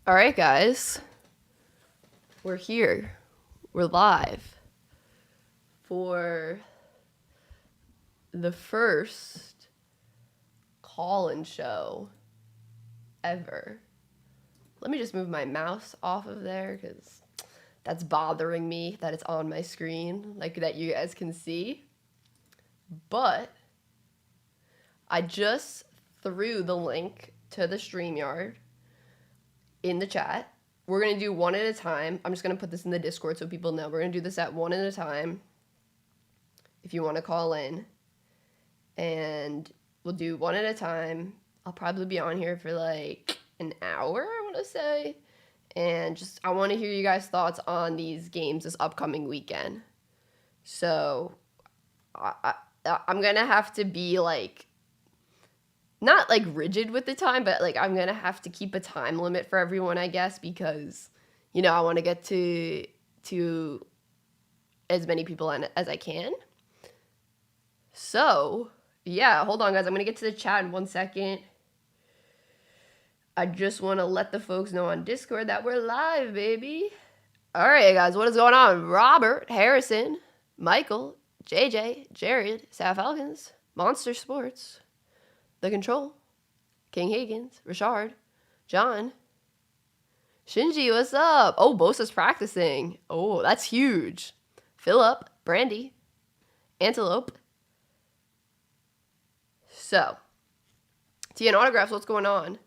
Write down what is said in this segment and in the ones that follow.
All right, guys. We're here. We're live for the first call-in show ever. Let me just move my mouse off of there because that's bothering me that it's on my screen, like that you guys can see. But I just threw the link to the StreamYard in the chat. We're going to do one at a time. I'm just going to put this in the Discord so people know. We're going to do this at one at a time if you want to call in. And we'll do one at a time. I'll probably be on here for like an hour, I want to say. And just, I want to hear you guys' thoughts on these games this upcoming weekend. So, I'm going to have to be like, not like rigid with the time, but like I'm going to have to keep a time limit for everyone, I guess, because, you know, I want to get to as many people as I can. So, yeah, hold on, guys. I'm going to get to the chat in 1 second. I just want to let the folks know on Discord that we're live, baby. All right, guys, what is going on? Robert, Harrison, Michael, JJ, Jared, South Falcons, Monster Sports, The Control, King Higgins, Richard, John, Shinji, what's up? Oh, Bosa's practicing. Oh, that's huge. Philip, Brandy, Antelope. So, TN Autographs, what's going on?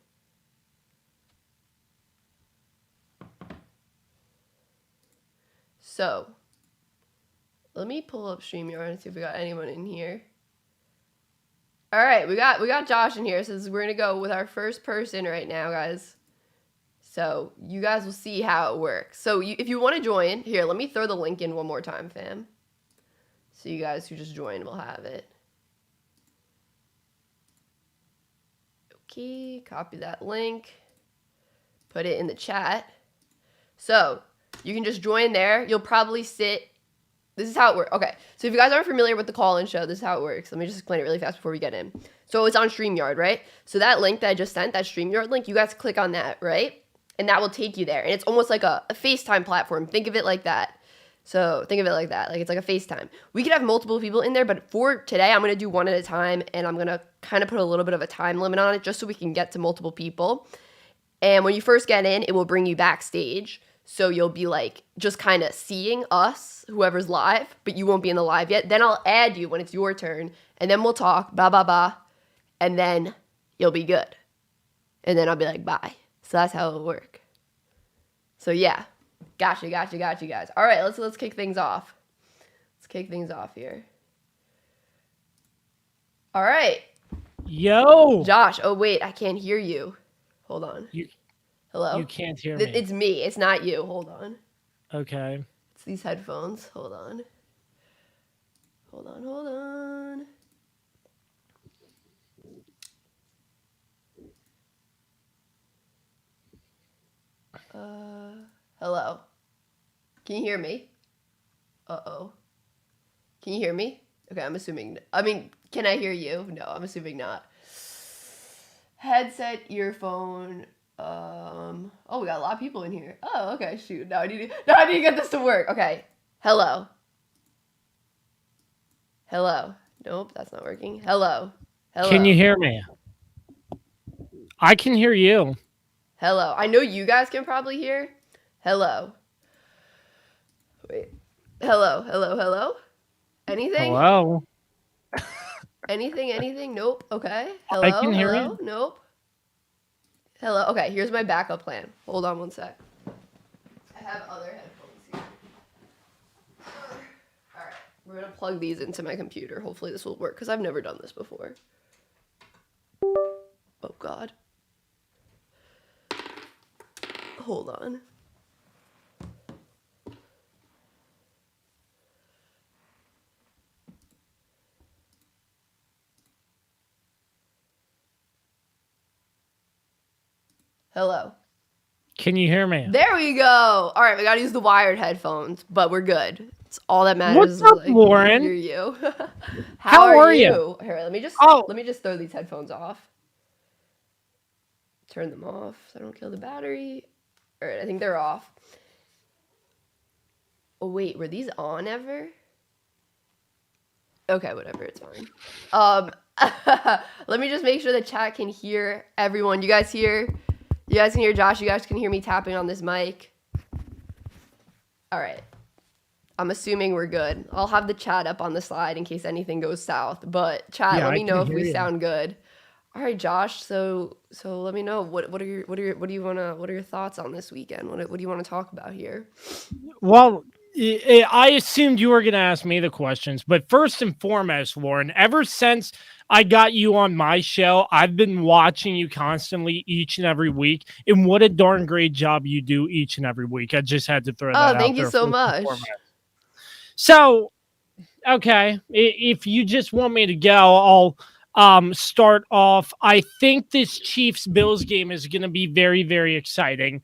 So, let me pull up StreamYard and see if we got anyone in here. All right, we got Josh in here, so we're gonna go with our first person right now, guys. So you guys will see how it works. So if you want to join, here, let me throw the link in one more time, fam. So you guys who just joined will have it. Okay, copy that link, put it in the chat. So you can just join there. You'll probably sit. This is how it works. Okay, so if you guys aren't familiar with the call-in show, this is how it works. Let me just explain it really fast before we get in. So it's on StreamYard, right? So that link that I just sent, that StreamYard link, you guys click on that, right? And that will take you there. And it's almost like a FaceTime platform. Think of it like that. So think of it like that. Like it's like a FaceTime. We could have multiple people in there, but for today, I'm going to do one at a time. And I'm going to kind of put a little bit of a time limit on it just so we can get to multiple people. And when you first get in, it will bring you backstage. So you'll be like just kind of seeing us, whoever's live, but you won't be in the live yet. Then I'll add you when it's your turn. And then we'll talk, blah, blah, blah. And then you'll be good. And then I'll be like, bye. So that's how it'll work. So yeah, gotcha, guys. All right, let's kick things off. Let's kick things off here. All right. Yo. Josh, oh wait, I can't hear you. Hold on. Hello? You can't hear me. It's me. It's not you. Hold on. Okay. It's these headphones. Hold on. Hello. Can you hear me? Uh-oh. Can you hear me? Okay, I'm assuming. Can I hear you? No, I'm assuming not. Headset, earphone. Oh, we got a lot of people in here. Oh, okay, shoot. Now I need to get this to work. Okay. Hello. Nope, that's not working. Hello. Can you hear me? I can hear you. Hello. I know you guys can probably hear. Hello. Wait. Hello. Anything? Hello. Anything? Nope. Okay. Hello. I can hear you. Nope. Hello. Okay, here's my backup plan. Hold on 1 sec. I have other headphones here. All right. We're going to plug these into my computer. Hopefully this will work because I've never done this before. Oh, God. Hold on. Hello. Can you hear me? There we go. All right, we got to use the wired headphones, but we're good. It's all that matters. What's up, Lauren? Hear you. How are you? Here, let me just throw these headphones off. Turn them off so I don't kill the battery. All right, I think they're off. Oh, wait, were these on ever? Okay, whatever, it's fine. Let me just make sure the chat can hear everyone. You guys hear? You guys can hear Josh? You guys can hear me tapping on this mic? All right. I'm assuming we're good. I'll have the chat up on the slide in case anything goes south. But chat, let me know if we sound good. All right, Josh. So let me know what are your thoughts on this weekend? What do you want to talk about here? Well, I assumed you were going to ask me the questions, but first and foremost, Lauren, ever since I got you on my show, I've been watching you constantly each and every week, and what a darn great job you do each and every week. I just had to throw that out there. Oh, thank you so much. So, okay, if you just want me to go, I'll start off. I think this Chiefs-Bills game is going to be very, very exciting.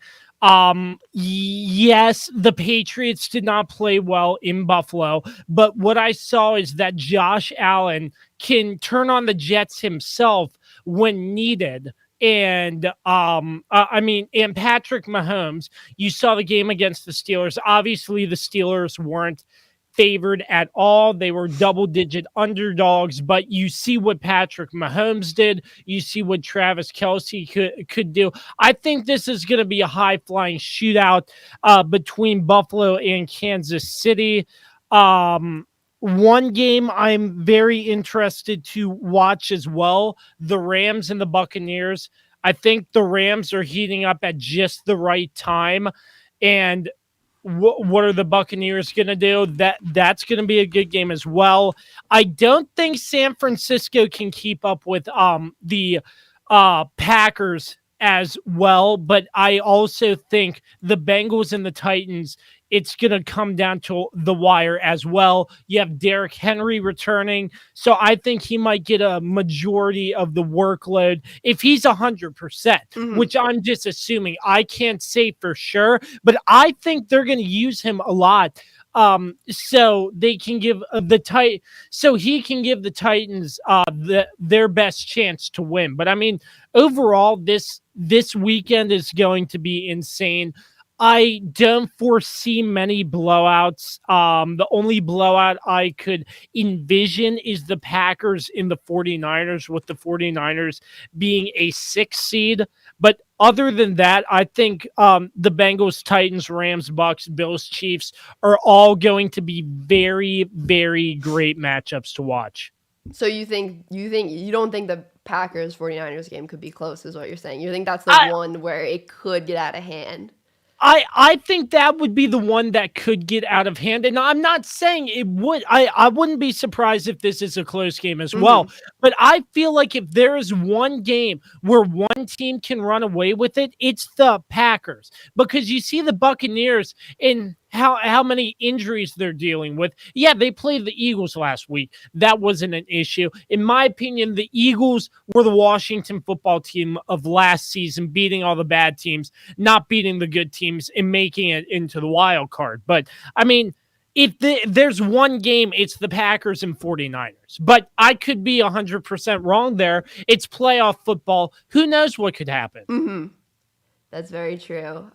Yes, the Patriots did not play well in Buffalo, but what I saw is that Josh Allen can turn on the Jets himself when needed. And and Patrick Mahomes, you saw the game against the Steelers. Obviously, the Steelers weren't favored at all. They were double-digit underdogs, but you see what Patrick Mahomes did. You see what Travis Kelce could do. I think this is going to be a high-flying shootout between Buffalo and Kansas City. One game I'm very interested to watch as well, the Rams and the Buccaneers. I think the Rams are heating up at just the right time, and what are the Buccaneers going to do? That's going to be a good game as well. I don't think San Francisco can keep up with the Packers as well, but I also think the Bengals and the Titans, it's going to come down to the wire as well. You have Derrick Henry returning, so I think he might get a majority of the workload if he's 100%, which I'm just assuming. I can't say for sure, but I think they're going to use him a lot. So they can give so he can give the Titans their best chance to win. But I mean, overall, this weekend is going to be insane. I don't foresee many blowouts. The only blowout I could envision is the Packers in the 49ers, with the 49ers being a 6 seed. But other than that, I think the Bengals, Titans, Rams, Bucs, Bills, Chiefs are all going to be very, very great matchups to watch. So you don't think the Packers 49ers game could be close, is what you're saying? You think that's the one where it could get out of hand? I think that would be the one that could get out of hand. And I'm not saying it would. I wouldn't be surprised if this is a close game as well. But I feel like if there is one game where one team can run away with it, it's the Packers. Because you see the Buccaneers in how many injuries they're dealing with. Yeah, they played the Eagles last week. That wasn't an issue. In my opinion, the Eagles were the Washington football team of last season, beating all the bad teams, not beating the good teams, and making it into the wild card. But, I mean, if there's one game, it's the Packers and 49ers. But I could be 100% wrong there. It's playoff football. Who knows what could happen? That's very true.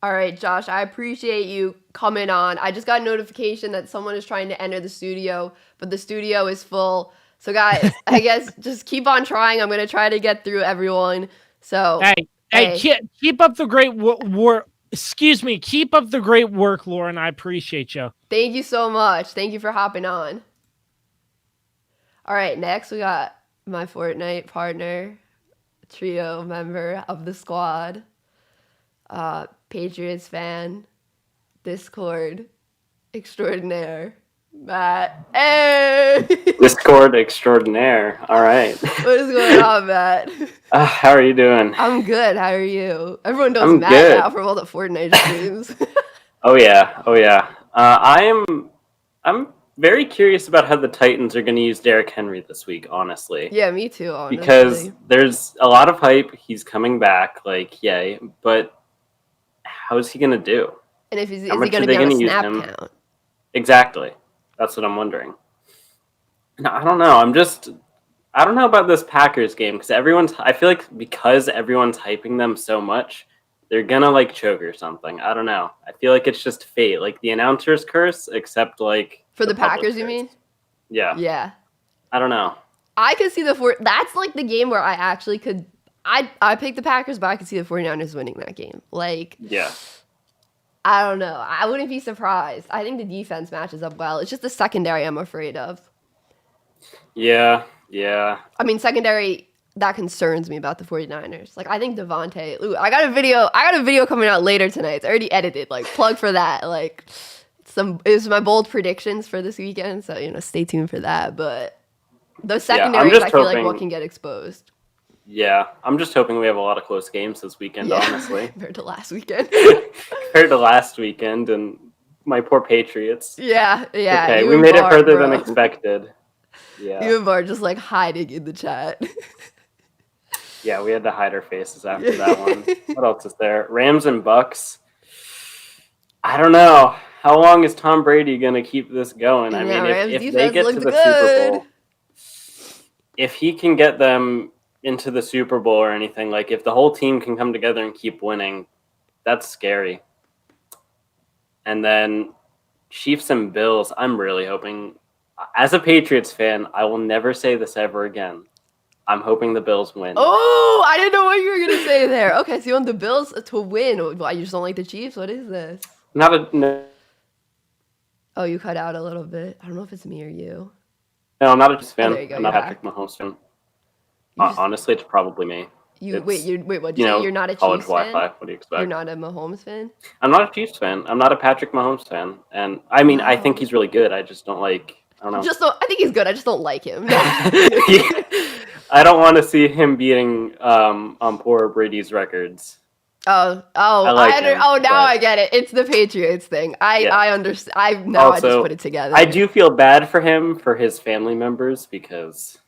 All right, Josh, I appreciate you coming on. I just got a notification that someone is trying to enter the studio, but the studio is full. So, guys, I guess just keep on trying. I'm going to try to get through everyone. So, hey, keep up the great work. Excuse me. Keep up the great work, Lauren. I appreciate you. Thank you so much. Thank you for hopping on. All right, next we got my Fortnite partner, trio member of the squad, Patriots fan, Discord extraordinaire, Matt. Hey! Discord extraordinaire. All right. What is going on, Matt? How are you doing? I'm good. How are you? Everyone knows Matt good. Now from all the Fortnite streams. Oh yeah. I'm very curious about how the Titans are going to use Derrick Henry this week. Honestly. Yeah, me too. Honestly. Because there's a lot of hype. He's coming back. Like, yay! But how is he going to do? And is he going to be on a snap count? Exactly. That's what I'm wondering. No, I don't know. I don't know about this Packers game because I feel like because everyone's hyping them so much, they're gonna like choke or something. I don't know. I feel like it's just fate, like the announcer's curse, except like For the public Packers, you curse. mean? Yeah. Yeah. I don't know. I could see that's like the game where I actually could. I picked the Packers, but I could see the 49ers winning that game. Like, Yeah. I don't know. I wouldn't be surprised. I think the defense matches up well. It's just the secondary I'm afraid of. Yeah. Yeah. I mean, secondary that concerns me about the 49ers. Like, I think Devontae. Ooh, I got a video coming out later tonight. It's already edited. Like, plug for that. Like, it's my bold predictions for this weekend. So stay tuned for that. But the secondaries, I feel like what can get exposed. Yeah, I'm just hoping we have a lot of close games this weekend, honestly. Compared to last weekend. Compared to last weekend and my poor Patriots. Yeah. Okay, we made it further than expected. Yeah. You and Bar just like hiding in the chat. Yeah, we had to hide our faces after that one. What else is there? Rams and Bucs. I don't know. How long is Tom Brady going to keep this going? I mean, if they get to the Super Bowl, if he can get them into the Super Bowl or anything, like if the whole team can come together and keep winning, that's scary. And then Chiefs and Bills, I'm really hoping, as a Patriots fan, I will never say this ever again. I'm hoping the Bills win. Oh, I didn't know what you were going to say there. Okay, so you want the Bills to win. Why, you just don't like the Chiefs? What is this? No. Oh, you cut out a little bit. I don't know if it's me or you. No, I'm not a Chiefs fan. There you go, I'm not a Patrick Mahomes fan. Honestly, it's probably me. Wait, what? You're not a Chiefs college fan? Wi-Fi. What do you expect? You're not a Mahomes fan? I'm not a Chiefs fan. I'm not a Patrick Mahomes fan. And I mean, I think he's really good. I just don't like. I don't know. I think he's good. I just don't like him. I don't want to see him beating poor Brady's records. Now I get it. It's the Patriots thing. I understand. I just put it together. I do feel bad for him, for his family members, because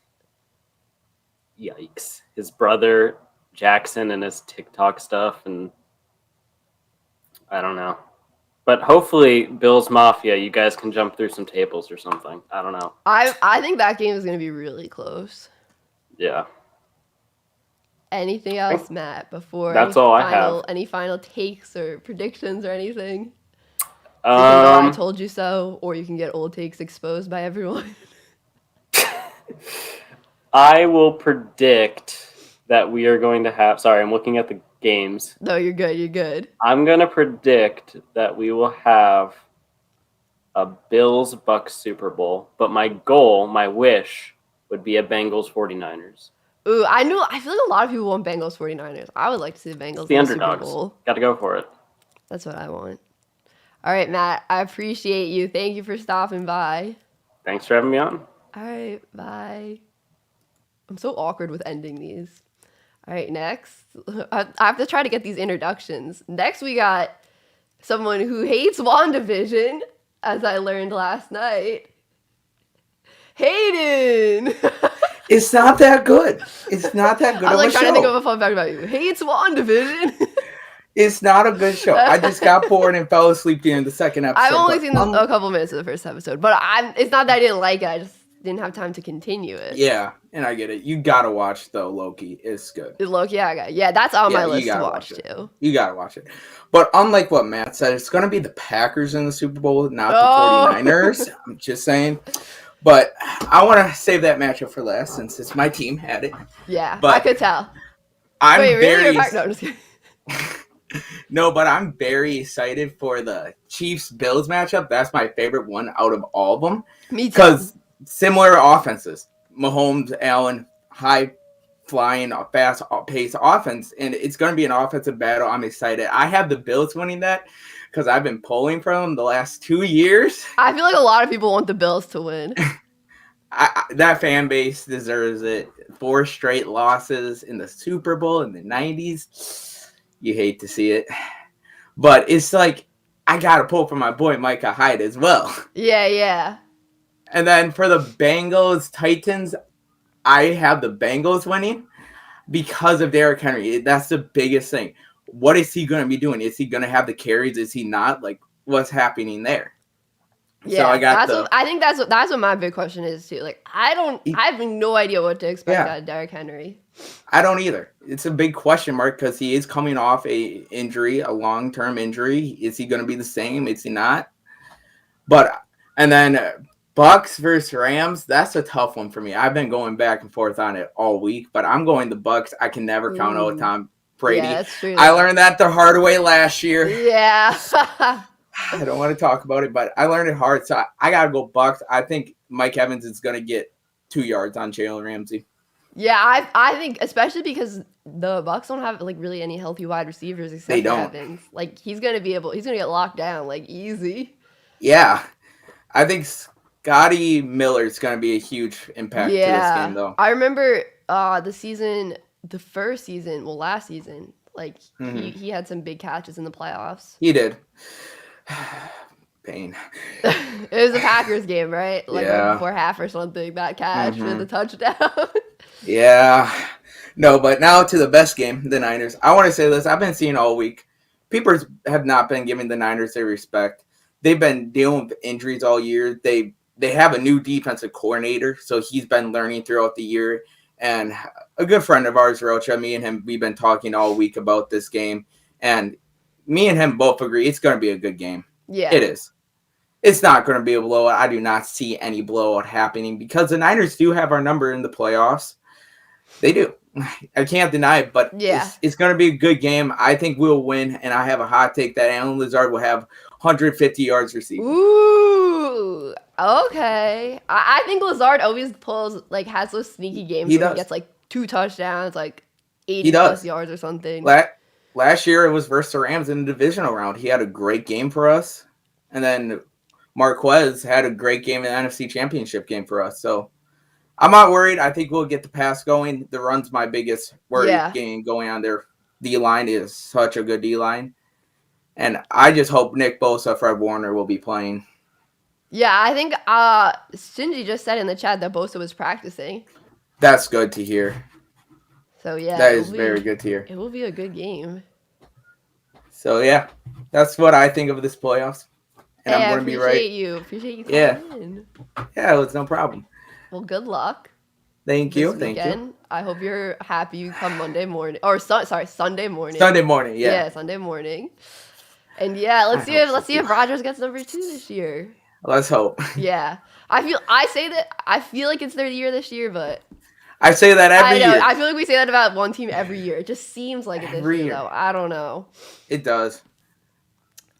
yikes. His brother Jackson and his TikTok stuff, and I don't know. But hopefully, Bills Mafia, you guys can jump through some tables or something. I don't know. I think that game is going to be really close. Yeah. Anything else, Matt, before that's all I have. Any final takes or predictions or anything? You can go, I told you so, or you can get old takes exposed by everyone. I will predict that we are going to have... Sorry, I'm looking at the games. No, you're good. You're good. I'm going to predict that we will have a Bills-Bucs Super Bowl, but my goal, my wish, would be a Bengals-49ers. Ooh, I feel like a lot of people want Bengals 49ers. I would like to see the Bengals the in the underdogs. Super Bowl. Got to go for it. That's what I want. All right, Matt. I appreciate you. Thank you for stopping by. Thanks for having me on. All right, bye. I'm so awkward with ending these. All right, next. I have to try to get these introductions. Next, we got someone who hates WandaVision, as I learned last night. Hayden! It's not that good. It's not that good. I was like trying to show. think of a fun fact about you. Hates WandaVision. It's not a good show. I just got bored and fell asleep during the second episode. I've only seen a couple minutes of the first episode, but it's not that I didn't like it. I just didn't have time to continue it. Yeah, and I get it. You gotta watch though, Loki. It's good. Loki, yeah, that's on my list to watch too. You gotta watch it. But unlike what Matt said, it's gonna be the Packers in the Super Bowl, not the 49ers. I'm just saying. But I want to save that matchup for last since it's my team had it. Yeah, but I could tell. I'm Wait, very... really? No, I'm just kidding. No, but I'm very excited for the Chiefs-Bills matchup. That's my favorite one out of all of them. Me too. Because similar offenses. Mahomes, Allen, high-flying, fast-paced offense. And it's going to be an offensive battle. I'm excited. I have the Bills winning that because I've been pulling for them the last 2 years. I feel like a lot of people want the Bills to win. That fan base deserves it. 4 straight losses in the Super Bowl in the 90s. You hate to see it. But it's like, I got to pull for my boy Micah Hyde as well. Yeah. And then for the Bengals-Titans, I have the Bengals winning because of Derrick Henry. That's the biggest thing. What is he going to be doing? Is he going to have the carries? Is he not? Like, what's happening there? Yeah, So I got I think that's what my big question is too. Like, I have no idea what to expect out of Derrick Henry. I don't either. It's a big question mark because he is coming off a long-term injury. Is he going to be the same? Is he not? But and then Bucs versus Rams. That's a tough one for me. I've been going back and forth on it all week, but I'm going the Bucs. I can never count out Tom Brady. Yeah, that's true. I learned that the hard way last year. Yeah. I don't want to talk about it, but I learned it hard, so I gotta go Bucs. I think Mike Evans is gonna get 2 yards on Jalen Ramsey. Yeah, I think especially because the Bucs don't have like really any healthy wide receivers except for Evans. Like he's gonna get locked down like easy. Yeah, I think Scotty Miller is gonna be a huge impact to this game, though. I remember last season, like he had some big catches in the playoffs. He did. Pain. It was a Packers game, right? Like right before half or something. That catch for the touchdown. Yeah. No, but now to the best game, the Niners. I want to say this. I've been seeing all week. People have not been giving the Niners their respect. They've been dealing with injuries all year. They have a new defensive coordinator, so he's been learning throughout the year. And a good friend of ours, Rocha, me and him, we've been talking all week about this game. And me and him both agree it's going to be a good game. Yeah. It is. It's not going to be a blowout. I do not see any blowout happening because the Niners do have our number in the playoffs. They do. I can't deny it, but it's going to be a good game. I think we'll win, and I have a hot take that Allen Lazard will have 150 yards receiving. Ooh, okay. I think Lazard always has those sneaky games where he gets like 2 touchdowns, like 80 plus yards or something. Last year it was versus the Rams in the divisional round. He had a great game for us, and then Marquez had a great game in the NFC Championship game for us. So I'm not worried. I think we'll get the pass going. The run's my biggest worry game going on there. D-line is such a good D-line. And I just hope Nick Bosa, Fred Warner will be playing. Yeah, I think Shinji just said in the chat that Bosa was practicing. That's good to hear. So, yeah. That is very good to hear. It will be a good game. So, yeah. That's what I think of this playoffs. And I'm going to be right. Appreciate you calling in. Yeah, it's no problem. Well, good luck. Thank you. Thank you. I hope you're happy come Monday morning. Or, Sunday morning. Sunday morning, yeah. Yeah, Sunday morning. And, let's see if Rodgers gets number 2 this year. Let's hope. Yeah. I feel like it's their year this year, but I say that every year. I feel like we say that about one team every year. It just seems like it this year, though. I don't know. It does.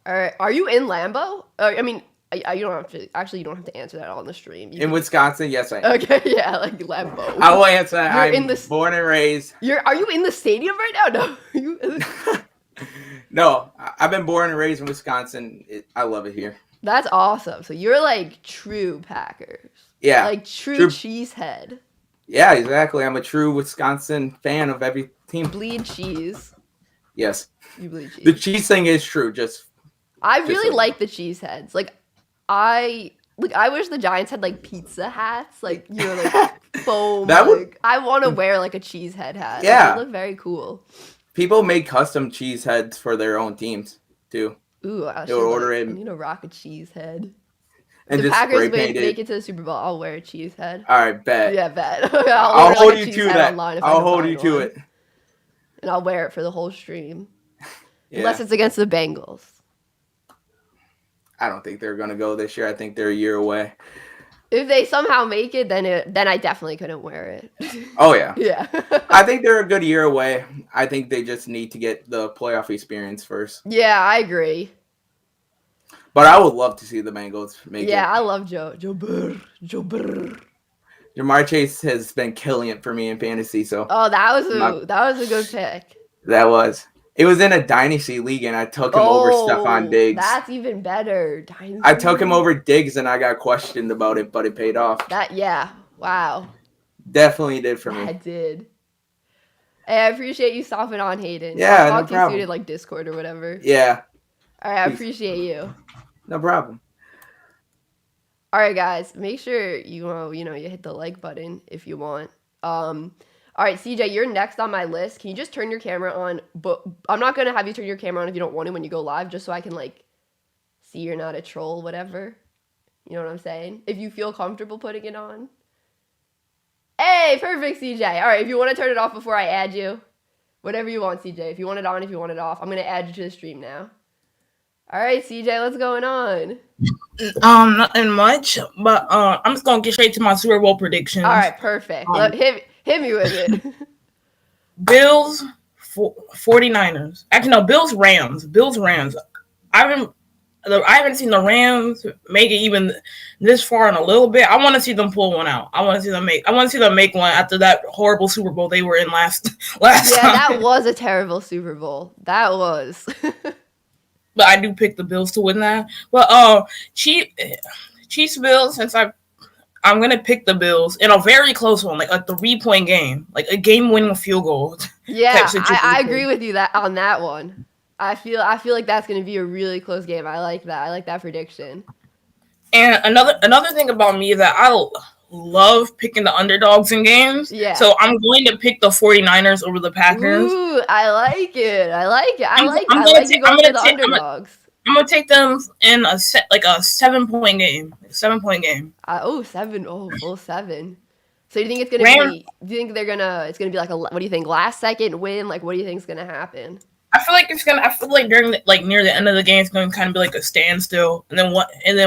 All right. Are you in Lambeau? I mean, you don't have to. Actually, you don't have to answer that on the stream. In Wisconsin, yes, I am. Okay, yeah, like Lambeau. I will answer that. I'm born and raised. Are you in the stadium right now? No. No, I've been born and raised in Wisconsin. I love it here. That's awesome. So you're like true Packers. Yeah. Like true cheesehead. Yeah, exactly. I'm a true Wisconsin fan of every team. Bleed cheese. Yes. You bleed cheese. The cheese thing is true. I really like the cheeseheads. Like I wish the Giants had like pizza hats. Like like foam. I want to wear like a cheesehead hat. Yeah. They look very cool. People make custom cheese heads for their own teams too. Ooh, I need to rock a cheese head. And the Packers make it to the Super Bowl, I'll wear a cheese head. All right, bet. Yeah, bet. I'll hold you to that. I'll hold you to it. And I'll wear it for the whole stream. Yeah. Unless it's against the Bengals. I don't think they're going to go this year. I think they're a year away. If they somehow make it, then I definitely couldn't wear it. Oh, yeah. Yeah. I think they're a good year away. I think they just need to get the playoff experience first. Yeah, I agree. But I would love to see the Bengals make it. Yeah, I love Joe Burr. Jamar Chase has been killing it for me in fantasy. So. Oh, that was a good pick. That was. It was in a dynasty league, and I took him over Stephon Diggs. That's even better. Dynasty. I took him over Diggs, and I got questioned about it, but it paid off. Wow. Definitely did for me. I did. Hey, I appreciate you stopping on, Hayden. Yeah, I'll no problem. You like Discord or whatever. Yeah. All right, I appreciate you. No problem. All right, guys, make sure you hit the like button if you want. All right, CJ, you're next on my list. Can you just turn your camera on? But I'm not gonna have you turn your camera on if you don't want to when you go live, just so I can like see you're not a troll, whatever. You know what I'm saying? If you feel comfortable putting it on. Hey, perfect, CJ. All right, if you want to turn it off before I add you, whatever you want, CJ. If you want it on, if you want it off, I'm going to add you to the stream now. All right, CJ, what's going on? Nothing much, but I'm just gonna get straight to my Super Bowl predictions. All right, perfect. Hit me with it. Bills, 49ers. Actually, no, Bills, Rams. I haven't seen the Rams make it even this far in a little bit. I want to see them pull one out. I want to see them make one after that horrible Super Bowl they were in last Yeah, time. that was a terrible Super Bowl. That was. But I do pick the Bills to win that. But Chiefs Bills, since I'm gonna pick the Bills in a very close one, like a 3-point game, like a game-winning field goal. Yeah, I agree with you on that one. I feel like that's gonna be a really close game. I like that. I like that prediction. And another thing about me is that I love picking the underdogs in games. Yeah. So I'm going to pick the 49ers over the Packers. Ooh, I like it. I like you going for the underdogs. I'm gonna take them in a 7-point game. 7-point game. Full 7. So you think it's gonna be? Do you think it's gonna be like what do you think? Last second win? Like what do you think is gonna happen? I feel like during near the end of the game it's going to kind of be like a standstill, and then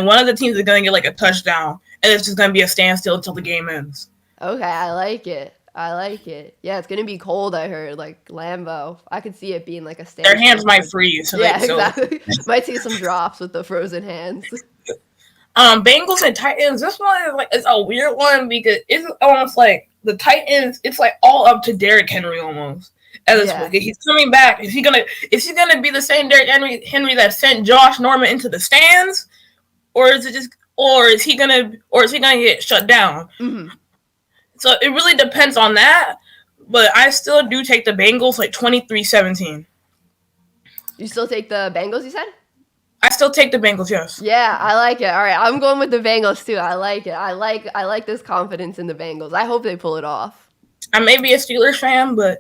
one of the teams is going to get like a touchdown, and it's just going to be a standstill until the game ends. Okay, I like it. Yeah, it's going to be cold. I heard like Lambeau. I could see it being like a standstill. Their hands might freeze. Exactly. Might see some drops with the frozen hands. Bengals and Titans. This one is it's a weird one because it's almost like the Titans. It's like all up to Derrick Henry almost. At this point, he's coming back. Is he gonna be the same Derrick Henry that sent Josh Norman into the stands, or is he gonna get shut down? Mm-hmm. So it really depends on that. But I still do take the Bengals 23-17. You still take the Bengals? You said? I still take the Bengals. Yes. Yeah, I like it. All right, I'm going with the Bengals too. I like it. I like this confidence in the Bengals. I hope they pull it off. I may be a Steelers fan, but.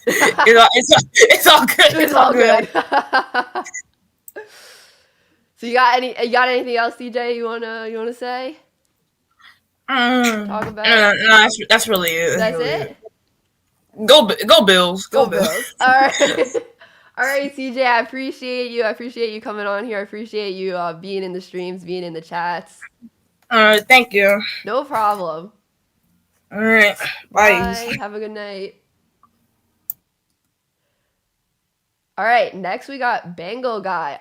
It's all good. It's all good. So you got anything else, CJ? You wanna say? Talk about? No, that's really it. That's it. Go Bills. Go Bills. All right. All right, CJ. I appreciate you. I appreciate you coming on here. I appreciate you being in the streams, being in the chats. Thank you. No problem. All right. Bye. Have a good night. All right, next we got Bengal guy.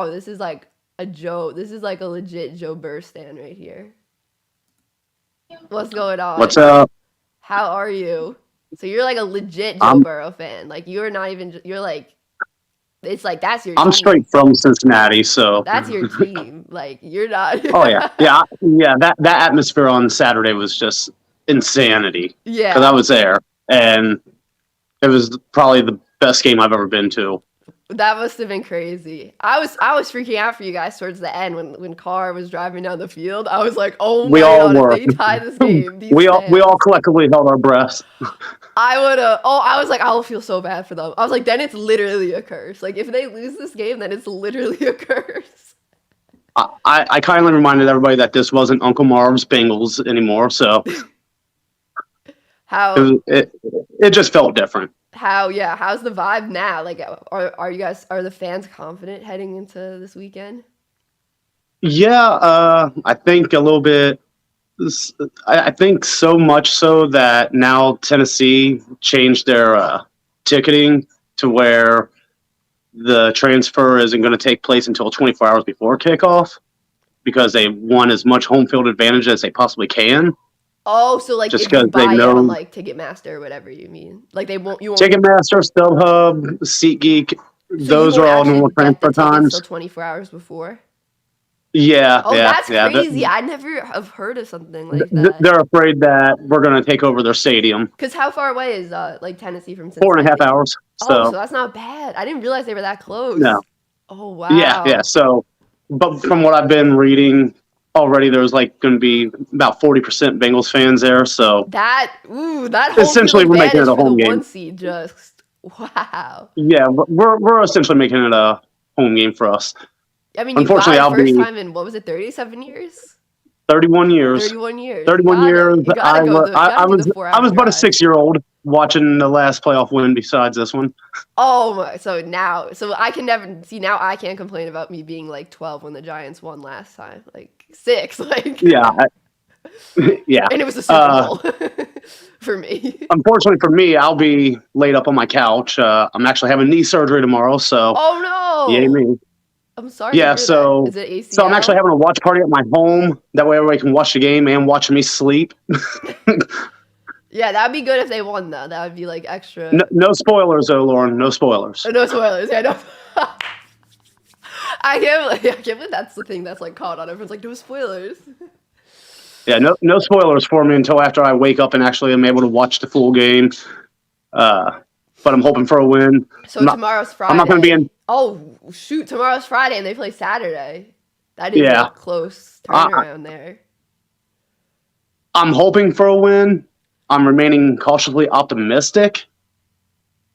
This is like a Joe. This is like a legit Joe Burr stand right here. What's going on? What's up? How are you? So you're like a legit Joe Burrow fan. Like you're not even. You're like, it's like that's your. I'm team. straight from Cincinnati, so that's your team. Like you're not. Oh yeah. That atmosphere on Saturday was just insanity. Yeah. Because I was there, and it was probably the best game I've ever been to. That must have been crazy. I was freaking out for you guys towards the end when Carr was driving down the field. I was like, oh my god, if they tie this game. We all collectively held our breaths. I was like, I'll feel so bad for them. I was like, then it's literally a curse. Like if they lose this game, then it's literally a curse. I kindly reminded everybody that this wasn't Uncle Marv's Bengals anymore, so it just felt different. How's the vibe now? Like, are the fans confident heading into this weekend? Yeah, I think a little bit. I think so much so that now Tennessee changed their ticketing to where the transfer isn't going to take place until 24 hours before kickoff because they want as much home field advantage as they possibly can. Oh, so like just if you buy they know, it on like Ticketmaster or whatever you mean, like you won't Ticketmaster, StubHub, SeatGeek, so those are all normal transfer times. So 24 hours before. Yeah. Oh, that's crazy! I never have heard of something like that. They're afraid that we're going to take over their stadium. Because how far away is like Tennessee from Cincinnati? 4.5 hours. So that's not bad. I didn't realize they were that close. No. Oh wow. Yeah. So, but from what I've been reading. Already, there's like going to be about 40% Bengals fans there, so that essentially we're making it a home game. One seed, just wow. Yeah, we're essentially making it a home game for us. I mean, unfortunately, I'll be first time in what was it, 37 years? 31 years. 31 years. 31 years. You gotta I do the 4 hour was but a drive. 6-year-old watching the last playoff win besides this one. Oh my! So I can never see. Now I can't complain about me being like 12 when the Giants won last time. Like 6, like Yeah, yeah. And it was a Super Bowl for me. Unfortunately for me, I'll be laid up on my couch. I'm actually having knee surgery tomorrow, so Oh no! yay me. I'm sorry. Yeah, to hear so that. Is it ACL? so I'm actually having a watch party at my home. That way everybody can watch the game and watch me sleep. Yeah, that'd be good if they won though. That would be like extra. No spoilers though, Lauren. No spoilers. No spoilers. Yeah, no. I can't believe that's the thing that's like caught on. Everyone's like, no spoilers. Yeah, no spoilers for me until after I wake up and actually am able to watch the full game. But I'm hoping for a win. So tomorrow's Friday. I'm not going to be in. Oh shoot! Tomorrow's Friday and they play Saturday. That is a close turnaround there. I'm hoping for a win. I'm remaining cautiously optimistic.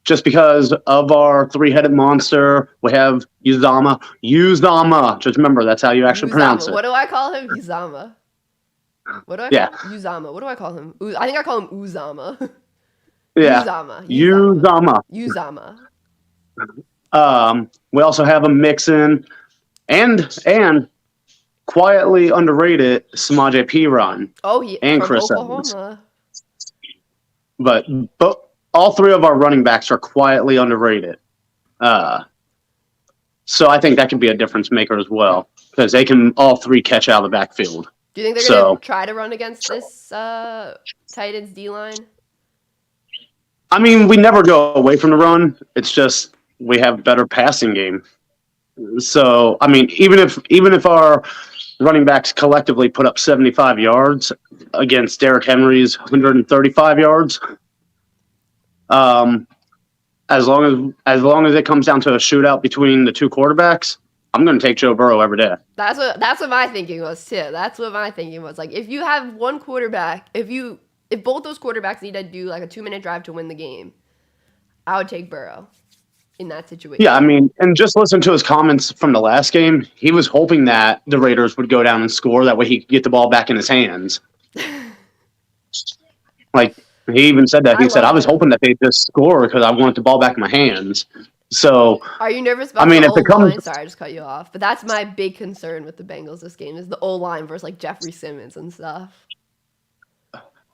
Just because of our 3-headed monster, we have Uzama. Just remember, that's how you actually pronounce it. What do I call him? Uzama. What do I call him? Uzama. What do I call him? I think I call him Uzama. Yeah. Uzama. We also have a mix-in and quietly underrated Samaje Perine. Oh, yeah. And from Chris Oklahoma. Evans. But all 3 of our running backs are quietly underrated. So I think that could be a difference maker as well because they can all 3 catch out of the backfield. Do you think they're going to try to run against this Titans D-line? I mean, we never go away from the run. It's just we have better passing game. So, I mean, even if our running backs collectively put up 75 yards against Derrick Henry's 135 yards, as long as it comes down to a shootout between the 2 quarterbacks, I'm going to take Joe Burrow every day. That's what my thinking was too. That's what my thinking was. Like if you have one quarterback, if both those quarterbacks need to do like a 2-minute drive to win the game, I would take Burrow in that situation. Yeah, I mean, and just listen to his comments from the last game. He was hoping that the Raiders would go down and score. That way he could get the ball back in his hands. Like, he even said that. He said, I was hoping that they'd just score because I wanted the ball back in my hands. So, are you nervous about the O-line? Sorry, I just cut you off. But that's my big concern with the Bengals this game is the O-line versus like Jeffrey Simmons and stuff.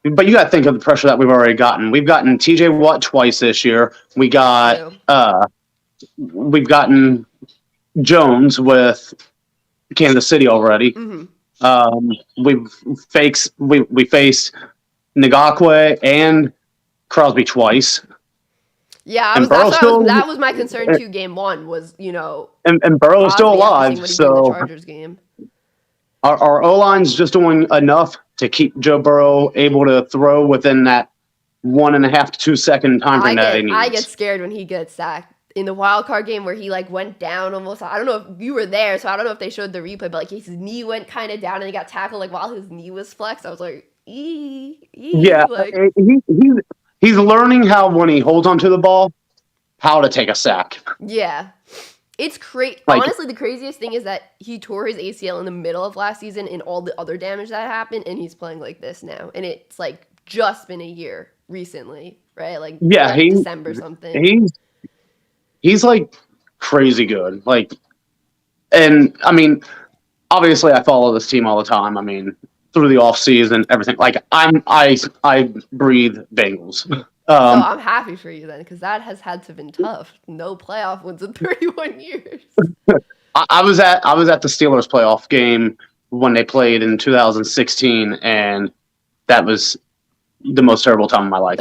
But you got to think of the pressure that we've already gotten. We've gotten TJ Watt twice this year. We've gotten Jones with Kansas City already. Mm-hmm. We faced Ngakwe and Crosby twice. Yeah, that was my concern too. Game 1 was, and Burrow's still alive. So the Chargers game. Our O-line's just doing enough to keep Joe Burrow able to throw within that 1.5 to 2 second time frame that he needs. I get scared when he gets sacked. In the wild card game where he like went down almost, I don't know if you were there, so I don't know if they showed the replay, but like his knee went kind of down and he got tackled like while his knee was flexed. I was like, yeah, like, he's learning how when he holds onto the ball, how to take a sack. Yeah. It's crazy. Honestly, the craziest thing is that he tore his ACL in the middle of last season and all the other damage that happened, and he's playing like this now. And it's like just been a year recently, right? Like December something. He's like crazy good. Like, and I mean, obviously I follow this team all the time. I mean, through the off season, everything. Like I breathe Bengals. So I'm happy for you then, because that has had to have been tough. No playoff wins in 31 years. I was at the Steelers playoff game when they played in 2016, and that was the most terrible time of my life.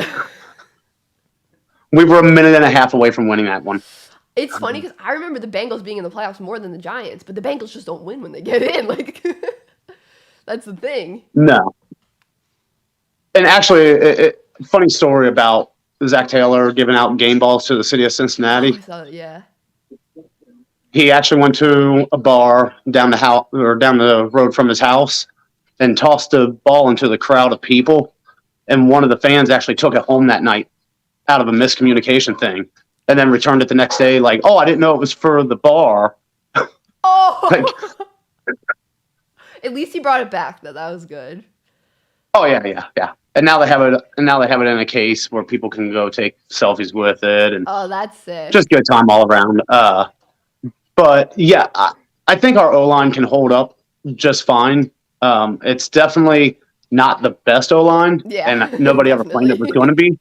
We were a minute and a half away from winning that one. It's funny because I remember the Bengals being in the playoffs more than the Giants, but the Bengals just don't win when they get in. Like, that's the thing. No. And actually, funny story about Zach Taylor giving out game balls to the city of Cincinnati. Oh, I saw it, yeah. He actually went to a bar down the road from his house and tossed the ball into the crowd of people. And one of the fans actually took it home that night out of a miscommunication thing, and then returned it the next day like, "Oh, I didn't know it was for the bar." Oh. Like, At least he brought it back, though. That was good. Oh yeah. And now they have it. And now they have it in a case where people can go take selfies with it, and that's sick. just good time all around. But yeah, I think our O-line can hold up just fine. It's definitely not the best O-line, and nobody ever claimed it was going to be.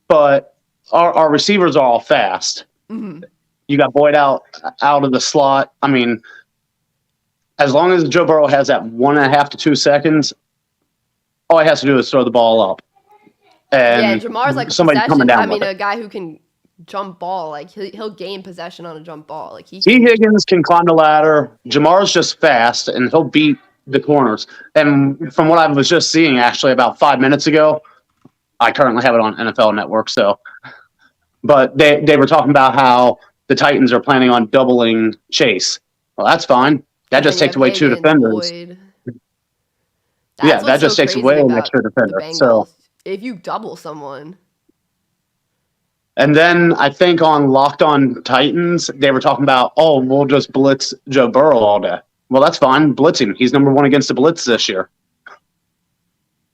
But our receivers are all fast. Mm-hmm. You got Boyd out of the slot. I mean, as long as Joe Burrow has that 1.5 to 2 seconds, all he has to do is throw the ball up. And Jamar's like somebody possession. coming down. I mean, with a guy who can jump ball, like he'll gain possession on a jump ball. Like T. Higgins can climb the ladder. Jamar's just fast, and he'll beat the corners. And from what I was just seeing, actually, about 5 minutes ago, I currently have it on NFL Network. But they were talking about how the Titans are planning on doubling Chase. Well, that's fine. That just takes away 2 defenders. That just takes away an extra defender. So if you double someone. And then I think on Locked On Titans, they were talking about, we'll just blitz Joe Burrow all day. Well, that's fine. Blitz him. He's number 1 against the blitz this year.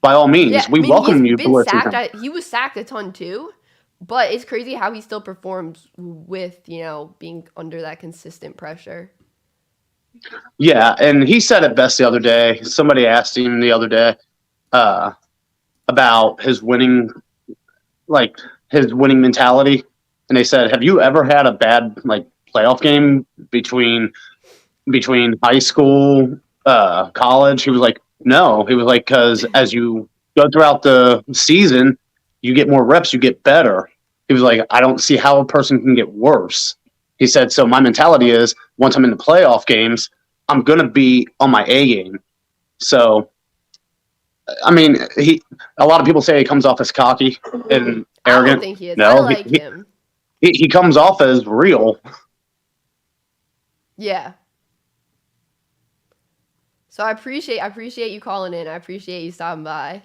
By all means, we welcome you blitzing him. He was sacked a ton too, but it's crazy how he still performs with, being under that consistent pressure. Yeah, and he said it best the other day. Somebody asked him the other day about his winning mentality, and they said, "Have you ever had a bad playoff game between high school, college?" He was like, "No." He was like, "Because as you go throughout the season, you get more reps, you get better." He was like, "I don't see how a person can get worse." He said, "So my mentality is once I'm in the playoff games, I'm gonna be on my A game." So, I mean, a lot of people say he comes off as cocky and arrogant. I don't think he is. No, I like him. He comes off as real. Yeah. So I appreciate you calling in. I appreciate you stopping by.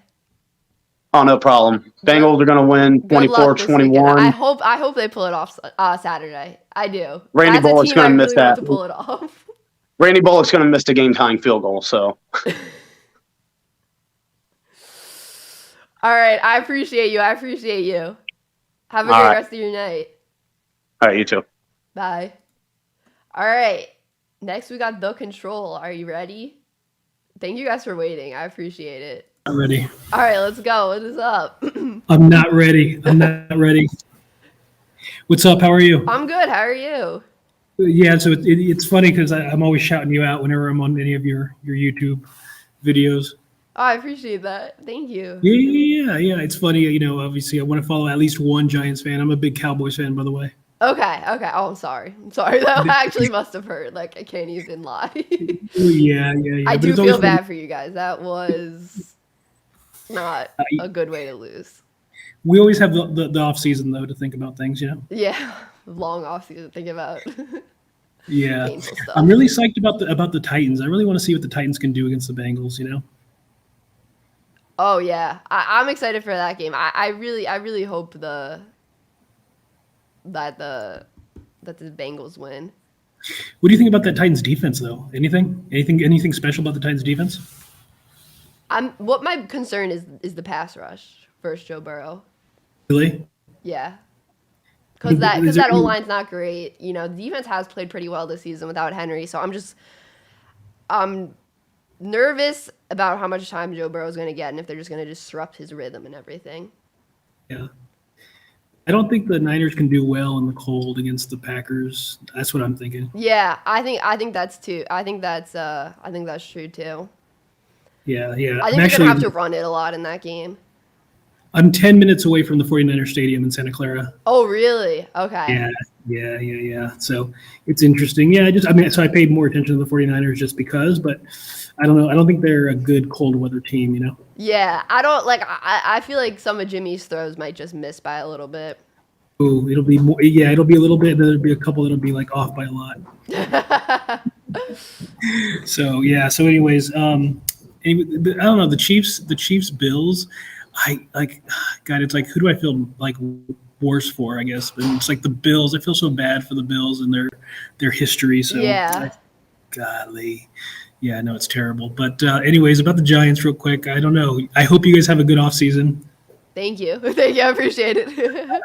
Oh, no problem. Bengals are going to win 24-21. I hope they pull it off Saturday. I do. Randy Bullock's going to miss that. To pull it off. Randy Bullock's going to miss the game-tying field goal, so. All right. I appreciate you. Have a great rest of your night. All right, you too. Bye. All right. Next, we got The Control. Are you ready? Thank you guys for waiting. I appreciate it. Not ready. All right, let's go. What is up? I'm not ready. What's up? How are you? I'm good. How are you? Yeah, so it's funny because I'm always shouting you out whenever I'm on any of your YouTube videos. Oh, I appreciate that. Thank you. Yeah. It's funny, obviously I want to follow at least one Giants fan. I'm a big Cowboys fan, by the way. Okay. Oh, I'm sorry. That I actually must have heard. I can't even lie. Yeah. I do feel bad for you guys. That was not a good way to lose. We always have the off season though to think about things, Yeah, long off season to think about. Yeah, painful stuff. I'm really psyched about the Titans. I really want to see what the Titans can do against the Bengals. Oh yeah, I'm excited for that game. I really hope that the Bengals win. What do you think about that Titans defense though? Anything special about the Titans defense? What my concern is the pass rush versus Joe Burrow. Really? Yeah. Because that O-line's not great. The defense has played pretty well this season without Henry, so I'm nervous about how much time Joe Burrow's going to get and if they're just going to disrupt his rhythm and everything. Yeah. I don't think the Niners can do well in the cold against the Packers. That's what I'm thinking. Yeah, I think that's too. I think that's true too. Yeah. I think they're going to have to run it a lot in that game. I'm 10 minutes away from the 49ers Stadium in Santa Clara. Oh, really? Okay. Yeah. So it's interesting. Yeah, so I paid more attention to the 49ers just because, but I don't know. I don't think they're a good cold weather team, Yeah, I don't I feel like some of Jimmy's throws might just miss by a little bit. Ooh, it'll be more. Yeah, it'll be a little bit. There'll be a couple that'll be off by a lot. So anyways, I don't know, the Chiefs Bills. God, it's who do I feel worse for? I guess, but it's the Bills. I feel so bad for the Bills and their history. So yeah, golly. Yeah, no, it's terrible. But anyways, about the Giants real quick. I don't know. I hope you guys have a good offseason. Thank you. Thank you. I appreciate it.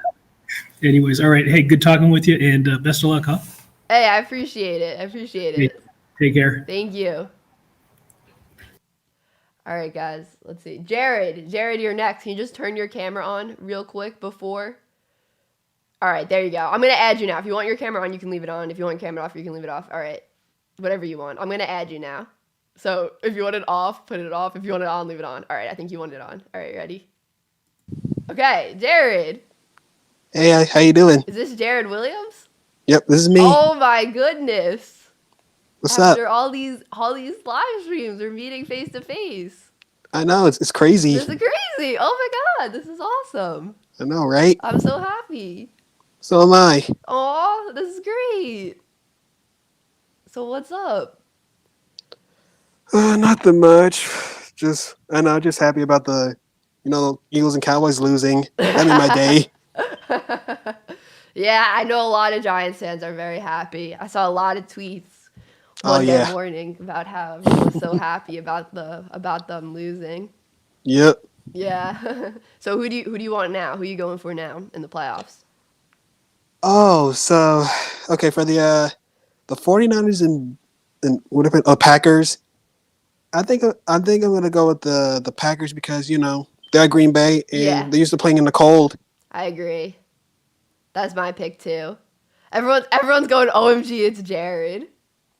Anyways, all right. Hey, good talking with you, and best of luck, huh? Hey, I appreciate it. I appreciate it. Take care. Thank you. All right, guys. Let's see. Jared, you're next. Can you just turn your camera on real quick before? All right, there you go. I'm going to add you now. If you want your camera on, you can leave it on. If you want your camera off, you can leave it off. All right. Whatever you want. I'm going to add you now. So if you want it off, put it off. If you want it on, leave it on. All right, I think you want it on. All right, ready? Okay, Jared. Hey, how you doing? Is this Jared Williams? Yep, this is me. Oh my goodness. What's up? After all these live streams, we're meeting face to face. I know, it's crazy. This is crazy. Oh my god, this is awesome. I know, right? I'm so happy. So am I. Aw, this is great. So what's up? Nothing much. Just happy about the Eagles and Cowboys losing. That made my day. Yeah, I know a lot of Giants fans are very happy. I saw a lot of tweets Monday morning about how everyone was so happy about them losing. Yep. Yeah. So who do you want now? Who are you going for now in the playoffs? Oh, so okay, for the 49ers and what if it Packers? I think I'm gonna go with the Packers because they're at Green Bay and they're used to playing in the cold. I agree. That's my pick too. Everyone's going OMG, it's Jared.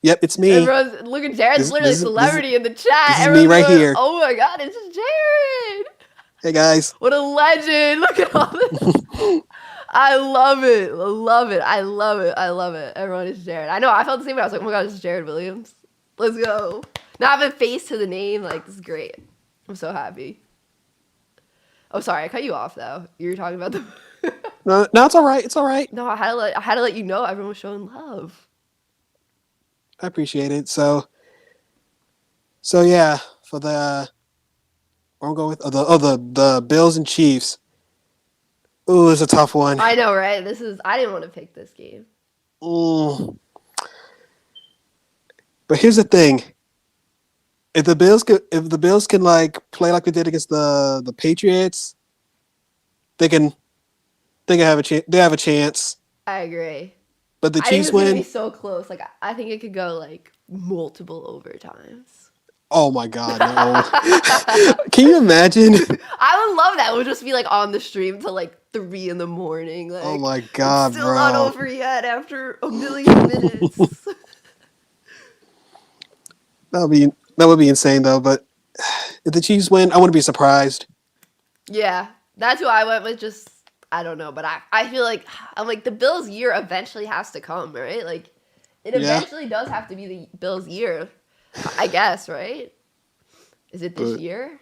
Yep, it's me. Look at Jared's literally a celebrity in the chat. This is me right here. Oh my god, it's Jared. Hey guys. What a legend. Look at all this. I love it. I love it. Everyone is Jared. I know, I felt the same way. I was like, oh my god, this is Jared Williams. Let's go. Now I have a face to the name. Like, this is great. I'm so happy. Oh, sorry, I cut you off though. You were talking about the No, it's all right. It's all right. No, I had to let you know everyone was showing love. I appreciate it. So yeah, for the I'm going with the Bills and Chiefs. Ooh, it's a tough one. I know, right? I didn't want to pick this game. But here's the thing: if the Bills can like play like they did against the Patriots, they have a chance. They have a chance. I agree. But the I Chiefs think it's win. gonna be so close. Like, I think it could go like multiple overtimes. Oh my God, no! Can you imagine? I would love that. It would just be like on the stream till like 3 a.m. Like, oh my God, it's still bro! not over yet after a million minutes. That would be insane though. But if the Chiefs win, I wouldn't be surprised. Yeah, that's who I went with. Just I don't know, but I feel like I'm like the Bills' year eventually has to come, right? Like it eventually does have to be the Bills' year, I guess, right? Is it this year?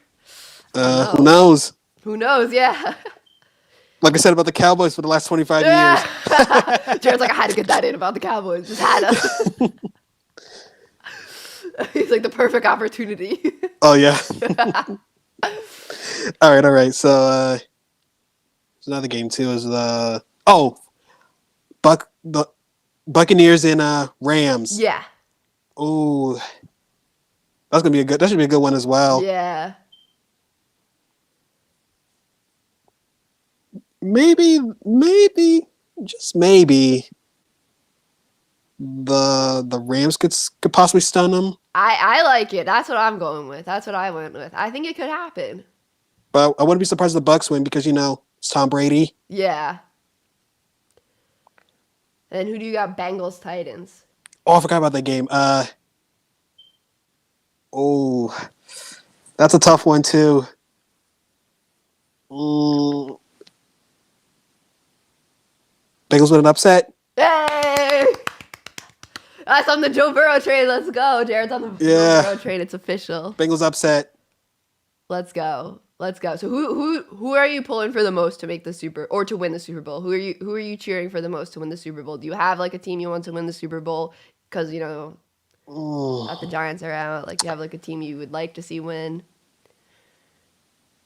Who knows? Who knows? Yeah. Like I said about the Cowboys for the last 25 years. Jared's like, I had to get that in about the Cowboys. Just had to. He's like the perfect opportunity. Oh yeah. All right. So another game too is the Buccaneers and Rams. Yeah. Oh, that should be a good one as well. Yeah. Maybe, just maybe, the Rams could possibly stun them. I like it. That's what I'm going with. That's what I went with. I think it could happen. But I wouldn't be surprised if the Bucs win because it's Tom Brady. Yeah. And who do you got? Bengals-Titans. Oh, I forgot about that game. That's a tough one too. Bengals with an upset. Hey! That's on the Joe Burrow train. Let's go. Jared's on the Joe Burrow train. It's official. Bengals upset. Let's go. So who are you pulling for the most to make the to win the Super Bowl? Who are you cheering for the most to win the Super Bowl? Do you have like a team you want to win the Super Bowl? Because that the Giants are out. Like, you have like a team you would like to see win.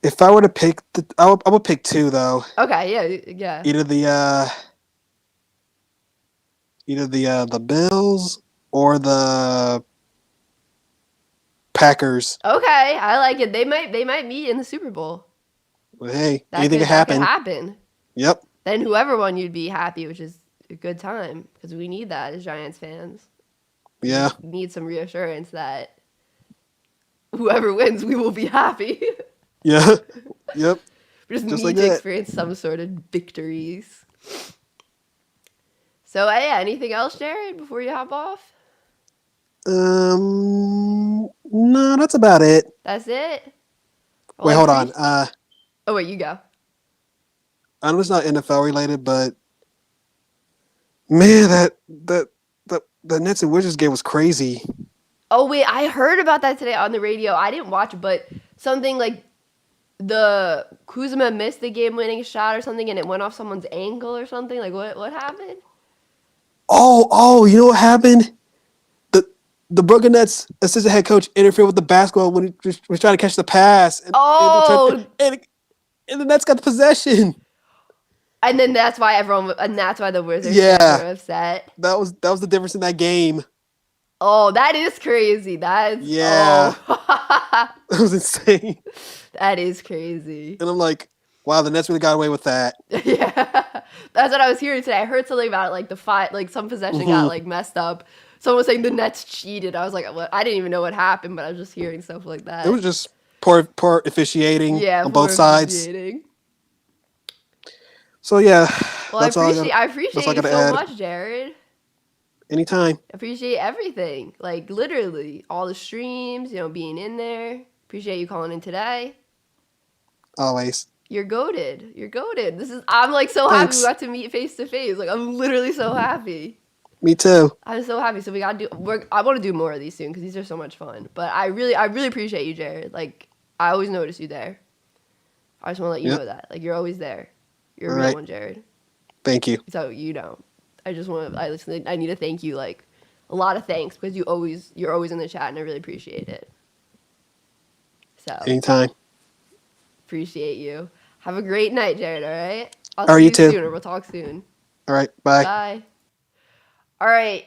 If I were to pick, I would pick two though. Okay, yeah. Either the Bills or the Packers. Okay, I like it. They might meet in the Super Bowl. Well, hey, That anything could can happen. happen. Yep. Then whoever won, you'd be happy, which is a good time because we need that as Giants fans. Yeah. We need some reassurance that whoever wins, we will be happy. Yeah. Yep. We just Just need like to that. experience some sort of victories. So, yeah, anything else, Jared, before you hop off? No, that's about it. That's it? Wait, hold on. Oh, wait, you go. I know it's not NFL related, but man, the Nets and Wizards game was crazy. Oh, wait, I heard about that today on the radio. I didn't watch it, but something like the Kuzma missed the game-winning shot or something, and it went off someone's ankle or something. Like, what happened? Oh, you know what happened? The Brooklyn Nets assistant head coach interfered with the basketball when he was trying to catch the pass. And the Nets got the possession. And then that's why the Wizards were upset. That was the difference in that game. Oh, that is crazy. That was insane. That is crazy. And I'm like, wow, the Nets really got away with that. Yeah, that's what I was hearing today. I heard something about it, like some possession got like messed up. Someone was saying the Nets cheated. I was like, what? I didn't even know what happened, but I was just hearing stuff like that. It was just poor officiating on both sides. So yeah, well, I appreciate you so much, Jared. Anytime. Appreciate everything, like literally all the streams, being in there. Appreciate you calling in today. Always. You're goated. I'm like so happy we got to meet face to face. Like I'm literally so happy. Me too. I'm so happy. So I want to do more of these soon because these are so much fun. But I really appreciate you, Jared. Like I always notice you there. I just want to let you know that. Like you're always there. You're a real one, Jared. Thank you. So I need to thank you, like a lot of thanks because you're always in the chat and I really appreciate it. So anytime. Appreciate you. Have a great night, Jared. All right. I'll see you soon, or we'll talk soon. All right. Bye. Bye. All right.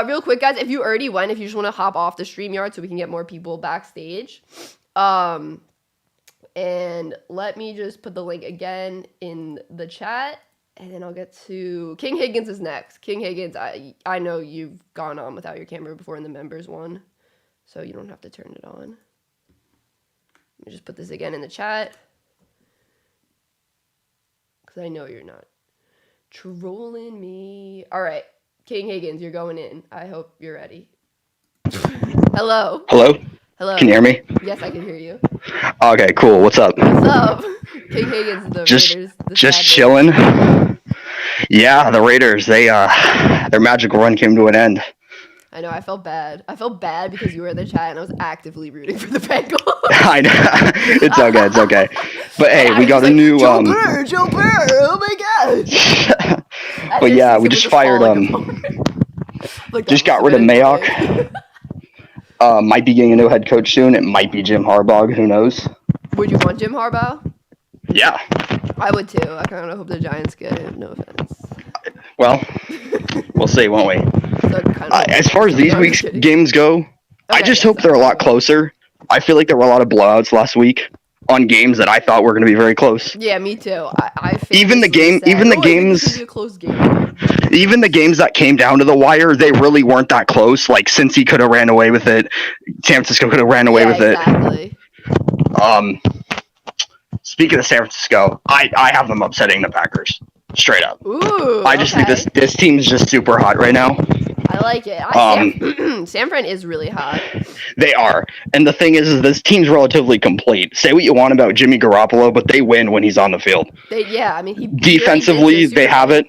Real quick, guys, if you already went, if you just want to hop off the StreamYard so we can get more people backstage, and let me just put the link again in the chat, and then I'll get to King Higgins is next. King Higgins, I know you've gone on without your camera before in the members one, so you don't have to turn it on. Let me just put this again in the chat, because I know you're not trolling me. All right. King Higgins, you're going in. I hope you're ready. Hello. Hello? Hello. Can you hear me? Yes, I can hear you. Okay, cool. What's up? What's up? King Higgins, the Raiders. Just chilling. Yeah, the Raiders, their magical run came to an end. I know, I felt bad. I felt bad because you were in the chat and I was actively rooting for the Bengals. I know. It's okay. But hey, we got a new Joe Burr, oh my god. But yeah, we just fired just got rid of Mayock. Might be getting a new head coach soon. It might be Jim Harbaugh, who knows? Would you want Jim Harbaugh? Yeah. I would too. I kind of hope the Giants get him, no offense. Well, we'll see, won't we? So as far as these week's games go, I just hope they're a lot closer. I feel like there were a lot of blowouts last week on games that I thought were going to be very close. Yeah, me too. Even the games that came down to the wire, they really weren't that close. Like Cincy could have ran away with it, San Francisco could have ran away with it. Speaking of San Francisco, I have them upsetting the Packers straight up. Ooh, I just think this team's just super hot right now. I like it. San Fran is really hot. They are. And the thing is this team's relatively complete. Say what you want about Jimmy Garoppolo, but they win when he's on the field. Defensively, they have it.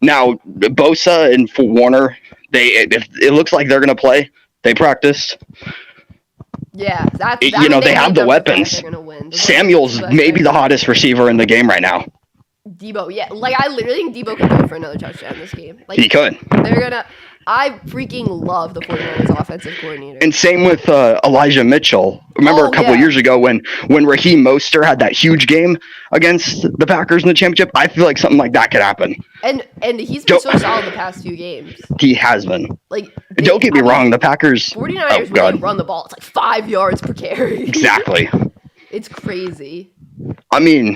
Now, Bosa and Warner, it looks like they're going to play. They practiced. Yeah. They have the weapons. Samuel's maybe the hottest receiver in the game right now. Debo, yeah. Like, I literally think Debo could go for another touchdown this game. Like, He could. I freaking love the 49ers offensive coordinator. And same with Elijah Mitchell. Remember a couple years ago when Raheem Mostert had that huge game against the Packers in the championship? I feel like something like that could happen. And he's been so solid the past few games. He has been. Like, don't get me wrong, the Packers 49ers really run the ball. It's like 5 yards per carry. Exactly. It's crazy. I mean,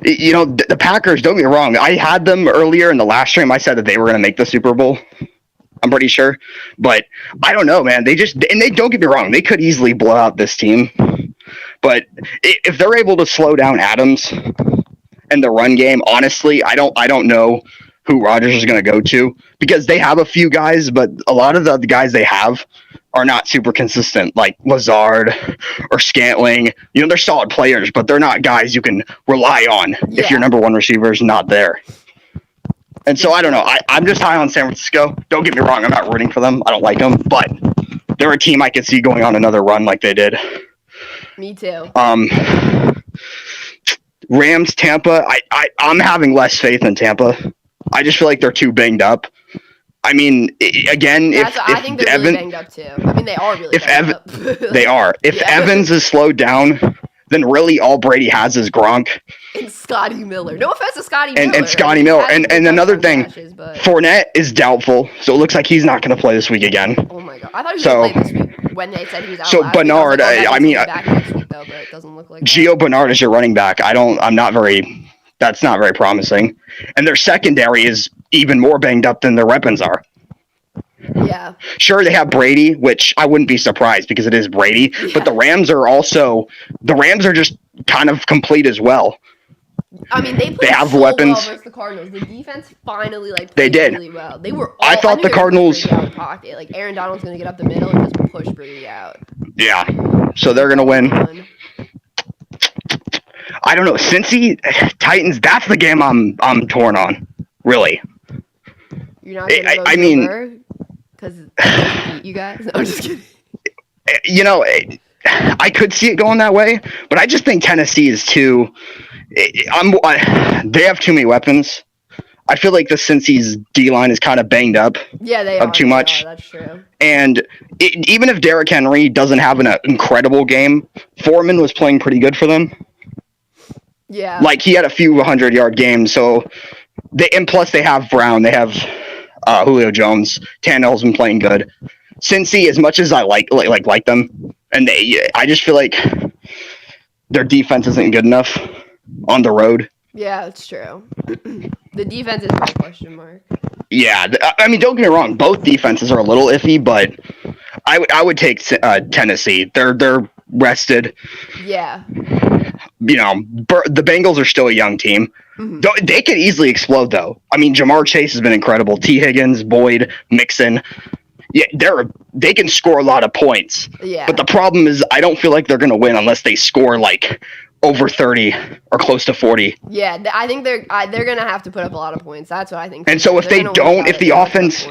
you know, the Packers, don't get me wrong. I had them earlier in the last stream. I said that they were going to make the Super Bowl. I'm pretty sure. But I don't know, man. They don't get me wrong. They could easily blow out this team. But if they're able to slow down Adams and the run game, honestly, I don't know who Rodgers is going to go to, because they have a few guys, but a lot of the guys they have are not super consistent, like Lazard or Scantling. You know, they're solid players, but they're not guys you can rely on if your number one receiver is not there. And so I don't know. I'm just high on San Francisco. Don't get me wrong. I'm not rooting for them. I don't like them, but they're a team I could see going on another run like they did. Me too. Rams, Tampa. I'm having less faith in Tampa. I just feel like they're too banged up. I mean, again, I think they're really banged up too. I mean, they are really banged up. They are. If Evans is slowed down, then really all Brady has is Gronk. And Scotty Miller. No offense to Scotty Miller. And Scotty Miller. And another thing, Fournette is doubtful, so it looks like he's not going to play this week again. Oh my God. I thought he was going to play this week when they said he was out. So Bernard, I mean, back next week though, but it doesn't look like Gio Bernard is your running back. That's not very promising. And their secondary is even more banged up than their weapons are. Yeah. Sure, they have Brady, which I wouldn't be surprised because it is Brady. Yeah. But the Rams are just kind of complete as well. I mean, they have so weapons well versus the Cardinals. The defense finally played really well. They were. I thought the Cardinals out of the pocket. Like Aaron Donald's going to get up the middle and just push Brady out. Yeah. So they're going to win. I don't know. Cincy Titans. That's the game I'm torn on. Really. You're not going to go. I mean, because beat you guys. No, I'm just kidding. You know, I could see it going that way, but I just think Tennessee is too. They have too many weapons. I feel like the Cincy's D-line is kind of banged up. Yeah, they are. Too much. That's true. And even if Derrick Henry doesn't have an incredible game, Foreman was playing pretty good for them. Yeah. Like, he had a few 100-yard games, so and plus they have Brown, they have Julio Jones. Tannehill's been playing good. Cincy, as much as I like them, and I just feel like their defense isn't good enough on the road. Yeah, it's true. The defense is a question mark. Yeah, I mean, don't get me wrong. Both defenses are a little iffy, but I would take Tennessee. They're rested. Yeah. You know, the Bengals are still a young team. Mm-hmm. They could easily explode, though. I mean, Jamar Chase has been incredible. T. Higgins, Boyd, Mixon. Yeah, they can score a lot of points. Yeah. But the problem is, I don't feel like they're going to win unless they score like over 30 or close to 40. Yeah, I think they're going to have to put up a lot of points. That's what I think. And so if they don't, if the offense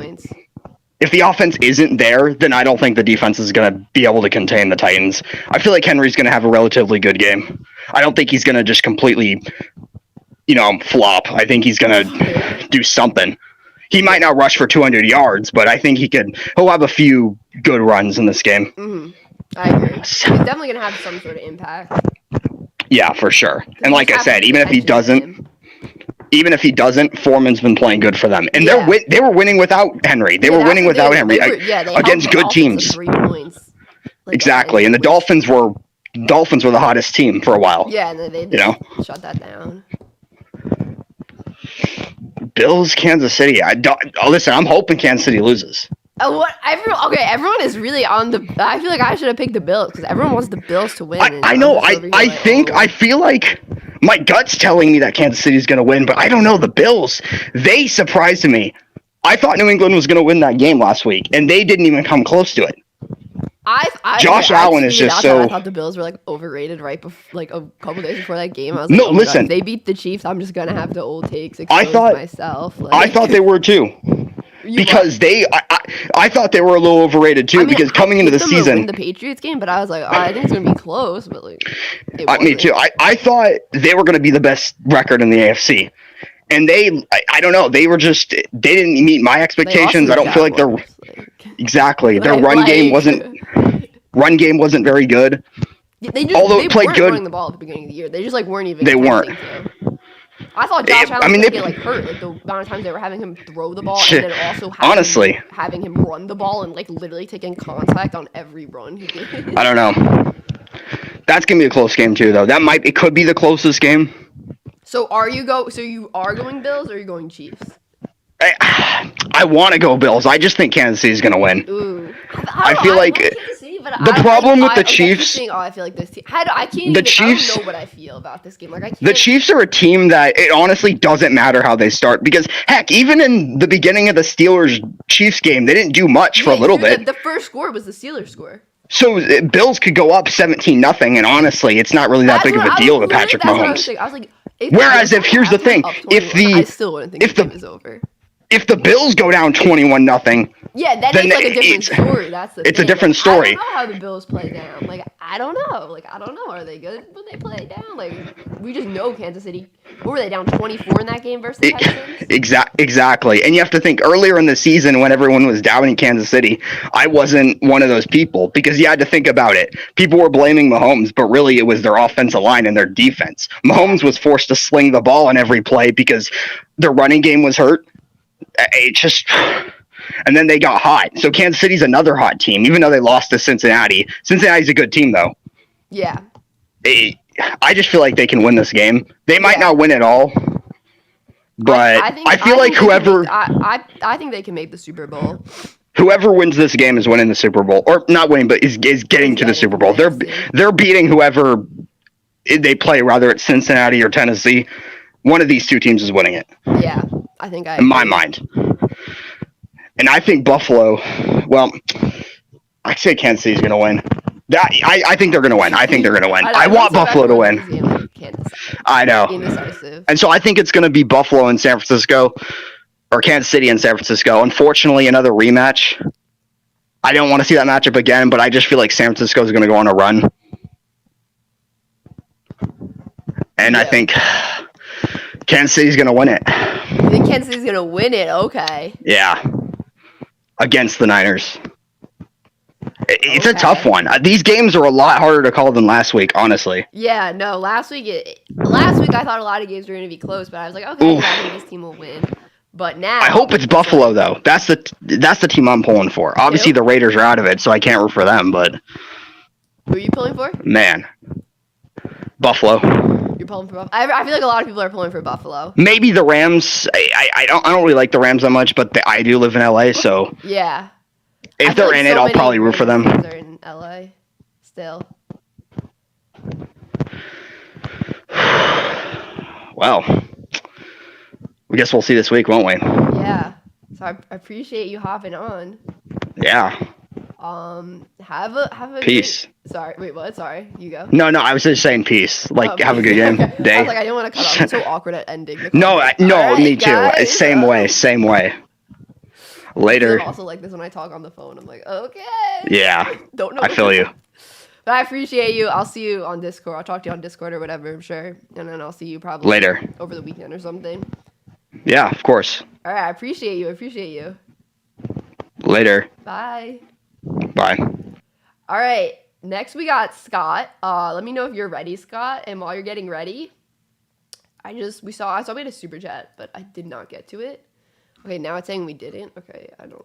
isn't there, then I don't think the defense is going to be able to contain the Titans. I feel like Henry's going to have a relatively good game. I don't think he's going to just completely, flop. I think he's going to do something. He might not rush for 200 yards, but I think he'll have a few good runs in this game. Mm-hmm. I agree. He's definitely going to have some sort of impact. Yeah, for sure. And like I said, even if he doesn't, Foreman's been playing good for them. And they were winning without Henry. They were winning without Henry against good teams. 3 points. Exactly. And the Dolphins were the hottest team for a while. Yeah, and they shut that down. Bills, Kansas City. Listen, I'm hoping Kansas City loses. Everyone is really on the. I feel like I should have picked the Bills because everyone wants the Bills to win. I know. I feel like my gut's telling me that Kansas City is going to win, but I don't know. The Bills, they surprised me. I thought New England was going to win that game last week, and they didn't even come close to it. Josh Allen is just so. I thought the Bills were overrated right before, a couple days before that game. I was no, listen. God, if they beat the Chiefs, I'm just gonna have the old takes. I thought myself. I thought they were too. because I thought they were a little overrated too. Because coming into the season, win the Patriots game, but I was like, I think it's gonna be close. But like, me too. I thought they were gonna be the best record in the AFC. And I don't know. They didn't meet my expectations. I don't feel like they're exactly. Their run game wasn't very good. They played good. Running the ball at the beginning of the year. They just weren't even. They weren't. I thought Josh Allen was gonna get hurt. Like the amount of times they were having him throw the ball, and then also having him run the ball and literally taking contact on every run he did. I don't know. That's gonna be a close game too, though. It could be the closest game. So you are going Bills or are you going Chiefs? I want to go Bills. I just think Kansas City is going to win. Ooh. I feel like the problem with the Chiefs. I feel like this team. I don't know what I feel about this game. The Chiefs are a team that it honestly doesn't matter how they start because heck, even in the beginning of the Steelers-Chiefs game, they didn't do much for a little bit. The first score was the Steelers score. So Bills could go up 17-0, and honestly, it's not really that big of a deal to Patrick Mahomes. I was like, whereas here's the thing, I still wouldn't think the game is over. If the Bills go down 21-0, yeah, that is a different story. That's the thing. It's a different story. I don't know how the Bills play down. I don't know. I don't know. Are they good when they play down? We just know Kansas City. What were they down 24 in that game versus the Texans? Exactly. And you have to think earlier in the season when everyone was doubting Kansas City, I wasn't one of those people because you had to think about it. People were blaming Mahomes, but really it was their offensive line and their defense. Mahomes was forced to sling the ball on every play because their running game was hurt. And then they got hot. So Kansas City's another hot team, even though they lost to Cincinnati. Cincinnati's a good team, though. Yeah. I just feel like they can win this game. They might not win at all, but I feel like whoever... I think they can make the Super Bowl. Whoever wins this game is winning the Super Bowl. Or not winning, but is getting to the Super Bowl. They're beating whoever they play, whether it's Cincinnati or Tennessee. One of these two teams is winning it. Yeah. I think in my mind. And I think Buffalo, well, I say Kansas City's going to win. I think they're going to win. I want Buffalo to win. I know. And so I think it's going to be Buffalo and San Francisco, or Kansas City and San Francisco. Unfortunately, another rematch. I don't want to see that matchup again, but I just feel like San Francisco is going to go on a run. And I think Kansas City's going to win it. You think Kansas City's going to win it? Okay. Yeah. Against the Niners. It's a tough one. These games are a lot harder to call than last week, honestly. Yeah, no. Last week I thought a lot of games were going to be close, but I was like, okay, I think this team will win. But now I hope it's Buffalo, though. That's the team I'm pulling for. Obviously, the Raiders are out of it, so I can't root for them, but... Who are you pulling for? Man. Buffalo. You're pulling for Buffalo? I feel like a lot of people are pulling for Buffalo. Maybe the Rams. I don't really like the Rams that much, but I do live in LA, so yeah. If they're in it, I'll probably root for them. They're in LA still. Well, I guess we'll see this week, won't we? Yeah. So I appreciate you hopping on. Yeah. Have a peace. Sorry, wait, what? Sorry, you go. No, I was just saying peace. Have a good game day. I was like, I didn't want to cut off. I'm so awkward at ending. No, right, me too. Guys. Same way. Later. I'm also like this when I talk on the phone. I'm like, okay. Yeah. Don't know. I feel you. But I appreciate you. I'll see you on Discord. I'll talk to you on Discord or whatever, I'm sure. And then I'll see you probably later over the weekend or something. Yeah, of course. All right, I appreciate you. Later. Bye. All right, next we got Scott. Let me know if you're ready, Scott. And while you're getting ready, I saw we had a super chat, but I did not get to it. Okay, now it's saying we didn't. Okay, I don't.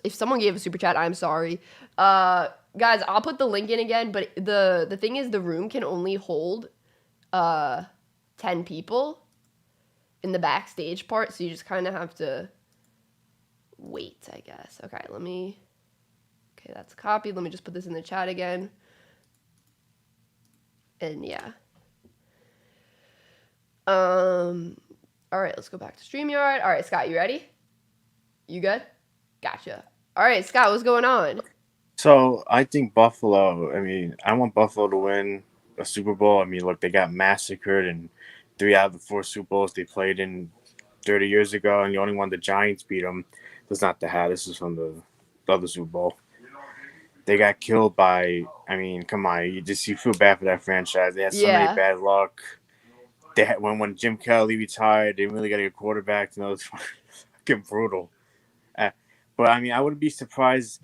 If someone gave a super chat, I'm sorry. Guys, I'll put the link in again. But the thing is, the room can only hold 10 people in the backstage part, so you just kind of have to wait, I guess. Okay, okay, that's copied. Let me just put this in the chat again. And yeah. All right, let's go back to StreamYard. All right, Scott, you ready? You good? Gotcha. All right, Scott, what's going on? So I think Buffalo. I want Buffalo to win a Super Bowl. Look, they got massacred in 3 out of the 4 Super Bowls they played in. 30 years ago, and the only one the Giants beat them. That's not the hat. This is from the other Super Bowl. They got killed by. I mean, come on, you feel bad for that franchise. They had so many bad luck. They had, when Jim Kelly retired, they didn't really got a quarterback. It's fucking brutal. But I mean, I wouldn't be surprised.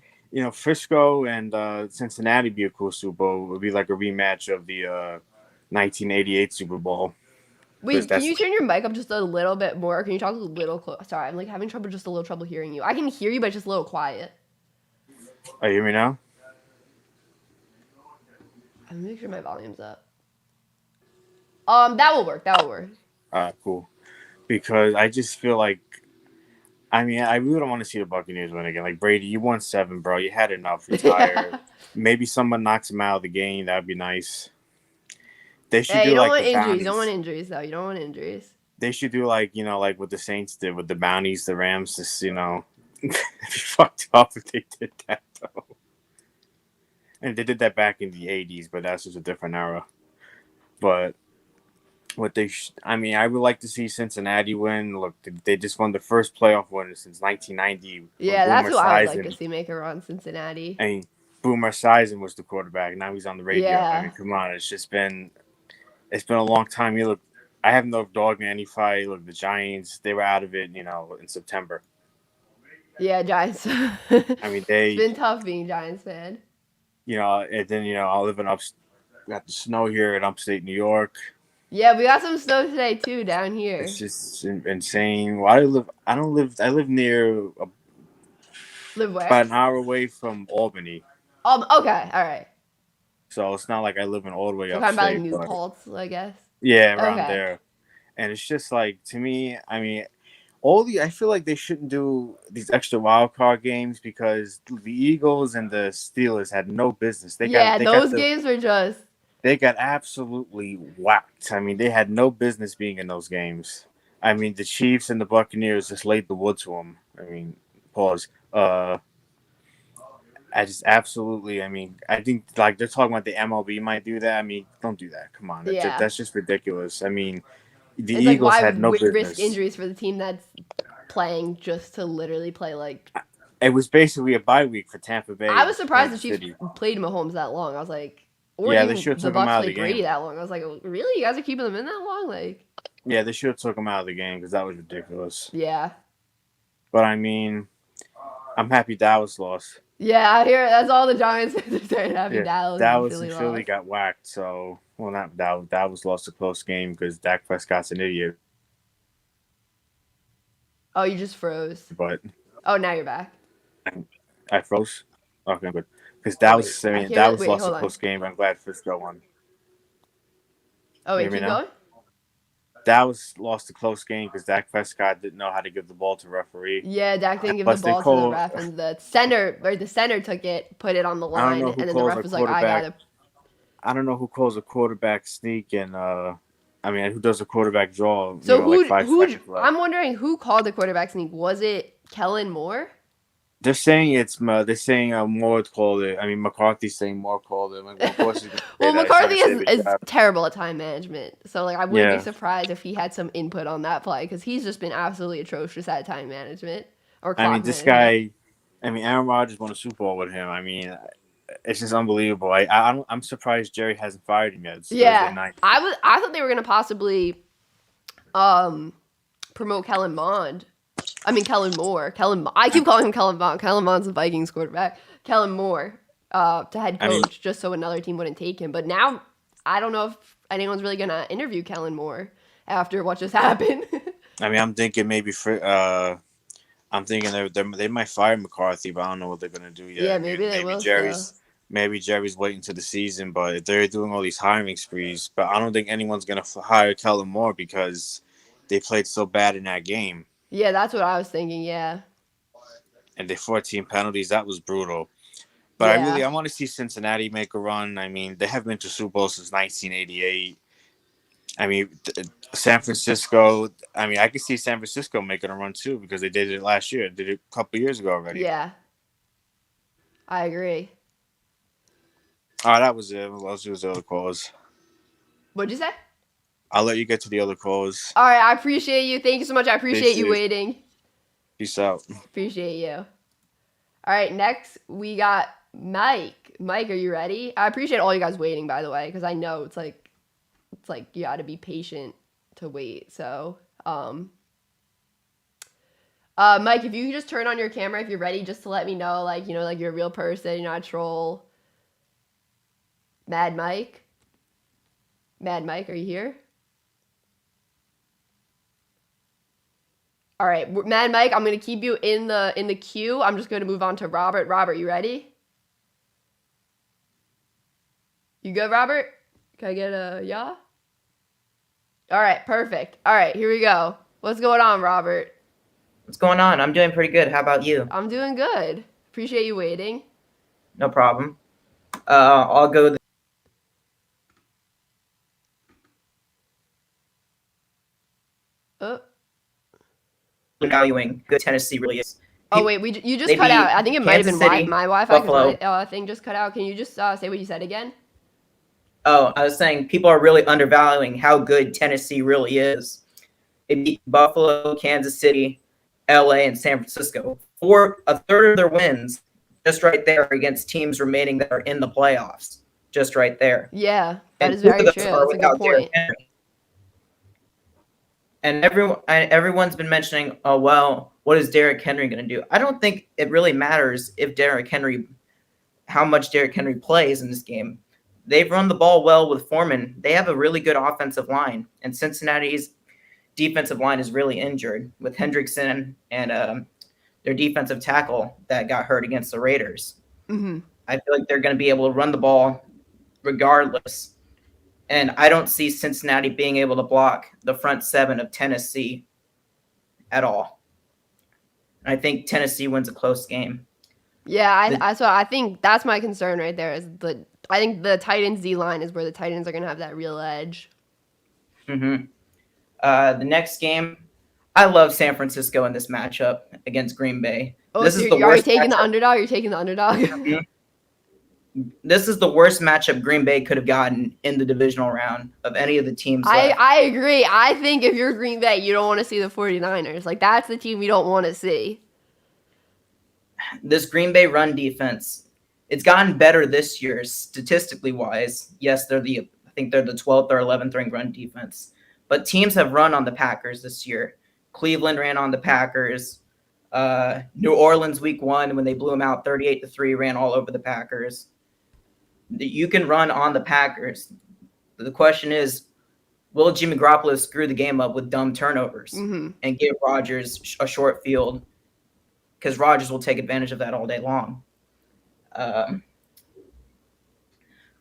Frisco and Cincinnati be a cool Super Bowl. It would be like a rematch of the 1988 Super Bowl. Wait, can you turn your mic up just a little bit more? Can you talk a little close? Sorry, I'm having just a little trouble hearing you. I can hear you, but just a little quiet. Oh, you hear me now? I'm gonna make sure my volume's up. That will work. Cool. Because I just feel like, I mean, I really don't want to see the Buccaneers win again. Like, Brady, you won 7, bro. You had enough. Retire. Maybe someone knocks him out of the game. That'd be nice. They should do you don't like want the injuries. bounties. You don't want injuries, though. You don't want injuries. They should do like what the Saints did with the bounties, the Rams. Just it'd be fucked up if they did that though. And they did that back in the 80s, but that's just a different era. But what I would like to see Cincinnati win. Look, they just won the first playoff win since 1990. Yeah, that's what I would like to see make a run, Cincinnati. I mean, Boomer Esiason was the quarterback. Now he's on the radio. Yeah. I mean, come on, it's been a long time. You look, I have no dog in any fight. Look, the Giants, they were out of it, in September. Yeah, Giants. I mean, it's been tough being Giants fan. And then I live in got the snow here in upstate New York. Yeah, we got some snow today too down here. It's just insane. Well, I live near. Live where? About an hour away from Albany. Okay, all right. So it's not like I live in all the way upstate. Kind of by New Paltz, I guess. Yeah, around there. And it's just like, to me, I mean, I feel like they shouldn't do these extra wild card games because the Eagles and the Steelers had no business. Those games were just. They got absolutely whacked. I mean, they had no business being in those games. I mean, the Chiefs and the Buccaneers just laid the wood to them. I mean, pause. I just absolutely. I mean, I think like they're talking about the MLB might do that. I mean, don't do that. Come on, that's just ridiculous. I mean, the Eagles had no business. Risk injuries for the team that's playing just to literally play like. It was basically a bye week for Tampa Bay. I was surprised the Chiefs played Mahomes that long. I was like, they should have took him out of the game. Brady that long. I was like, really? You guys are keeping them in that long? Like. Yeah, they should have took him out of the game because that was ridiculous. Yeah. But I mean, I'm happy Dallas lost. Yeah, I hear that's all the Giants are saying. Happy Dallas and Philly got whacked. So, well, not Dallas lost a close game because Dak Prescott's an idiot. Oh, you just froze. But. Oh, now you're back. I froze. Okay, good. Because Dallas lost a close game. I'm glad Frisco won. Oh, wait, keep going? Dallas lost a close game because Dak Prescott didn't know how to give the ball to referee. Yeah, Dak didn't give the ball to the ref, and the center took it, put it on the line, and then the ref was like, "I got it." I don't know who calls a quarterback sneak and who does a quarterback draw. So I'm wondering who called the quarterback sneak. Was it Kellen Moore? They're saying Moore called it. I mean, McCarthy's saying Moore called it. Like, of course well, McCarthy is terrible at time management. So, like, I wouldn't be surprised if he had some input on that play because he's just been absolutely atrocious at time management or clock management. This guy, Aaron Rodgers won a Super Bowl with him. I mean, it's just unbelievable. I'm surprised Jerry hasn't fired him yet. It's Thursday night. I thought they were gonna possibly promote Kellen Moore. I keep calling him Kellen Mond. Kellen Mond's the Vikings quarterback. Kellen Moore to head coach, just so another team wouldn't take him. But now I don't know if anyone's really gonna interview Kellen Moore after what just happened. I'm thinking maybe they might fire McCarthy, but I don't know what they're gonna do yet. Yeah, maybe they will. Maybe Jerry's waiting to the season, but if they're doing all these hiring sprees, but I don't think anyone's gonna hire Kellen Moore because they played so bad in that game. Yeah, that's what I was thinking. Yeah. And the 14 penalties, that was brutal. But I want to see Cincinnati make a run. I mean, they haven't been to Super Bowl since 1988. I mean, San Francisco. I mean, I could see San Francisco making a run too because they did it last year. Did it a couple years ago already. Yeah. I agree. Oh, that was it. What else was the other cause? What'd you say? I'll let you get to the other calls. All right, I appreciate you. Thank you so much. I appreciate you waiting. Peace out. Appreciate you. All right, next we got Mike. Mike, are you ready? I appreciate all you guys waiting, by the way, because I know it's like you got to be patient to wait. So, Mike, if you could just turn on your camera if you're ready, just to let me know, like, you know, like you're a real person, you're not a troll. Mad Mike, are you here? All right, Mad Mike, I'm gonna keep you in the queue. I'm just gonna move on to Robert. Robert, you ready? You good, Robert? Can I get a yeah? All right, perfect. All right, here we go. What's going on, Robert? What's going on? I'm doing pretty good. How about you? I'm doing good. Appreciate you waiting. No problem. I'll go. Valuing good Tennessee really is. Oh wait, you just cut out. I think it might have been City, my Wi-Fi because Buffalo. my thing just cut out. Can you just say what you said again? Oh, I was saying people are really undervaluing how good Tennessee really is. It beat Buffalo, Kansas City, LA, and San Francisco. For a third of their wins, just right there against teams remaining that are in the playoffs. Just right there. Yeah, that is very true. That's a good point. And everyone's been mentioning, oh, well, what is Derrick Henry going to do? I don't think it really matters how much Derrick Henry plays in this game. They've run the ball well with Foreman. They have a really good offensive line, and Cincinnati's defensive line is really injured with Hendrickson and their defensive tackle that got hurt against the Raiders. Mm-hmm. I feel like they're going to be able to run the ball regardless. And I don't see Cincinnati being able to block the front seven of Tennessee at all. And I think Tennessee wins a close game. Yeah, I think that's my concern right there. I think the Titans D line is where the Titans are going to have that real edge. Mm-hmm. The next game, I love San Francisco in this matchup against Green Bay. Oh, this so is the are you worst taking the matchup. underdog? You're taking the underdog? Mm-hmm. This is the worst matchup Green Bay could have gotten in the divisional round of any of the teams. I agree. I think if you're Green Bay, you don't want to see the 49ers. Like, that's the team you don't want to see. This Green Bay run defense, it's gotten better this year statistically wise. Yes, I think they're the 12th or 11th ranked run defense. But teams have run on the Packers this year. Cleveland ran on the Packers. New Orleans week 1 when they blew them out 38-3 ran all over the Packers. You can run on the Packers. The question is, will Jimmy Garoppolo screw the game up with dumb turnovers and give Rodgers a short field? Because Rodgers will take advantage of that all day long. But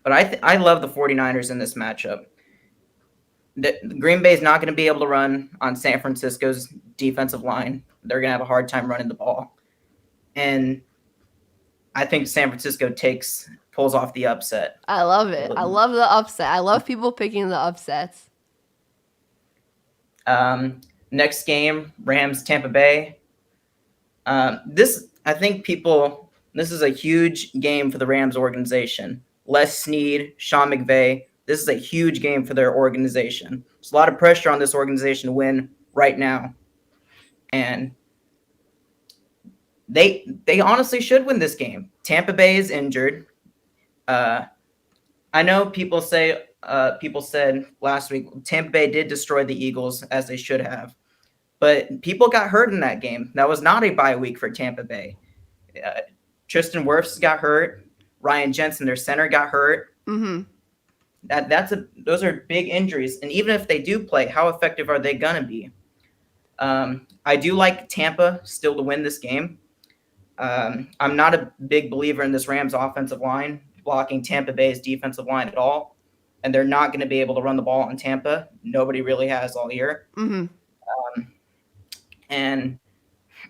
I love the 49ers in this matchup. The Green Bay is not going to be able to run on San Francisco's defensive line. They're going to have a hard time running the ball. And I think San Francisco pulls off the upset. I love it. I love the upset. I love people picking the upsets. Next game, Rams, Tampa Bay. This is a huge game for the Rams organization. Les Snead, Sean McVay. This is a huge game for their organization. There's a lot of pressure on this organization to win right now. And they honestly should win this game. Tampa Bay is injured. I know people said last week Tampa Bay did destroy the Eagles as they should have. But people got hurt in that game. That was not a bye week for Tampa Bay. Tristan Wirfs got hurt. Ryan Jensen, their center, got hurt. Mm-hmm. Those are big injuries. And even if they do play, how effective are they going to be? I do like Tampa still to win this game. I'm not a big believer in this Rams offensive line blocking Tampa Bay's defensive line at all. And they're not going to be able to run the ball on Tampa. Nobody really has all year. Mm-hmm. And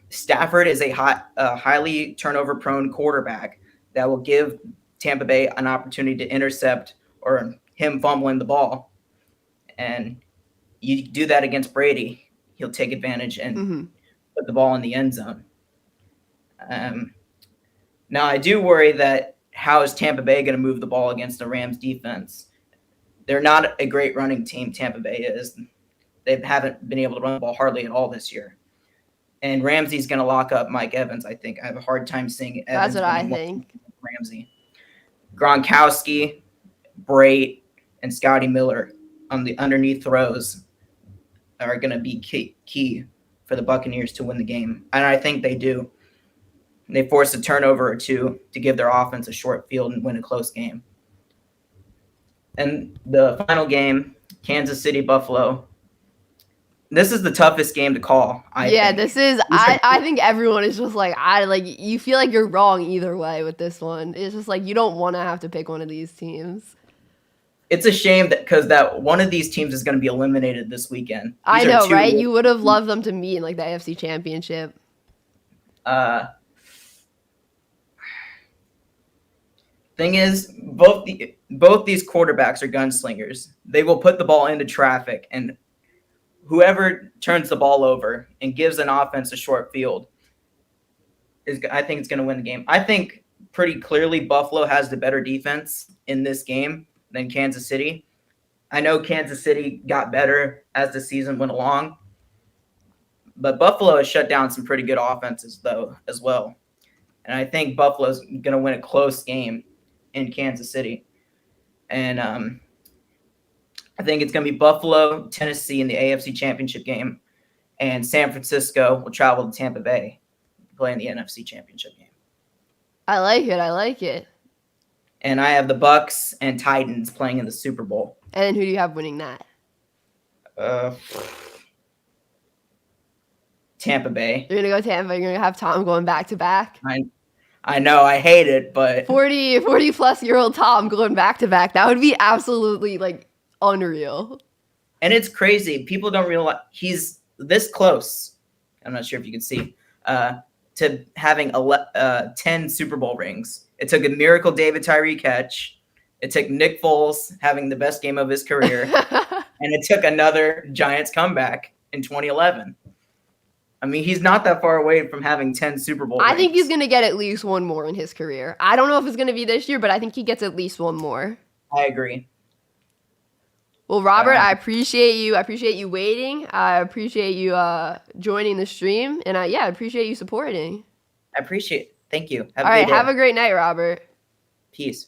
Stafford is a highly turnover-prone quarterback that will give Tampa Bay an opportunity to intercept or him fumbling the ball. And you do that against Brady, he'll take advantage and put the ball in the end zone. Now, I do worry that how is Tampa Bay going to move the ball against the Rams defense? They're not a great running team, Tampa Bay is. They haven't been able to run the ball hardly at all this year. And Ramsey's going to lock up Mike Evans, I think. I have a hard time seeing Evans. That's what I think. Ramsey. Gronkowski, Brait, and Scotty Miller on the underneath throws are going to be key for the Buccaneers to win the game. And I think they do. They force a turnover or two to give their offense a short field and win a close game. And the final game, Kansas City, Buffalo. This is the toughest game to call. I think everyone is just like, you feel like you're wrong either way with this one. It's just like you don't want to have to pick one of these teams. It's a shame because that one of these teams is going to be eliminated this weekend. I know, right? You would have loved them to meet in like the AFC Championship. Thing is, both these quarterbacks are gunslingers. They will put the ball into traffic, and whoever turns the ball over and gives an offense a short field I think it's going to win the game. I think pretty clearly Buffalo has the better defense in this game than Kansas City. I know Kansas City got better as the season went along, but Buffalo has shut down some pretty good offenses though as well. And I think Buffalo's going to win a close game in Kansas City. And I think it's going to be Buffalo, Tennessee in the AFC Championship game, and San Francisco will travel to Tampa Bay to play in the NFC Championship game. I like it. And I have the Bucs and Titans playing in the Super Bowl. And who do you have winning that? Tampa Bay. You're going to go Tampa. You're going to have Tom going back-to-back. I know. I hate it, but 40-plus-year-old Tom going back-to-back. That would be absolutely, unreal. And it's crazy. People don't realize he's this close. I'm not sure if you can see. To having 10 Super Bowl rings. It took a miracle David Tyree catch. It took Nick Foles having the best game of his career. And it took another Giants comeback in 2011. I mean, he's not that far away from having 10 Super Bowl rings. I think he's going to get at least one more in his career. I don't know if it's going to be this year, but I think he gets at least one more. I agree. Well, Robert, I appreciate you. I appreciate you waiting. I appreciate you joining the stream. And I appreciate you supporting. I appreciate it. Thank you. All right, have a great night, Robert. Peace.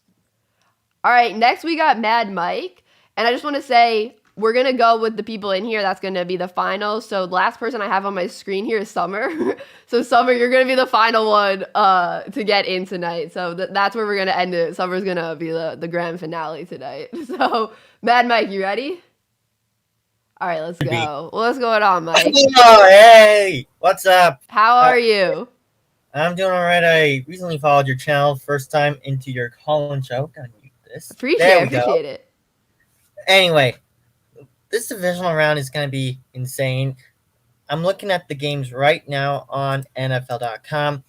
All right, next we got Mad Mike. And I just want to say, we're going to go with the people in here. That's going to be the final. So the last person I have on my screen here is Summer. So Summer, you're going to be the final one to get in tonight. So that's where we're going to end it. Summer's going to be the grand finale tonight. So Mad Mike, you ready? All right, let's go. What's going on, Mike? Oh, hey, what's up? How are you? I'm doing all right. I recently followed your channel. First time into your call-in show. Gotta mute this. Appreciate it. Anyway, this divisional round is going to be insane. I'm looking at the games right now on NFL.com.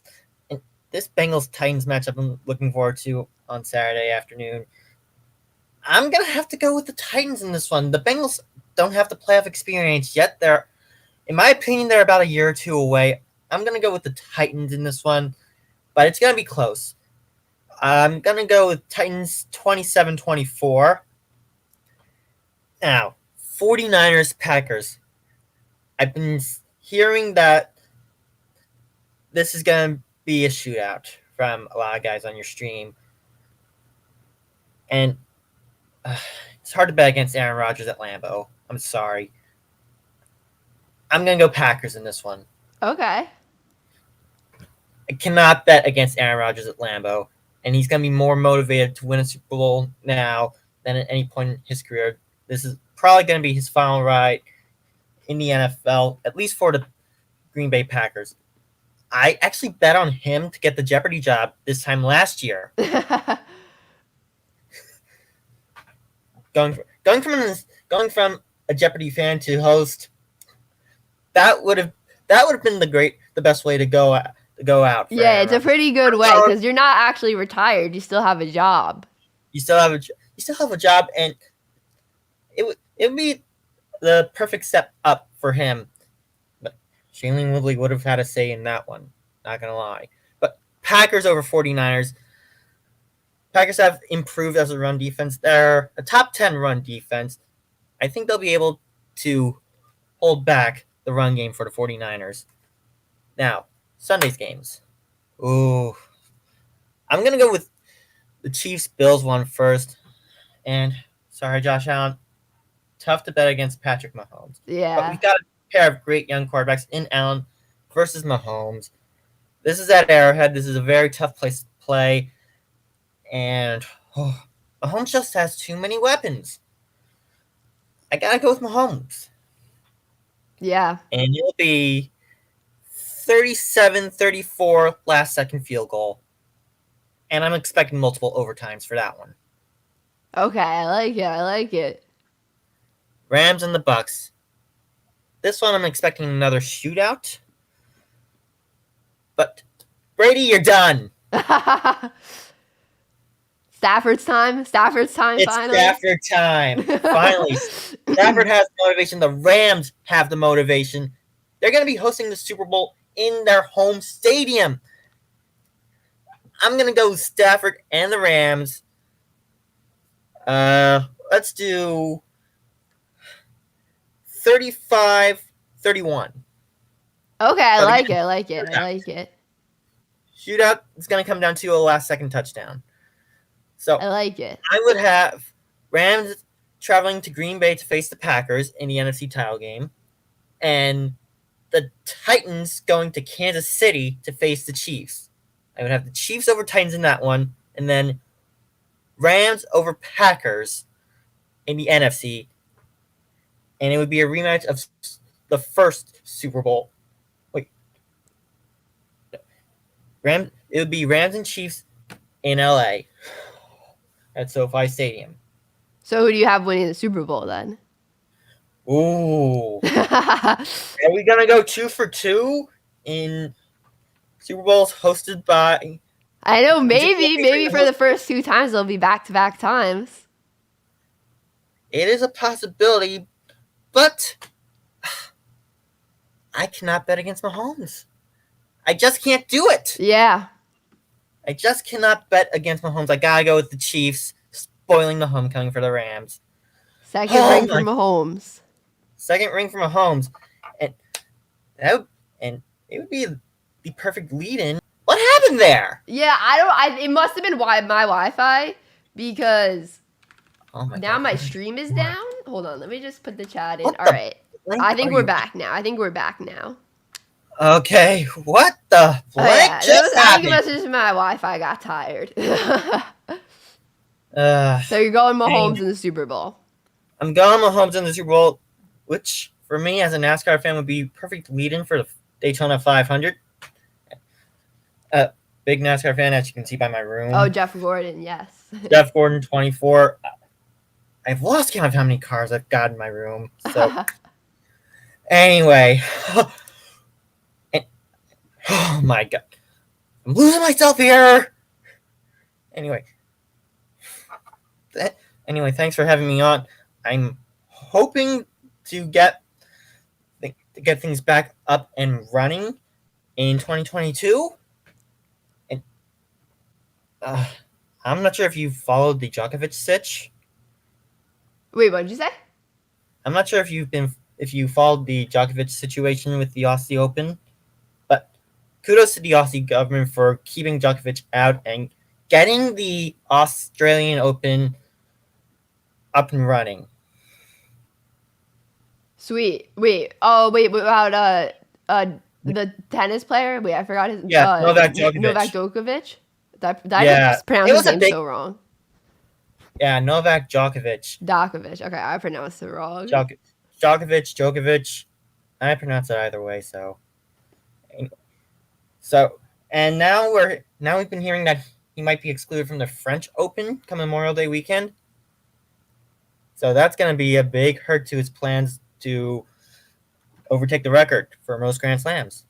And this Bengals-Titans matchup I'm looking forward to on Saturday afternoon. I'm going to have to go with the Titans in this one. The Bengals don't have the playoff experience yet. In my opinion, they're about a year or two away. I'm going to go with the Titans in this one, but it's going to be close. I'm going to go with Titans 27-24. Now, 49ers, Packers. I've been hearing that this is going to be a shootout from a lot of guys on your stream. And it's hard to bet against Aaron Rodgers at Lambeau. I'm sorry. I'm going to go Packers in this one. Okay. I cannot bet against Aaron Rodgers at Lambeau. And he's going to be more motivated to win a Super Bowl now than at any point in his career. This is probably going to be his final ride in the NFL, at least for the Green Bay Packers. I actually bet on him to get the Jeopardy job this time last year. Going from a Jeopardy fan to host, that would have been the best way to go out. Yeah, it's a pretty good way because you're not actually retired. You still have a job. You still have a job, and it would be the perfect step up for him. But Shailene Woodley would have had a say in that one. Not gonna lie. But Packers over 49ers. Packers have improved as a run defense. They're a top 10 run defense. I think they'll be able to hold back the run game for the 49ers. Now, Sunday's games. Ooh. I'm going to go with the Chiefs-Bills one first. And, sorry, Josh Allen, tough to bet against Patrick Mahomes. Yeah. But we've got a pair of great young quarterbacks in Allen versus Mahomes. This is at Arrowhead. This is a very tough place to play. And Mahomes just has too many weapons. I got to go with Mahomes. Yeah. And it'll be 37-34 last-second field goal. And I'm expecting multiple overtimes for that one. Okay, I like it. Rams and the Bucs. This one I'm expecting another shootout. But, Brady, you're done. Stafford's time. It's finally. Stafford time. Finally. Stafford has the motivation. The Rams have the motivation. They're going to be hosting the Super Bowl in their home stadium. I'm going to go with Stafford and the Rams. Let's do 35-31. Okay, I like it. Shootout is going to come down to a last-second touchdown. So I like it. I would have Rams traveling to Green Bay to face the Packers in the NFC title game, and the Titans going to Kansas City to face the Chiefs. I would have the Chiefs over Titans in that one, and then Rams over Packers in the NFC, and it would be a rematch of the first Super Bowl. It would be Rams and Chiefs in LA at SoFi Stadium. So who do you have winning the Super Bowl then? Ooh. Are we going to go 2 for 2 in Super Bowls hosted by... I know, maybe for the first 2 times they'll be back-to-back times. It is a possibility, but I cannot bet against Mahomes. I just can't do it. Yeah. I just cannot bet against Mahomes. I gotta go with the Chiefs, spoiling the homecoming for the Rams. Second ring for Mahomes. Second ring for Mahomes. And it would be the perfect lead-in. What happened there? Yeah, it must have been my Wi-Fi because now my stream is down. Hold on, let me just put the chat in. All right. I think we're back now. Okay, what the blank just I think happened? it must have just my Wi-Fi got tired. So you're going Mahomes in the Super Bowl. I'm going Mahomes in the Super Bowl, which for me as a NASCAR fan would be perfect lead-in for the Daytona 500. Big NASCAR fan, as you can see by my room. Oh, Jeff Gordon, yes. Jeff Gordon, 24. I've lost count of how many cars I've got in my room. So, anyway. Oh, my God. I'm losing myself here. Anyway, thanks for having me on. I'm hoping to get things back up and running in 2022. And I'm not sure if you followed the Djokovic sitch. Wait, what did you say? I'm not sure if you followed the Djokovic situation with the Aussie Open, but kudos to the Aussie government for keeping Djokovic out and getting the Australian Open up and running. Sweet. Wait. Oh, wait. What about the tennis player? Wait, I forgot his. Yeah, Novak Djokovic. Novak Djokovic. I pronounced his name so wrong. Yeah, Novak Djokovic. Djokovic. Okay, I pronounced it wrong. Djokovic. I pronounce it either way. And now we've been hearing that he might be excluded from the French Open come Memorial Day weekend. So that's going to be a big hurt to his plans to overtake the record for most Grand Slams.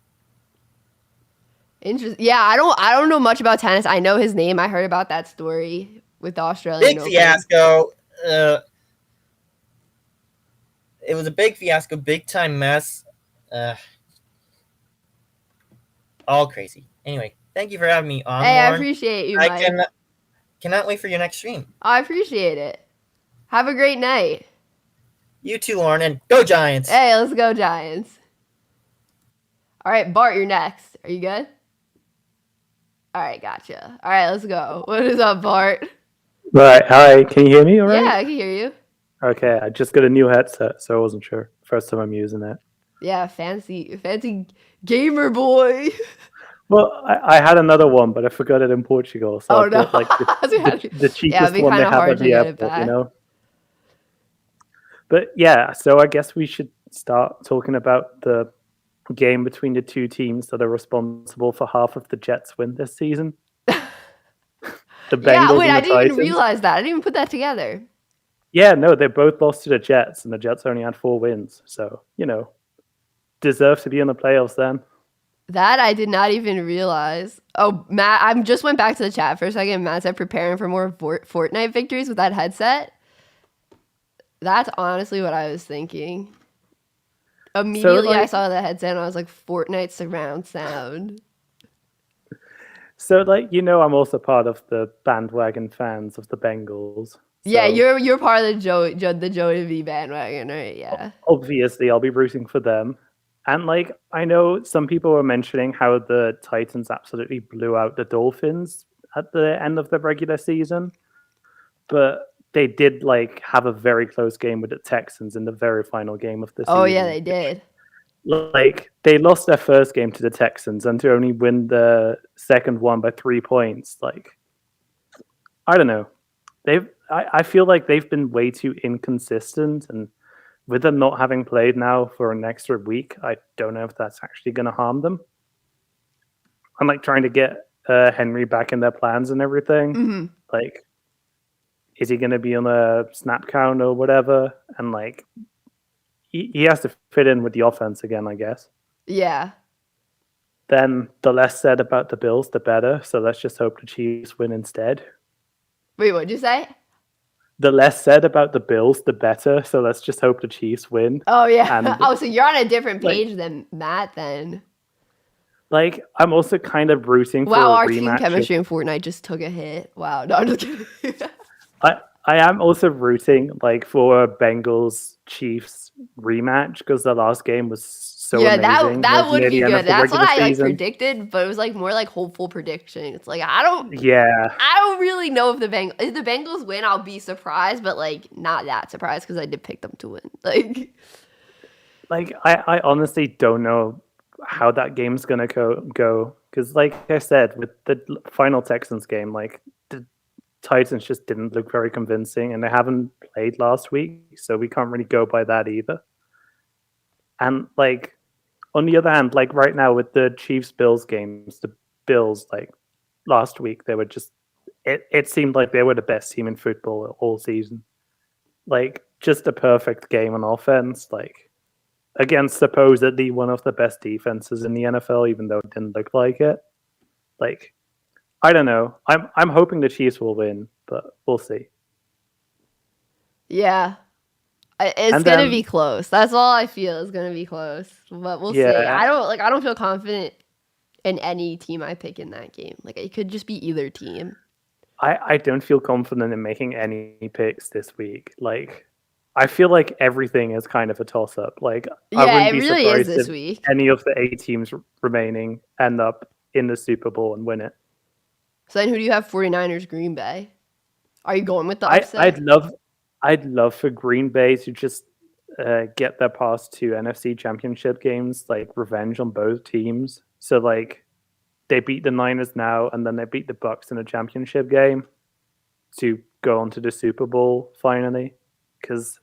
Interesting. Yeah, I don't know much about tennis. I know his name. I heard about that story with the Australian Open. Big fiasco. It was a big fiasco, big time mess. All crazy. Anyway, thank you for having me on. Hey, Lauren. I appreciate you, Mike. cannot wait for your next stream. I appreciate it. Have a great night. You too, Lauren, and go Giants. Hey, let's go Giants. All right, Bart, you're next. Are you good? All right, gotcha. All right, let's go. What is up, Bart? Right. Hi. Can you hear me all right? Yeah, I can hear you. Okay. I just got a new headset, so I wasn't sure. First time I'm using it. Yeah, fancy gamer boy. Well, I had another one, but I forgot it in Portugal. So I no. bought like the cheapest one they have at the airport, you know? But yeah, so I guess we should start talking about the game between the two teams that are responsible for half of the Jets' win this season. The Bengals wait, and the I didn't Titans. even realize that. I didn't even put that together. Yeah, no, they both lost to the Jets, and the Jets only had 4 wins. So, deserve to be in the playoffs then. That I did not even realize. Oh, Matt, I just went back to the chat for a second. Matt said preparing for more Fortnite victories with that headset. That's honestly what I was thinking. Immediately, I saw the headset and I was like, Fortnite surround sound. So, I'm also part of the bandwagon fans of the Bengals. So yeah, you're part of the Joey V bandwagon, right? Yeah. Obviously, I'll be rooting for them. And, I know some people were mentioning how the Titans absolutely blew out the Dolphins at the end of the regular season. But they did, have a very close game with the Texans in the very final game of the season. Oh, yeah, they did. They lost their first game to the Texans and to only win the second one by 3 points. I don't know. I feel like they've been way too inconsistent, and with them not having played now for an extra week, I don't know if that's actually going to harm them. I'm trying to get Henry back in their plans and everything. Mm-hmm. Is he going to be on a snap count or whatever? And he has to fit in with the offense again, I guess. Yeah. Then the less said about the Bills, the better. So let's just hope the Chiefs win instead. Wait, what'd you say? The less said about the Bills, the better. So let's just hope the Chiefs win. Oh, yeah. So you're on a different page than Matt then. I'm also kind of rooting for a rematch. Wow, our team chemistry in Fortnite just took a hit. Wow. No, I'm just kidding. I am also rooting for a Bengals-Chiefs rematch because the last game was so amazing. that would be good. That's what I predicted, but it was more hopeful prediction. It's I don't really know if the Bengals win, I'll be surprised, but not that surprised because I did pick them to win. I honestly don't know how that game's gonna go because like I said with the final Texans game, the Titans just didn't look very convincing, and they haven't played last week, so we can't really go by that either. And on the other hand, right now with the Chiefs-Bills games, the Bills last week they were just it seemed like they were the best team in football all season. Just a perfect game on offense, against supposedly one of the best defenses in the NFL, even though it didn't look like it. I don't know. I'm hoping the Chiefs will win, but we'll see. Yeah. It's going to be close. That's all I feel is going to be close. But we'll see. I don't feel confident in any team I pick in that game. It could just be either team. I don't feel confident in making any picks this week. I feel like everything is kind of a toss-up. I wouldn't be really surprised is this if week. any of the 8 teams remaining end up in the Super Bowl and win it. So then who do you have? 49ers, Green Bay? Are you going with the upset? I'd love for Green Bay to just get their pass to NFC Championship games, revenge on both teams. So they beat the Niners now, and then they beat the Bucs in a championship game to go on to the Super Bowl finally. Because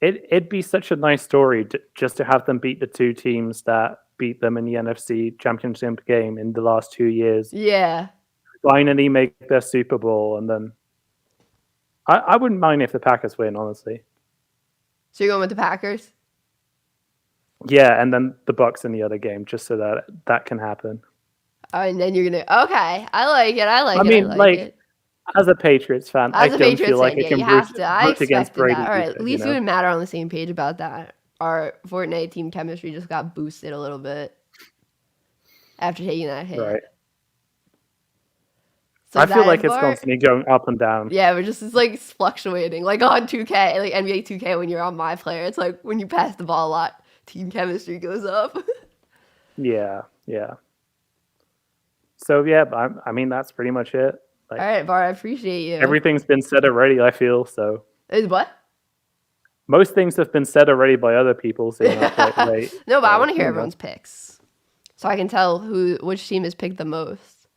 it'd be such a nice story just to have them beat the 2 teams that beat them in the NFC Championship game in the last 2 years. Yeah. Finally make their Super Bowl, and then I wouldn't mind if the Packers win, honestly. So you're going with the Packers? Yeah, and then the Bucs in the other game, just so that can happen. Oh, and then you're gonna okay. I like it. I mean, like it. As a Patriots fan, I don't feel like I can root against Brady. All right, at least you and Matt are on the same page about that. Our Fortnite team chemistry just got boosted a little bit after taking that hit. Right. I feel like it's constantly going up and down. Yeah, but just it's like fluctuating. Like on 2K, like NBA 2K, when you're on my player, it's like when you pass the ball a lot, team chemistry goes up. Yeah. So yeah, I mean that's pretty much it. All right, Bar, I appreciate you. Everything's been said already, I feel so. Is what? Most things have been said already by other people, so you're not quite late. No, but I want to hear everyone's picks, so I can tell which team has picked the most.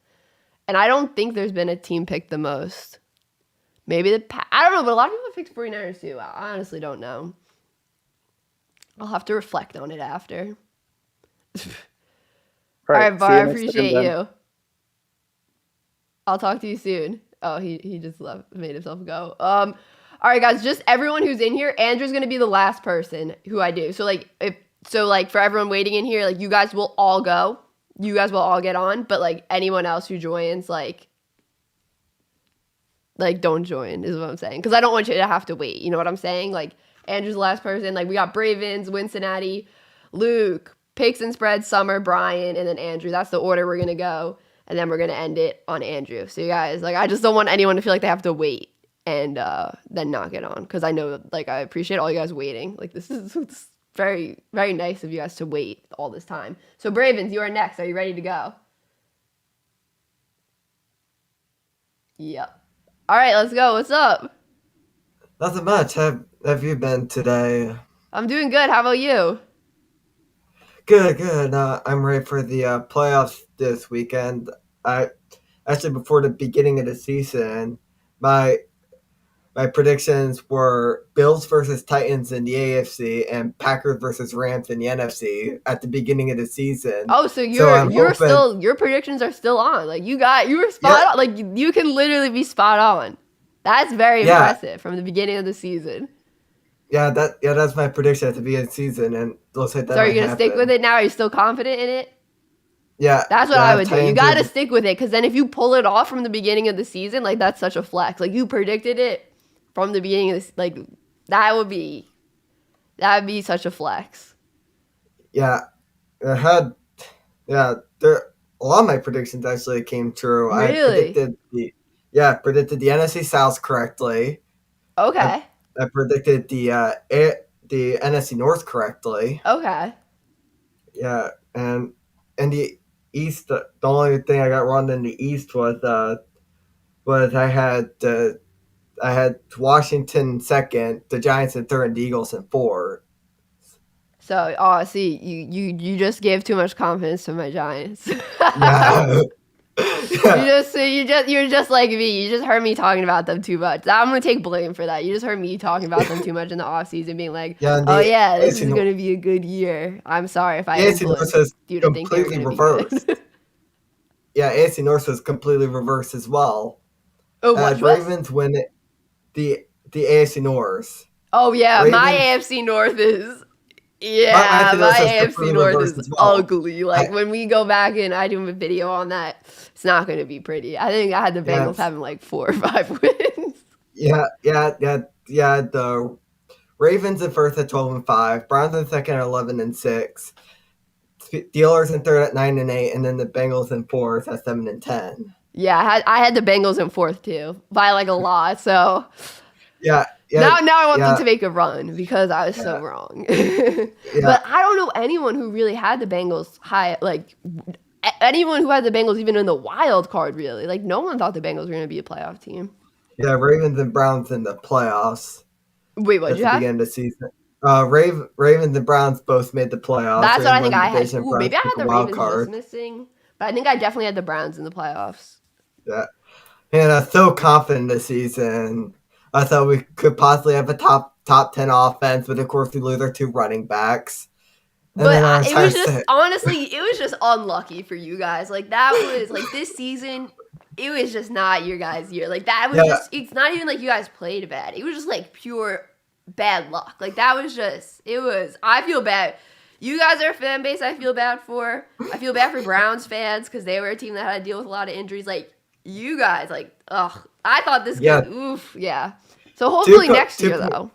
And I don't think there's been a team picked the most. Maybe I don't know, but a lot of people have picked 49ers too. I honestly don't know. I'll have to reflect on it after. All right, Bar, I appreciate you. I'll talk to you soon. Oh, he just made himself go. All right, guys, just everyone who's in here, Andrew's gonna be the last person who I do. So like for everyone waiting in here, like you guys will all go. You guys will all get on, but like anyone else who joins, like don't join is what I'm saying. Because I don't want you to have to wait. You know what I'm saying? Like Andrew's the last person. Like we got Bravens, Cincinnati, Luke, Picks and Spreads, Summer, Brian, and then Andrew. That's the order we're gonna go. And then we're going to end it on Andrew. So, you guys, like, I just don't want anyone to feel like they have to wait and then not get on. Because I know, like, I appreciate all you guys waiting. Like, this is very, very nice of you guys to wait all this time. So, Bravens, you are next. Are you ready to go? Yep. All right, let's go. What's up? Nothing much. How have you been today? I'm doing good. How about you? Good. I'm ready for the playoffs this weekend. Actually, before the beginning of the season, my predictions were Bills versus Titans in the AFC and Packers versus Rams in the NFC at the beginning of the season. Oh, so your predictions are still on. Like you were spot on. Like you can literally be spot on. That's very impressive from the beginning of the season. Yeah, that's my prediction at the beginning of the season, and looks like that. So are you gonna stick with it now? Are you still confident in it? Yeah, that's what I would do. You gotta stick with it, because then if you pull it off from the beginning of the season, like that's such a flex. Like you predicted it from the beginning of this, like that would be such a flex. Yeah, a lot of my predictions actually came true. Really? I predicted the NFC South correctly. Okay. I predicted the NFC North correctly. Okay. Yeah, and in the East, the only thing I got wrong in the East was I had Washington second, the Giants in third, and the Eagles in fourth. So, see, you just gave too much confidence to my Giants. Yeah. You're just like me. You just heard me talking about them too much. I'm gonna take blame for that. You just heard me talking about them too much in the offseason, being like, this is gonna be a good year. I'm sorry if I influenced you to think they were gonna be good. Yeah, AFC North was completely reversed as well. Oh, what? Ravens win it, the AFC North. Oh yeah, my AFC North is. Yeah, my AFC North is ugly. Like when we go back and I do a video on that, it's not going to be pretty. I think I had the Bengals having like 4 or 5 wins. Yeah. The Ravens in first at 12-5, Browns in second at 11-6, Steelers in third at 9-8, and then the Bengals in fourth at 7-10. Yeah, I had the Bengals in fourth too by like a lot. So yeah. Now I want them to make a run because I was so wrong. But I don't know anyone who really had the Bengals high, like anyone who had the Bengals even in the wild card, really. Like no one thought the Bengals were going to be a playoff team. Yeah, Ravens and Browns in the playoffs. Wait, what did you have? At the beginning of the season. Ravens and Browns both made the playoffs. That's what I think I had. Ooh, maybe I had the Ravens just missing. But I think I definitely had the Browns in the playoffs. Yeah. And I'm so confident this season. I thought we could possibly have a top 10 offense, but of course we lose our 2 running backs. But it was just honestly, it was just unlucky for you guys. Like that was like this season, it was just not your guys' year. Like that was just. It's not even like you guys played bad. It was just like pure bad luck. Like that was just. It was. I feel bad. You guys are a fan base I feel bad for. I feel bad for Browns fans because they were a team that had to deal with a lot of injuries. Like you guys, like I thought this game. Oof, yeah. So hopefully next year though.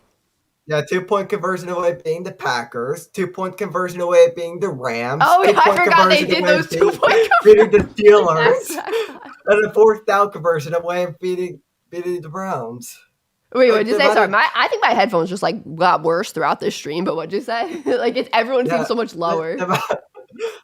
Yeah, 2-point conversion away being the Packers. 2-point conversion away being the Rams. Oh, yeah, I forgot they did those 2-point conversions. The Steelers. and a 4th down conversion away and beating the Browns. Wait, what'd you say? Sorry, I think my headphones just got worse throughout this stream. But what'd you say? Everyone seems so much lower.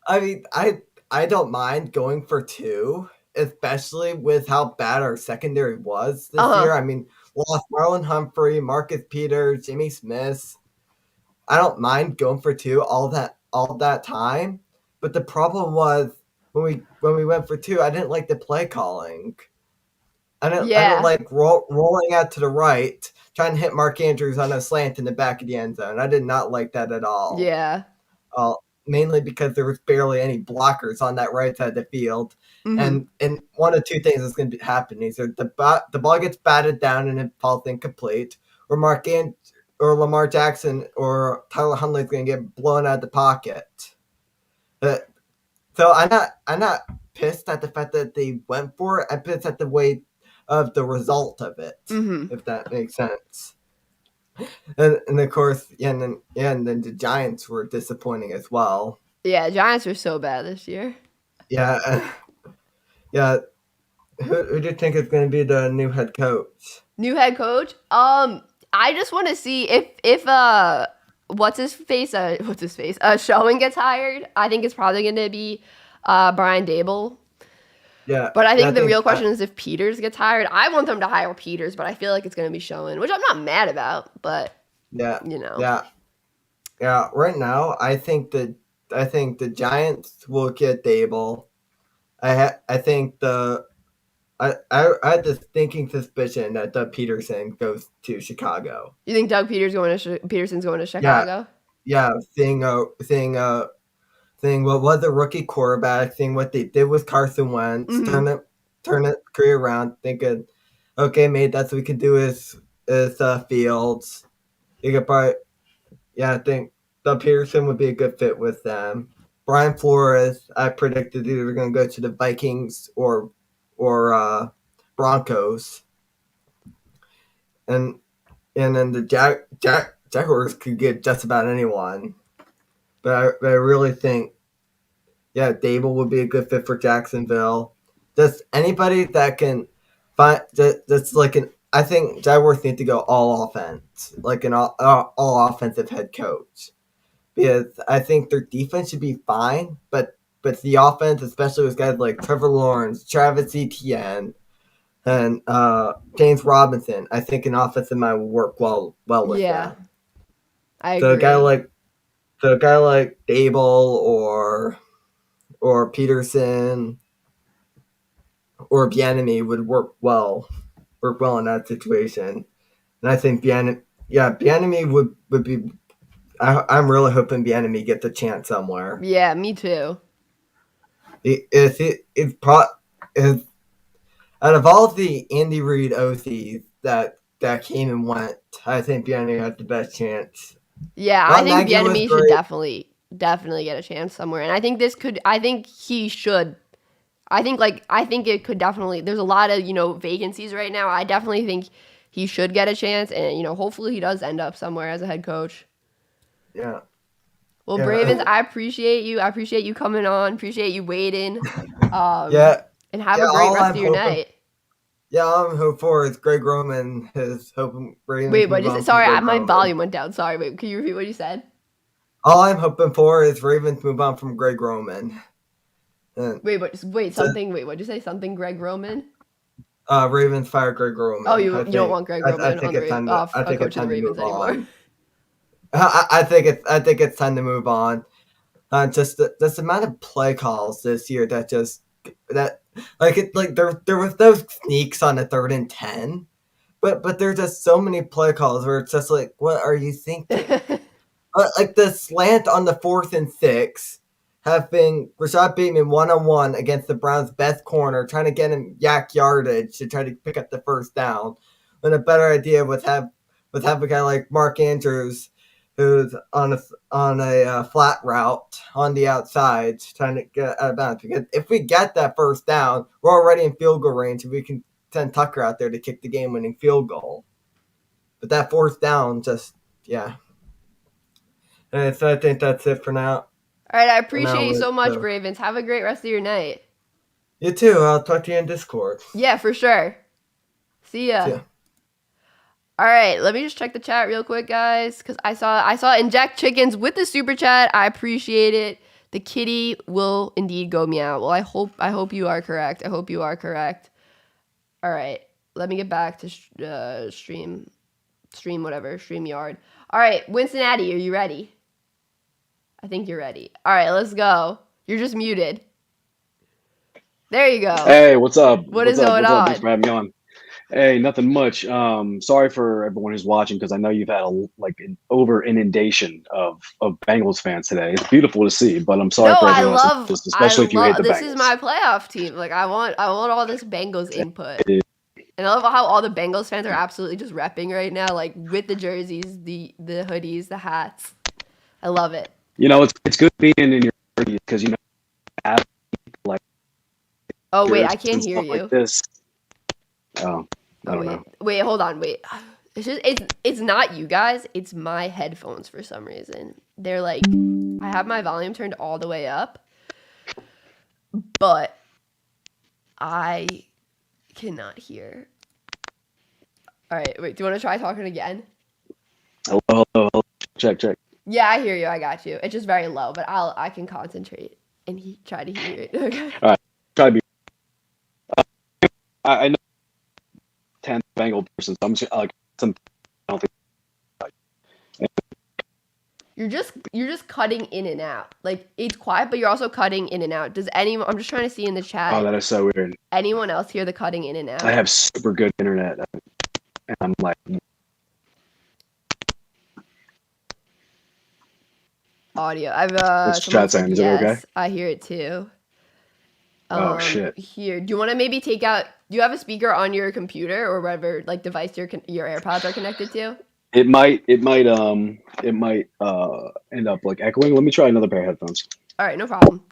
I mean, I don't mind going for 2, especially with how bad our secondary was this year. I mean, lost Marlon Humphrey, Marcus Peters, Jimmy Smith. I don't mind going for 2 all that time, but the problem was when we went for 2, I didn't like the play calling. I don't like rolling out to the right, trying to hit Mark Andrews on a slant in the back of the end zone. I did not like that at all. Yeah. Mainly because there was barely any blockers on that right side of the field. And one of 2 things is going to happen. Either the ball gets batted down and it falls incomplete, or Lamar Jackson or Tyler Huntley is going to get blown out of the pocket. So I'm not pissed at the fact that they went for it. I'm pissed at the way of the result of it, if that makes sense. And of course, and then the Giants were disappointing as well. Yeah, Giants are so bad this year. Yeah. Who do you think is going to be the new head coach? New head coach? I just want to see if what's his face? Schoen gets hired. I think it's probably going to be Brian Daboll. Yeah. But I think the real question is if Peters gets hired. I want them to hire Peters, but I feel like it's going to be Schoen, which I'm not mad about. But Yeah. Right now, I think the Giants will get Daboll. I had this thinking suspicion that Doug Peterson goes to Chicago. You think Peterson's going to Chicago? Yeah. Seeing what was a rookie quarterback, seeing what they did with Carson Wentz, turn it career around, thinking, okay, mate, that's what we can do is Fields. You could probably, I think Doug Peterson would be a good fit with them. Brian Flores, I predicted either going to go to the Vikings or Broncos, and then the Jaguars could get just about anyone. But I really think, Daboll would be a good fit for Jacksonville. Just anybody that can find that's like an. I think Jaguars need to go all offense, like an all offensive head coach, because I think their defense should be fine, but the offense, especially with guys like Trevor Lawrence, Travis Etienne, and James Robinson, I think an offensive mind will work well with them. I agree. So a guy like Daboll or Peterson or Bieniemy would work well in that situation. And I think Bieniemy would be. I'm really hoping Bieniemy gets a chance somewhere. Yeah, me too. Out of all the Andy Reid OCs that came and went, I think Bieniemy had the best chance. Yeah, I think Bieniemy should definitely get a chance somewhere, and I think he should. I think it could definitely. There's a lot of vacancies right now. I definitely think he should get a chance, and hopefully he does end up somewhere as a head coach. Yeah. Well, Bravens, I appreciate you. I appreciate you coming on. Appreciate you waiting. And have a great rest of your night. Yeah, all I'm hoping for is Greg Roman is hoping Ravens. Wait, what did you say? Sorry, my volume went down. Sorry, wait, can you repeat what you said? All I'm hoping for is Ravens move on from Greg Roman. Wait, something. Wait, what did you say? Something Greg Roman? Ravens fire Greg Roman. Oh, you don't want Greg Roman on the Ravens? I coach of the Ravens anymore. I think it's time to move on. Just the amount of play calls this year that there was those sneaks on the 3rd and 10, but there's just so many play calls where it's just like, what are you thinking? Like the slant on the 4th and 6, having Rashad Bateman 1-on-1 against the Browns' best corner, trying to get him yak yardage to try to pick up the first down. When a better idea would have a guy like Mark Andrews, who's on a flat route on the outside, trying to get out of bounds. Because if we get that first down, we're already in field goal range, and we can send Tucker out there to kick the game-winning field goal. But that 4th down, And so I think that's it for now. All right, I appreciate you so much, Bravens. Have a great rest of your night. You too. I'll talk to you in Discord. Yeah, for sure. See ya. See ya. All right, let me just check the chat real quick, guys, because I saw Inject Chickens with the super chat. I appreciate it. The kitty will indeed go meow. Well, I hope you are correct. I hope you are correct. All right, let me get back to StreamYard. All right, Winston-Addy, are you ready? I think you're ready. All right, let's go. You're just muted. There you go. Hey, what's up? What's going on? Thanks for having me on. Hey, nothing much. Sorry for everyone who's watching because I know you've had an over inundation of Bengals fans today. It's beautiful to see, but I'm sorry for everyone else, especially if you hate the Bengals. This is my playoff team. Like I want all this Bengals input. And I love how all the Bengals fans are absolutely just repping right now, like with the jerseys, the hoodies, the hats. I love it. You know, it's good being in your 30s because have like. Oh wait, I can't hear you. Like this. Oh, I don't know. Wait, hold on. Wait, it's not you guys. It's my headphones for some reason. They're like, I have my volume turned all the way up, but I cannot hear. All right, wait. Do you want to try talking again? Hello. Check. Yeah, I hear you. I got you. It's just very low, but I can concentrate and try to hear it. Okay. All right. Try to be. I know 10 Bengal person. So I'm just like some. I don't think. You're just cutting in and out. Like it's quiet, but you're also cutting in and out. Does anyone? I'm just trying to see in the chat. Oh, that is so weird. Anyone else hear the cutting in and out? I have super good internet, and I'm like. Audio. I've What's chat saying? Is it okay? I hear it too. Oh shit. Here, do you want to maybe take out? Do you have a speaker on your computer or whatever like device your AirPods are connected to? It might end up like echoing. Let me try another pair of headphones. All right, no problem.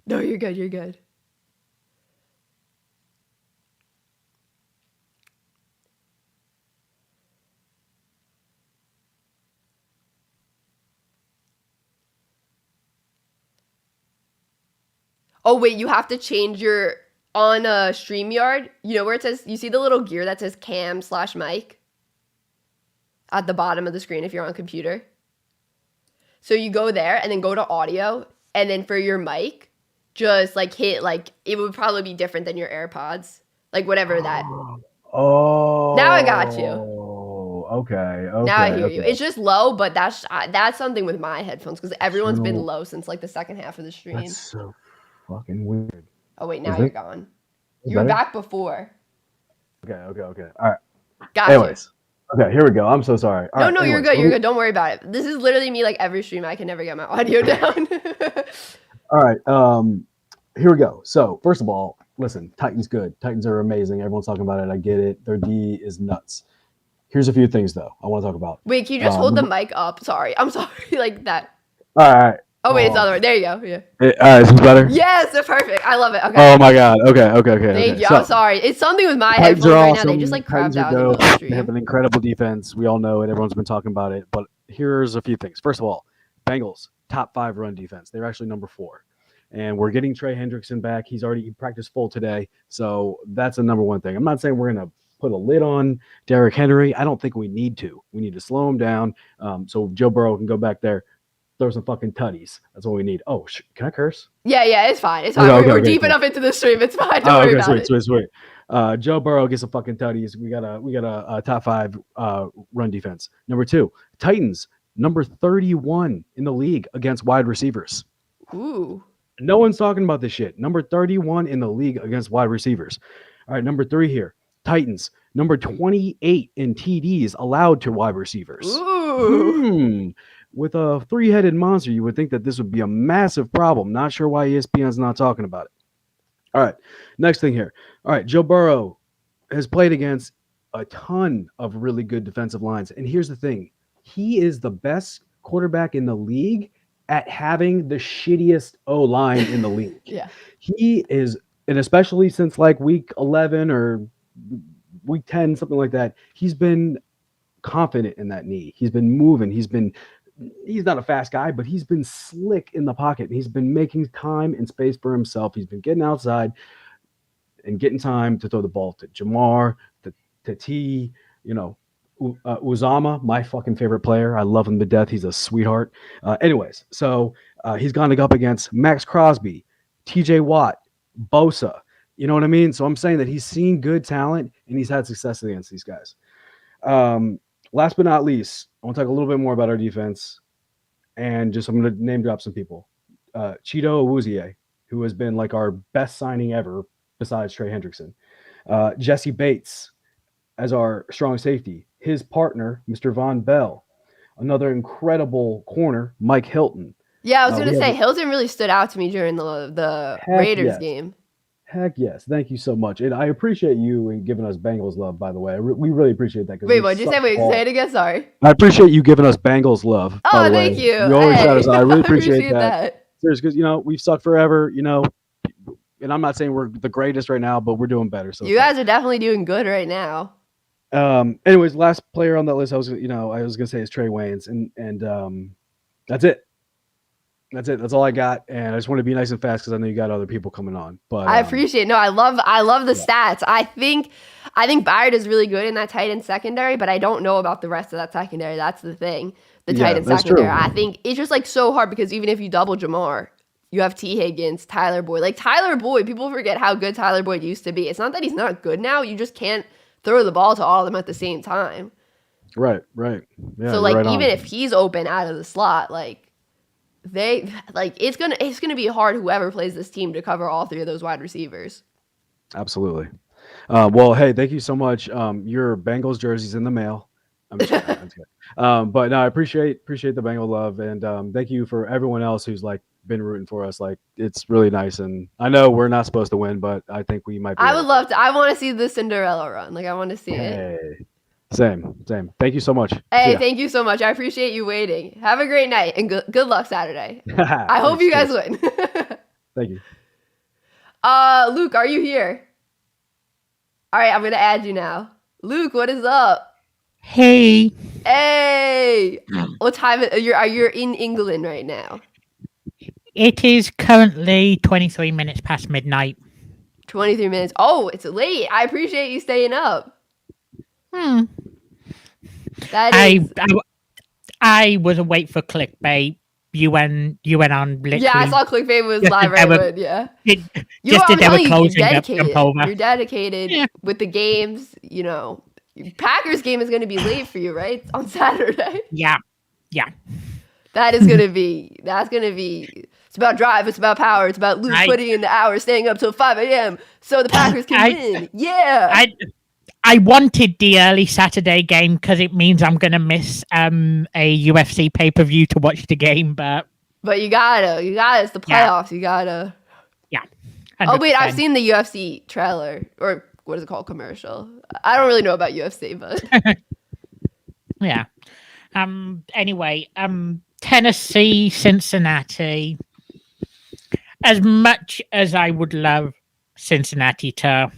No, you're good. You're good. Oh wait, you have to change your on StreamYard. You know where it says? You see the little gear that says cam/mic at the bottom of the screen if you're on a computer. So you go there and then go to audio, and then for your mic, just like hit like it would probably be different than your AirPods, like whatever that. Oh. Now I got you. Okay. Now I hear you. It's just low, but that's something with my headphones because everyone's been low since like the second half of the stream. That's so fucking weird. Oh wait, now you're gone. You were back before. Okay. All right. Got Anyways. Okay, here we go. I'm so sorry. No, you're good. You're good. Don't worry about it. This is literally me like every stream. I can never get my audio down. All right. Here we go. So first of all, listen, Titans good. Titans are amazing. Everyone's talking about it. I get it. Their D is nuts. Here's a few things though I want to talk about. Wait, can you just hold the mic up? Sorry. I'm sorry. Like that. All right. Oh wait, it's the other way. There you go. Yeah. All right, is this better? Yes, they're perfect. I love it. Okay. Oh my god. Okay. Thank you. So, I'm sorry. It's something with my Titans headphones are right awesome. now. They just like crapped out in the dope. middle of the stream. They have an incredible defense. We all know it. Everyone's been talking about it. But here's a few things. First of all, Bengals top 5 run defense. They're actually number 4. And we're getting Trey Hendrickson back. He practiced full today. So that's the number one thing. I'm not saying we're going to put a lid on Derrick Henry. I don't think we need to. We need to slow him down so Joe Burrow can go back there, throw some fucking tutties. That's what we need. Oh, can I curse? Yeah, it's fine. It's fine. We're deep enough into the stream. It's fine. Don't worry about it. Sweet. Joe Burrow gets some fucking tutties. We got a top 5 run defense. Number 2, Titans, number 31 in the league against wide receivers. Ooh. No one's talking about this shit. Number 31 in the league against wide receivers. All right, number 3 here. Titans, number 28 in TDs allowed to wide receivers. Ooh. With a 3-headed monster, you would think that this would be a massive problem. Not sure why ESPN's not talking about it. All right, next thing here. All right, Joe Burrow has played against a ton of really good defensive lines. And here's the thing. He is the best quarterback in the league at having the shittiest O-line in the league. Yeah. He is, and especially since like week 11 or week 10, something like that, he's been confident in that knee. He's been moving. He's been he's not a fast guy, but he's been slick in the pocket. He's been making time and space for himself. He's been getting outside and getting time to throw the ball to Jamar, to T, Uzama, my fucking favorite player. I love him to death. He's a sweetheart. Anyways, so he's gone up against Max Crosby, TJ Watt, Bosa. You know what I mean? So I'm saying that he's seen good talent and he's had success against these guys. Last but not least, I want to talk a little bit more about our defense, and I'm going to name drop some people. Cheeto Awuzie, who has been like our best signing ever besides Trey Hendrickson. Jesse Bates as our strong safety. His partner, Mr. Von Bell. Another incredible corner, Mike Hilton. Yeah, I was going to say, Hilton really stood out to me during the Raiders game. Heck yes. Thank you so much. And I appreciate you and giving us Bengals love, by the way. We really appreciate that. Wait, what did you say? Wait, say it again. Sorry. I appreciate you giving us Bengals love. Oh, thank you. You always shout us out. I really appreciate that. Seriously, because, we've sucked forever, and I'm not saying we're the greatest right now, but we're doing better. So you guys are definitely doing good right now. Anyways, last player on that list, I was going to say is Trey Waynes, and that's it. That's all I got, and I just want to be nice and fast because I know you got other people coming on. But I appreciate it. No, I love the stats. I think Byard is really good in that tight end secondary, but I don't know about the rest of that secondary. That's the thing. The tight end secondary. True. I think it's just like so hard because even if you double Jamar, you have T. Higgins, Tyler Boyd. Like Tyler Boyd, people forget how good Tyler Boyd used to be. It's not that he's not good now. You just can't throw the ball to all of them at the same time. Right. Yeah, so like even if he's open out of the slot, like it's gonna be hard whoever plays this team to cover all three of those wide receivers. Absolutely. Well, hey, thank you so much. Your Bengals jersey's in the mail. I'm just kidding. That's good. But no, I appreciate the Bengal love, and thank you for everyone else who's like been rooting for us. Like it's really nice, and I know we're not supposed to win, but I think we might be. I would love to. I want to see the Cinderella run. Like I want to see it. Same. Thank you so much. Hey, thank you so much. I appreciate you waiting. Have a great night and good luck Saturday. I hope you guys win. Thank you. Luke, are you here? All right, I'm gonna add you now. Luke, what is up? Hey. What time are you in England right now? It is currently 23 minutes past midnight. 23 minutes. Oh, it's late. I appreciate you staying up. I was awake for clickbait. You went on literally. Yeah, I saw clickbait was live right when, yeah. You're dedicated with the games, Packers game is going to be late for you, right? On Saturday. Yeah. That's going to be, it's about drive, it's about power, it's about Luke putting in the hours, staying up till 5 a.m. so the Packers can win. Yeah. I wanted the early Saturday game because it means I'm going to miss a UFC pay-per-view to watch the game, but you gotta, it's the playoffs, you gotta. Yeah. 100%. Oh, wait, I've seen the UFC trailer, or what is it called, commercial? I don't really know about UFC, but. Yeah. Anyway, Tennessee, Cincinnati. As much as I would love Cincinnati to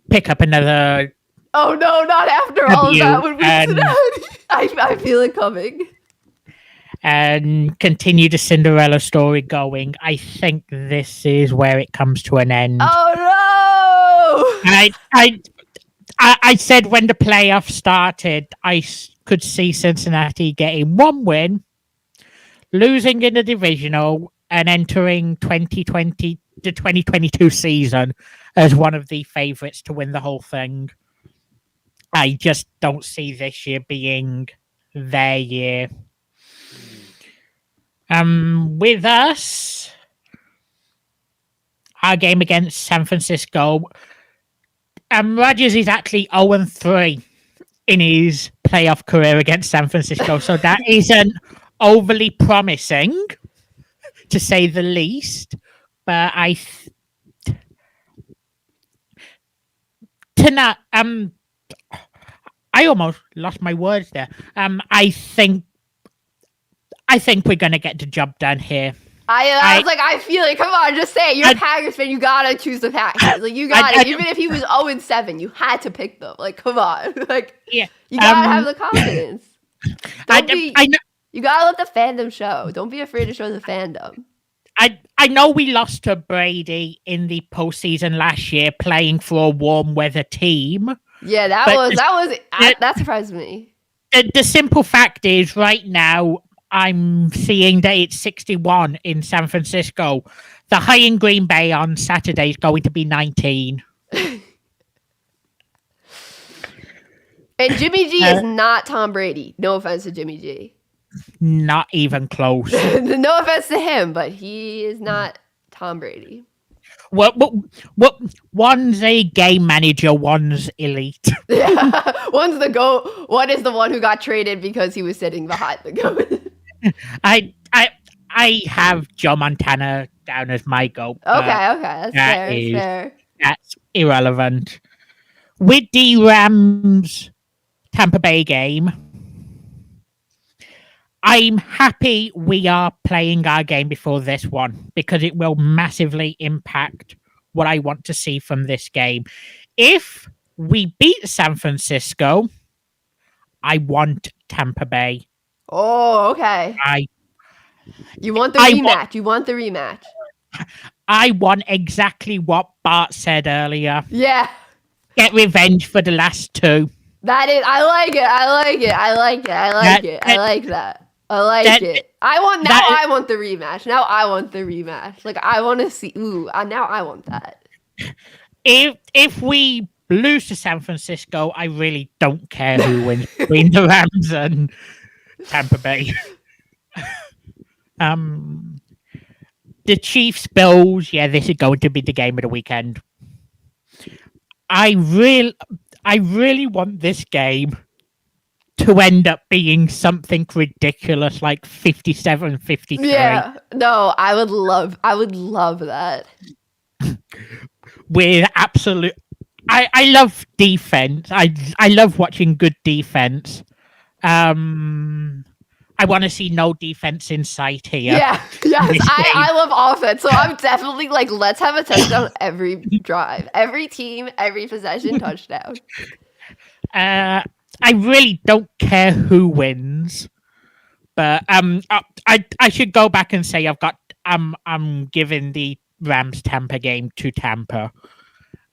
pick up another. Oh no, not after all of that would be Cincinnati. I feel it coming. And continue the Cinderella story going. I think this is where it comes to an end. Oh no! I said when the playoffs started, I could see Cincinnati getting one win, losing in the divisional, and entering 2020 the 2022 season as one of the favorites to win the whole thing. I just don't see this year being their year. With us, our game against San Francisco, Rodgers is actually 0-3 in his playoff career against San Francisco, so that isn't overly promising, to say the least. But I almost lost my words there. I think we're gonna get the job done here. I was like, I feel it. Come on, just say it. You're a Packers fan. You gotta choose the Packers. Like you got it. Even if he was 0-7, you had to pick them. Like, come on. Like, you gotta have the confidence. You gotta let the fandom show. Don't be afraid to show the fandom. I know we lost to Brady in the postseason last year playing for a warm weather team. Yeah, that surprised me. The simple fact is, right now, I'm seeing that it's 61 in San Francisco. The high in Green Bay on Saturday is going to be 19. And Jimmy G is not Tom Brady. No offense to Jimmy G. Not even close. No offense to him, but he is not Tom Brady. What? One's a game manager, one's elite. Yeah, one's the GOAT. One is the one who got traded because he was sitting behind the GOAT. I have Joe Montana down as my GOAT. Okay, that's fair. That's irrelevant. With the Rams Tampa Bay game, I'm happy we are playing our game before this one because it will massively impact what I want to see from this game. If we beat San Francisco, I want Tampa Bay. Oh, okay. You want the rematch. You want the rematch. I want exactly what Bart said earlier. Yeah. Get revenge for the last two. That is, I like it. I like it. I like it. I like it. I like that. I like it. I want the rematch. Now I want the rematch. Like I want to see. Now I want that. If we lose to San Francisco, I really don't care who wins between the Rams and Tampa Bay. The Chiefs Bills. Yeah, this is going to be the game of the weekend. I really want this game to end up being something ridiculous like 57-53. Yeah. No, I would love that. With absolute I love defense. I love watching good defense. I want to see no defense in sight here. Yeah. Yes, I love offense. So I'm definitely like, let's have a touchdown every drive. Every team, every possession touchdown. I really don't care who wins, but I should go back and say I'm giving the Rams Tampa game to Tampa.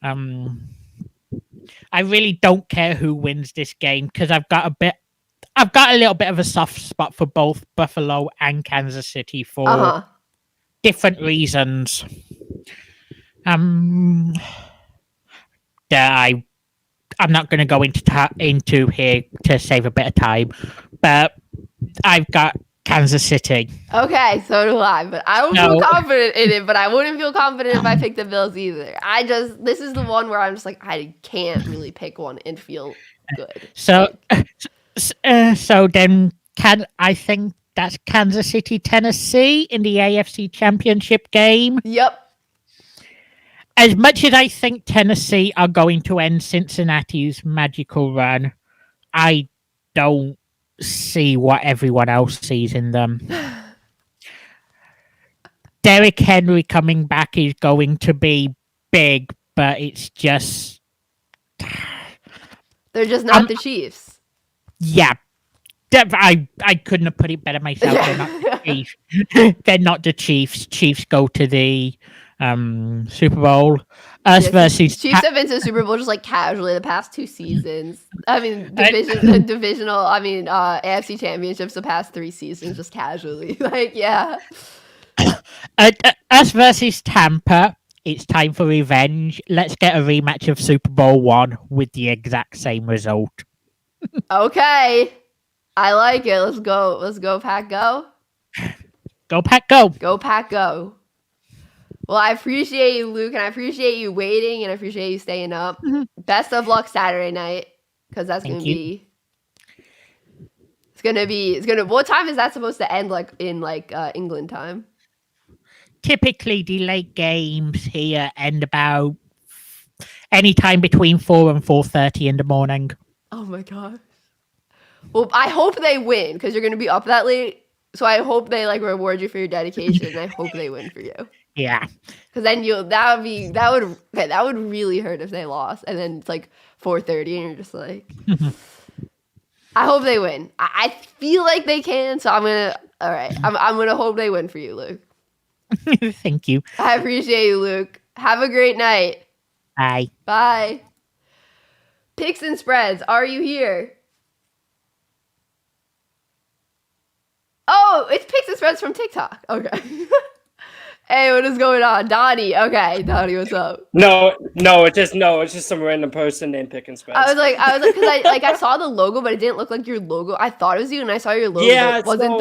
I really don't care who wins this game because I've got a little bit of a soft spot for both Buffalo and Kansas City for different reasons. That I'm not going to go into here to save a bit of time, but I've got Kansas City. Okay, so do I, but I don't feel confident in it, but I wouldn't feel confident if I picked the Bills either. This is the one where I'm just like, I can't really pick one and feel good. So then I think that's Kansas City, Tennessee in the AFC Championship game. Yep. As much as I think Tennessee are going to end Cincinnati's magical run, I don't see what everyone else sees in them. Derrick Henry coming back is going to be big, but it's just... They're just not the Chiefs. Yeah. I couldn't have put it better myself. They're not the Chiefs. They're not the Chiefs. Chiefs go to the Super Bowl. Versus Chiefs have been to the Super Bowl just like casually the past 2 seasons. I mean, divisional. I mean, AFC Championships the past 3 seasons just casually. Like, yeah. Us versus Tampa. It's time for revenge. Let's get a rematch of Super Bowl 1 with the exact same result. Okay. I like it. Let's go. Let's go, Pack, go. Go, Pack, go. Go, Pack, go. Well, I appreciate you, Luke, and I appreciate you waiting, and I appreciate you staying up. Mm-hmm. Best of luck Saturday night, because that's going to be... It's going to... What time is that supposed to end, like, in, like, England time? Typically, the late games here end about any time between 4 and 4:30 in the morning. Oh, my gosh. Well, I hope they win, because you're going to be up that late. So I hope they, like, reward you for your dedication, and I hope they win for you. Yeah. Because then that would really hurt if they lost, and then it's like 4:30, and you're just like, I hope they win. I feel like they can, so I'm gonna. All right, I'm gonna hope they win for you, Luke. Thank you. I appreciate you, Luke. Have a great night. Bye. Bye. Picks and spreads. Are you here? Oh, it's picks and spreads from TikTok. Okay. Hey, what is going on, Donnie? Okay, Donnie, what's up? No, it's just some random person named Pick and Spreads. I was like, because I saw the logo, but it didn't look like your logo. I thought it was you, and I saw your logo, but it wasn't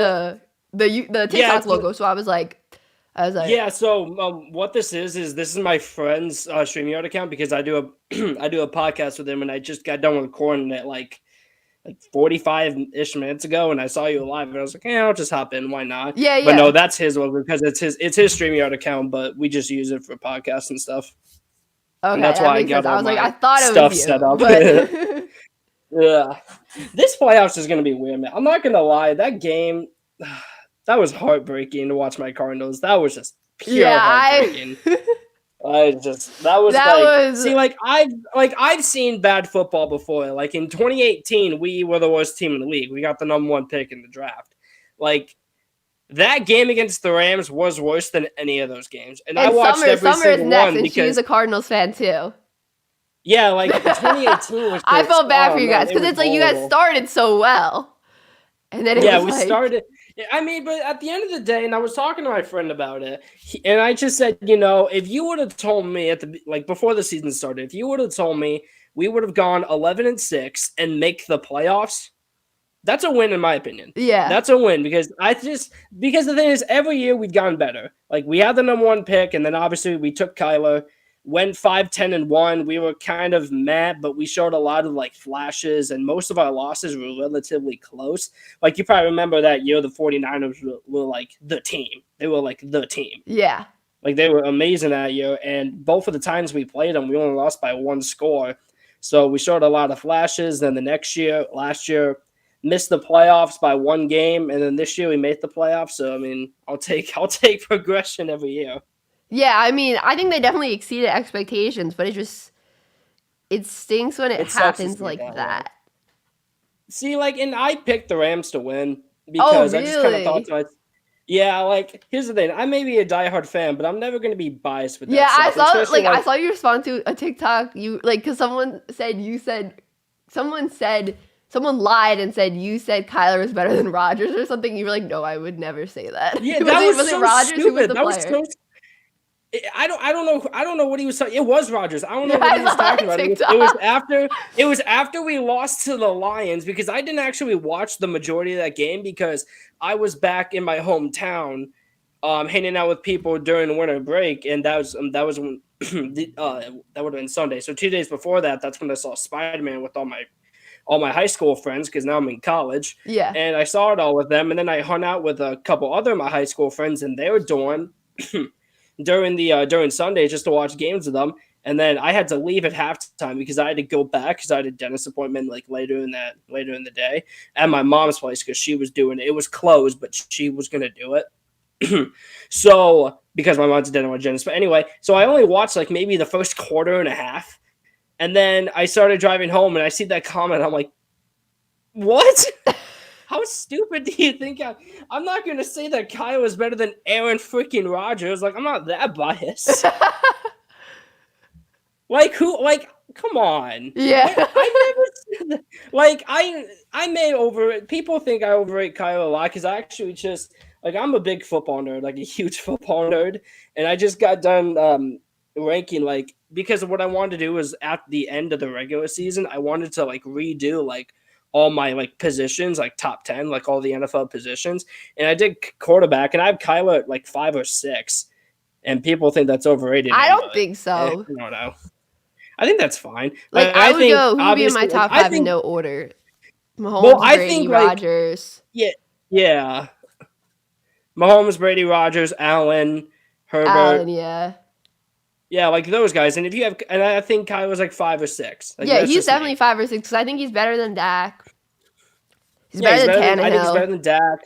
the TikTok logo. So I was like, yeah. So what this is this is my friend's StreamYard account because I do a podcast with him, and I just got done recording it like 45-ish minutes ago, and I saw you live, and I was like, I'll just hop in. Why not? Yeah. But no, that's his logo because it's his StreamYard account, but we just use it for podcasts and stuff. Okay, and that's why I got all I thought it stuff was you, set up. But... Yeah, this playoffs is gonna be weird, man. I'm not gonna lie, that game, that was heartbreaking to watch my Cardinals. That was just pure heartbreaking. I've seen bad football before. Like in 2018, we were the worst team in the league. We got the number 1 pick in the draft. Like that game against the Rams was worse than any of those games. And I watched every single one because she's a Cardinals fan too. Yeah, like 2018 was. I felt bad for you guys because it's like you guys started so well, and then we started. I mean, but at the end of the day, and I was talking to my friend about it, and I just said, if you would have told me before the season started, if you would have told me we would have gone 11-6 and make the playoffs, that's a win in my opinion. Yeah, that's a win because the thing is, every year we've gotten better. Like we had the number 1 pick, and then obviously we took Kyler. Went 5-10-1. We were kind of mad, but we showed a lot of flashes, and most of our losses were relatively close. Like you probably remember that year, the 49ers were like the team. They were like the team. Yeah. Like they were amazing that year, and both of the times we played them, we only lost by 1 score. So we showed a lot of flashes. Then last year, missed the playoffs by 1 game, and then this year we made the playoffs. So I mean, I'll take progression every year. Yeah, I mean, I think they definitely exceeded expectations, but it stinks when it happens like that. See, and I picked the Rams to win because I just kind of thought to myself, here's the thing. I may be a diehard fan, but I'm never going to be biased with that. Yeah, stuff. I saw you respond to a TikTok. Because someone lied and said you said Kyler was better than Rodgers or something. You were like, no, I would never say that. Yeah, was it Rodgers stupid. who was the player? I don't know what he was talking. It was Rodgers. I don't know what he was talking about. It was after we lost to the Lions because I didn't actually watch the majority of that game because I was back in my hometown, hanging out with people during winter break, and that was when that would have been Sunday. So 2 days before that, that's when I saw Spider-Man with all my high school friends because now I'm in college. Yeah, and I saw it all with them, and then I hung out with a couple other of my high school friends, and they were doing. During Sunday just to watch games with them, and then I had to leave at halftime because I had to go back because I had a dentist appointment later in the day at my mom's place because she was doing it. It was closed, but she was gonna do it. So because my mom's a dentist, but anyway, so I only watched maybe the first quarter and a half, and then I started driving home and I see that comment. I'm like, what? How stupid do you think I'm not going to say that Kyle is better than Aaron freaking Rodgers. I'm not that biased. Come on. Yeah. I never said that. I may overrate. People think I overrate Kyle a lot because I actually just, I'm a big football nerd, a huge football nerd. And I just got done ranking, because what I wanted to do was at the end of the regular season, I wanted to, redo, all my positions, top 10, all the NFL positions. And I did quarterback, and I have Kyler at 5 or 6. And people think that's overrated. I don't think so. I don't know. I think that's fine. I would go who would be in my top 5 in no order. Mahomes, Brady, Rodgers. Yeah. Mahomes, Brady, Rodgers, Allen, Herbert. Allen, yeah. Yeah, those guys. And I think Kyle was 5 or 6. Yeah, he's definitely 5 or 6 because I think he's better than Dak. He's better than Tannehill. I think he's better than Dak.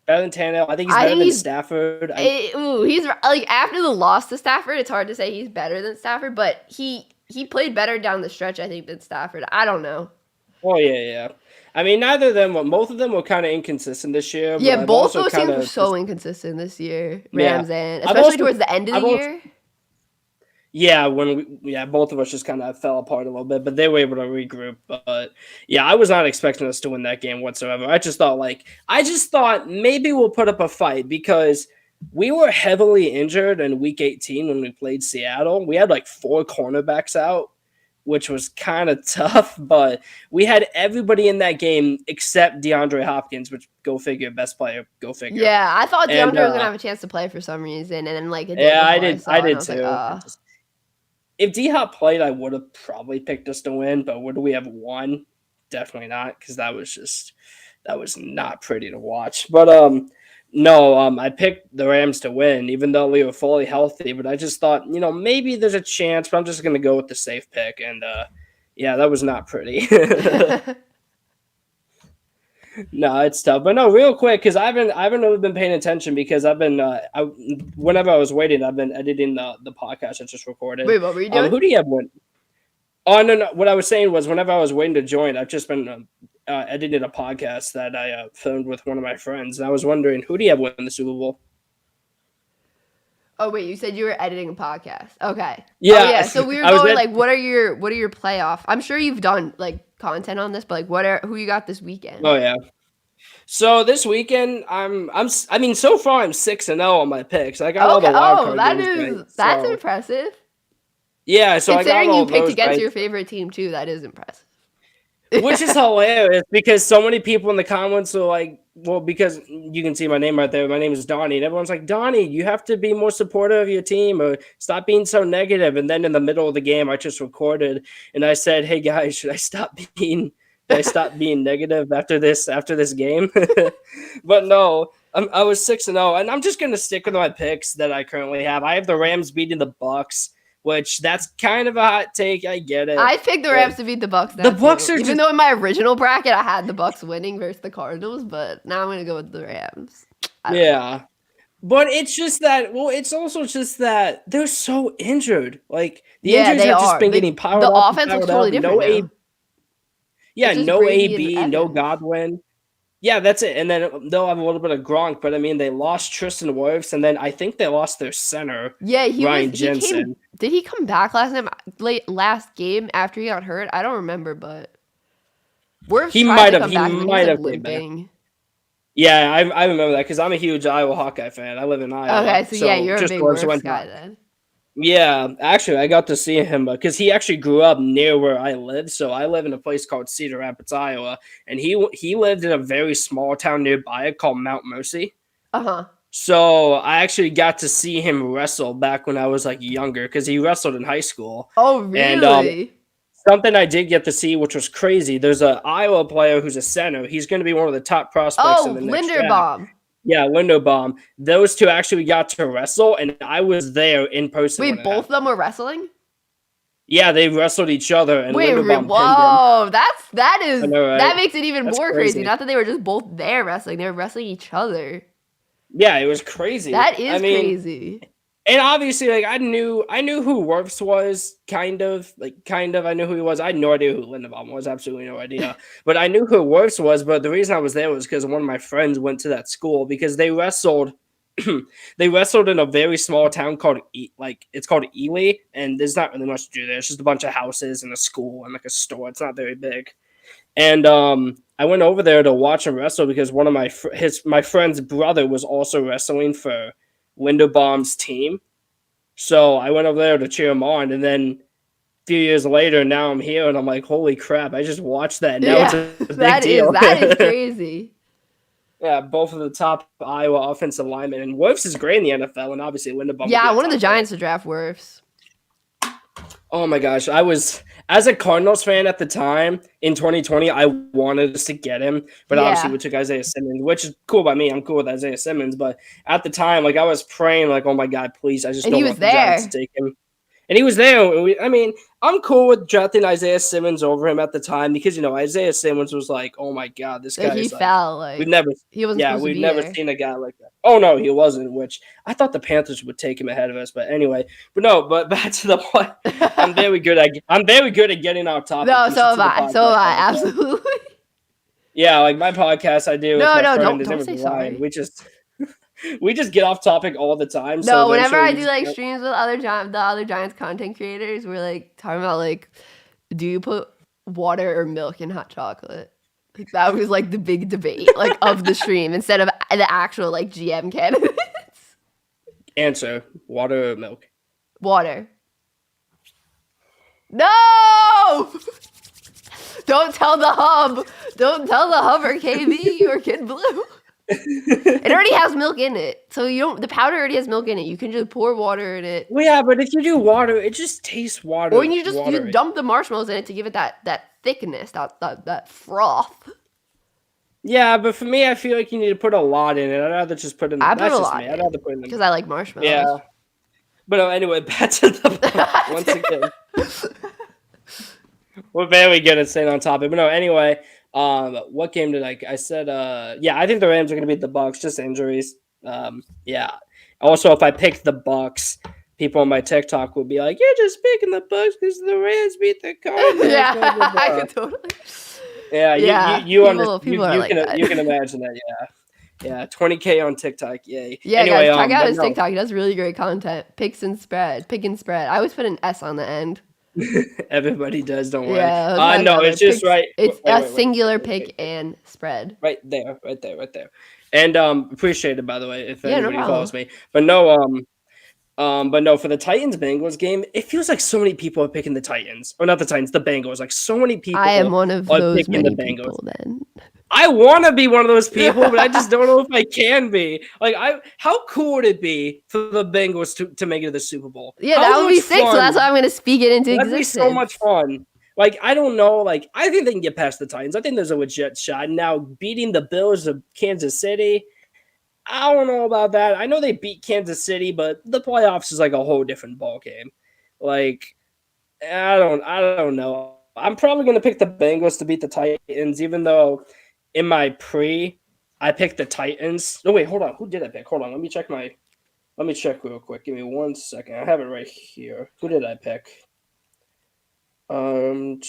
Better than Tannehill. I think he's better than Stafford. He's after the loss to Stafford, it's hard to say he's better than Stafford, but he played better down the stretch, I think, than Stafford. I don't know. Oh yeah. I mean, neither of them. Both of them were kind of inconsistent this year. Yeah, but I've both also those teams were just so inconsistent this year. yeah. Rams and I've especially also towards the end of the I've also year. yeah, both of us just kind of fell apart a little bit, but they were able to regroup. But yeah, I was not expecting us to win that game whatsoever. I just thought maybe we'll put up a fight because we were heavily injured in week 18 when we played Seattle. We had like 4 cornerbacks out, which was kind of tough, but we had everybody in that game except DeAndre Hopkins, which go figure, best player, go figure. Yeah, I thought And DeAndre was gonna have a chance to play for some reason, and then like a day yeah, before I saw it, and I was too. like, If D-Hop played, I would have probably picked us to win, but would we have won? Definitely not, because that was not pretty to watch. But no, I picked the Rams to win, even though we were fully healthy. But I just thought, maybe there's a chance, but I'm just gonna go with the safe pick, and yeah, that was not pretty. No, it's tough. But no, real quick, because I haven't really been paying attention because I've been whenever I was waiting, I've been editing the podcast I just recorded. Wait, what were you doing? Who do you have win? Oh no! What I was saying was whenever I was waiting to join, I've just been editing a podcast that I filmed with one of my friends, and I was wondering who do you have win the Super Bowl? Oh wait, you said you were editing a podcast. Okay. Yeah. Oh, yeah. So we were going like, what are your playoff? I'm sure you've done like content on this, but like, who you got this weekend? Oh yeah. So this weekend, I mean, so far I'm 6-0 on my picks. I got all the wild card games right, that's impressive. Yeah, so considering I got all you picked those against right. your favorite team too, that is impressive. Which is hilarious because so many people in the comments are like, well, because you can see my name right there. My name is Donnie, and everyone's like, Donnie, you have to be more supportive of your team or stop being so negative. And then in the middle of the game, I just recorded and I said, hey guys, should I stop being negative after this game? But no, I was 6-0, and I'm just gonna stick with my picks that I currently have. I have the Rams beating the Bucs, which that's kind of a hot take. I get it. I picked the Rams to beat the Bucs. The Bucs are even though in my original bracket I had the Bucs winning versus the Cardinals, but now I'm gonna go with the Rams. Yeah. But it's just that. Well, it's also just that they're so injured. Like the injuries have just been getting piled up. The offense looks totally different now. Yeah, no AB, no Godwin. Yeah, that's it. And then they'll have a little bit of Gronk, but I mean, they lost Tristan Wirfs, and then I think they lost their center. Yeah, Ryan Jensen. Did he come back last game after he got hurt? I don't remember, but Wirfs he might have. He might have limping. Yeah, I remember that because I'm a huge Iowa Hawkeye fan. I live in Iowa. Okay, so yeah, you're a big Wirfs guy then. Yeah, actually, I got to see him because he actually grew up near where I live. So I live in a place called Cedar Rapids, Iowa, and he lived in a very small town nearby called Mount Mercy. So I actually got to see him wrestle back when I was like younger because he wrestled in high school. Oh, really? And something I did get to see, which was crazy. There's an Iowa player who's a center. He's going to be one of the top prospects in the next draft. Linderbaum. Yeah, Linderbaum. Those two actually got to wrestle, and I was there in person. Wait, both of them were wrestling? Yeah, they wrestled each other, and wait, Linderbaum whoa, that is I know, right? that makes it even more crazy. crazy. Not that they were just both there wrestling; they were wrestling each other. Yeah, it was crazy. That is crazy. And obviously, like I knew who Wirfs was, kind of. I knew who he was. I had no idea who Linderbaum was, absolutely no idea. But I knew who Wirfs was. But the reason I was there was because one of my friends went to that school because they wrestled. They wrestled in a very small town called it's called Ely, and there's not really much to do there. It's just a bunch of houses and a school and like a store. It's not very big. And I went over there to watch him wrestle because one of my friend's brother was also wrestling for Linderbaum's team. So I went over there to cheer him on, and then a few years later, now I'm here, and I'm like, holy crap, I just watched that. Now it's a big deal. That is crazy. Yeah, both of the top Iowa offensive linemen. And Wirfs is great in the NFL, and obviously Linderbaum. Yeah, I wanted the Giants to draft Wirfs. Oh my gosh, I was, as a Cardinals fan at the time in 2020, I wanted us to get him, but obviously we took Isaiah Simmons, which is cool by me. I'm cool with Isaiah Simmons, but at the time, like I was praying, like, oh my God, please, I just don't want the Giants to take him. And he was there. I mean, I'm cool with drafting Isaiah Simmons over him at the time because Isaiah Simmons was like, oh my god, this guy he is fell like he wasn't supposed to we've be never there. seen a guy like that. Oh no, he wasn't. Which I thought the Panthers would take him ahead of us, but anyway. But back to the point. I'm very good at getting off topic. No, so am I. Absolutely. Yeah, like my podcast I do with my friend. Don't say sorry. We just get off topic all the time. No, whenever I do like streams with the other Giants content creators, we're like talking about like, do you put water or milk in hot chocolate? Like, that was like the big debate like of the stream instead of the actual like GM candidates. Answer: water or milk? Water. No! Don't tell the hub. Don't tell the hub or KB or Kid Blue. It already has milk in it, so the powder already has milk in it. You can just pour water in it. Well, yeah, but if you do water, it just tastes water. Or you dump the marshmallows in it to give it that thickness, that froth. Yeah, but for me, I feel like you need to put a lot in it. I'd rather just put in. I put a lot. I'd rather put in because I like marshmallows. Yeah, but anyway, back to the once again. We're very good at staying on topic, but no. Anyway. What game did I said, I think the Rams are going to beat the Bucs, just injuries. Yeah. Also, if I pick the Bucs, people on my TikTok will be like, you're just picking the Bucs because the Rams beat the Cowboys. Yeah, blah, blah, blah. I could totally. Yeah, you can imagine that. Yeah, 20K on TikTok. Yay. Yeah, anyway, guys, check out his TikTok. He does really great content. Pick and spread. I always put an S on the end. Everybody does, don't worry. Yeah, no, it's just right. It's a singular pick and spread. Right there. And appreciate it, by the way, if anybody follows me. But no, for the Titans-Bengals game, it feels like so many people are picking the Titans. Or not the Titans, the Bengals. Like so many people I am one of those many people then. I want to be one of those people, but I just don't know if I can be. Like, how cool would it be for the Bengals to make it to the Super Bowl? Yeah, that would be sick. So that's why I'm going to speak it into existence. That'd be so much fun. Like, I don't know. Like, I think they can get past the Titans. I think there's a legit shot. Now, beating the Bills of Kansas City, I don't know about that. I know they beat Kansas City, but the playoffs is like a whole different ball game. Like, I don't know. I'm probably going to pick the Bengals to beat the Titans, even though in my I picked the Titans. No, wait, hold on. Who did I pick? Hold on. Let me check real quick. Give me 1 second. I have it right here. Who did I pick? Who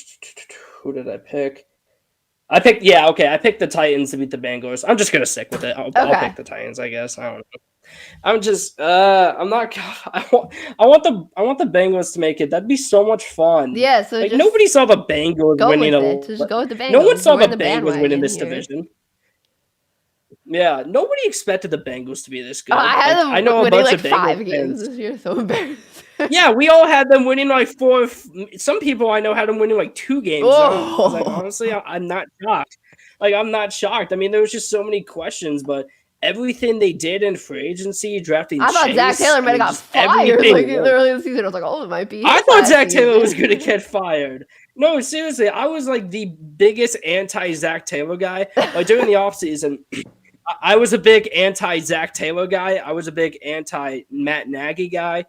did I pick? I picked the Titans to beat the Bengals. I'm just gonna stick with it. I'll pick the Titans, I guess. I don't know. I'm just I'm not I want the Bengals to make it. That'd be so much fun. Yeah, so like nobody saw the Bengals winning just go with the Bengals. No one saw the Bengals winning this division. Yeah, nobody expected the Bengals to be this good. I had them winning like 5 games fans. this year, so embarrassing. Yeah, we all had them winning like 4. Some people I know had them winning like 2 games. Oh. Like, honestly, I'm not shocked. I'm not shocked. I mean, there was just so many questions, but everything they did in free agency, drafting I thought Chase, Zach Taylor might have got fired like early in the season. I was like, oh, it might be. I thought Zach Taylor was going to get fired. No, seriously, I was like the biggest anti-Zach Taylor guy. Like during the offseason, I was a big anti-Zach Taylor guy. I was a big anti-Matt Nagy guy.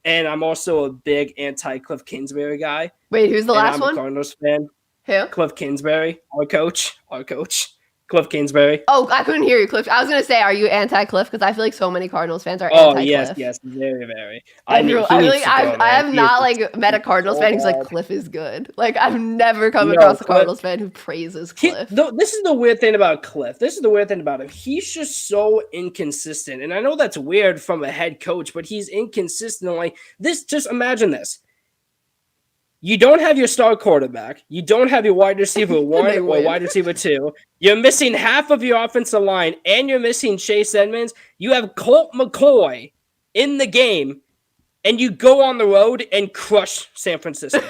And I'm also a big anti-Cliff Kingsbury guy. Wait, who's the last one? I'm a Cardinals fan. Who? Cliff Kingsbury, our coach. Cliff Kingsbury. Oh, I couldn't hear you, Cliff. I was going to say, are you anti-Cliff? Because I feel like so many Cardinals fans are anti-Cliff. Yes, very, very. I have not like met a Cardinals fan who's like, Cliff is good. Like, I've never come across a Cardinals fan who praises Cliff. This is the weird thing about Cliff. This is the weird thing about him. He's just so inconsistent. And I know that's weird from a head coach, but he's inconsistent. Like, just imagine this. You don't have your star quarterback. You don't have your wide receiver 1 or wide receiver 2. You're missing half of your offensive line, and you're missing Chase Edmonds. You have Colt McCoy in the game, and you go on the road and crush San Francisco.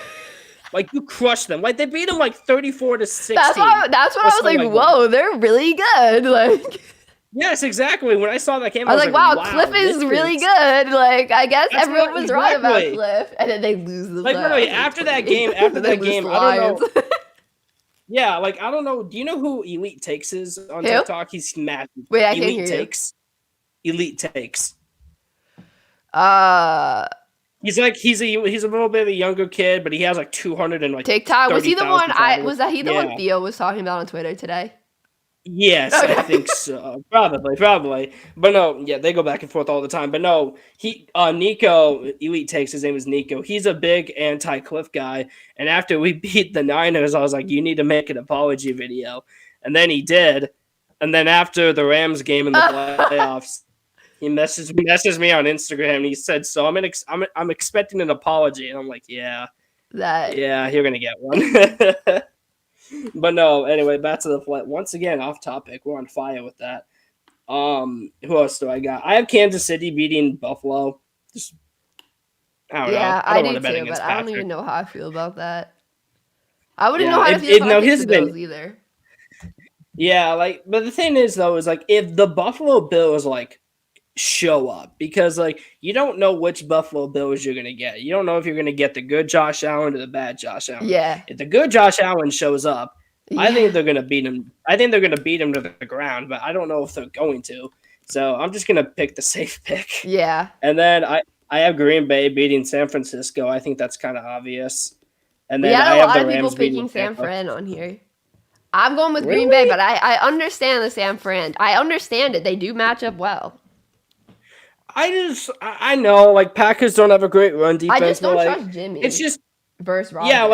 Like, you crush them. Like, they beat them like 34-16. That's what I was like, whoa, they're really good. Like... Yes, exactly. When I saw that game, I was like, wow, Cliff is really good. Like, I guess everyone was right about Cliff. And then they lose the literally, after that game, I don't know. Yeah, like, I don't know. Do you know who Elite Takes is on TikTok? He's massive. Wait, I can't hear you. Elite Takes. He's a little bit of a younger kid, but he has like 200 and like TikTok. Was he the one? followers. The one Theo was talking about on Twitter today? Yes, Okay. I think so. Probably. But no, yeah, they go back and forth all the time. But no, Nico, Elite Takes, his name is Nico. He's a big anti-Cliff guy. And after we beat the Niners, I was like, you need to make an apology video. And then he did. And then after the Rams game in the playoffs, he messages me on Instagram and he said, so I'm expecting an apology. And I'm like, yeah, you're going to get one. But no, anyway, back to the flight. Once again, off topic. We're on fire with that. Who else do I got? I have Kansas City beating Buffalo. I don't know. I do too, but I don't even know how I feel about that. I wouldn't know how to feel about the Bills either. Yeah, but the thing is though, is like if the Buffalo Bills like show up, because like you don't know which Buffalo Bills you're gonna get. You don't know if you're gonna get the good Josh Allen or the bad Josh Allen. Yeah. If the good Josh Allen shows up, I think they're gonna beat him. I think they're gonna beat him to the ground, but I don't know if they're going to. So I'm just gonna pick the safe pick. Yeah. And then I have Green Bay beating San Francisco. I think that's kind of obvious. And then I have the Rams picking San Fran on here. I'm going with Green Bay, but I understand the San Fran. I understand it. They do match up well. I know, like Packers don't have a great run defense. I just don't trust Jimmy. It's just versus Rodgers. Yeah,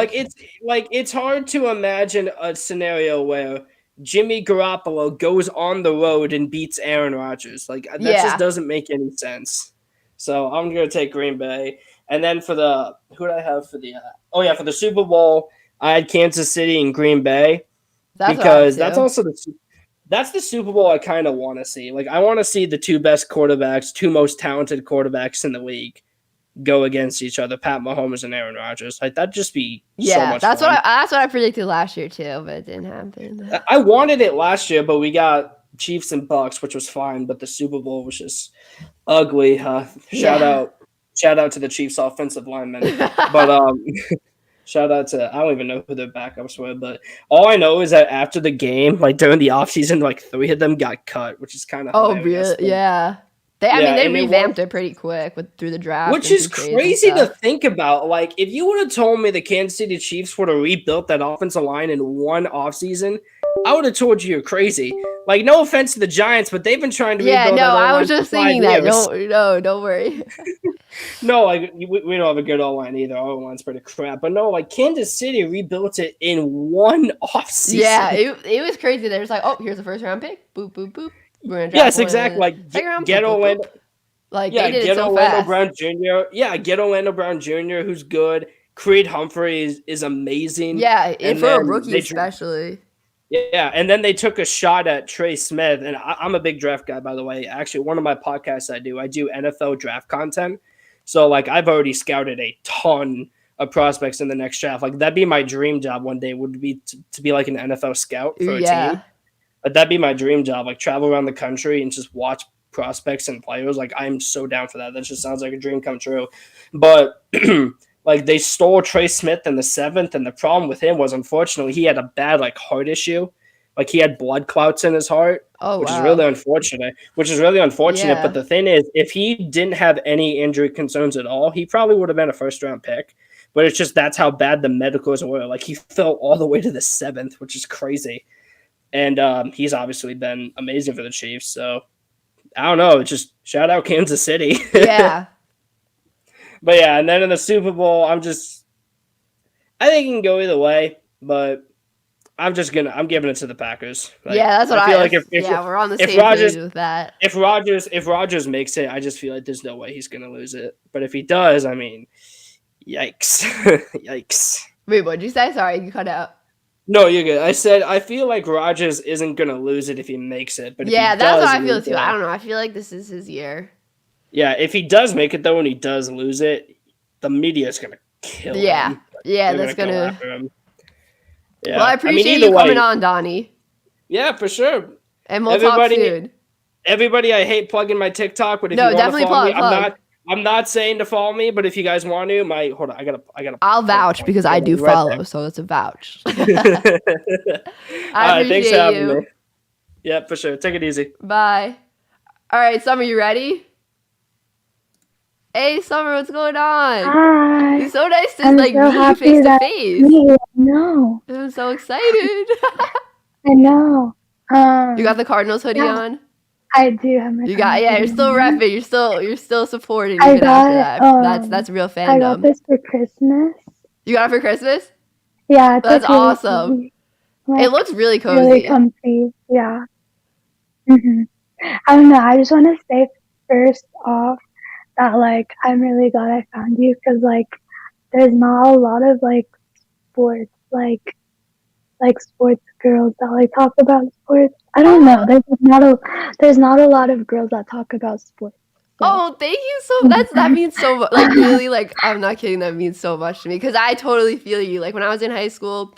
it's hard to imagine a scenario where Jimmy Garoppolo goes on the road and beats Aaron Rodgers. Like that just doesn't make any sense. So I'm gonna take Green Bay, and then who did I have for the? For the Super Bowl, I had Kansas City and Green Bay because that's also that's the Super Bowl I kind of want to see. Like, I want to see the two most talented quarterbacks in the league go against each other, Pat Mahomes and Aaron Rodgers. Like, that'd just be so much fun. That's what I predicted last year too, but it didn't happen. I wanted it last year, but we got Chiefs and Bucs, which was fine, but the Super Bowl was just ugly. Shout out to the Chiefs offensive linemen. But shout out to, I don't even know who their backups were, but all I know is that after the game, like during the offseason, like 3 of them got cut, which is kind of hilarious. Really? Yeah. They revamped it pretty quick through the draft. Which is crazy to think about. Like, if you would have told me the Kansas City Chiefs would have rebuilt that offensive line in one offseason, I would have told you you're crazy. Like, no offense to the Giants, but they've been trying to rebuild that I was just thinking that. No, don't worry. No, like we don't have a good O-line either. Our O-line's pretty crap. But no, like Kansas City rebuilt it in one offseason. Yeah, it was crazy. They're just like, oh, here's a first round pick. Boop, boop, boop. Yes, exactly. Like get Orlando. Like get Orlando Brown Jr. Yeah, get Orlando Brown Jr. who's good. Creed Humphrey is amazing. Yeah, and for a rookie especially. Yeah, and then they took a shot at Trey Smith, and I'm a big draft guy, by the way. Actually, one of my podcasts I do NFL draft content. So, like, I've already scouted a ton of prospects in the next draft. Like, that'd be my dream job one day, would be to be like an NFL scout for a team. But that'd be my dream job, like travel around the country and just watch prospects and players. Like, I'm so down for that. That just sounds like a dream come true. But like, they stole Trey Smith in the 7th, and the problem with him was, unfortunately, he had a bad like heart issue. Like, he had blood clots in his heart, which is really unfortunate. Yeah. But the thing is, if he didn't have any injury concerns at all, he probably would have been a first-round pick. But it's just that's how bad the medicals were. Like, he fell all the way to the 7th, which is crazy. And he's obviously been amazing for the Chiefs. So, I don't know. Just shout out Kansas City. Yeah. But, yeah, and then in the Super Bowl, I think it can go either way. But I'm giving it to the Packers. Like, that's what I feel like. we're on the same page with that. If Rodgers makes it, I just feel like there's no way he's gonna lose it. But if he does, I mean, yikes, yikes. Wait, what'd you say? Sorry, you cut out. No, you're good. I said I feel like Rodgers isn't gonna lose it if he makes it. But if that's does, what I feel too. I don't know. I feel like this is his year. Yeah, if he does make it though, and he does lose it, the media is gonna kill him. Yeah, that's gonna. Go after him. Yeah. Well, I appreciate you coming on, Donnie. Yeah, for sure. And we'll talk soon. Everybody, I hate plugging my TikTok, but if you want to follow me, I'm not saying to follow me, but if you guys want to, hold on, I gotta. I'll vouch because I do follow, so it's a vouch. I appreciate thanks for having you. me. Yeah, for sure. Take it easy. Bye. All right, Summer, you ready? Hey, Summer, what's going on? Hi. It's so nice to I'm like so meet you happy face to that face. me. No, I'm so excited. I know. You got the Cardinals hoodie Yeah, on? I do have my You got Cardinals you're hoodie still on. repping. You're still supporting I even after got that. That's real I got fandom. this for Christmas. You got it for Christmas? Yeah, it's That's like really awesome. cozy. It Like looks really really cozy. comfy. Yeah. I don't know. I just want to say first off that like I'm really glad I found you because like there's not a lot of like sports like sports girls that like talk about sports. I don't know. There's not a lot of girls that talk about sports. So. Oh, thank you so. That means so much. Like really, like I'm not kidding. That means so much to me because I totally feel you. Like when I was in high school,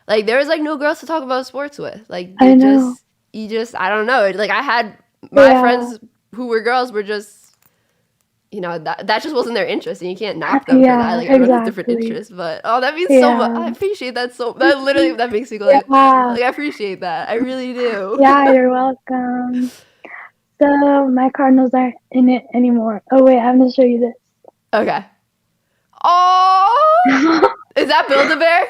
like there was like no girls to talk about sports with. Like I know. I don't know. Like I had my Yeah. friends who were girls were just that just wasn't their interest, and you can't knock them for that. Yeah, Like everyone has different exactly. interests, but that means so much. I Yeah. appreciate that that literally that makes me go like I appreciate that. I really do. Yeah, you're welcome. So my Cardinals aren't in it anymore. Oh wait, I'm gonna show you this. Okay. Oh, is that Build-A-Bear?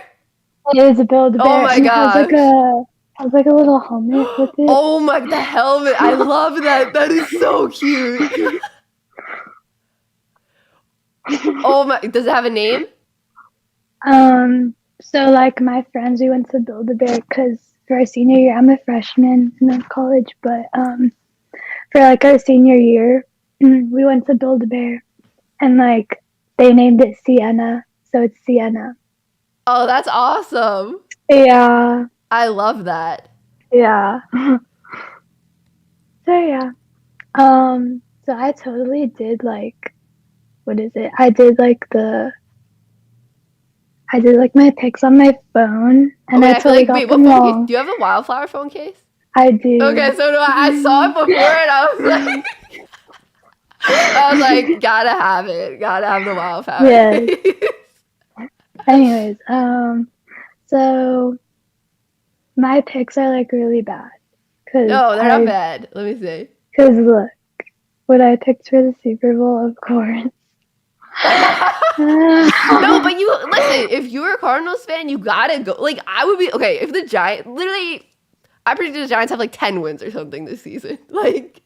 It is a Build-A-Bear, Oh my and gosh. it has like a little helmet with it. Oh my, the helmet. I love that. That is so cute. Oh my, does it have a name? So like my friends, we went to Build-A-Bear because for our senior year, I'm a freshman in college, but for like our senior year, we went to Build-A-Bear, and like they named it Sienna, so it's Sienna. Oh, that's awesome. Yeah. I love that. Yeah. So yeah. So I totally did like, what is it? I did like my pics on my phone, and Okay, I I feel totally like, got wait, what them phone case? wrong. Do you have a wildflower phone case? I do. Okay, so do I. I saw it before and I was like, gotta have it. Gotta have the wildflower Yes. case. Anyways, so my pics are like really bad. No, they're not bad. Let me see. Cause look, what I picked for the Super Bowl, of course. No, but you listen. If you're a Cardinals fan, you gotta go. Like I would be okay if the Giants. Literally, I predict the Giants have like 10 wins or something this season. Like,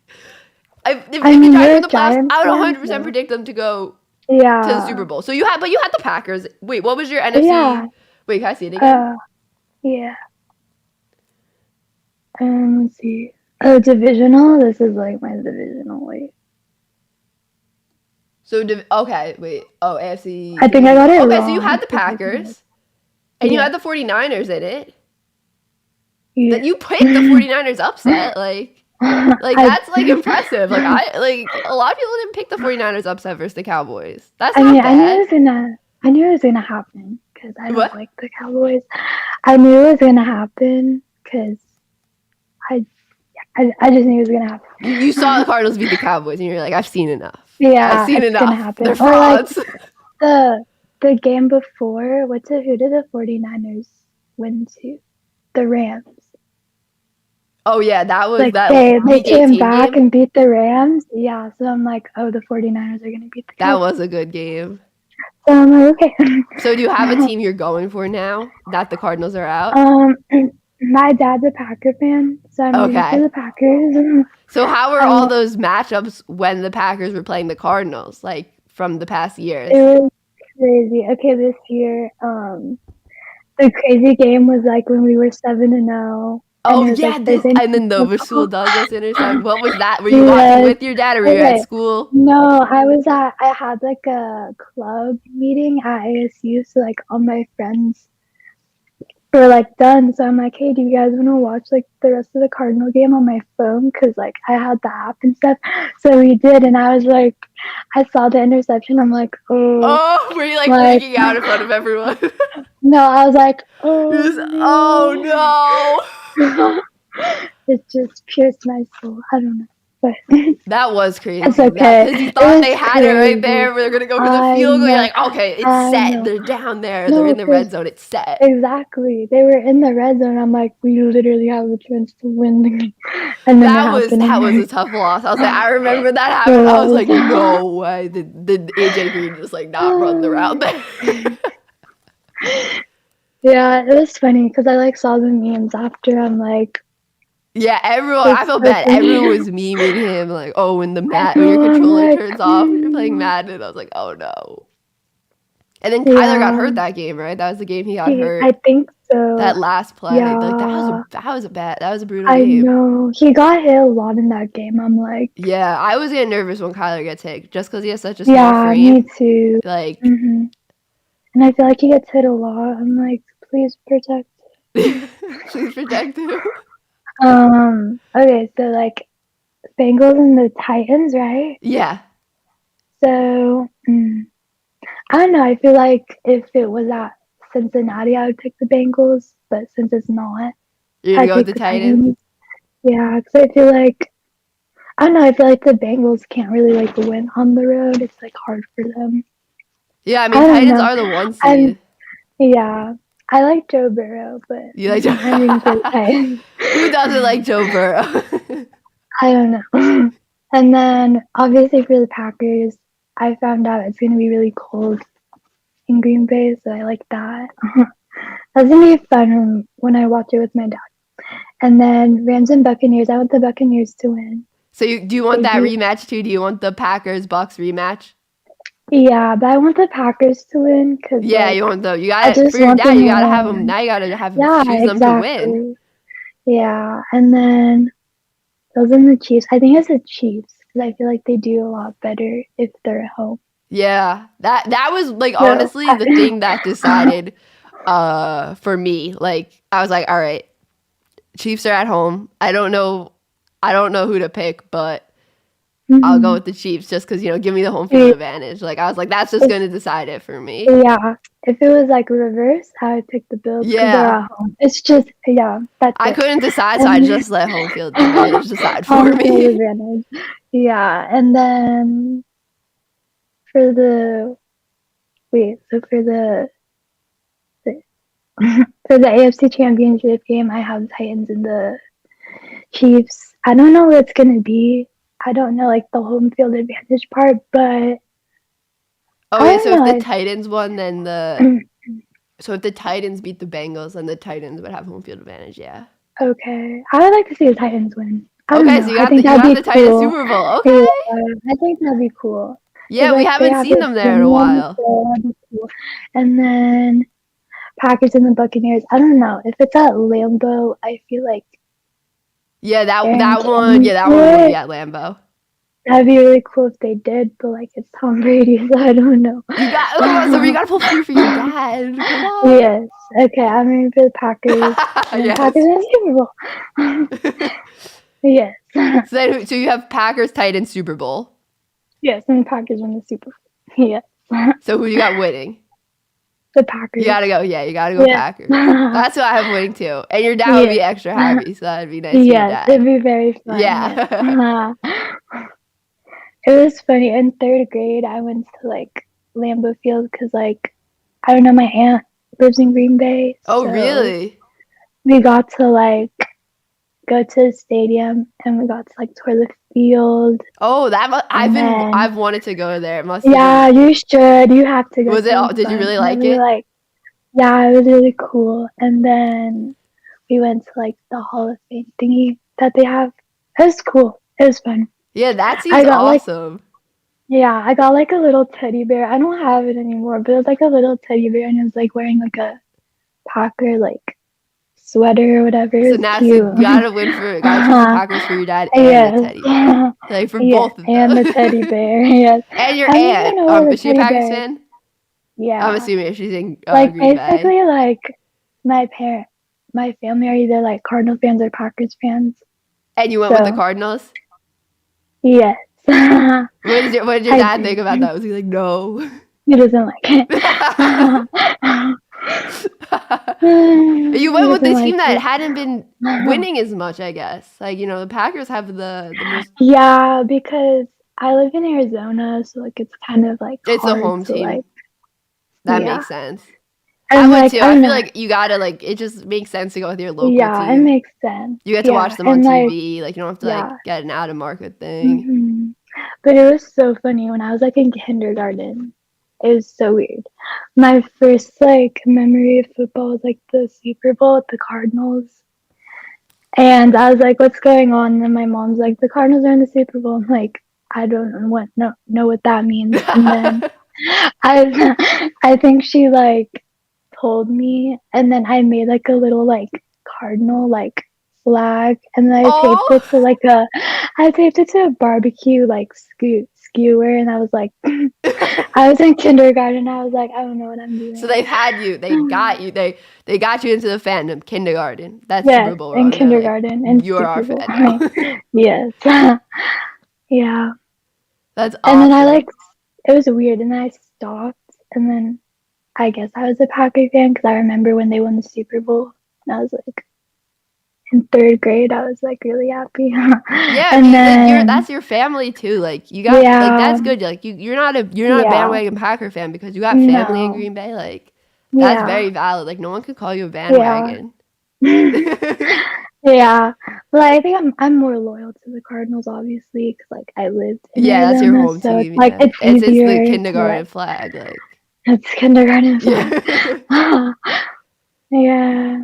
if the Giants are in the playoffs, I would 100% predict them to go to the Super Bowl. So you had the Packers. Wait, what was your NFC? Yeah. Wait, can I see it again? Yeah. Let's see. Oh, divisional. This is like my divisional. Wait. So okay, wait. Oh, AFC. I think I got it Okay, wrong. so you had the Packers, and you had the 49ers in it. Yeah. That you picked the 49ers upset, like that's like impressive. Like a lot of people didn't pick the 49ers upset versus the Cowboys. That's not bad. I knew it was gonna happen because I don't What? like the Cowboys. I knew it was gonna happen because I just knew it was gonna happen. You saw the Cardinals beat the Cowboys, and you're like, I've seen enough. Yeah, I've seen it's enough. gonna happen. They're Or like frauds. the game before, who did the 49ers win to? The Rams. Oh yeah, that was Like that. they Week came 18 back game? and beat the Rams. Yeah, so I'm like, oh, the 49ers are gonna beat the That Cowboys. was a good game. So I'm like, okay. So do you have a team you're going for now that the Cardinals are out? My dad's a Packer fan, so I'm rooting Okay. for the Packers. So how were all those matchups when the Packers were playing the Cardinals, like from the past years? It was crazy. Okay, this year, the crazy game was like when we were 7-0. Oh yeah, and then the Rasul Douglas interception. What was that? Were you watching with your dad, or were you at school? No, I had like a club meeting at ASU, so like all my friends were like done. So I'm like, hey, do you guys want to watch like the rest of the Cardinal game on my phone? Cause like I had the app and stuff. So we did, and I was like, I saw the interception. I'm like, oh. Oh, were you like freaking out in front of everyone? No, I was like, oh no. It just pierced my soul. I don't know. But that was crazy. It's okay. Because you thought they had it right there. They're going to go for the field goal. You're like, okay, it's set. Know. They're down there. No, they're in the red zone. It's set. Exactly. They were in the red zone. I'm like, we literally have a chance to win the game. And then that was a tough loss. I was like, I remember that happened. I was like, no way. Did AJ Green just like not run the route there? Yeah, it was funny because I like saw the memes after. I'm like, yeah, everyone. I felt bad. Everyone was memeing him like, oh, when your controller turns off, you're playing Madden. And I was like, oh no. And then Kyler got hurt that game, right? That was the game he got hurt. I think so. That last play, Yeah. like that was a brutal I game. know he got hit a lot in that game. I'm like, yeah, I was getting nervous when Kyler gets hit, just because he has such a small frame. Me too. Like, and I feel like he gets hit a lot. I'm like, please protect. Please protect him. Okay, so like, Bengals and the Titans, right? Yeah. So, I don't know. I feel like if it was at Cincinnati, I would pick the Bengals. But since it's not, you're gonna go with the Titans. Yeah, because I feel like I don't know. I feel like the Bengals can't really like win on the road. It's like hard for them. Yeah, I mean Titans are the 1 seed. Yeah, I like Joe Burrow, but you like Joe? I'm rooting for the Titans. Who doesn't like Joe Burrow? I don't know. And then obviously for the Packers, I found out it's going to be really cold in Green Bay, so I like that. That's going to be fun when I watch it with my dad. And then Rams and Buccaneers, I want the Buccaneers to win. So do you want that rematch too? Do you want the Packers-Bucs rematch? Yeah, but I want the Packers to win. Cause yeah, like, you want for your dad, you got to have them, now you got to have choose them to win. Yeah, and then those are the Chiefs. I think it's the Chiefs because I feel like they do a lot better if they're at home. Yeah, that was like honestly the thing that decided for me. Like I was like, all right, Chiefs are at home. I don't know who to pick, but I'll go with the Chiefs just because give me the home field advantage. Like I was like, that's just going to decide it for me. Yeah, if it was like reverse, I would pick the Bills. Yeah, they're at home. It's just that's I couldn't decide, so I just let home field advantage decide for me. Advantage. Yeah, and then for the for the AFC Championship game, I have Titans and the Chiefs. I don't know what it's gonna be. I don't know like the home field advantage part, but so if the Titans won, then so if the Titans beat the Bengals, then the Titans would have home field advantage. Yeah. Okay, I would like to see the Titans win. Okay, so you got the Titans Super Bowl. Okay. Yeah, I think that'd be cool. Yeah, we haven't seen them there in a while. Cool. And then Packers and the Buccaneers. I don't know if it's at Lambeau. I feel like that one. Yeah, that one would be at Lambeau. That'd be really cool if they did, but like it's Tom Brady, so I don't know. You gotta pull through for your dad. Come on. Yes. Okay, I'm rooting for the Packers. Yes. Packers in the Super Bowl. Yes. So you have Packers, Titans, Super Bowl. Yes, and the Packers win the Super Bowl. Yes. So who you got winning? The Packers. You gotta go. Yeah, you gotta go Packers. That's what I have winning too. And your dad would be extra happy, so that'd be nice. Yes, it'd be very fun. Yeah. It was funny. In 3rd grade, I went to like Lambeau Field because like I don't know, my aunt lives in Green Bay. Oh, really? We got to like go to the stadium and we got to like tour the field. Oh, I've wanted to go there. It must. Yeah, you should. You have to go. Was it? Did you really like it? Yeah, it was really cool. And then we went to like the Hall of Fame thingy that they have. It was cool. It was fun. Yeah, that seems awesome. I got like a little teddy bear. I don't have it anymore, but it was like a little teddy bear, and it was like wearing like a Packer like sweater or whatever. So now you gotta choose the Packers for your dad and the teddy bear. Like for both of them. And the teddy bear. Yes. And your aunt. Is she a Packers fan? Yeah. I'm assuming she's in like Green basically Bay. Like my family are either like Cardinal fans or Packers fans. And you went with the Cardinals? Yes. What did your dad think about that? Was he like, no? He doesn't like it. You went with the Doesn't team like that it. hadn't been winning as much, I guess. Like, the Packers have the most. Yeah, because I live in Arizona, so like it's kind of like It's a hard home to team. like. That Yeah. makes sense. And I would like too. I I don't feel know. like you gotta it just makes sense to go with your local Yeah, it team. makes sense. You get to watch Yeah, them on and like TV. Like, you don't have to yeah. get an out of market thing. hmm But it was so funny when I was like in kindergarten. It was so weird. My first like memory of football was like the Super Bowl with the Cardinals. And I was like, what's going on? And then my mom's like, the Cardinals are in the Super Bowl. I'm like, I don't know what that means. And then I think she like told me, and then I made like a little like cardinal like flag, and then I taped it to a barbecue like skewer, and I was like, I was in kindergarten. I was like, I don't know what I'm doing. So they've had you. They got you. They got you into the fandom. Kindergarten. That's Yes, Super Bowl in run. They're like, kindergarten and you're our Super Bowl. fan now. Yes. Yeah. That's And then I awesome. like, it was weird, and then I stopped, and then I guess I was a Packer fan because I remember when they won the Super Bowl, and I was like, in third grade, I was like really happy. Yeah, And then that's your family too. Like, you got like that's good. Like, you're not a yeah, bandwagon Packer fan because you got family in no, Green Bay. Like, that's yeah, very valid. Like, no one could call you a yeah, bandwagon. yeah. But I think I'm more loyal to the Cardinals, obviously, because like I lived in Yeah, that's your Arizona, home so team. it's like Yeah, it's it's the easier to kindergarten like flag. Like, it's kindergarten flag. yeah. Yeah.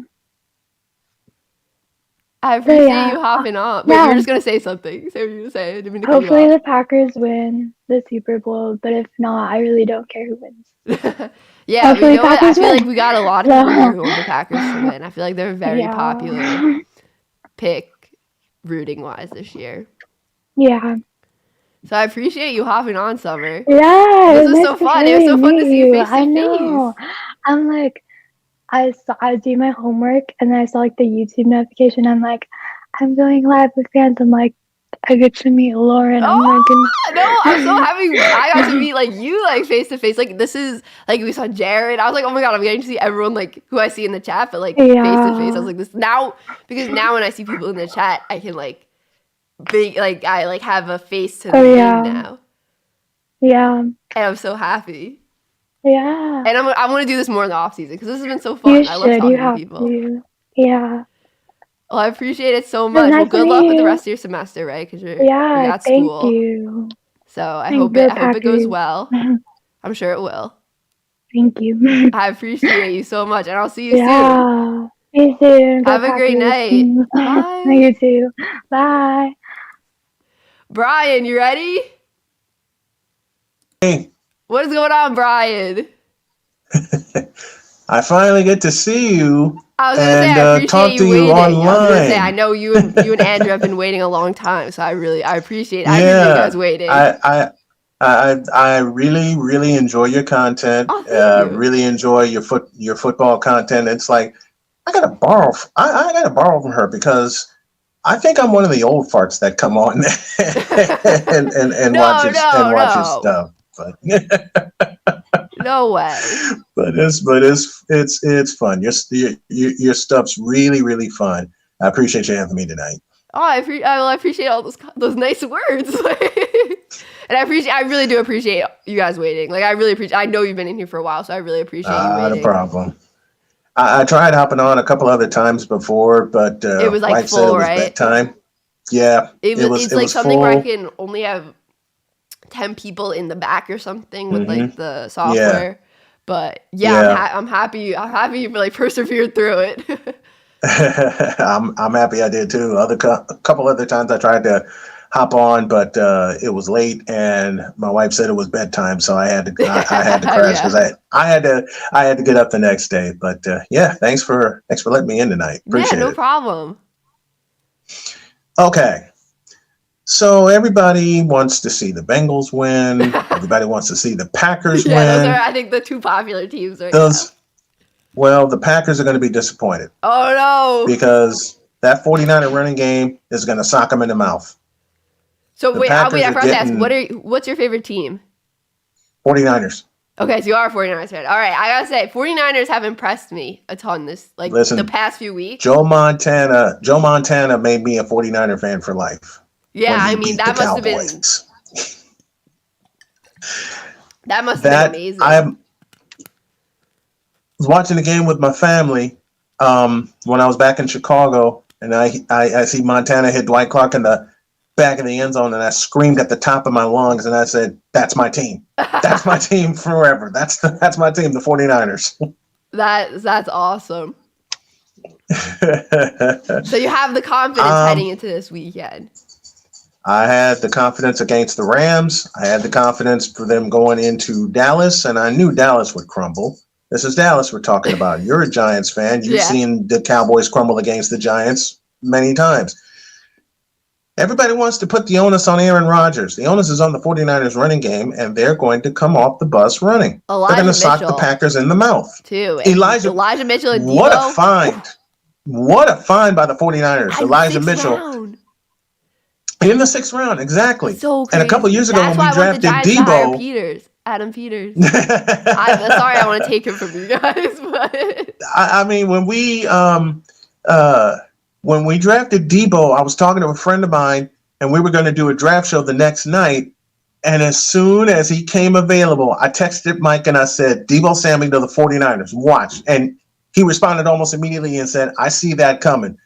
I So appreciate yeah, you hopping on. Wait, you were yeah. just gonna say something. Say what you were saying. I didn't mean to cut you Hopefully off. the Packers win the Super Bowl, but if not, I really don't care who wins. Yeah, but you Hopefully know what? I Packers feel win. like we got a lot of people here who want the Packers to win. I feel like they're a very Yeah. popular pick rooting wise this year. Yeah. So I appreciate you hopping on, Summer. Yeah, This it was was nice so to fun. It was finally so fun to meet see you you. face I to know. face. I'm like, I was doing my homework, and then I saw like the YouTube notification. I'm like, I'm going live with fans. I'm like, I get to meet Lauren. I'm like, No, I'm so happy I got to meet like you like face to face. Like, this is like we saw Jared. I was like, oh my god, I'm getting to see everyone like who I see in the chat, but like face to face. I was like, this now, because now when I see people in the chat, I can like I like have a face to the name now. Yeah. And I'm so happy. Yeah. And I want to do this more in the off season because this has been so fun. You I love should. talking You to have people. to. Yeah. Well, I appreciate it so It was much. Well, nice to good luck meet with the you. rest of your semester, right? Because you Yeah. got Thank school. you. So I Thank hope you, it goes Packers. well. I'm sure it will. Thank you. I appreciate you so much, and I'll see you soon. Yeah. See you soon. Go Have a great Packers. night. Bye. You too. Bye. Brian, you ready? Hey. What is going on, Brian? I finally get to see you I was gonna say I appreciate talk you to waiting. you I was gonna say I online. know you and Andrew have been waiting a long time, so I appreciate you Yeah, guys waiting. I really enjoy your content. Oh, thank you. Really enjoy your football content. It's like I gotta borrow. I gotta borrow from her because I think I'm one of the old farts that come on and watch your stuff. But no way. But it's fun. Your stuff's really fun. I appreciate you having me tonight. Oh, I appreciate all those nice words. And I really do appreciate you guys waiting. Like, I really appreciate. I know you've been in here for a while, so I really appreciate you Not waiting. a problem. I tried hopping on a couple other times before, but it was like wife full, said it was right? bedtime. Yeah, it's like something full. where I can only have 10 people in the back or something with like the software. Yeah. But yeah. I'm happy you like persevered through it. I'm happy I did too. A couple other times I tried to hop on, but it was late, and my wife said it was bedtime, so I had to crash because I had to get up the next day. But yeah, thanks for letting me in tonight. Appreciate no it. problem. Okay. So everybody wants to see the Bengals win. Everybody wants to see the Packers win. Those are, I think, the two popular teams right now. Well, the Packers are going to be disappointed. Oh, no. Because that 49er running game is going to sock them in the mouth. So, I forgot to ask, what's your favorite team? 49ers. Okay, so you are a 49ers fan. All right, I gotta say, 49ers have impressed me a ton Listen, the past few weeks. Joe Montana made me a 49er fan for life. Yeah, I mean, that must have been... That must have been amazing. I was watching the game with my family when I was back in Chicago, and I see Montana hit Dwight Clark in the back of the end zone, and I screamed at the top of my lungs, and I said, "That's my team. That's my team forever. That's my team, the 49ers." That's awesome. So you have the confidence heading into this weekend. I had the confidence against the Rams. I had the confidence for them going into Dallas, and I knew Dallas would crumble. This is Dallas we're talking about. You're a Giants fan. You've seen the Cowboys crumble against the Giants many times. Everybody wants to put the onus on Aaron Rodgers. The onus is on the 49ers running game, and they're going to come off the bus running. They're going to sock the Packers in the mouth. Too. Elijah Mitchell and What Debo. a find. What a find by the 49ers. Elijah Mitchell. Round. In the 6th round, exactly. So crazy. And a couple years ago when we drafted Debo. Adam Peters. I'm sorry, I want to take him from you guys. But I mean, when we drafted Debo, I was talking to a friend of mine, and we were going to do a draft show the next night. And as soon as he came available, I texted Mike and I said, Debo Samuel to the 49ers, watch. And he responded almost immediately and said, I see that coming.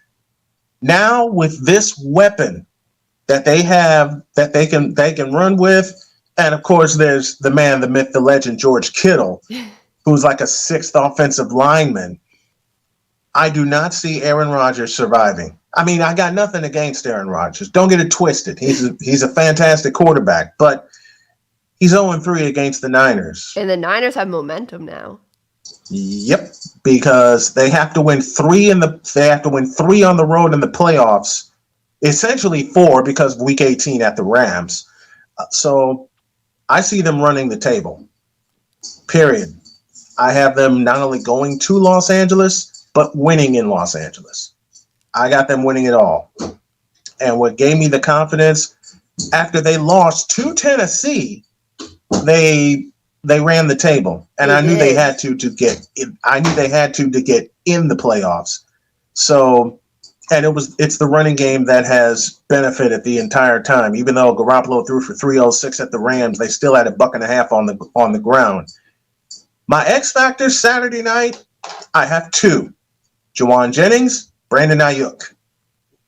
Now with this weapon that they have, that they can run with, and of course there's the man, the myth, the legend, George Kittle, who's like a 6th offensive lineman. I do not see Aaron Rodgers surviving. I mean, I got nothing against Aaron Rodgers. Don't get it twisted. He's a fantastic quarterback, but he's 0-3 against the Niners. And the Niners have momentum now. Yep, because they have to win 3 on the road in the playoffs. Essentially 4 because of week 18 at the Rams. So I see them running the table. Period. I have them not only going to Los Angeles, but winning in Los Angeles. I got them winning it all. And what gave me the confidence, after they lost to Tennessee, they ran the table. And I knew they had to get in the playoffs. So, and it's the running game that has benefited the entire time. Even though Garoppolo threw for 306 at the Rams, they still had $1.50 on the ground. My X factor Saturday night, I have 2. Juwan Jennings, Brandon Ayuk.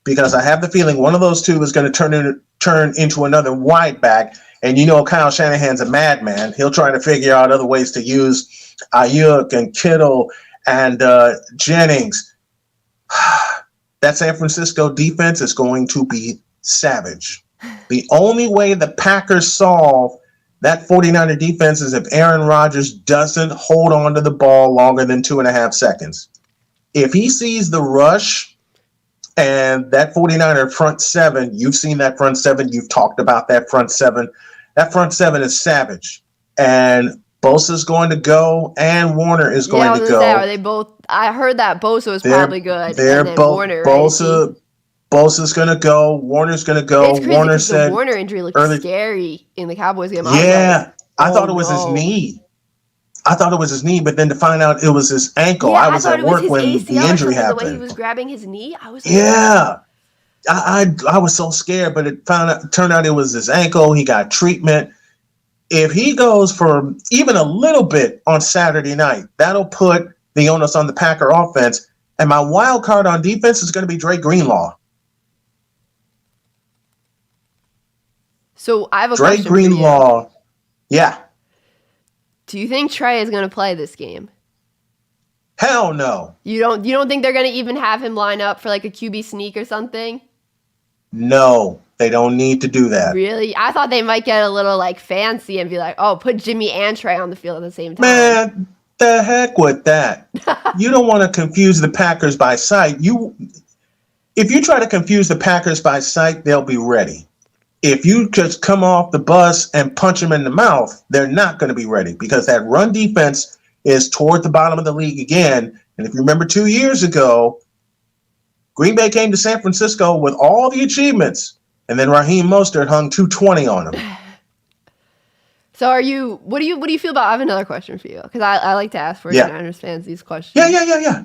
Because I have the feeling one of those 2 is going to turn into another wide back. And you know Kyle Shanahan's a madman. He'll try to figure out other ways to use Ayuk and Kittle and Jennings. That San Francisco defense is going to be savage. The only way the Packers solve that 49er defense is if Aaron Rodgers doesn't hold on to the ball longer than 2.5 seconds. If he sees the rush and that 49er front 7, you've seen that front 7, you've talked about that front 7. That front 7 is savage. And Bosa's going to go and Warner is going to go. Are they both? I heard that Bosa was probably good. They're both. Warner, Bosa's going to go. Warner's going to go. It's crazy Warner said the Warner injury looked scary in the Cowboys game. I thought it was his knee. But then to find out it was his ankle. I was at work when the injury happened. The way he was grabbing his knee, I was I was so scared, but it turned out it was his ankle. He got treatment. If he goes for even a little bit on Saturday night, that'll put the onus on the Packer offense. And my wild card on defense is going to be Dre Greenlaw. So I have a Dre question Greenlaw. For you. Yeah. Do you think Trey is going to play this game? Hell no. You don't think they're going to even have him line up for like a QB sneak or something? No, they don't need to do that. Really? I thought they might get a little like fancy and be like, oh, put Jimmy and Trey on the field at the same time. Man, the heck with that. You don't want to confuse the Packers by sight. If you try to confuse the Packers by sight, they'll be ready. If you just come off the bus and punch them in the mouth, they're not going to be ready because that run defense is toward the bottom of the league again. And if you remember 2 years ago, Green Bay came to San Francisco with all the achievements, and then Raheem Mostert hung 220 on them. So what do you feel about? I have another question for you because I like to ask 49ers fans these questions. Yeah.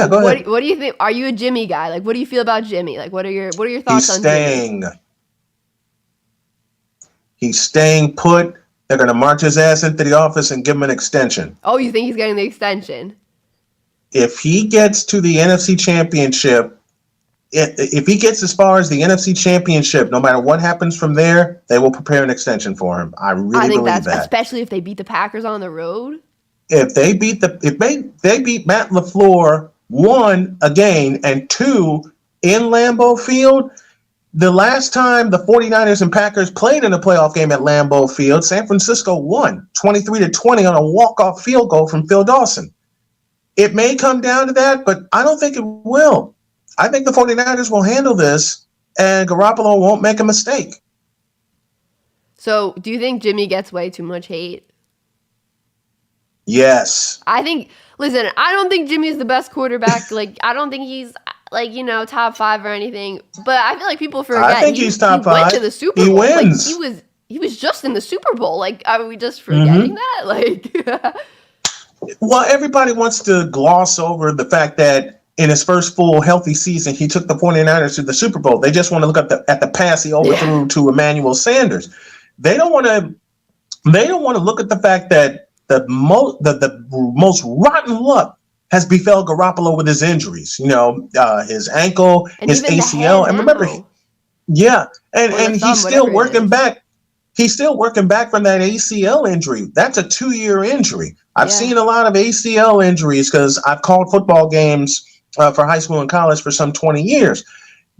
Go ahead. What do you think? Are you a Jimmy guy? Like, what do you feel about Jimmy? Like, what are your thoughts on Jimmy? He's staying put. They're going to march his ass into the office and give him an extension. Oh, you think he's getting the extension? If he gets to the NFC Championship, if he gets as far as the NFC Championship, no matter what happens from there, they will prepare an extension for him. I think believe that. Especially if they beat the Packers on the road. If they beat Matt LaFleur, 1 again, and 2 in Lambeau Field. The last time the 49ers and Packers played in a playoff game at Lambeau Field, San Francisco won 23-20 on a walk-off field goal from Phil Dawson. It may come down to that, but I don't think it will. I think the 49ers will handle this, and Garoppolo won't make a mistake. So, do you think Jimmy gets way too much hate? Yes. I don't think Jimmy's the best quarterback. Like, I don't think he's top 5 or anything. But I feel like people forget. I think he's top 5. He went to the Super Bowl. He wins. Like, he was just in the Super Bowl. Like, are we just forgetting that? Like, well, everybody wants to gloss over the fact that in his first full healthy season, he took the 49ers to the Super Bowl. They just want to look at the pass he overthrew to Emmanuel Sanders. They don't want to look at the fact that the most rotten luck has befell Garoppolo with his injuries. His ankle, and his ACL, and remember, and he's still working back. He's still working back from that ACL injury. That's a 2-year injury. I've seen a lot of ACL injuries because I've called football games for high school and college for some 20 years.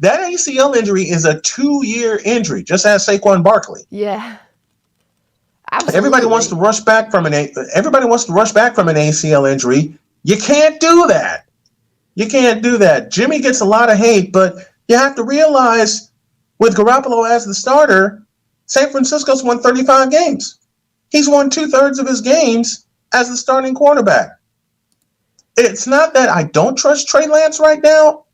That ACL injury is a 2-year injury, just as Saquon Barkley. Yeah. Absolutely. Everybody wants to rush back from an ACL injury. You can't do that. Jimmy gets a lot of hate, but you have to realize with Garoppolo as the starter, San Francisco's won 35 games. He's won 2/3 of his games as the starting quarterback. It's not that I don't trust Trey Lance right now.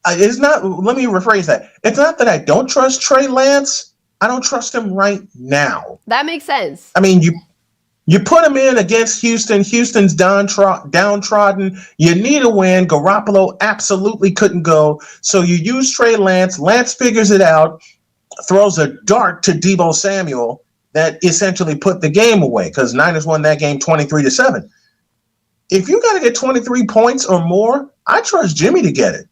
Let me rephrase that. It's not that I don't trust Trey Lance. I don't trust him right now. That makes sense. I mean, you put him in against Houston. Houston's downtrodden. You need a win. Garoppolo absolutely couldn't go. So you use Trey Lance. Lance figures it out, throws a dart to Deebo Samuel that essentially put the game away because Niners won that game 23-7. If you got to get 23 points or more, I trust Jimmy to get it.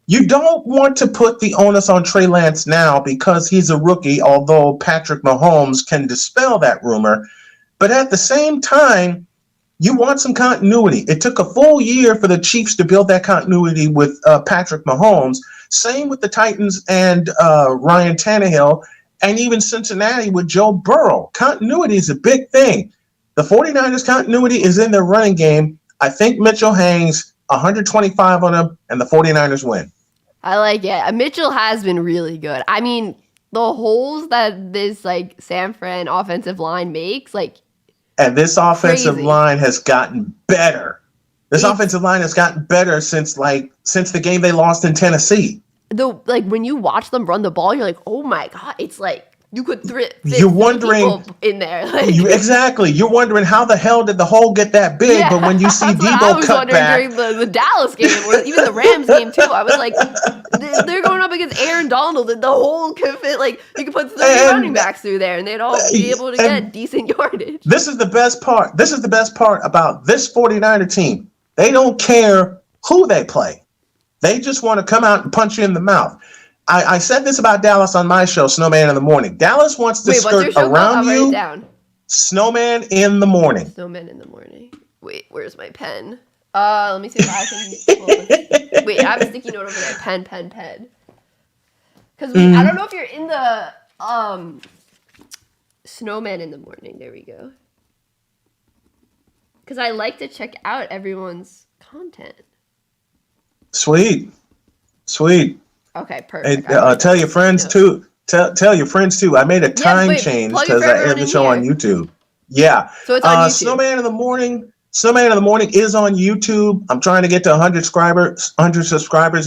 You don't want to put the onus on Trey Lance now because he's a rookie, although Patrick Mahomes can dispel that rumor. But at the same time, you want some continuity. It took a full year for the Chiefs to build that continuity with Patrick Mahomes. Same with the Titans and Ryan Tannehill, and even Cincinnati with Joe Burrow. Continuity is a big thing. The 49ers' continuity is in their running game. I think Mitchell hangs 125 on them, and the 49ers win. I like it. Mitchell has been really good. I mean, the holes that this San Fran offensive line makes, and this offensive crazy. Line has gotten better. Offensive line has gotten better since the game they lost in Tennessee. When you watch them run the ball, you're like, oh my god, it's like you could you're wondering in there. Exactly. You're wondering how the hell did the hole get that big? Yeah, but when you see Deebo cut back during the Dallas game or even the Rams game too, I was like, they're going up against Aaron Donald and the hole could fit you could put 30 running backs through there and they'd all be able to get decent yardage. This is the best part. This is the best part about this 49er team. They don't care who they play. They just want to come out and punch you in the mouth. I said this about Dallas on my show, Snowman in the Morning. Dallas wants to skirt around you. Snowman in the Morning. Snowman in the Morning. Wait, where's my pen? Let me see if I can. Wait, I have a sticky note over there. Pen. Because I don't know if you're in the Snowman in the Morning. There we go. Because I like to check out everyone's content. Sweet. Okay, perfect. Tell your friends too. Tell your friends too. I made a time change because I aired the show on YouTube. Yeah. So it's on YouTube. Snowman in the Morning. Snowman in the Morning is on YouTube. I'm trying to get to 100 subscribers.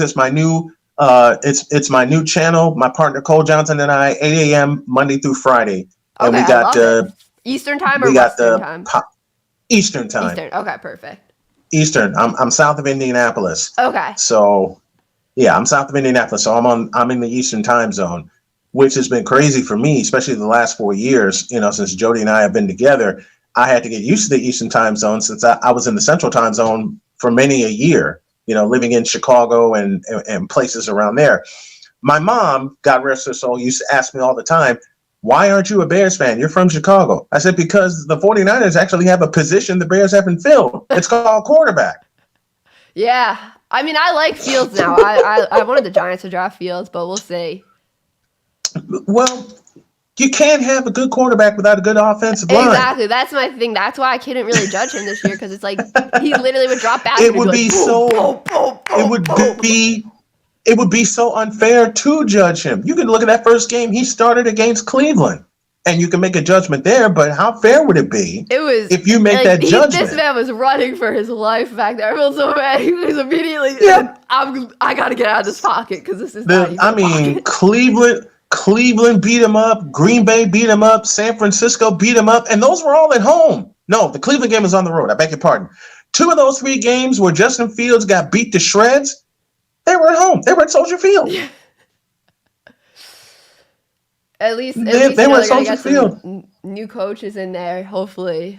It's my new it's my new channel. My partner Cole Johnson and I, 8 a.m. Monday through Friday. And we got Eastern time or We got Western the time? Eastern time. Eastern. Okay, perfect. Eastern. I'm south of Indianapolis. Okay. So yeah, I'm south of Indianapolis. So I'm in the Eastern time zone, which has been crazy for me, especially the last 4 years. Since Jody and I have been together, I had to get used to the Eastern time zone since I was in the Central time zone for many a year. Living in Chicago and places around there. My mom, God rest her soul, used to ask me all the time, why aren't you a Bears fan? You're from Chicago. I said, because the 49ers actually have a position the Bears haven't filled. It's called quarterback. Yeah. I mean, I like Fields now. I wanted the Giants to draft Fields, but we'll see. Well, you can't have a good quarterback without a good offensive line. Exactly. That's my thing. That's why I couldn't really judge him this year, because it's like he literally would drop back. It would be it would be so unfair to judge him. You can look at that first game he started against Cleveland, and you can make a judgment there. But how fair would it be? It was if you make that judgment. This man was running for his life back there. I felt so bad. He was immediately. I got to get out of this pocket because this is. Cleveland beat him up. Green Bay beat him up. San Francisco beat him up, and those were all at home. No, the Cleveland game was on the road. I beg your pardon. 2 of those 3 games where Justin Fields got beat to shreds, they were at home. They were at Soldier Field. At least they were at Soldier Field. New coaches in there, hopefully.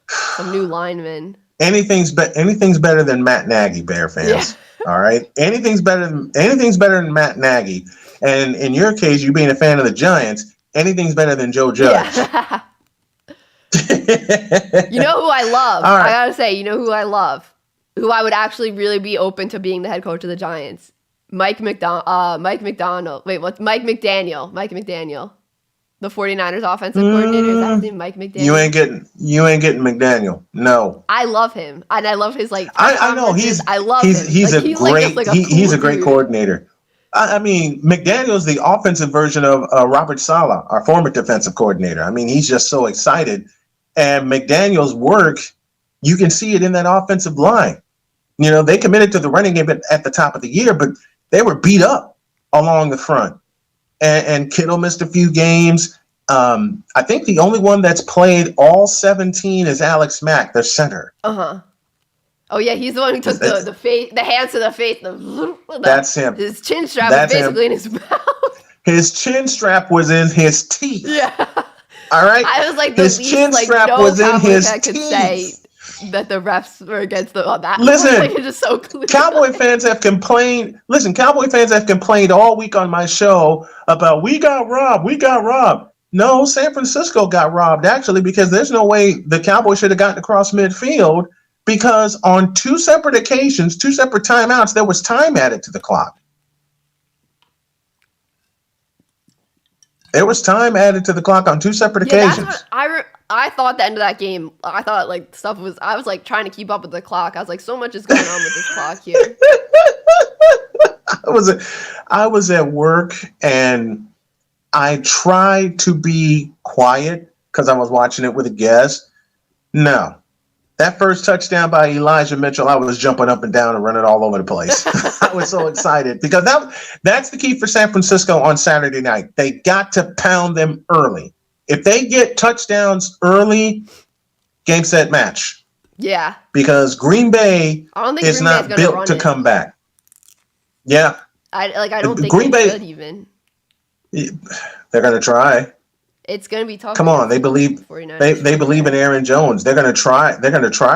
Some new linemen. Anything's better than Matt Nagy, Bear fans. Yeah. All right, anything's better than Matt Nagy. And in your case, you being a fan of the Giants, anything's better than Joe Judge. Yeah. You know who I love? Right. I gotta say, you know who I love? Who I would actually really be open to being the head coach of the Giants? Mike McDaniel. Wait, what's Mike McDaniel? Mike McDaniel. The 49ers offensive coordinator. Is that his name? Mike McDaniel? You ain't getting McDaniel. No. I love him. And I love his I know I love him. He's a great coordinator. I mean, McDaniel's the offensive version of Robert Saleh, our former defensive coordinator. I mean, he's just so excited. And McDaniel's work, you can see it in that offensive line. They committed to the running game at the top of the year, but they were beat up along the front. And Kittle missed a few games. I think the only one that's played all 17 is Alex Mack, their center. Uh-huh. Oh, yeah, he's the one who took the hands to the face. That's him. His chin strap was basically in his mouth. His chin strap was in his teeth. Yeah. All right? I was like, his chin strap was in his teeth. Could say that the refs were against that. Listen, it's just so clear. Cowboy fans have complained. Listen, Cowboy fans have complained all week on my show about we got robbed. No, San Francisco got robbed, actually, because there's no way the Cowboys should have gotten across midfield. Because on 2 separate occasions, 2 separate timeouts, there was time added to the clock. There was time added to the clock on 2 separate occasions. That's what I thought at the end of that game. I thought I was trying to keep up with the clock. I was like, so much is going on with this clock here. I was at work and I tried to be quiet because I was watching it with a guest. No. That first touchdown by Elijah Mitchell, I was jumping up and down and running all over the place. I was so excited because that's the key for San Francisco on Saturday night. They got to pound them early. If they get touchdowns early, game, set, match. Yeah. Because Green Bay is not built to come back. Yeah. I don't think Green Bay should even. They're going to try. It's going to be tough. Come on, they believe they believe in Aaron Jones. They're going to try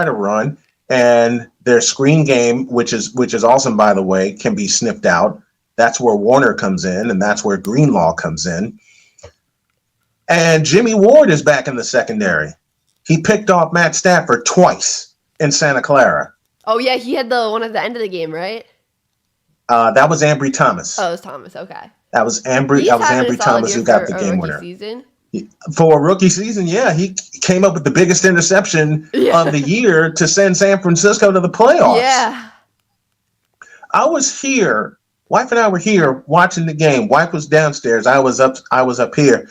to run, and their screen game, which is awesome, by the way, can be sniffed out. That's where Warner comes in, and that's where Greenlaw comes in. And Jimmy Ward is back in the secondary. He picked off Matt Stafford twice in Santa Clara. Oh yeah, he had the one at the end of the game, right? That was Ambry Thomas. Oh, it was Thomas. Okay. That was Ambry Thomas who got the game winner. Season. For a rookie season, yeah, he came up with the biggest interception of the year to send San Francisco to the playoffs. Yeah. I was here. Wife and I were here watching the game. Wife was downstairs. I was up here.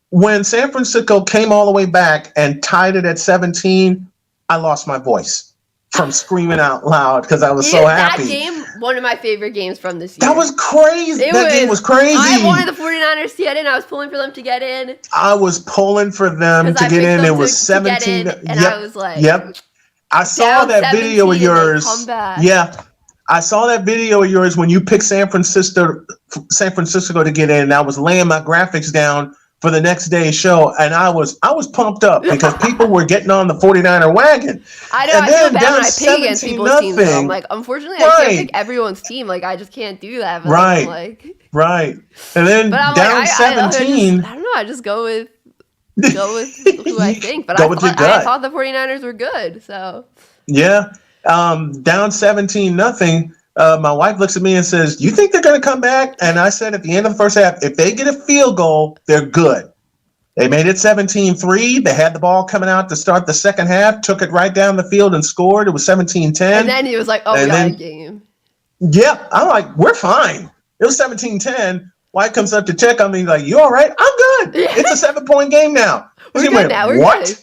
When San Francisco came all the way back and tied it at 17, I lost my voice. from screaming out loud because I was so happy. That game, one of my favorite games from this year. That was crazy. Game was crazy. I wanted the 49ers to get in. I was pulling for them to get in. I was pulling for them to get in. It was 17. I was like, yep. I saw that video of yours. Yeah. I saw that video of yours when you picked San Francisco to get in, and I was laying my graphics down for the next day's show, and I was pumped up because people were getting on the 49er wagon. I know, and I feel bad when I pick against people's teams. So I'm like, unfortunately, I can't pick everyone's team. Like, I just can't do that. But Right. And then down 17. I don't know. I just go with who I think. But I thought the 49ers were good. So yeah. Down 17-0. My wife looks at me and says, "You think they're going to come back?" And I said at the end of the first half, if they get a field goal, they're good. They made it 17-3. They had the ball coming out to start the second half, took it right down the field and scored. It was 17-10. And then he was like, "Oh, we got a game." Yep. I'm like, "We're fine." It was 17-10. White comes up to check on me like, "You all right?" "I'm good." Yeah. It's a 7-point game now. We're good now. We're good.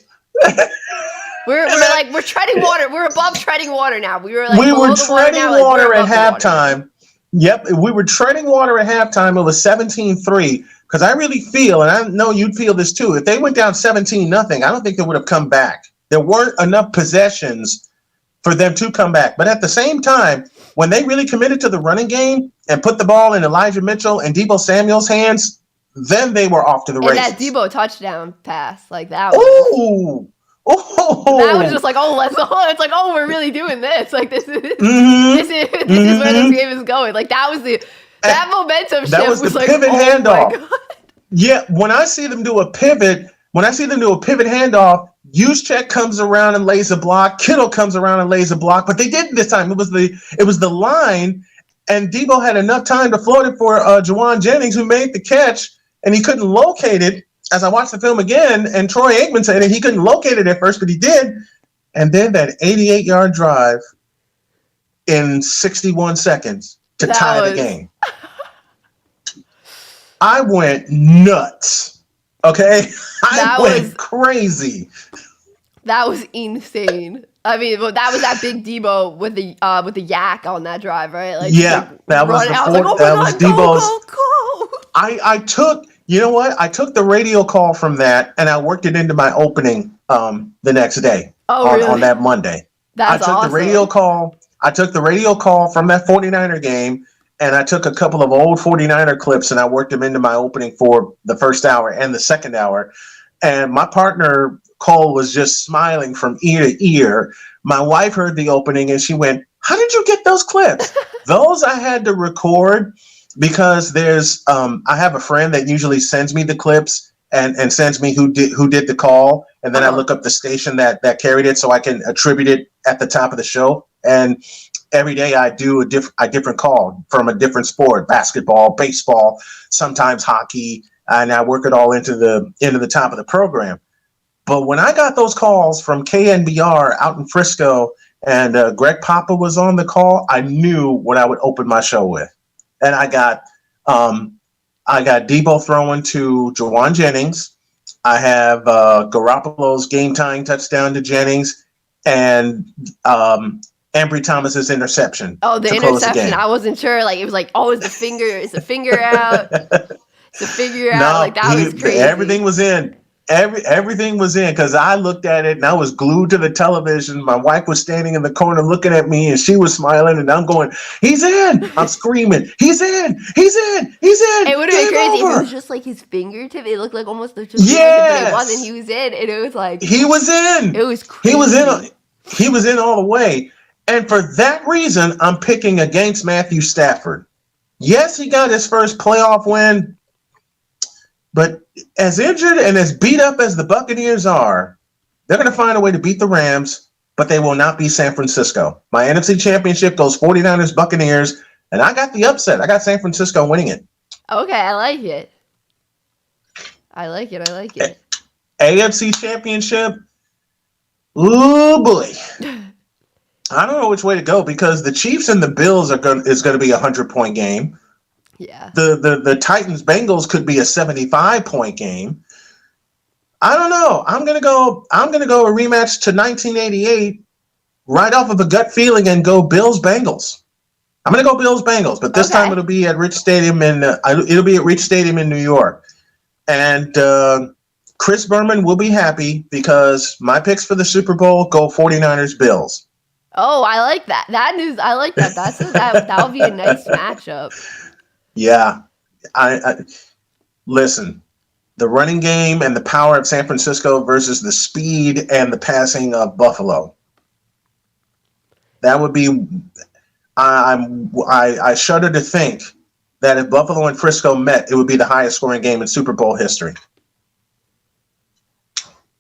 We're treading water. We're above treading water now. We were treading water at halftime. Yep, we were treading water at halftime. It was 17-3 because I really feel, and I know you'd feel this too, if they went down 17-0, I don't think they would have come back. There weren't enough possessions for them to come back. But at the same time, when they really committed to the running game and put the ball in Elijah Mitchell and Deebo Samuel's hands, then they were off to the races. And that Deebo touchdown pass, like that was... That was just like, let's go. It's like, we're really doing this. Like this is this is where this game is going. Like that was that momentum shift. That was the pivot handoff. Yeah, when I see them do a pivot handoff, Juszczyk comes around and lays a block. Kittle comes around and lays a block, but they didn't this time. It was the line, and Deebo had enough time to float it for Juwan Jennings, who made the catch, and he couldn't locate it. As I watched the film again, and Troy Aikman said that he couldn't locate it at first, but he did. And then that 88-yard drive in 61 seconds to tie the game. I went nuts. Okay? I went crazy. That was insane. I mean, that was that big Deebo with the yak on that drive, right? Like, that was Deebo's. Go. I took. You know what? I took the radio call from that and I worked it into my opening the next day on that Monday. That's awesome. I took the radio call from that 49er game, and I took a couple of old 49er clips and I worked them into my opening for the first hour and the second hour. And my partner, Cole, was just smiling from ear to ear. My wife heard the opening and she went, "How did you get those clips?" Those I had to record. Because there's, I have a friend that usually sends me the clips and sends me who did the call, and then I look up the station that carried it so I can attribute it at the top of the show. And every day I do a different call from a different sport: basketball, baseball, sometimes hockey, and I work it all into the top of the program. But when I got those calls from KNBR out in Frisco, and Greg Papa was on the call, I knew what I would open my show with. And I got Deebo throwing to Juwan Jennings. I have Garoppolo's game-tying touchdown to Jennings, and Ambry Thomas's interception. Oh, the interception! I wasn't sure. Like it was like, is the finger out? It's the figure out. Like that was crazy. Everything was in. Everything was in because I looked at it and I was glued to the television. My wife was standing in the corner looking at me and she was smiling and I'm going, "He's in!" I'm screaming, "He's in! He's in! He's in!" It would have been crazy if it was just like his fingertip. It looked like almost just but it wasn't. He was in, and it was like he was in. It was crazy. He was in all the way, and for that reason, I'm picking against Matthew Stafford. Yes, he got his first playoff win. But as injured and as beat up as the Buccaneers are, they're going to find a way to beat the Rams, but they will not be San Francisco. My NFC Championship goes 49ers, Buccaneers, and I got the upset. I got San Francisco winning it. Okay, I like it. AFC Championship, oh boy. I don't know which way to go because the Chiefs and the Bills is going to be a 100-point game. Yeah. The Titans Bengals could be a 75-point game. I don't know. I'm gonna go a rematch to 1988 right off of a gut feeling and go Bills-Bengals. I'm going to go Bills-Bengals, but this time it'll be at Rich Stadium in New York. And Chris Berman will be happy because my picks for the Super Bowl go 49ers-Bills. Oh, I like that. I like that. That would be a nice matchup. Yeah. I listen, the running game and the power of San Francisco versus the speed and the passing of Buffalo. That would be I shudder to think that if Buffalo and Frisco met, it would be the highest scoring game in Super Bowl history.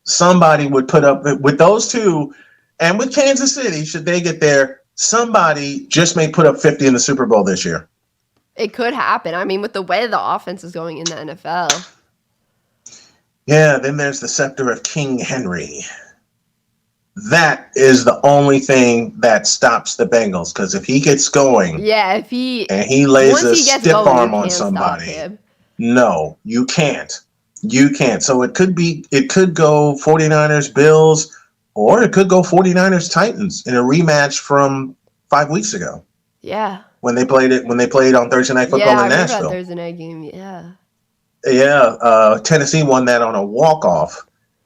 Somebody would put up with those two, and with Kansas City, should they get there, somebody just may put up 50 in the Super Bowl this year. It could happen. I mean, with the way the offense is going in the NFL. Yeah, then there's the scepter of King Henry. That is the only thing that stops the Bengals, because if he gets going, if he lays a stiff arm on somebody, no, you can't. You can't. So it could go 49ers Bills, or it could go 49ers Titans in a rematch from 5 weeks ago. Yeah. When they played on Thursday Night Football in Nashville. Yeah, I remember that Thursday night game. Yeah. Yeah, Tennessee won that on a walk-off.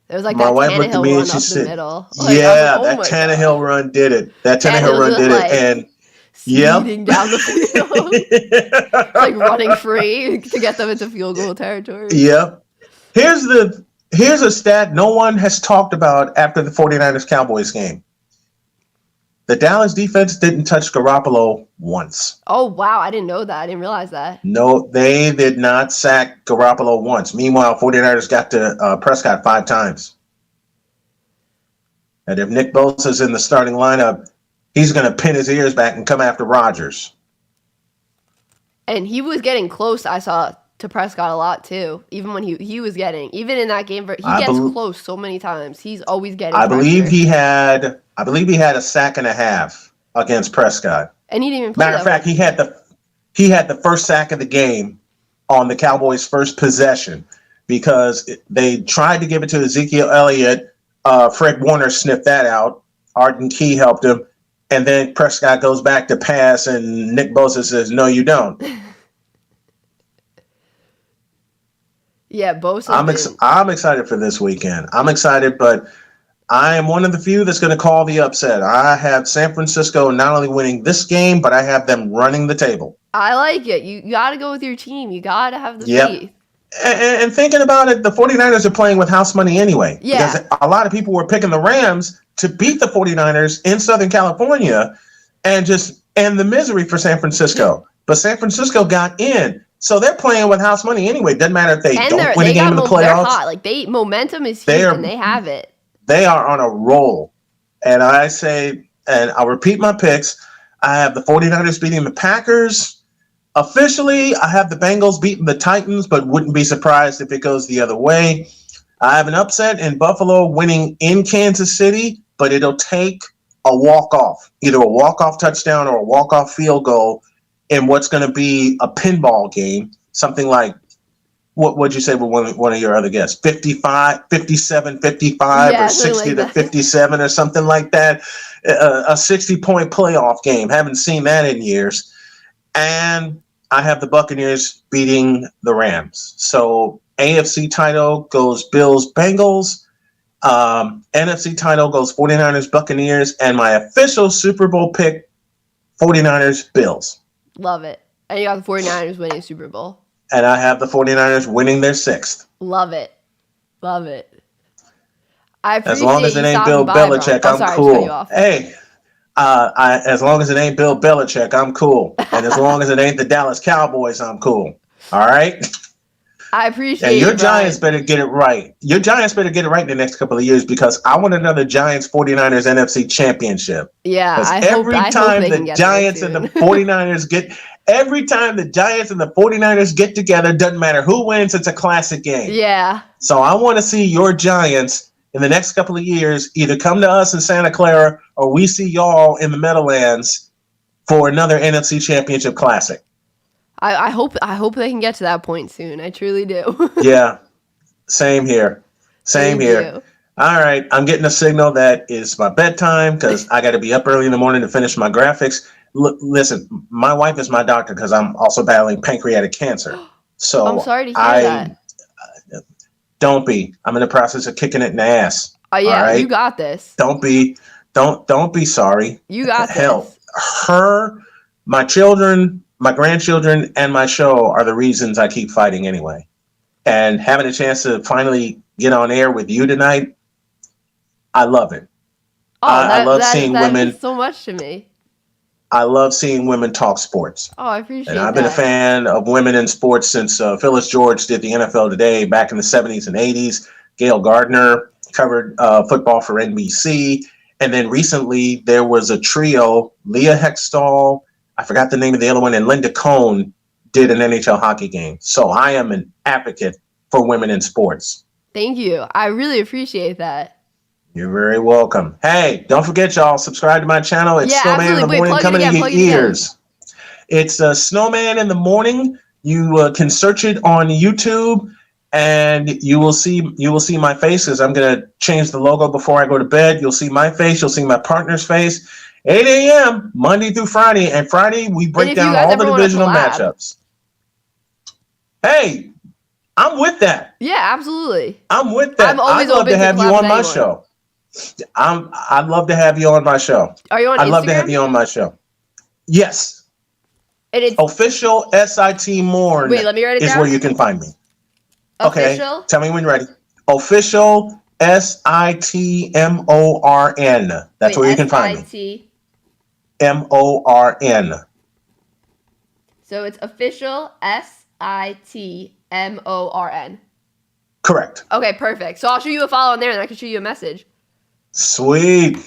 It was like my wife looked at me and she said, middle. That Tannehill run did it. And speeding down the field, like running free to get them into field goal territory. Yep. Here's a stat no one has talked about after the 49ers Cowboys game. The Dallas defense didn't touch Garoppolo once. Oh, wow. I didn't know that. I didn't realize that. No, they did not sack Garoppolo once. Meanwhile, 49ers got to Prescott 5 times. And if Nick Bosa's in the starting lineup, he's going to pin his ears back and come after Rodgers. And he was getting close, I saw, to Prescott a lot, too. Even when he was getting, even in that game, he gets close so many times. He's always getting I believe he had a sack and a half against Prescott. And he didn't even play. Matter of fact, he had the first sack of the game on the Cowboys' first possession because they tried to give it to Ezekiel Elliott. Fred Warner sniffed that out. Arden Key helped him. And then Prescott goes back to pass, and Nick Bosa says, "No, you don't." Yeah, Bosa. I'm excited for this weekend. I'm excited, but I am one of the few that's going to call the upset. I have San Francisco not only winning this game, but I have them running the table. I like it. You got to go with your team. You got to have the faith. And thinking about it, the 49ers are playing with house money anyway. Yeah. Because a lot of people were picking the Rams to beat the 49ers in Southern California and just end the misery for San Francisco. But San Francisco got in. So they're playing with house money anyway. Doesn't matter if they don't win a game in the playoffs. They're hot. Like momentum is huge and they have it. They are on a roll. And I say, and I'll repeat my picks. I have the 49ers beating the Packers. Officially, I have the Bengals beating the Titans, but wouldn't be surprised if it goes the other way. I have an upset in Buffalo winning in Kansas City, but it'll take a walk-off, either a walk-off touchdown or a walk-off field goal in what's going to be a pinball game, something like, what would you say with one of your other guests, 55, 57, 55, or 60 to 57 or something like that, a 60-point playoff game. Haven't seen that in years. And I have the Buccaneers beating the Rams. So AFC title goes Bills-Bengals. NFC title goes 49ers, Buccaneers. And my official Super Bowl pick, 49ers, Bills. Love it. And you got the 49ers winning Super Bowl. And I have the 49ers winning their 6th. Love it. Love it. I appreciate as long as it ain't Bill Belichick, I'm cool. Hey, as long as it ain't Bill Belichick, I'm cool. And as long as it ain't the Dallas Cowboys, I'm cool. All right? I appreciate it. Your Giants better get it right. Your Giants better get it right in the next couple of years because I want another Giants 49ers NFC championship. Yeah, every time the Giants and the 49ers get together, doesn't matter who wins, it's a classic game. Yeah. So I want to see your Giants in the next couple of years either come to us in Santa Clara or we see y'all in the Meadowlands for another NFC championship classic. I hope they can get to that point soon. I truly do. Yeah. Same here. Same here. All right, I'm getting a signal that it's my bedtime because I got to be up early in the morning to finish my graphics. Listen, my wife is my doctor because I'm also battling pancreatic cancer. So I'm sorry to hear that. Don't be. I'm in the process of kicking it in the ass. Oh yeah, all right? you got this. Don't be sorry. You got Hell, my children, my grandchildren, and my show are the reasons I keep fighting anyway. And having a chance to finally get on air with you tonight, I love it. Oh, I love seeing that women. means so much to me. I love seeing women talk sports. Oh, I appreciate And I've that. been a fan of women in sports since Phyllis George did the NFL Today back in the 70s and 80s. Gail Gardner covered football for NBC. And then recently there was a trio, Leah Hextall, I forgot the name of the other one, and Linda Cohn did an NHL hockey game. So I am an advocate for women in sports. Thank you. I really appreciate that. You're very welcome. Hey, don't forget, y'all, subscribe to my channel. It's Snowman in the Morning coming to your ears. It's Snowman in the Morning. You can search it on YouTube, and you will see my face, because I'm going to change the logo before I go to bed. You'll see my face. You'll see my partner's face. 8 a.m. Monday through Friday. And Friday, we break down all the divisional matchups. Hey, I'm with that. Yeah, absolutely. I'm with that. I'm always I'd love to have you on my show. I'd love to have you on my show. Are you on Instagram? I'd love to have you on my show. Yes. And it's official SIT Morn. Wait, let me write it down. Is where you can find me. Official? Okay. Tell me when you're ready. Official SITMORN. That's where you can find me. MORN. So it's official SITMORN. Correct. Okay, perfect. So I'll shoot you a follow on there, and I can shoot you a message. Sweet.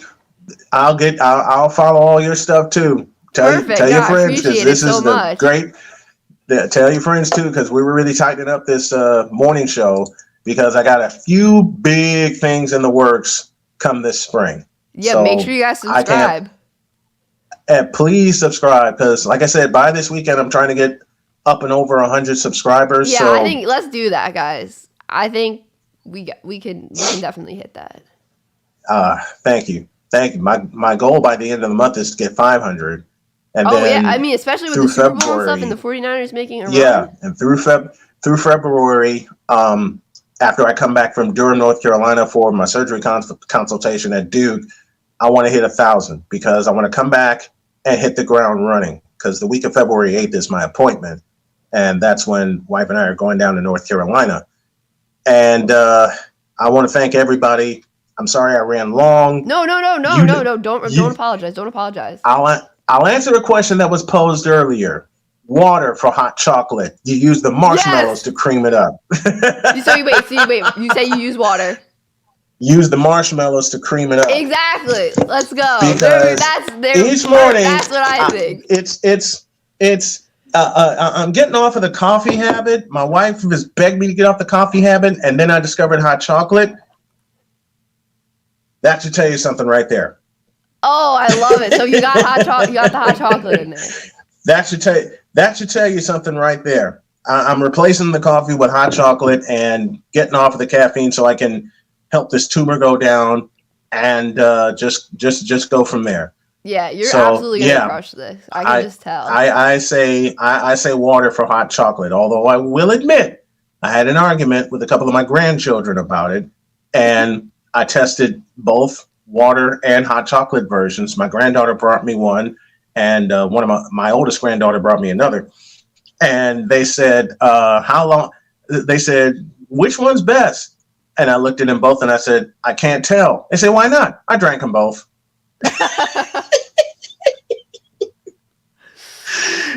I'll follow all your stuff too. Tell your friends, because this is the great. Tell your friends too, because we were really tightening up this morning show, because I got a few big things in the works come this spring. Yeah, so make sure you guys subscribe. And please subscribe, because like I said, by this weekend I'm trying to get up and over 100 subscribers. Yeah, so I think let's do that, guys. I think we can definitely hit that. Thank you. My goal by the end of the month is to get 500. And then yeah, I mean, especially with the Super Bowl and stuff, and the 49ers making a run. And through February, after I come back from Durham, North Carolina for my surgery consultation at Duke, I want to hit 1,000, because I want to come back and hit the ground running, because the week of February 8th is my appointment, and that's when wife and I are going down to North Carolina. And I want to thank everybody. I'm sorry I ran long. No. Don't apologize. Don't apologize. I'll answer a question that was posed earlier. Water for hot chocolate. You use the marshmallows to cream it up. Wait. You say you use water. Use the marshmallows to cream it up. Exactly. Let's go. Because each morning, that's what I think. I'm getting off of the coffee habit. My wife has begged me to get off the coffee habit, and then I discovered hot chocolate. That should tell you something right there. Oh, I love it. So you got you got the hot chocolate in there. That should tell you something right there. I'm replacing the coffee with hot chocolate and getting off of the caffeine so I can help this tumor go down, and just go from there. Yeah, you're absolutely gonna crush this. I can just tell. I say water for hot chocolate. Although I will admit, I had an argument with a couple of my grandchildren about it, and I tested both water and hot chocolate versions. My granddaughter brought me one, and one of my oldest granddaughter brought me another. And they said, how long? They said, which one's best? And I looked at them both and I said, I can't tell. They said, why not? I drank them both.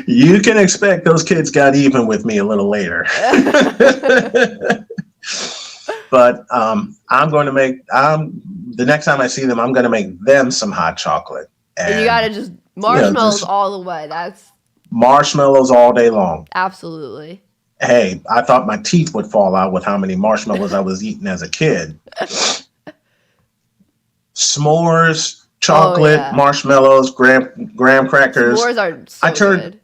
You can expect those kids got even with me a little later. But I'm going to make, the next time I see them, I'm going to make them some hot chocolate. And you got to just marshmallows all the way. That's marshmallows all day long. Absolutely. Hey, I thought my teeth would fall out with how many marshmallows I was eating as a kid. S'mores, chocolate, marshmallows, graham crackers. S'mores are so good.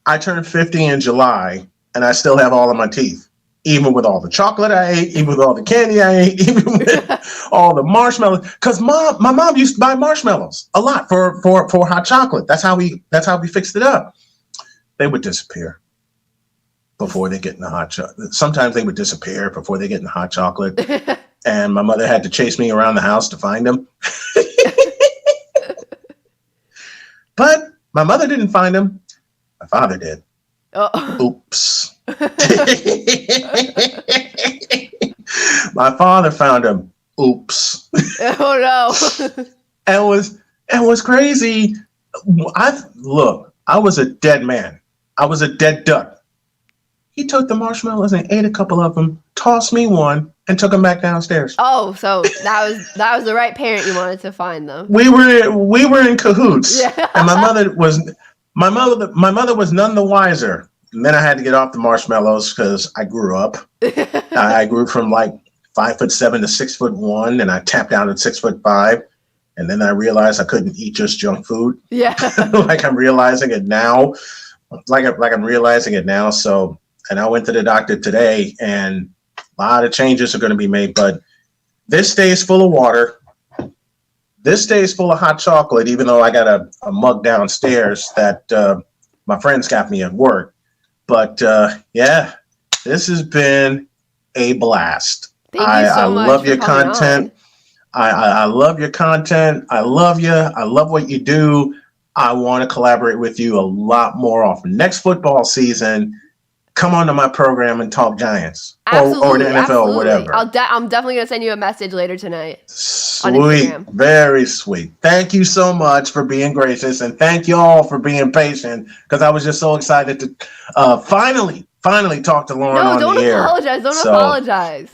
I turned 50 in July, and I still have all of my teeth. even with all the chocolate I ate, even with all the candy I ate, even with all the marshmallows. Because my mom used to buy marshmallows a lot for hot chocolate. That's how we fixed it up. They would disappear before they get in the hot chocolate. Sometimes they would disappear before they get in the hot chocolate. And my mother had to chase me around the house to find them. But my mother didn't find them. My father did. Oops. My father found them. Oops. Oh no. And was crazy. I was a dead man. I was a dead duck. He took the marshmallows and ate a couple of them, tossed me one, and took them back downstairs. Oh, so that was the right parent you wanted to find them. We were in cahoots. Yeah. And my mother was none the wiser. And then I had to get off the marshmallows because I grew up. I grew from like 5'7" to 6'1", and I tapped out at 6'5". And then I realized I couldn't eat just junk food. Yeah. like I'm realizing it now. I'm realizing it now. So, and I went to the doctor today, and a lot of changes are going to be made. But this day is full of water. This day is full of hot chocolate, even though I got a mug downstairs that my friends got me at work. But yeah, this has been a blast. Thank you so much. I love your content. I love your content. I love you. I love what you do. I want to collaborate with you a lot more often. Next football season, come onto my program and talk Giants or the NFL or whatever. I'm definitely going to send you a message later tonight. Sweet. Very sweet. Thank you so much for being gracious, and thank you all for being patient, because I was just so excited to finally talk to Lauren on the air. Don't apologize.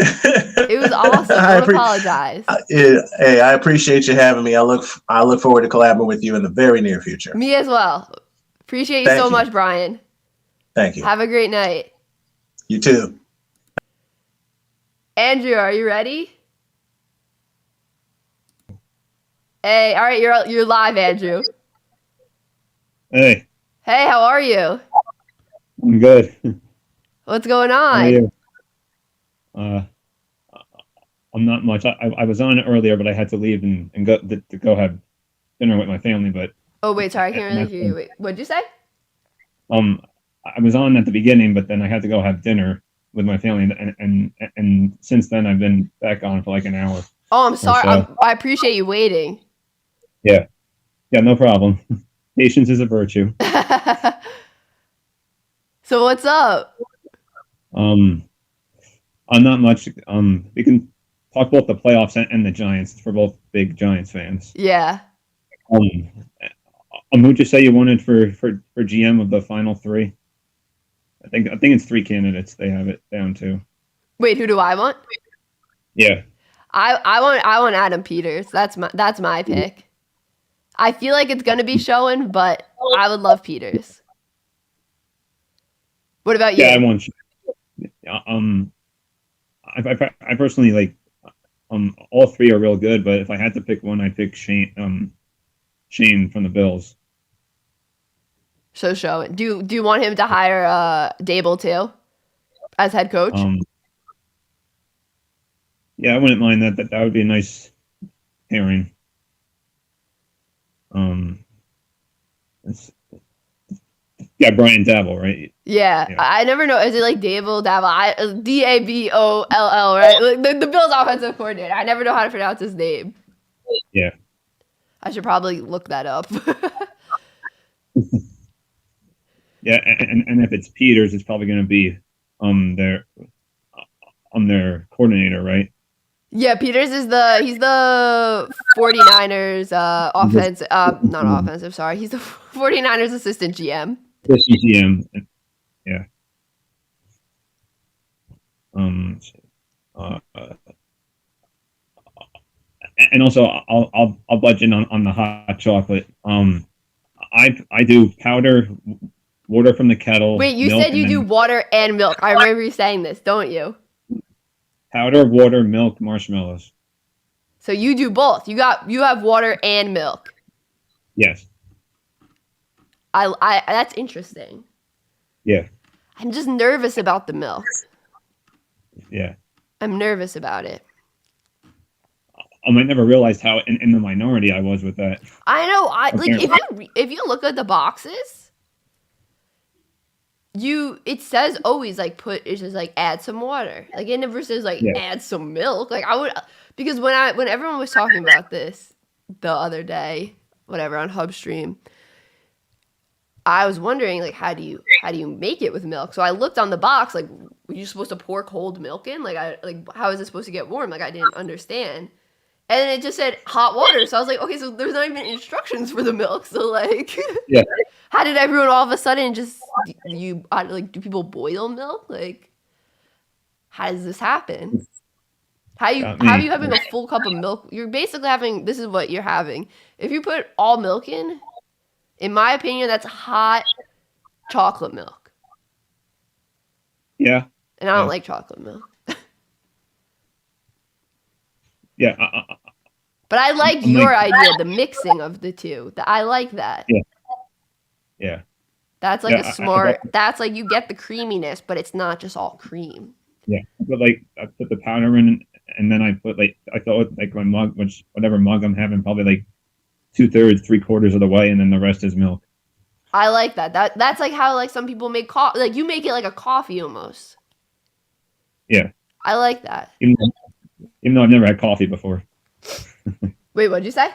It was awesome. Don't apologize. Hey, I appreciate you having me. I look forward to collaborating with you in the very near future. Me as well. Appreciate you so much, Brian. Thank you. Have a great night. You too. Andrew, are you ready? Hey, all right, you're live, Andrew. Hey. Hey, how are you? I'm good. What's going on? How are you? I'm not much. I was on earlier, but I had to leave and go have dinner with my family. But oh wait, sorry, I can't really hear you. Wait, what'd you say? I was on at the beginning, but then I had to go have dinner with my family, and since then I've been back on for like an hour. Oh, I'm sorry. I appreciate you waiting. Yeah, no problem. Patience is a virtue. So what's up? I'm not much. We can talk about the playoffs and the Giants. For both big Giants fans. Yeah. Who'd you say you wanted for GM of the final three? I think it's three candidates. They have it down to. Wait, who do I want? Yeah. I want Adam Peters. That's my pick. I feel like it's gonna be Schoen, but I would love Peters. What about you? Yeah, I want. I personally like. All three are real good, but if I had to pick one, I'd pick Shane from the Bills. So Schoen. Do you want him to hire Dable too as head coach? Yeah, I wouldn't mind that. That would be a nice pairing. Yeah, Brian Daboll, right? Yeah. I never know. Is it like Daboll? Daboll, right? Like the Bills' offensive coordinator. I never know how to pronounce his name. Yeah. I should probably look that up. Yeah, and if it's Peters, it's probably going to be their coordinator, right? Yeah, Peters is he's the 49ers not offensive, sorry. He's the 49ers assistant GM. Assistant GM. Yeah. And also I'll budget on the hot chocolate. I do powder, water from the kettle. Wait, you said you do water and milk. I remember you saying this, don't you? Powder, water, milk, marshmallows. So you do both. You have water and milk. Yes. I that's interesting. Yeah. I'm just nervous about the milk. Yeah. I'm nervous about it. I never realized how in the minority I was with that. I know. If you look at the boxes, it says always like it's just like add some water. Like it never says like add some milk. Like I would, because when everyone was talking about this the other day, whatever on Hubstream, I was wondering like how do you make it with milk? So I looked on the box, like were you supposed to pour cold milk in? Like how is it supposed to get warm? Like I didn't understand. And then it just said hot water. So I was like, okay, so there's not even instructions for the milk. So like, how did everyone all of a sudden just do people boil milk? Like, how does this happen? How are you having a full cup of milk? You're basically having, this is what you're having. If you put all milk in my opinion, that's hot chocolate milk. Yeah. And I don't like chocolate milk. Yeah. But I like your idea, the mixing of the two. I like that. Yeah. Yeah. That's like a smart, that's like you get the creaminess, but it's not just all cream. Yeah. But like I put the powder in and then I put I thought like my mug, whatever mug I'm having, probably like 2/3, 3/4 of the way, and then the rest is milk. I like that. That's like how like some people make coffee. Like you make it like a coffee almost. Yeah. I like that. Even though I've never had coffee before. Wait, what'd you say?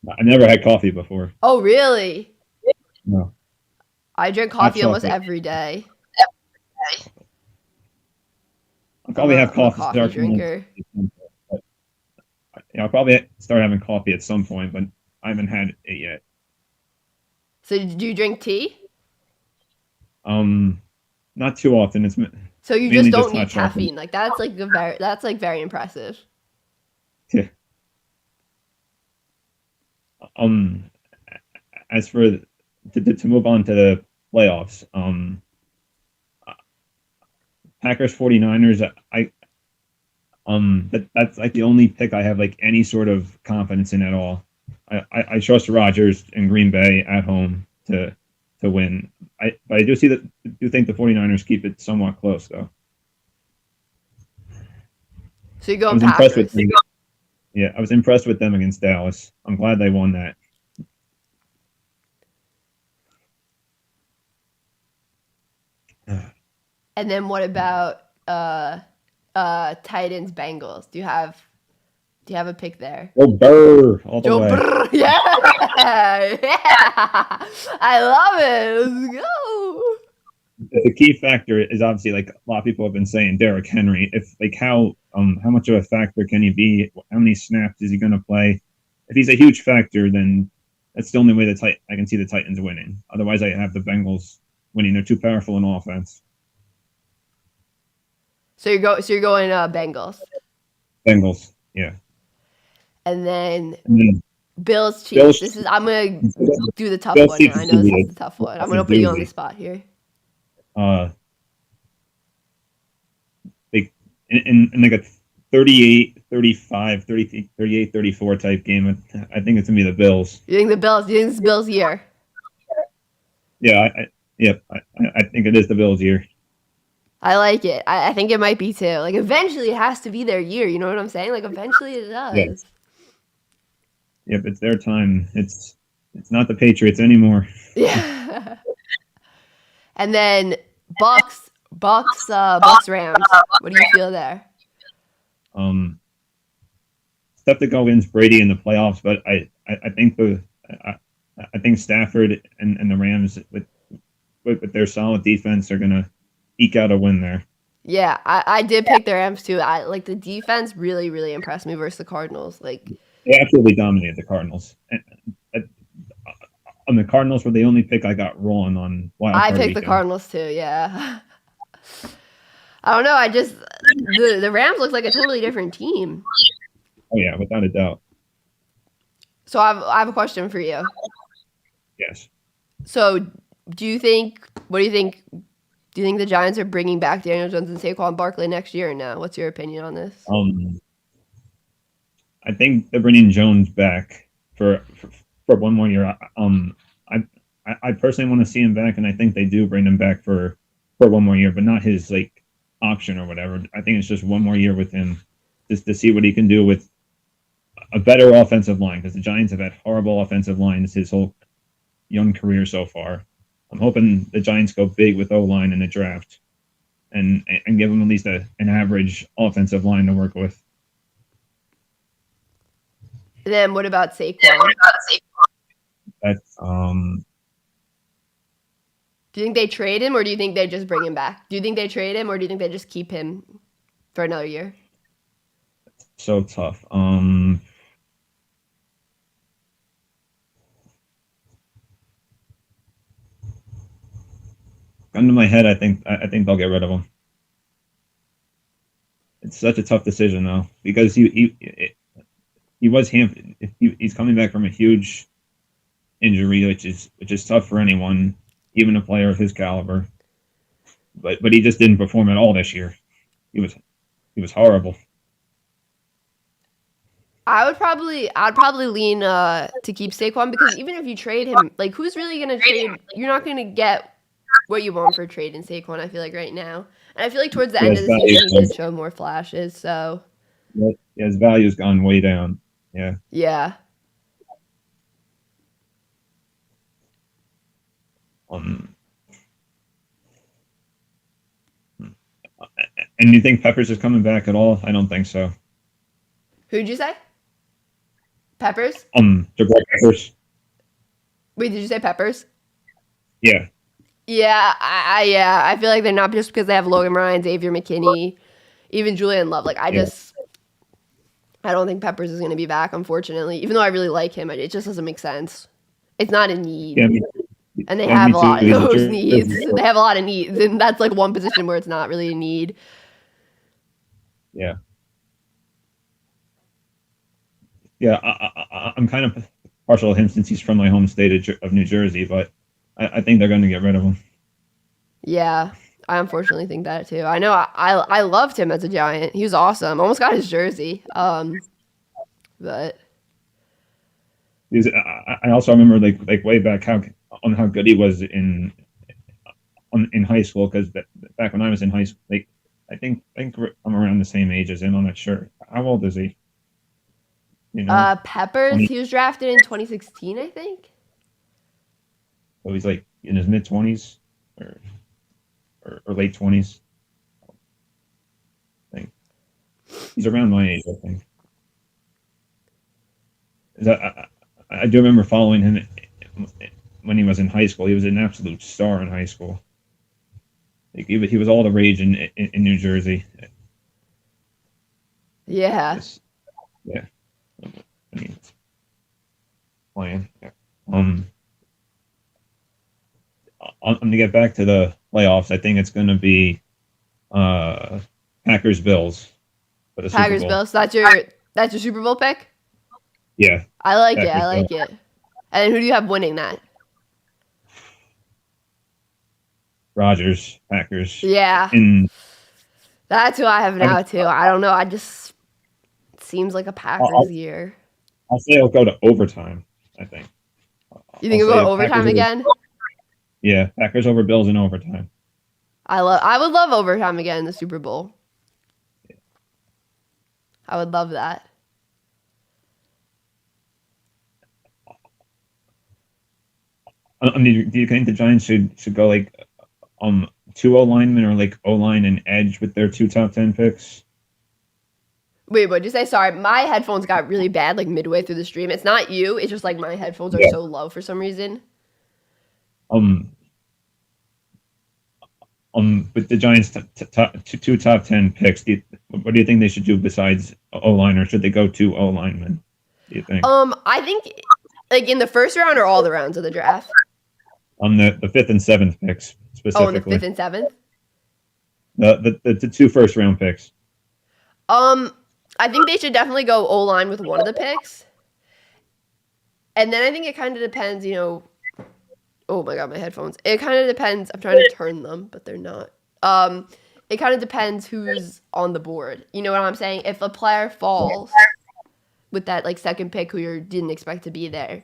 I never had coffee before. Oh, really? No. I drink coffee almost every day. I'll probably have coffee. Coffee drinker. I'll probably start having coffee at some point, but I haven't had it yet. So do you drink tea? Not too often. It's so you just don't need caffeine. Like that's very impressive. Yeah. As for to move on to the playoffs, Packers 49ers, that's like the only pick I have like any sort of confidence in at all. I trust Rodgers and Green Bay at home to win. But I do think the 49ers keep it somewhat close though. So you go Packers. I was impressed with them against Dallas. I'm glad they won that. And then what about Titans Bengals? Do you have a pick there? Joe Burr all the way. Burr. Yeah. I love it. Let's go. The key factor is obviously like a lot of people have been saying Derrick Henry. If like how much of a factor can he be? How many snaps is he going to play? If he's a huge factor, then that's the only way I can see the Titans winning. Otherwise, I have the Bengals winning. They're too powerful in offense. So you're going Bengals. Bengals, yeah. And then Bills Chiefs. I'm gonna do the tough one. I know this is the tough one. I'm gonna put you on the spot here. Like in like a 38, 35, 38, 34 type game. I think it's gonna be the Bills. You think the Bills? You think it's Bills' year? Yeah, I think it is the Bills' year. I like it. I think it might be too. Like eventually it has to be their year. You know what I'm saying? Like eventually it does. Yeah. Yep, it's their time. It's not the Patriots anymore. Yeah. And then Bucs Rams. What do you feel there? It's tough to go against Brady in the playoffs, but I think Stafford and the Rams with their solid defense are gonna eke out a win there. Yeah, I did pick the Rams too. I like the defense really, really impressed me versus the Cardinals. Like they absolutely dominated the Cardinals. And the Cardinals were the only pick I got wrong on. I picked the Cardinals too. Yeah. I don't know. I just the Rams look like a totally different team. Oh yeah, without a doubt. So I have a question for you. Yes. So do you think? What do you think? Do you think the Giants are bringing back Daniel Jones and Saquon Barkley next year or no? What's your opinion on this? I think they're bringing Jones back for one more year. I personally want to see him back, and I think they do bring him back for for one more year, but not his like option or whatever. I think it's just one more year with him, just to see what he can do with a better offensive line, because the Giants have had horrible offensive lines his whole young career so far. I'm hoping the Giants go big with O-line in the draft and give him at least an average offensive line to work with. Then what about Saquon? That's Do you think they trade him, or do you think they just bring him back? Do you think they trade him, or do you think they just keep him for another year? so tough. Gun to my head, I think they'll get rid of him. It's such a tough decision though, because he's coming back from a huge injury, which is tough for anyone, even a player of his caliber. But he just didn't perform at all this year. He was horrible. I'd probably lean to keep Saquon, because even if you trade him, like, who's really gonna trade? You're not gonna get what you want for trading Saquon, I feel like, right now. And I feel like towards the end of the season he did show more flashes, so Yeah, his value's gone way down. Yeah. yeah. And you think Peppers is coming back at all? I don't think so. Who'd you say? Peppers? Jabril Peppers. Wait, did you say Peppers? Yeah. Yeah, I feel like they're not, just because they have Logan Ryan, Xavier McKinney, even Julian Love. Like, I don't think Peppers is going to be back, unfortunately. Even though I really like him, it just doesn't make sense. It's not a need. Yeah, and they have a lot of those needs. They have a lot of needs, and that's like one position where it's not really a need. Yeah. Yeah, I'm kind of partial to him since he's from my home state of New Jersey, but I think they're going to get rid of him. Yeah, I unfortunately think that too. I know I loved him as a Giant. He was awesome. Almost got his jersey. But I also remember like way back how good he was in high school, because back when I was in high school, like I think I'm around the same age as him. I'm not sure. How old is he? You know, Peppers, he was drafted in 2016, I think. So he's like in his mid 20s or late 20s. I think he's around my age, I think. I do remember following him when he was in high school. He was an absolute star in high school. Like he was all the rage in New Jersey. Yeah. Yeah. I mean, playing. I'm going to get back to the playoffs. I think it's going to be Packers Bills. Packers Bills. That's your Super Bowl pick? Yeah. I like it. I like it. And who do you have winning that? Rodgers, Packers. Yeah. That's who I have now too. I don't know. It seems like a Packers year. I'll say it'll go to overtime, I think. You think it'll go to overtime again? Yeah, Packers over Bills in overtime. I would love overtime again in the Super Bowl. I would love that. I mean, do you think the Giants should go like two O-linemen, or like O-line and edge with their 2 top 10 picks? Wait, what'd you say? Sorry, my headphones got really bad like midway through the stream. It's not you. It's just like my headphones are so low for some reason. With the Giants' 2 top 10 picks, what do you think they should do besides O-line, or should they go 2 O-linemen? Do you think? I think like in the first round or all the rounds of the draft. On the 5th and 7th picks specifically. Oh, in the 5th and 7th. The 2 first round picks. I think they should definitely go O-line with one of the picks. And then I think it kind of depends, oh my God, my headphones. It kind of depends. I'm trying to turn them, but they're not. It kind of depends who's on the board. You know what I'm saying? If a player falls with that like second pick who you didn't expect to be there,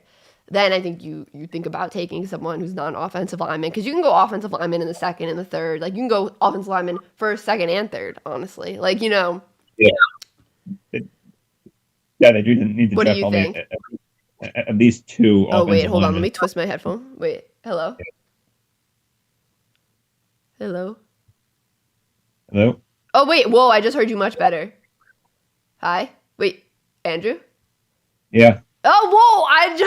then I think you think about taking someone who's not an offensive lineman, because you can go offensive lineman in the second and the third. Like, you can go offensive lineman first, second, and third, honestly. Like, Yeah. They do need to What do draft you probably think? at least 2 Oh, wait, offensive hold on. Let linemen. me twist my headphone. Wait, hello? Hello? Hello? Oh, wait, whoa, I just heard you much better. Hi? Wait, Andrew? Yeah. Oh, whoa, it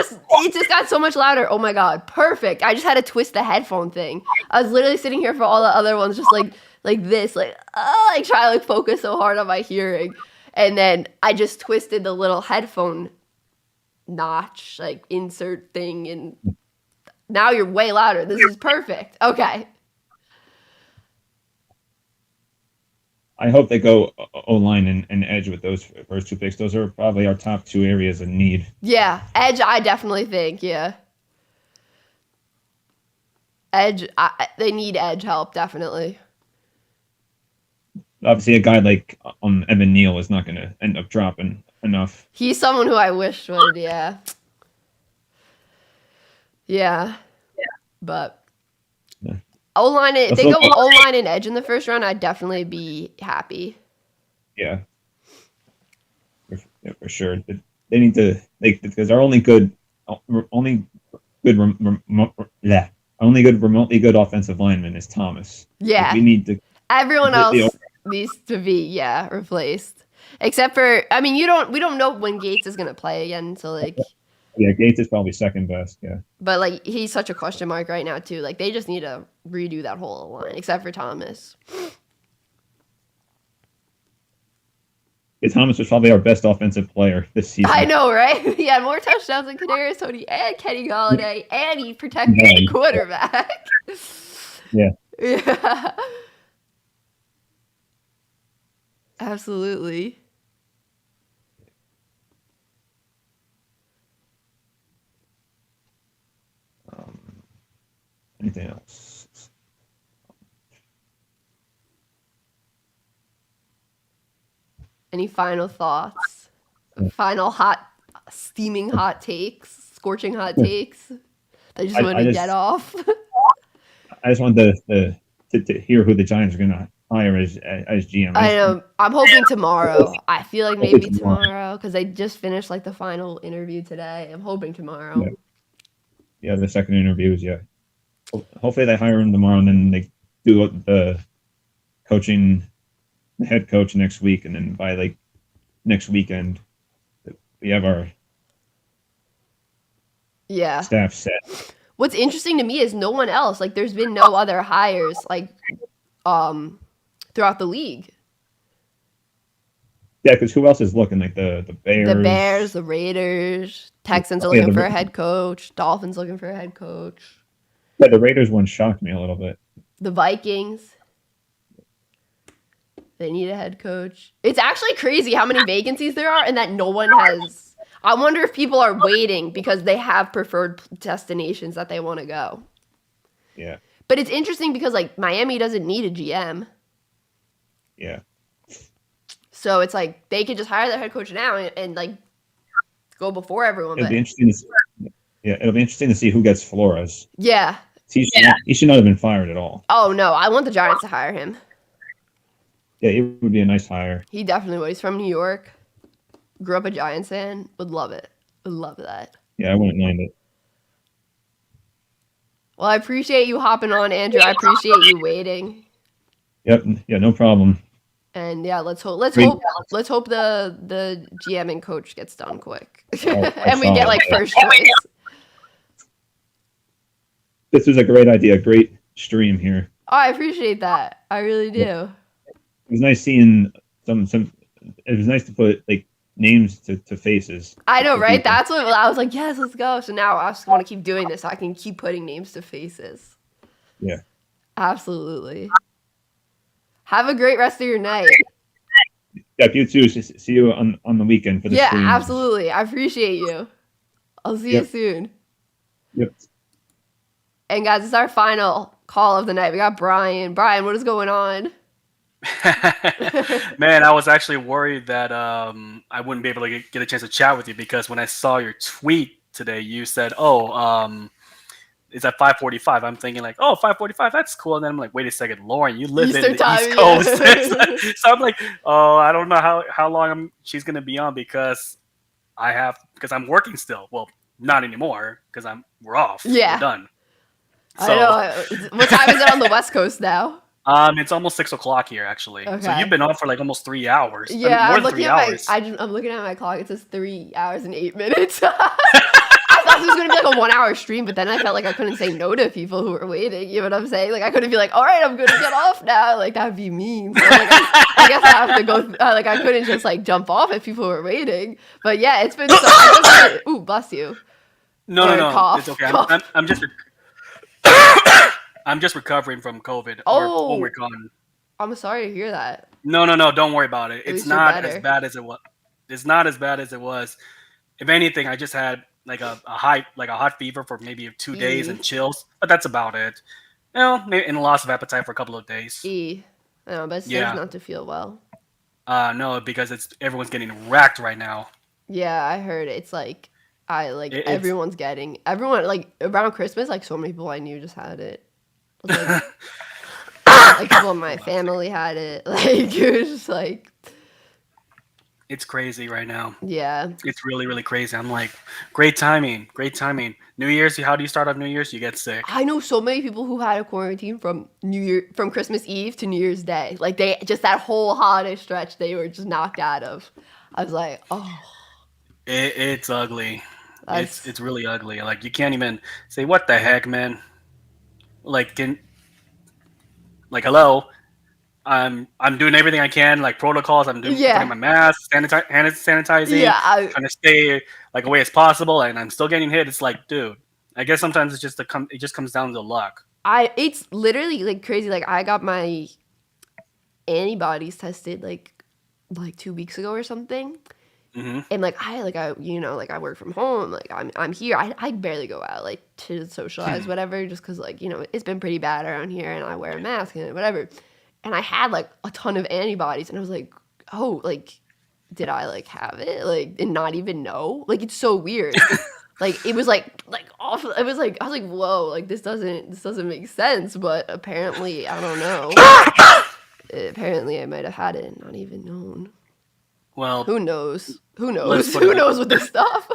just got so much louder. Oh my God, perfect. I just had to twist the headphone thing. I was literally sitting here for all the other ones just like this, like trying to like focus so hard on my hearing. And then I just twisted the little headphone notch, like insert thing, and now you're way louder. This is perfect. Okay. I hope they go O-line and edge with those first 2 picks. Those are probably our top 2 areas of need. Yeah, edge, I definitely think, yeah. Edge, they need edge help, definitely. Obviously, a guy like Evan Neal is not going to end up dropping enough. He's someone who I wish would, yeah. Yeah. But O-line, if they go O-line and edge in the first round, I'd definitely be happy. Yeah. For sure. They need to, because our only good remotely good offensive lineman is Thomas. Yeah. Like, we need to. Everyone else needs to be, replaced. Except for, I mean, we don't know when Gates is gonna play again, so like. Yeah, Gates is probably second best. Yeah. But like, he's such a question mark right now too. Like, they just need to redo that whole line, except for Thomas. Yeah, Thomas was probably our best offensive player this season. I know, right? He had more touchdowns than Kadarius Toney and Kenny Golladay, and he protected the quarterback. Yeah. Yeah. Absolutely. Anything else? Any final thoughts? Final steaming hot takes? Scorching hot takes? I just want to get off. I just wanted to hear who the Giants are going to hire as GM. I know. I'm hoping tomorrow. I feel like maybe tomorrow, because they just finished like the final interview today. I'm hoping tomorrow. Yeah, the second interviews. Yeah. Hopefully they hire him tomorrow, and then they do the head coach next week, and then by like next weekend we have our staff set. What's interesting to me is no one else. Like, there's been no other hires like throughout the league. Yeah, because who else is looking? Like the Bears, the Raiders, Texans are looking for a head coach. Dolphins looking for a head coach. Yeah, the Raiders one shocked me a little bit. The Vikings. They need a head coach. It's actually crazy how many vacancies there are and that no one has. I wonder if people are waiting because they have preferred destinations that they want to go. Yeah. But it's interesting because, like, Miami doesn't need a GM. Yeah. So it's like they could just hire their head coach now and like, go before everyone. It'll be interesting to see. Yeah, it'll be interesting to see who gets Flores. Yeah. He should not have been fired at all. Oh, no. I want the Giants to hire him. Yeah, it would be a nice hire. He definitely would. He's from New York. Grew up a Giants fan. Would love it. Would love that. Yeah, I wouldn't mind it. Well, I appreciate you hopping on, Andrew. I appreciate you waiting. Yep. Yeah, no problem. And yeah, let's hope the GM and coach gets done quick, and we get like first choice. This was a great idea. Great stream here. Oh, I appreciate that. I really do. It was nice seeing some. It was nice to put like names to faces. I know, right? People. That's what I was like. Yes, let's go. So now I just want to keep doing this so I can keep putting names to faces. Yeah. Absolutely. Have a great rest of your night. Yeah, you too. See you on the weekend for the stream. Yeah, absolutely. I appreciate you. I'll see you soon. Yep. And guys, it's our final call of the night. We got Brian. Brian, what is going on? Man, I was actually worried that I wouldn't be able to get a chance to chat with you because when I saw your tweet today, you said, "Oh, it's at 5:45." I'm thinking like, "Oh, 5:45, that's cool." And then I'm like, "Wait a second, Lauren, you live in Eastern the time, East yeah. Coast." So I'm like, "Oh, I don't know how long she's gonna be on because I'm working still. Well, not anymore because we're off. We're Yeah. done." I So, know. What time is it on the West Coast now? it's almost 6 o'clock here actually. So Okay. you've been on for like almost 3 hours. I mean, Yeah, more I'm than looking 3 at hours. I'm looking at my clock. It says 3 hours and 8 minutes. I thought this was gonna be like a 1 hour stream, but then I felt like I couldn't say no to people who were waiting. You know what I'm saying? Like I couldn't be like, all right, I'm gonna get off now. Like that'd be mean. So, like, I guess I have to go. Like I couldn't just like jump off if people were waiting. But yeah, it's been so. Ooh, bless you. No, Or no, cough, it's okay. cough. I'm just recovering from COVID Oh. or Omicron. I'm sorry to hear that. No, don't worry about it. At It's least you're not better. as bad as it was. It's not as bad as it was. If anything, I just had like a hot fever for maybe 2 days and chills, but that's about it. You know, maybe, and a loss of appetite for a couple of days. I know, but it Yeah. stinks not to feel well. No, because everyone's getting racked right now. Yeah, I heard it's like It's- everyone like around Christmas, like so many people I knew just had it. Like, like people in my family had it. Like it was just like It's crazy right now. yeah. It's really, really crazy. I'm like, great timing. New Year's, how do you start off New Year's? You get sick. I know so many people who had a quarantine from Christmas Eve to New Year's Day. Like they just that whole holiday stretch they were just knocked out of. I was like, oh. It's ugly. It's really ugly. Like you can't even say what the heck, man. Like hello. I'm doing everything I can, like protocols. I'm doing putting my mask, sanitizing, trying to stay like away as possible, and I'm still getting hit. It's like, dude, I guess sometimes it just comes down to luck. It's literally like crazy. Like I got my antibodies tested like 2 weeks ago or something. Mm-hmm. And like I work from home, like I'm here. I barely go out like to socialize, whatever, just because like it's been pretty bad around here, and I wear a mask and whatever. And I had like a ton of antibodies, and I was like, oh, like did I like have it like and not even know? Like it's so weird. Like it was like awful. It was like I was like, whoa, like this doesn't make sense. But apparently I don't know. Apparently I might have had it and not even known. Well, who knows? Who knows with this stuff?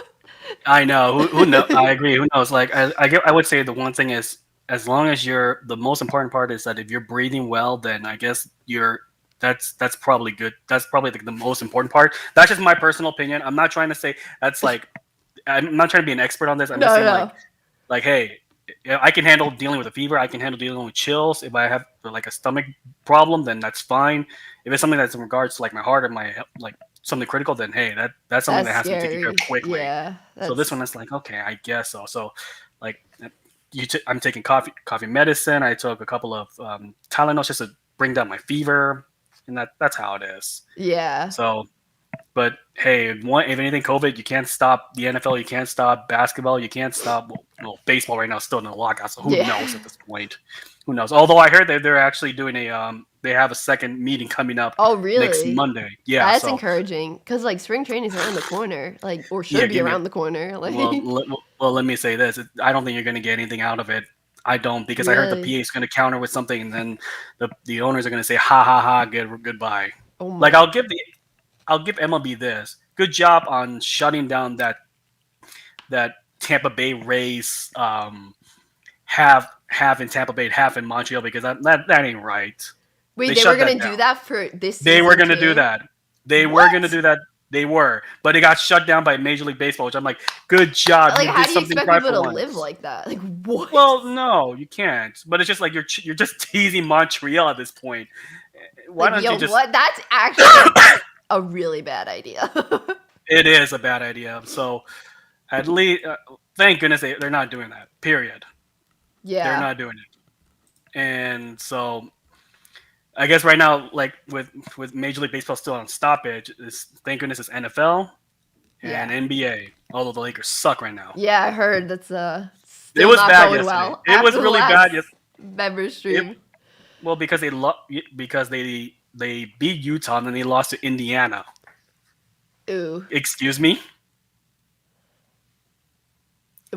I know. Who knows? I agree. Who knows? Like I would say the one thing is, as long as the most important part is that if you're breathing well, then I guess that's probably good. That's probably the most important part. That's just my personal opinion. I'm not trying to say that's like, I'm not trying to be an expert on this. I'm just saying like, hey, I can handle dealing with a fever. I can handle dealing with chills. If I have like a stomach problem, then that's fine. If it's something that's in regards to like my heart or my like something critical, then hey, that's something that has to be taken care of quickly. Yeah. So this one is like, okay, I guess so. So like I'm taking coffee medicine. I took a couple of Tylenol just to bring down my fever, and that's how it is. Yeah. So, but hey, if anything, COVID, you can't stop the NFL. You can't stop basketball. You can't stop. Well, baseball right now is still in a lockout, so who knows at this point? Who knows? Although I heard that they're actually doing they have a second meeting coming up. Oh, really? Next Monday. Yeah, that's encouraging because like spring training is around the corner, like or should be around the corner. Like, well, let me say this: I don't think you're going to get anything out of it. I don't, because I heard the PA is going to counter with something, and then the owners are going to say, "Ha ha ha, goodbye." Oh like I'll give MLB this good job on shutting down that Tampa Bay Rays half in Tampa Bay, half in Montreal, because that ain't right. Wait, they were going to do that for this season? They were going to do that. They were going to do that. They were, but it got shut down by Major League Baseball, which I'm like, good job. Like, how do you expect people to live like that? Like, what? Well, no, you can't. But it's just like you're just teasing Montreal at this point. Why don't you just? What? That's actually a really bad idea. It is a bad idea. So, at least, thank goodness they're not doing that. Period. Yeah, they're not doing it. And so, I guess right now, like with Major League Baseball still on stoppage, thank goodness it's NFL and NBA. Although the Lakers suck right now. Yeah, I heard that's it was not bad going yesterday. well. It was really bad yesterday. Member stream. Well, because they beat Utah and then they lost to Indiana. Ooh. Excuse me?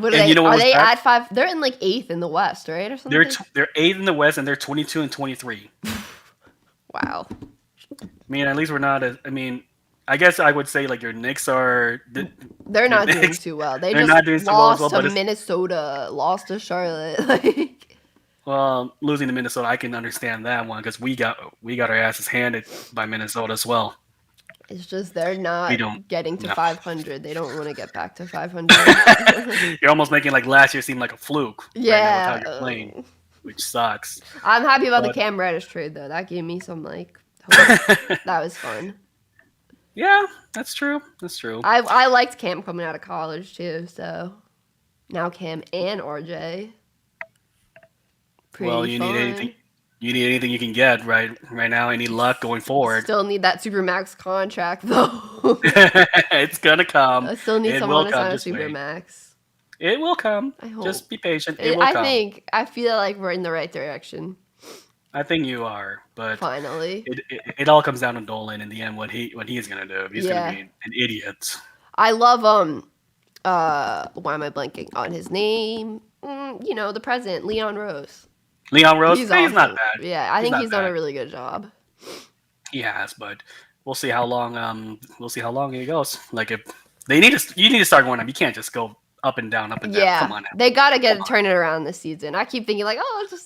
What and you know what are was they bad? at 5? They're in like 8th in the West, right, or something? They're 8th in the West, and they're 22 and 23. Wow. I mean, at least we're not as. I mean, I guess I would say like your Knicks are. They're not doing too well. They They're just not doing so well as lost well, to but Minnesota, lost to Charlotte. Like, well, losing to Minnesota, I can understand that one because we got our asses handed by Minnesota as well. it's just they're not don't- getting to no. 500. They don't want to get back to 500. You're almost making like last year seem like a fluke. Yeah, right now with how you're playing, which sucks. I'm happy about the But- Cam Reddish trade though. That gave me some like hope. That was fun. Yeah, that's true. That's true. I liked Cam coming out of college too. So now Cam and RJ. Pretty Well, you fun. need anything. You need anything you can get right now. Any luck going forward? Still need that Supermax contract though. It's gonna come. I still need It someone will to come, sign a just wait. Supermax. It will come. I hope. Just be patient. It will come. I feel like we're in the right direction. I think you are, but Finally. it all comes down to Dolan in the end. What he's gonna do? He's Yeah. gonna be an idiot. I love why am I blanking on his name? The president, Leon Rose. Leon Rose. He's He's not awesome. bad. Yeah, I think not he's done a bad. really good job. He has, but we'll see how long. We'll see how long it goes. Like if you need to start going up. You can't just go up and down, up and down. Yeah, Come on now. they gotta turn it around this season. I keep thinking like,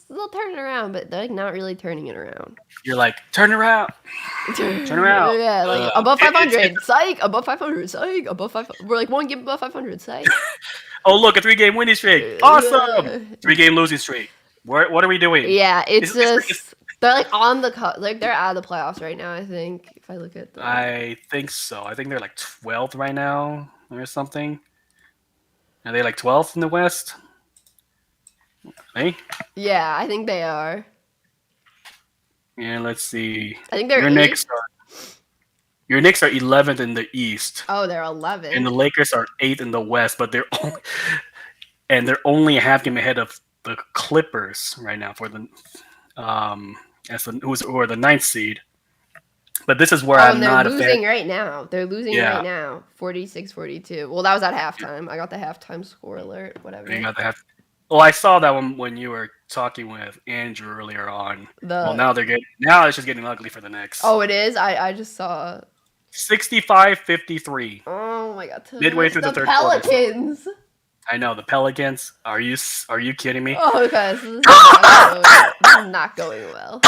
they'll turn it around, but they're like not really turning it around. You're like, turn around. Turn around. Yeah, like above 500, psych. Above 500, psych. Above 500, we're like one game above 500, psych. Oh look, a 3-game winning streak. Awesome. 3-game losing streak. What are we doing? Yeah, it's just they're like on the like they're out of the playoffs right now. I think if I look at them. I think so. I think they're like 12th right now or something. Are they like 12th in the West? Hey? Yeah, I think they are. Yeah, let's see. I think they're your Knicks are 11th in the East. Oh, they're 11. And the Lakers are 8th in the West, but they're only a half game ahead of the Clippers right now for the who are the 9th seed. But this is where I'm not a fan. They're losing right now. They're losing Yeah. right now. 46-42. Well, that was at halftime. I got the halftime score alert, whatever. You got the half. Well, I saw that one when you were talking with Andrew earlier on. Now it's just getting ugly for the Knicks. Oh, it is? I just saw 65-53. Oh my god. Midway through the third Pelicans. quarter. I know the Pelicans. Are you kidding me? Oh, okay. This is not going well.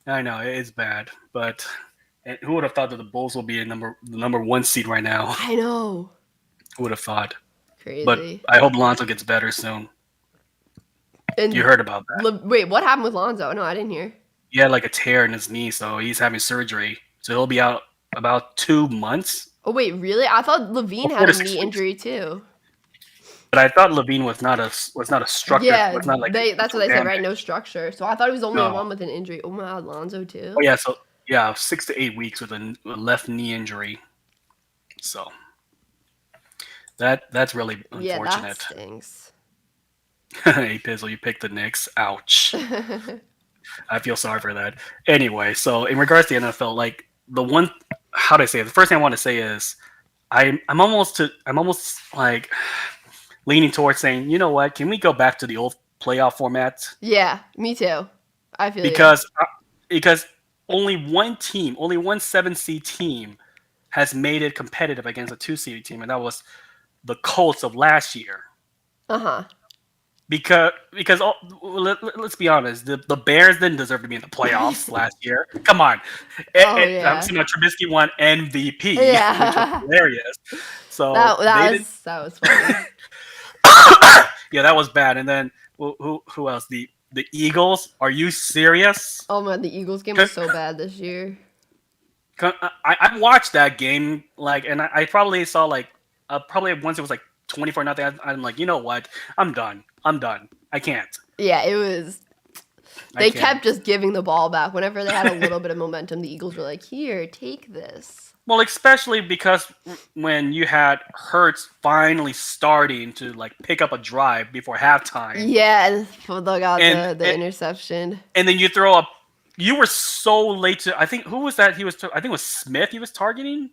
I know it's bad, but who would have thought that the Bulls will be the number 1 seed right now? I know. Who would have thought? Crazy. But I hope Lonzo gets better soon. And you heard about that? Wait, what happened with Lonzo? No, I didn't hear. He had like a tear in his knee, so he's having surgery. So he'll be out about 2 months. Oh wait, really? I thought Levine had a knee injury too. But I thought Levine was not a structure. Yeah, was not like that's what they said, damage. right? No structure. So I thought he was the only No. one with an injury. Oh my god, Lonzo too. Oh yeah, 6 to 8 weeks with a left knee injury. So that's really unfortunate. Yeah, that stinks. Hey Pizzle, you picked the Knicks. Ouch. I feel sorry for that. Anyway, so in regards to the NFL, like the first thing I want to say is I'm almost like leaning towards saying, you know what, can we go back to the old playoff format? Yeah, me too. I feel because only one 7-seed team has made it competitive against a 2-seed team, and that was the Colts of last year. Uh-huh. Because let's be honest, the Bears didn't deserve to be in the playoffs last year. Come on. I'm saying Trubisky won MVP, yeah. which was hilarious. So that was funny. Yeah, that was bad. And then who else? The Eagles. Are you serious? Oh man, the Eagles game was so bad this year. I watched that game and I probably saw probably once it was 24-0. I'm like, you know what? I'm done. I can't. Yeah, it was. They kept just giving the ball back whenever they had a little bit of momentum. The Eagles were like, "Here, take this." Well, especially because when you had Hurts finally starting to pick up a drive before halftime. Yeah, and they got the interception. And then you throw up. You were so late to. I think who was that? I think it was Smith. He was targeting,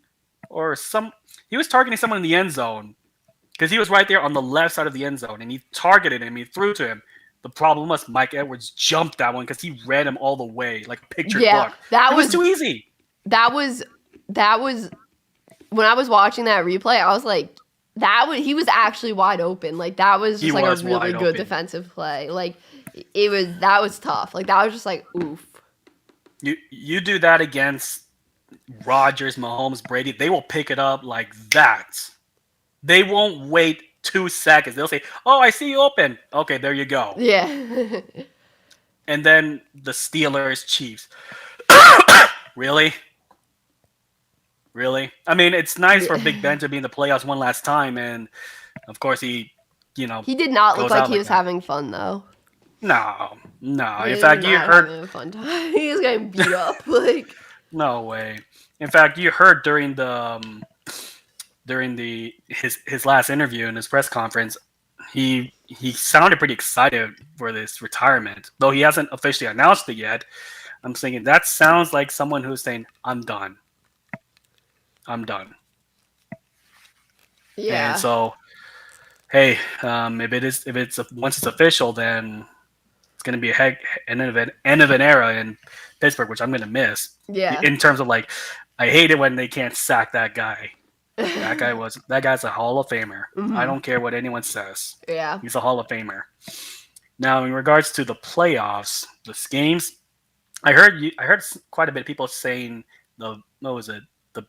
He was targeting someone in the end zone, because he was right there on the left side of the end zone, and he targeted him. He threw to him. The problem was Mike Edwards jumped that one because he read him all the way, like a picture book. That was too easy. That was when I was watching that replay, I was like, he was actually wide open. Like that was just like a really good defensive play. Like that was tough. Like that was just like oof. You do that against Rodgers, Mahomes, Brady, they will pick it up like that. They won't wait 2 seconds. They'll say, "Oh, I see you open." Okay, there you go. Yeah. And then the Steelers, Chiefs. Really? I mean, it's nice for Big Ben to be in the playoffs one last time, and of course he did not look like he was having fun though. No. In fact, you heard having a fun time. He was getting beat up. Like no way. In fact, you heard during his last interview in his press conference, he sounded pretty excited for this retirement, though he hasn't officially announced it yet. I'm thinking that sounds like someone who's saying, "I'm done. Yeah. And so, hey, once it's official, then it's going to be end of an era in Pittsburgh, which I'm going to miss. Yeah. In terms of like, I hate it when they can't sack that guy. That guy's a Hall of Famer. Mm-hmm. I don't care what anyone says. Yeah. He's a Hall of Famer. Now, in regards to the playoffs, the games, I heard quite a bit of people saying the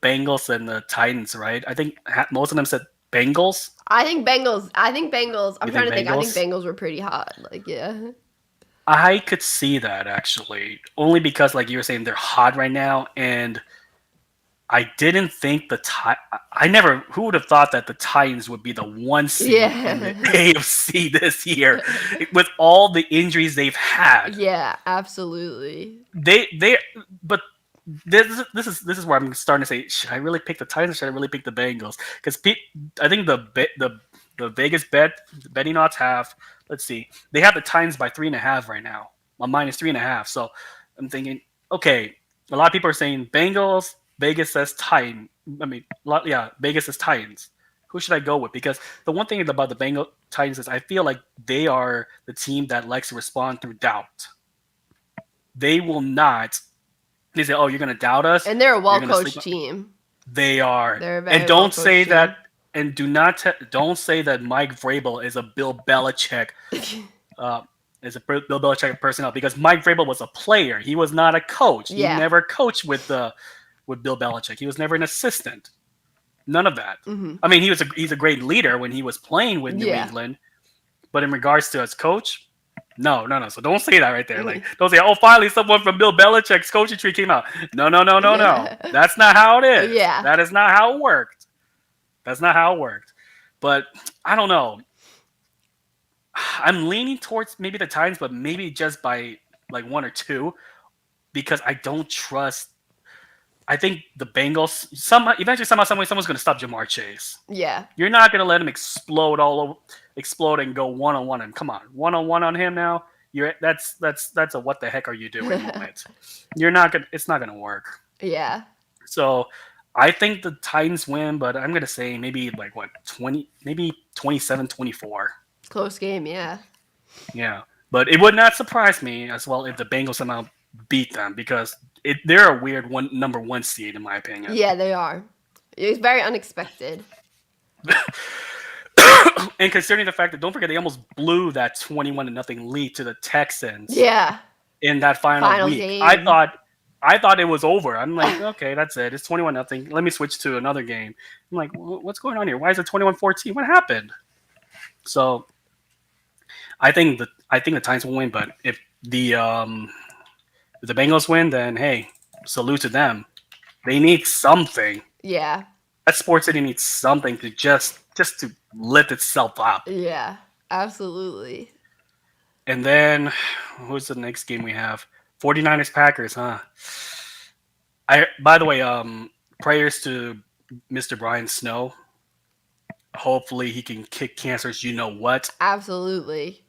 Bengals and the Titans, right? I think most of them said Bengals. I think Bengals. I'm trying to think. I think Bengals? Bengals were pretty hot. Like, yeah. I could see that actually, only because like you were saying they're hot right now, and I didn't think who would have thought that the Titans would be the 1 seed in the AFC this year with all the injuries they've had. Yeah, absolutely. But this is where I'm starting to say, should I really pick the Titans or should I really pick the Bengals? Because I think the Vegas betting odds have, let's see, they have the Titans by 3.5 right now. My minus 3.5. So I'm thinking, okay, a lot of people are saying Bengals. Vegas says Titans. Vegas says Titans. Who should I go with? Because the one thing about the Bengals Titans is I feel like they are the team that likes to respond through doubt. They will not. They say, "Oh, you're going to doubt us," and they're a well-coached team. They are. They're a very and don't say team. that. And don't say that Mike Vrabel is a Bill Belichick. Is a Bill Belichick personnel, because Mike Vrabel was a player. He was not a coach. Yeah. He never coached with Bill Belichick. He was never an assistant. None of that. Mm-hmm. I mean, he's a great leader when he was playing with New England, but in regards to his coach, no. So don't say that right there. Like, don't say, "Oh, finally someone from Bill Belichick's coaching tree came out." No. That's not how it is. Yeah. That is not how it worked. But I don't know. I'm leaning towards maybe the Titans, but maybe just by like 1 or 2, because I don't trust. I think the Bengals eventually someone's going to stop Jamar Chase. Yeah. You're not going to let him explode and go one-on-one. And come on, one-on-one on him now. That's a what the heck are you doing moment. It's not going to work. Yeah. So I think the Titans win, but I'm going to say maybe like 27-24. Close game, yeah. Yeah. But it would not surprise me as well if the Bengals somehow beat them, because they're a weird number 1 seed in my opinion. Yeah, they are. It's very unexpected. And considering the fact that, don't forget, they almost blew that 21-0 lead to the Texans. Yeah. In that final week. Game. I thought it was over. I'm like, okay, that's it. It's 21-0. Let me switch to another game. I'm like, what's going on here? Why is it 21-14? What happened? So I think the Titans will win, but if the Bengals win, then hey, salute to them. They need something. Yeah. That Sports City needs something to just to lift itself up. Yeah, absolutely. And then who's the next game we have? 49ers Packers, huh? By the way, prayers to Mr. Brian Snow. Hopefully he can kick cancer's you know what. Absolutely.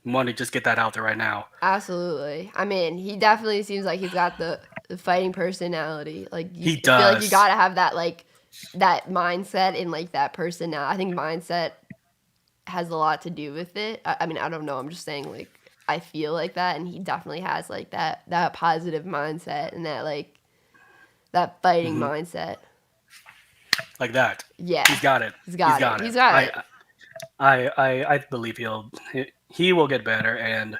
I want to just get that out there right now. Absolutely. I mean, he definitely seems like he's got the fighting personality. Like he does. I feel like you gotta have that mindset and like that person now. I think mindset has a lot to do with it. I mean, I don't know. I'm just saying like I feel like that, and he definitely has like that positive mindset and that like that fighting mindset. Like that. Yeah. He's got it. He's got it. He's got it. I believe he will get better. And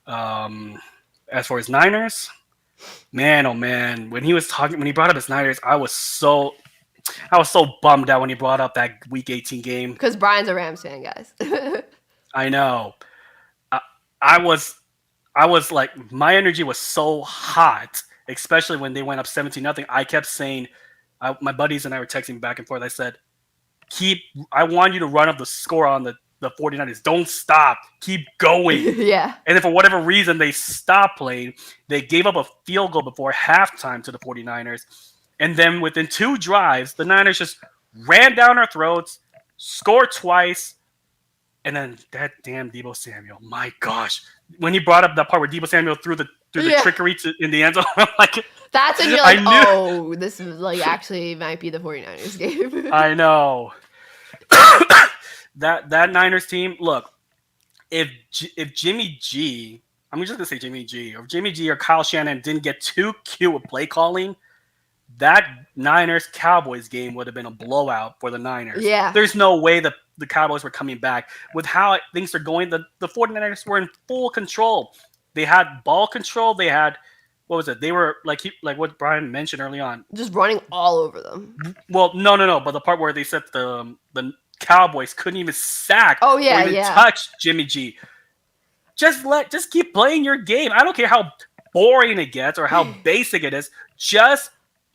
as for his Niners, man, oh man, when he brought up his Niners, I was so bummed out when he brought up that Week 18 game. Because Brian's a Rams fan, guys. I know. I was like, my energy was so hot, especially when they went up 17-0. I kept saying, my buddies and I were texting back and forth. I said, I want you to run up the score on the 49ers. Don't stop. Keep going. Yeah. And then for whatever reason, they stopped playing. They gave up a field goal before halftime to the 49ers. And then within 2 drives, the Niners just ran down our throats, scored twice, and then that damn Deebo Samuel. My gosh. When he brought up that part where Deebo Samuel threw the trickery in the end zone, I'm like... That's when you're like, oh, this is like actually might be the 49ers game. I know. that Niners team, look, if Jimmy G, I'm just going to say Jimmy G, or Jimmy G or Kyle Shanahan didn't get too cute with play calling, that Niners-Cowboys game would have been a blowout for the Niners. Yeah. There's no way the Cowboys were coming back. With how things are going, the 49ers were in full control. They had ball control. They had, what was it? They were like what Brian mentioned early on. Just running all over them. Well, no. But the part where they said the Cowboys couldn't even sack or even touch Jimmy G. Just keep playing your game. I don't care how boring it gets or how basic it is.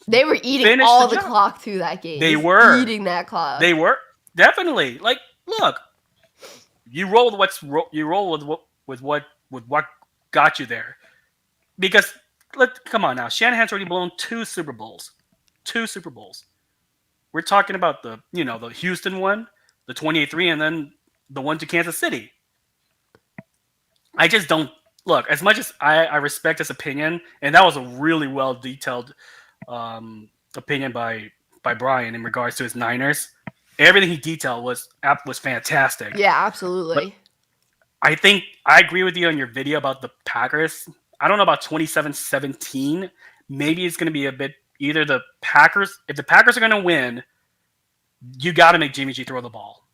They were eating all the clock through that game. They were eating that clock. They were definitely like, look, you roll with what got you there, because come on now, Shanahan's already blown 2 Super Bowls. We're talking about the Houston one, the 28-3, and then the one to Kansas City. I just don't look, as much as I respect his opinion, and that was a really well detailed opinion by Brian in regards to his Niners. Everything he detailed was fantastic. Yeah, absolutely. But I think I agree with you on your video about the Packers. I don't know about 27-17. Maybe it's going to be a bit either the Packers. If the Packers are going to win, you got to make Jimmy G throw the ball.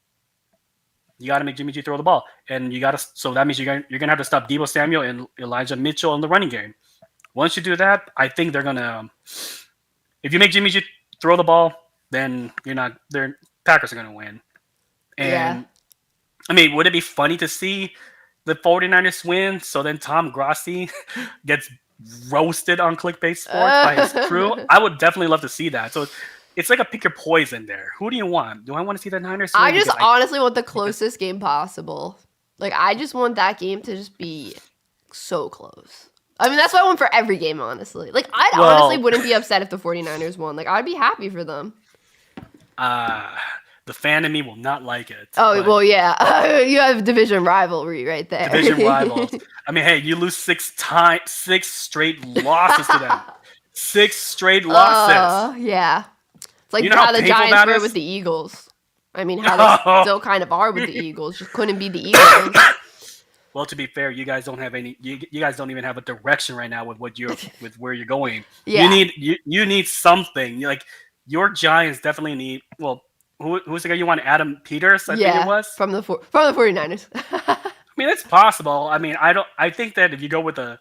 And so that means you're going to have to stop Deebo Samuel and Elijah Mitchell in the running game. Once you do that, I think they're going to. If you make Jimmy G throw the ball, then Packers are going to win. And I mean, would it be funny to see the 49ers win? So then Tom Grossi gets roasted on Clickbait Sports by his crew. I would definitely love to see that. So it's like a pick your poison there. Who do you want? Do I want to see the Niners win? I just honestly want the closest game possible. Like, I just want that game to just be so close. I mean, that's what I want for every game, honestly. Like, honestly wouldn't be upset if the 49ers won. Like, I'd be happy for them. The fan in me will not like it. Oh, well, yeah. You have division rivalry right there. Division rivals. I mean, hey, you lose 6 straight losses to them. 6 straight losses. Yeah. It's like how the Giants were with the Eagles. I mean, how they still kind of are with the Eagles. Just couldn't be the Eagles. Well, to be fair, you guys don't have any. You guys don't even have a direction right now with where you're going. Yeah. You need something. Like, your Giants definitely need. Well, who's the guy you want? Adam Peters, I think it was from the 49ers. I mean, it's possible. I mean, I think that if you go with I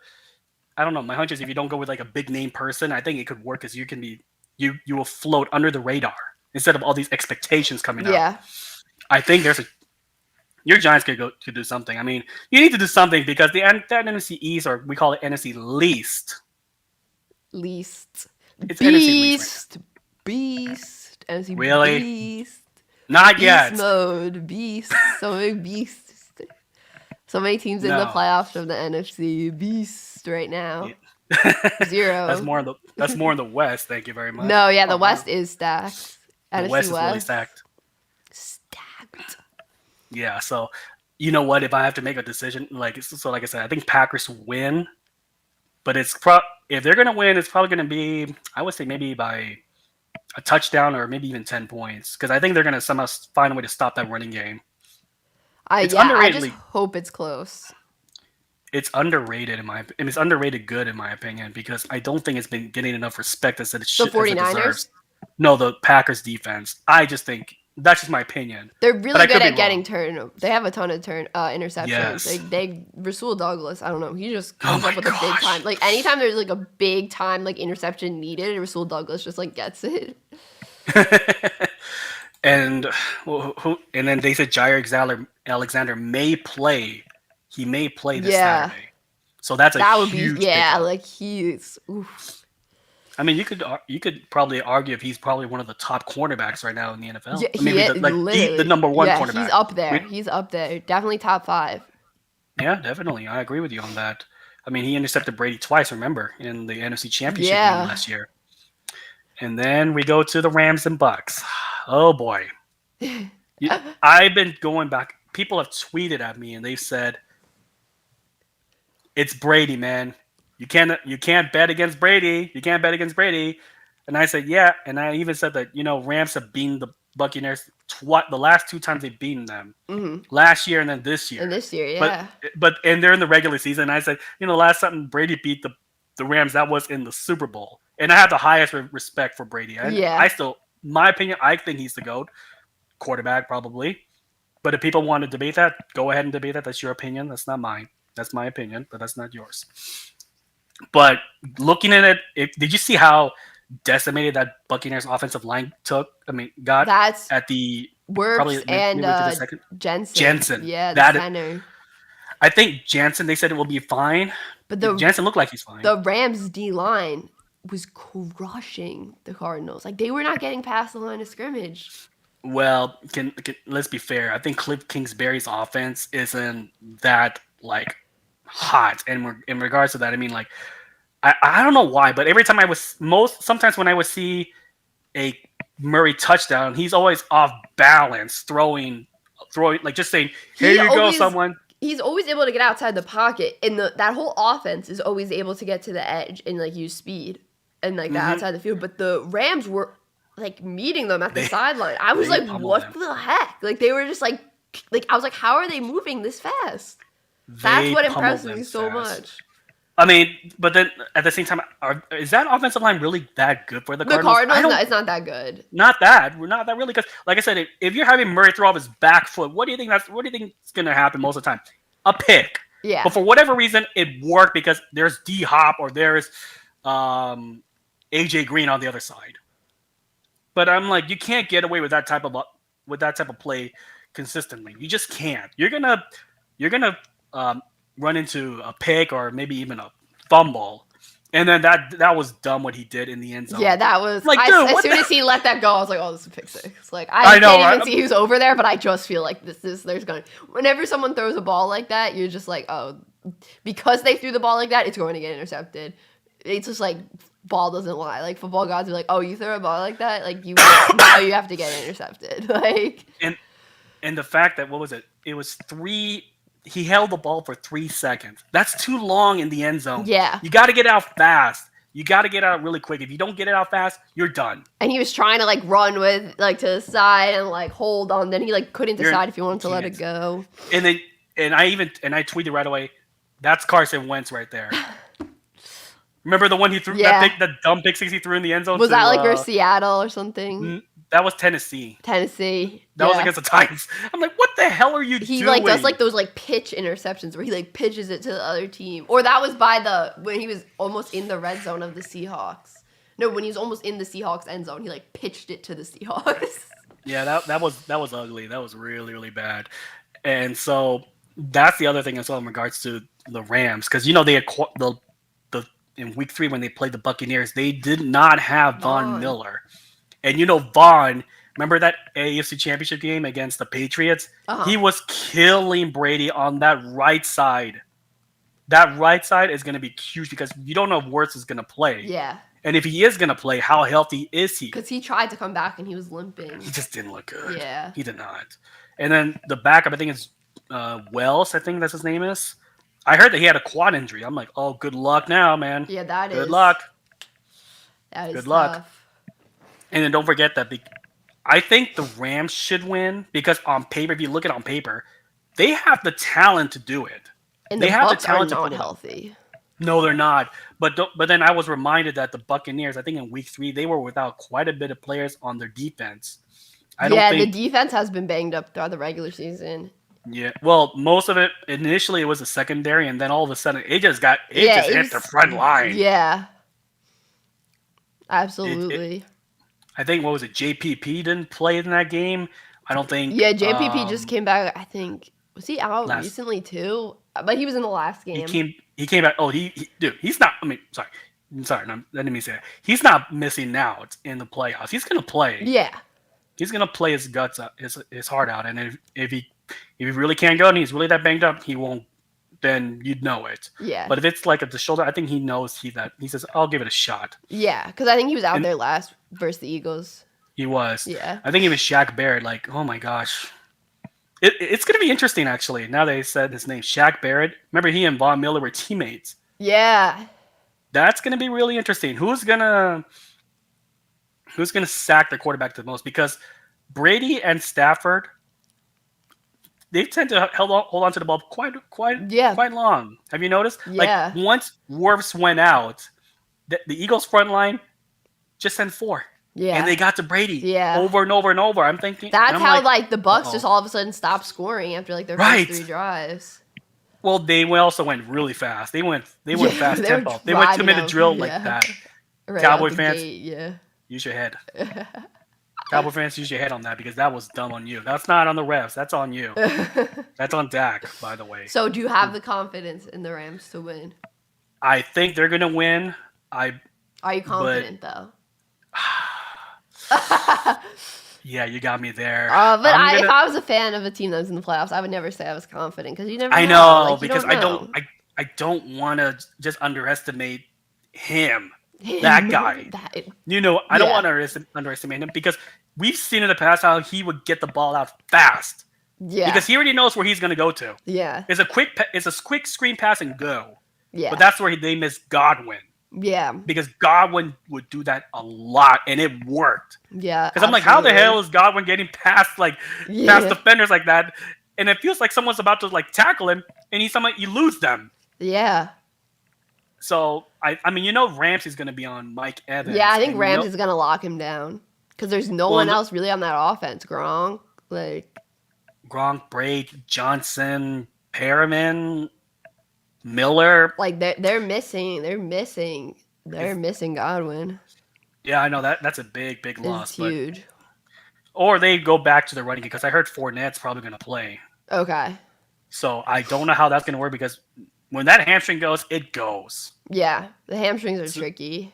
don't know. My hunch is if you don't go with like a big name person, I think it could work, because you can be you will float under the radar instead of all these expectations coming up. Yeah. I think your Giants could do something. I mean, you need to do something, because the NFC East, or we call it NFC Least. It's Beast. NFC Beast. NFC really? Beast. Not beast yet. Mode. Beast. So many beasts. So many teams in the playoffs from the NFC Beast right now. Yeah. 0. That's more in the West. Thank you very much. No, yeah, the West is stacked. The NFC West is really stacked. Yeah, so you know what? If I have to make a decision, like I said, I think Packers win, but if they're gonna win, it's probably gonna be, I would say, maybe by a touchdown or maybe even 10 points because I think they're going to somehow find a way to stop that running game. I just hope it's close. It's underrated it's underrated good in my opinion because I don't think it's been getting enough respect as it should. The 49ers? No, the Packers defense. I just think that's just my opinion. They're really good at getting turnovers. They have a ton of interceptions. Yes. They Rasul Douglas, I don't know. He just comes up with a big time. Like anytime there's like a big time like interception needed, Rasul Douglas just like gets it. And then they said Jair Alexander may play. He may play this Saturday. So that would huge be pickup. like he's oof. I mean, you could probably argue if he's probably one of the top cornerbacks right now in the NFL. Yeah, maybe the number one cornerback. He's up there. He's up there. Definitely top 5. Yeah, definitely. I agree with you on that. I mean, he intercepted Brady twice, remember, in the NFC Championship game last year. And then we go to the Rams and Bucs. Oh boy. I've been going back. People have tweeted at me and they've said, it's Brady, man. You can't bet against Brady. You can't bet against Brady. And I said, yeah. And I even said that, Rams have beaten the Buccaneers the last 2 times they've beaten them. Mm-hmm. Last year and then this year. And this year, yeah. But they're in the regular season. And I said, last time Brady beat the Rams, that was in the Super Bowl. And I have the highest respect for Brady. My opinion, I think he's the GOAT. Quarterback, probably. But if people want to debate that, go ahead and debate that. That's your opinion. That's not mine. That's my opinion, but that's not yours. But looking at it, did you see how decimated that Buccaneers offensive line got at the Works and Jensen. Yeah, the center. I think Jensen, they said it will be fine. But Jensen looked like he's fine. The Rams D line was crushing the Cardinals. Like they were not getting past the line of scrimmage. Well, let's be fair. I think Cliff Kingsbury's offense isn't that like hot, and in regards to that, I mean, like I don't know why, but every time sometimes when I would see a Murray touchdown, he's always off balance, throwing, like just saying, "Here you go, someone." He's always able to get outside the pocket, and that whole offense is always able to get to the edge and like use speed and like that outside the field. But the Rams were like meeting them at the sideline. I was like, "What the heck?" Like they were just like I was like, "How are they moving this fast?" That's what impressed me so much. I mean, but then at the same time, is that offensive line really that good for the Cardinals? The Cardinals, it's not that good. Not that really, because like I said, if you're having Murray throw off his back foot, what do you think is going to happen most of the time? A pick. Yeah. But for whatever reason, it worked because there's D Hop or there's AJ Green on the other side. But I'm like, you can't get away with that type of play consistently. You just can't. You're gonna run into a pick or maybe even a fumble, and then that was dumb what he did in the end zone. Yeah, that was like, as soon as he let that go, I was like, "Oh, this is a pick six." Like I can't even see who's over there, but I just feel like there's going. Whenever someone throws a ball like that, you're just like, "Oh," because they threw the ball like that, it's going to get intercepted. It's just like ball doesn't lie. Like football gods are like, "Oh, you throw a ball like that, like now you have to get intercepted." Like and the fact that what was it? It was 3. He held the ball for 3 seconds. That's too long in the end zone. Yeah. You got to get out fast. You got to get out really quick. If you don't get it out fast, you're done. And he was trying to like run with like to the side and like hold on. Then he like couldn't decide if he wanted to let it go. And I tweeted right away, that's Carson Wentz right there. Remember the one he threw that dumb pick six he threw in the end zone? Was that like versus Seattle or something? That was Tennessee. That was against the Titans. I'm like, what the hell are you doing? He like does like those like pitch interceptions where he like pitches it to the other team. Or that was when he was almost in the red zone of the Seahawks. No, when he was almost in the Seahawks end zone, he like pitched it to the Seahawks. Yeah, that was ugly. That was really, really bad. And so that's the other thing as well in regards to the Rams, because they in week 3 when they played the Buccaneers, they did not have Von Miller. And Vaughn, remember that AFC Championship game against the Patriots? He was killing Brady on that right side. That right side is going to be huge because you don't know if Wirtz is going to play. Yeah. And if he is going to play, how healthy is he? Because he tried to come back and he was limping. He just didn't look good. Yeah. He did not. And then the backup, I think it's Wells, I think that's his name is. I heard that he had a quad injury. I'm like, oh, good luck now, man. Yeah, that is. Good luck. That is good tough. luck. And then don't forget that I think the Rams should win because on paper, if you look at it on paper, they have the talent to do it. And they the have Bucs the talent are to not pull it off. healthy. No, they're not. But then I was reminded that the Buccaneers, I think in week 3, they were without quite a bit of players on their defense. The defense has been banged up throughout the regular season. Yeah, well, most of it initially it was a secondary, and then all of a sudden it just hit the front line. Yeah, absolutely. I think what was it? JPP didn't play in that game. I don't think. Yeah, JPP just came back. I think was he out recently too? But he was in the last game. He came back. Oh, dude, he's not. I mean, sorry, no, I didn't mean to say that. He's not missing out in the playoffs. He's gonna play. Yeah, he's gonna play his guts out, his heart out, and if he really can't go and he's really that banged up, he won't. Then you'd know it. Yeah. But if it's like at the shoulder, I think he knows he says, I'll give it a shot. Yeah, because I think he was out there last versus the Eagles. He was. Yeah. I think it was Shaq Barrett. Like, oh my gosh. It's going to be interesting, actually. Now they said his name, Shaq Barrett. Remember, he and Von Miller were teammates. Yeah. That's going to be really interesting. Who's gonna sack the quarterback the most? Because Brady and Stafford, they tend to hold on to the ball quite long. Have you noticed? Yeah. Like once Wirfs went out, the Eagles front line just sent 4. Yeah. And they got to Brady over and over and over. I'm thinking that's how the Bucs just all of a sudden stopped scoring after like their first 3 drives. Well, they also went really fast. They went fast tempo. They went 2-minute drill like that. Right Cowboy fans, gate, use your head. Cowboy fans, use your head on that because that was dumb on you. That's not on the refs. That's on you. That's on Dak, by the way. So, do you have the confidence in the Rams to win? I think they're gonna win. Are you confident though? Yeah, you got me there. But if I was a fan of a team that was in the playoffs, I would never say I was confident because you never. I know like, because I don't want to just underestimate him. That guy. I don't want to underestimate him because we've seen in the past how he would get the ball out fast. Yeah. Because he already knows where he's going to go to. Yeah. It's a quick screen pass and go. Yeah. But that's where they missed Godwin. Yeah. Because Godwin would do that a lot, and it worked. Yeah. Because I'm like, how the hell is Godwin getting past past defenders like that? And it feels like someone's about to like tackle him, and you lose them. Yeah. So I mean, Ramsey's going to be on Mike Evans. Yeah, I think Ramsey's going to lock him down because there's no one else really on that offense. Gronk, Braid, Johnson, Perriman, Miller. Like they're missing Godwin. Yeah, I know that's a big loss. It's huge. Or they go back to the running because I heard Fournette's probably going to play. Okay. So I don't know how that's going to work because when that hamstring goes, it goes. Yeah, the hamstrings are tricky.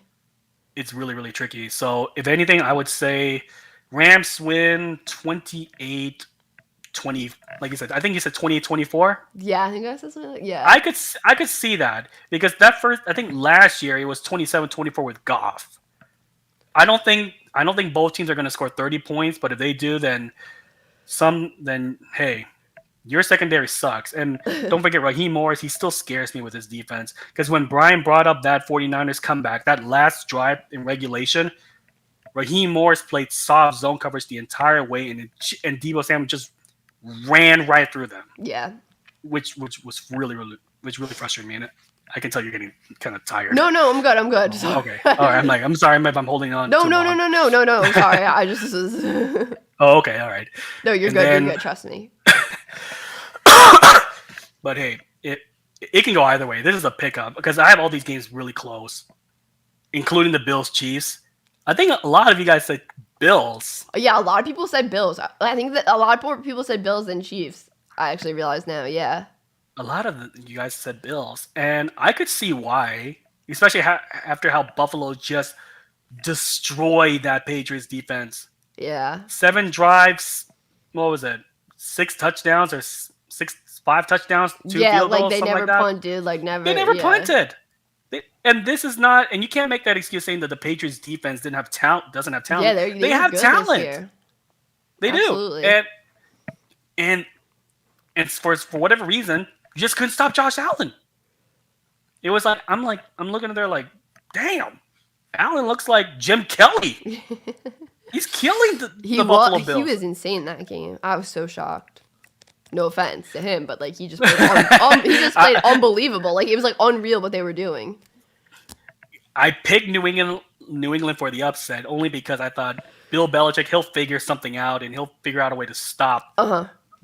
It's really, really tricky. So if anything, I would say Rams win 28-20. Like you said, I think you said 28-24. Yeah, I think that's something. Yeah, I could see that because I think last year it was 27-24 with Goff. I don't think both teams are going to score 30 points, but if they do, then hey, your secondary sucks. And don't forget Raheem Morris, he still scares me with his defense. Because when Brian brought up that 49ers comeback, that last drive in regulation, Raheem Morris played soft zone coverage the entire way, and Deebo Samuel just ran right through them. Yeah. Which was really frustrated me. And I can tell you're getting kind of tired. No, I'm good. Oh, okay. All right. I'm sorry if I'm holding on. No. I'm sorry. I just was. Oh, okay. All right. No, you're good. You're good. Trust me. But hey, it can go either way. This is a pickup because I have all these games really close, including the Bills-Chiefs. I think a lot of you guys said Bills. Yeah, a lot of people said Bills. I think that a lot more people said Bills than Chiefs. I actually realize now. Yeah. A lot of you guys said Bills, and I could see why, especially after how Buffalo just destroyed that Patriots defense. Yeah. 7 drives. What was it? 6 touchdowns or 5 touchdowns? 2 field goals, they never like that. punted. They never punted. And this is not. And you can't make that excuse saying that the Patriots defense doesn't have talent. Yeah, they have talent. They Absolutely. do. And for whatever reason, you just couldn't stop Josh Allen. It was like I'm looking at there like, damn. Allen looks like Jim Kelly. He's killing the Buffalo Bills. He was insane in that game. I was so shocked. No offense to him, but like he just played, he just played unbelievable. Like it was like unreal what they were doing. I picked New England for the upset only because I thought Bill Belichick, he'll figure something out and he'll figure out a way to stop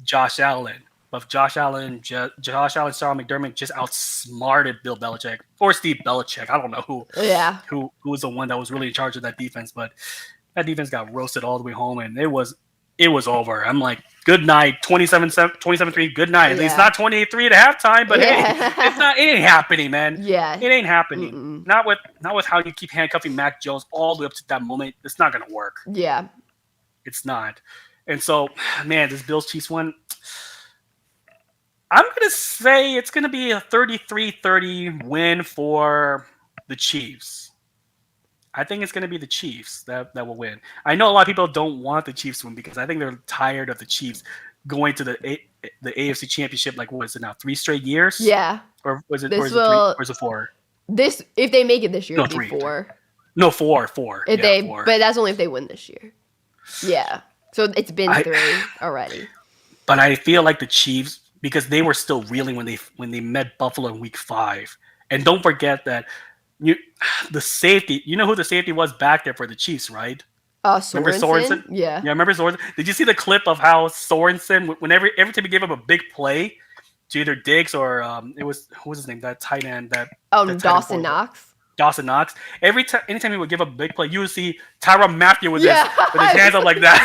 Josh Allen. But Josh Allen, Sarah McDermott just outsmarted Bill Belichick or Steve Belichick. I don't know who. Yeah. Who was the one that was really in charge of that defense? But that defense got roasted all the way home, and it was over. I'm like, good night, 27-3, good night. Yeah. It's not 28-3 at halftime, but hey, it ain't happening, man. Yeah. It ain't happening. Not with how you keep handcuffing Mac Jones all the way up to that moment. It's not gonna work. Yeah. It's not. And so, man, this Bills-Chiefs one, I'm gonna say it's gonna be a 33-30 win for the Chiefs. I think it's going to be the Chiefs that will win. I know a lot of people don't want the Chiefs to win because I think they're tired of the Chiefs going to the AFC Championship. Like, what is it now? 3 straight years? Yeah. Or was it? This or is it 3? Or is it 4? This, if they make it this year, No, it'd be 4. No, 4. If yeah, 4. But that's only if they win this year. Yeah. So it's been 3 already. But I feel like the Chiefs, because they were still reeling when they met Buffalo in Week 5, and don't forget that. The safety, you know who the safety was back there for the Chiefs, right? Remember Sorensen? Yeah. Yeah, remember Sorensen? Did you see the clip of how Sorensen, every time he gave up a big play to either Diggs or who was his name? That tight end that Dawson Knox. Dawson Knox. Anytime he would give up a big play, you would see Tyrann Mathieu with his hands up like that.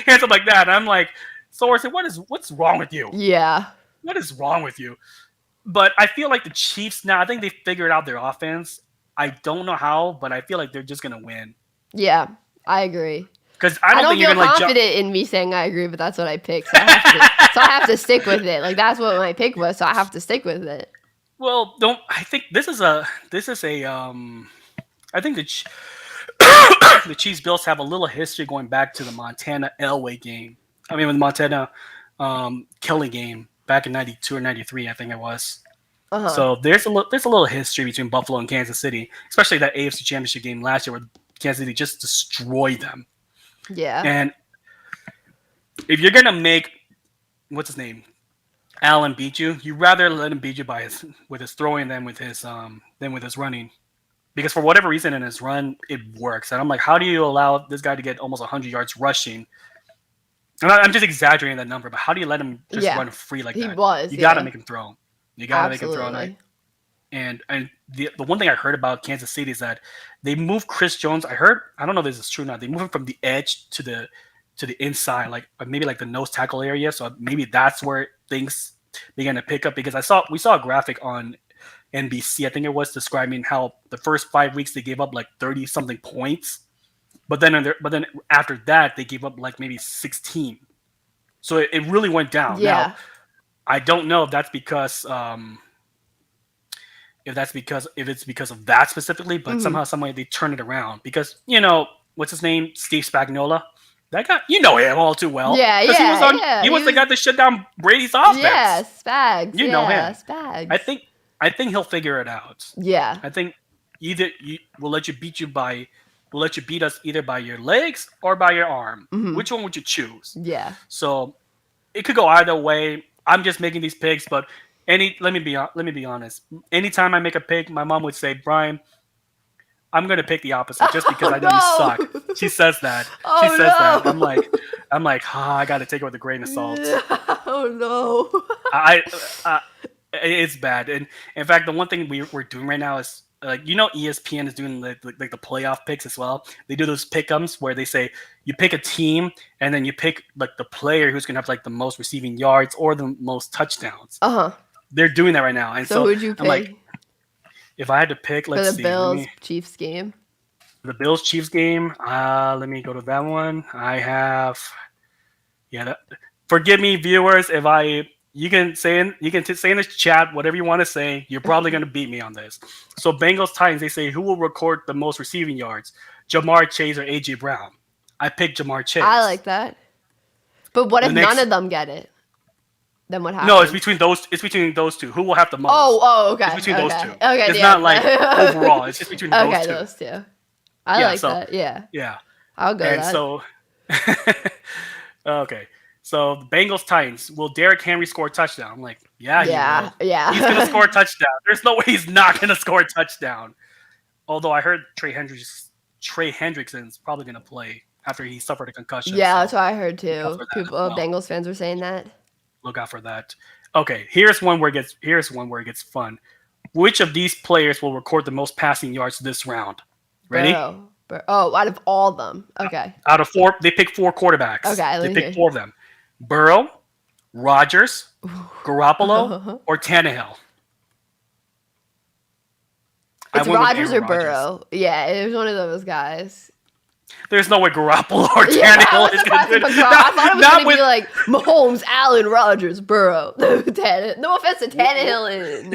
Hands up like that. And I'm like, Sorensen, what's wrong with you? Yeah. What is wrong with you? But I feel like the Chiefs now, I think they figured out their offense. I don't know how, but I feel like they're just going to win. Yeah, I agree. Because I don't feel confident in me saying I agree, but that's what I picked. So I have to stick with it. Like, that's what my pick was, so I have to stick with it. Well, I think I think the Chiefs Bills have a little history going back to the Montana Elway game. I mean, with the Montana Kelly game. Back in 92 or 93, I think it was. So there's a little history between Buffalo and Kansas City, especially that AFC Championship game last year where Kansas City just destroyed them. Yeah. And if you're gonna make what's his name, Allen beat you, you'd rather let him beat you with his throwing than with his running, because for whatever reason in his run it works. And I'm like, how do you allow this guy to get almost 100 yards rushing? I'm just exaggerating that number, but how do you let him just run free like that? You got to make him throw. You got to make him throw. And the one thing I heard about Kansas City is that they moved Chris Jones. I don't know if this is true or not. They moved him from the edge to the inside, like maybe like the nose tackle area. So maybe that's where things began to pick up, because we saw a graphic on NBC, I think it was, describing how the first 5 weeks they gave up like 30 something points. But then after that, they gave up like maybe 16. So it really went down. Yeah. Now, I don't know if that's because if it's because of that specifically, but somehow, some way they turn it around, because what's his name, Steve Spagnuolo, that guy, him all too well. Yeah. He was the guy that shut down Brady's offense. Yeah, Spags. You know him. Spags. I think he'll figure it out. Yeah. I think we'll let you beat us either by your legs or by your arm. Mm-hmm. Which one would you choose? Yeah. So it could go either way. I'm just making these picks, but let me be honest. Anytime I make a pick, my mom would say, "Brian, I'm gonna pick the opposite just because I know you suck." She says that. She says that. I'm like, I gotta take it with a grain of salt. Oh no. It's bad. And in fact, the one thing we're doing right now is, like, ESPN is doing like the playoff picks as well. They do those pick'ems where they say you pick a team and then you pick like the player who's gonna have like the most receiving yards or the most touchdowns. They're doing that right now. And so who'd you pick? I'm like, if I had to pick, let's see. For the Bills-Chiefs game. The Bills-Chiefs game. Let me go to that one. I have, forgive me, viewers, if you can say in the chat whatever you want to say. You're probably going to beat me on this. So Bengals-Titans, they say, who will record the most receiving yards, Jamar Chase or A.J. Brown? I picked Jamar Chase. I like that. But what if none of them get it? Then what happens? No, it's between those two. Who will have the most? Okay. It's between those two. Okay, it's not like overall. It's just between those two. Okay, those two. I like that. Yeah. Yeah. I'll go And that. so, okay. So the Bengals-Titans. Will Derrick Henry score a touchdown? I'm like, yeah, he will. Yeah. He's gonna score a touchdown. There's no way he's not gonna score a touchdown. Although I heard Trey Hendrickson's probably gonna play after he suffered a concussion. Yeah, so that's what I heard too. People, Bengals fans were saying that. Look out for that. Okay, here's one where it gets fun. Which of these players will record the most passing yards this round? Ready? Out of all of them. Okay. Out of 4, they pick 4 quarterbacks. Okay, they pick 4 of them. Burrow, Rodgers, Garoppolo, or Tannehill. It's Rodgers or Burrow. Yeah, it was one of those guys. There's no way Garoppolo or Tannehill is going to do it. I thought it was going to be like Mahomes, Allen, Rodgers, Burrow. No offense to Tannehill and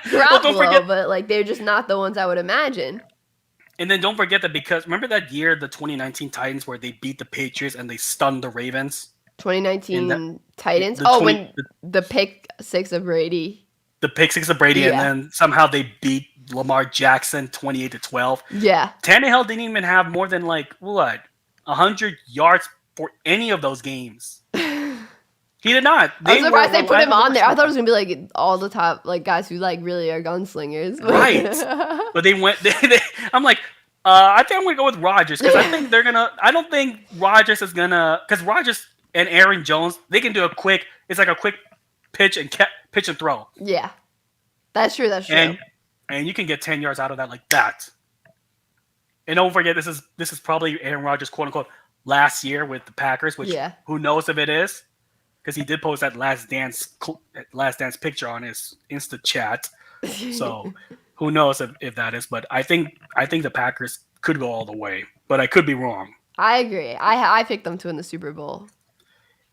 Garoppolo, but like they're just not the ones I would imagine. And then don't forget that because remember that year, the 2019 Titans, where they beat the Patriots and they stunned the Ravens? 2019 Titans? When the pick 6 of Brady. The pick 6 of Brady, and then somehow they beat Lamar Jackson 28-12. Yeah. Tannehill didn't even have more than 100 yards for any of those games. He did not. I was surprised they put him on there. I thought it was gonna be like all the top guys who really are gunslingers. Right. But they went. I'm like, I think I'm gonna go with Rodgers because I think they're gonna. I don't think Rodgers is gonna because Rodgers and Aaron Jones they can do a quick. It's like a quick pitch and throw. Yeah, that's true. That's true. And you can get 10 yards out of that like that. And don't forget, this is probably Aaron Rodgers' quote unquote last year with the Packers, which who knows if it is. Because he did post that last dance picture on his Insta chat, so who knows if that is? But I think the Packers could go all the way, but I could be wrong. I agree. I picked them to win the Super Bowl.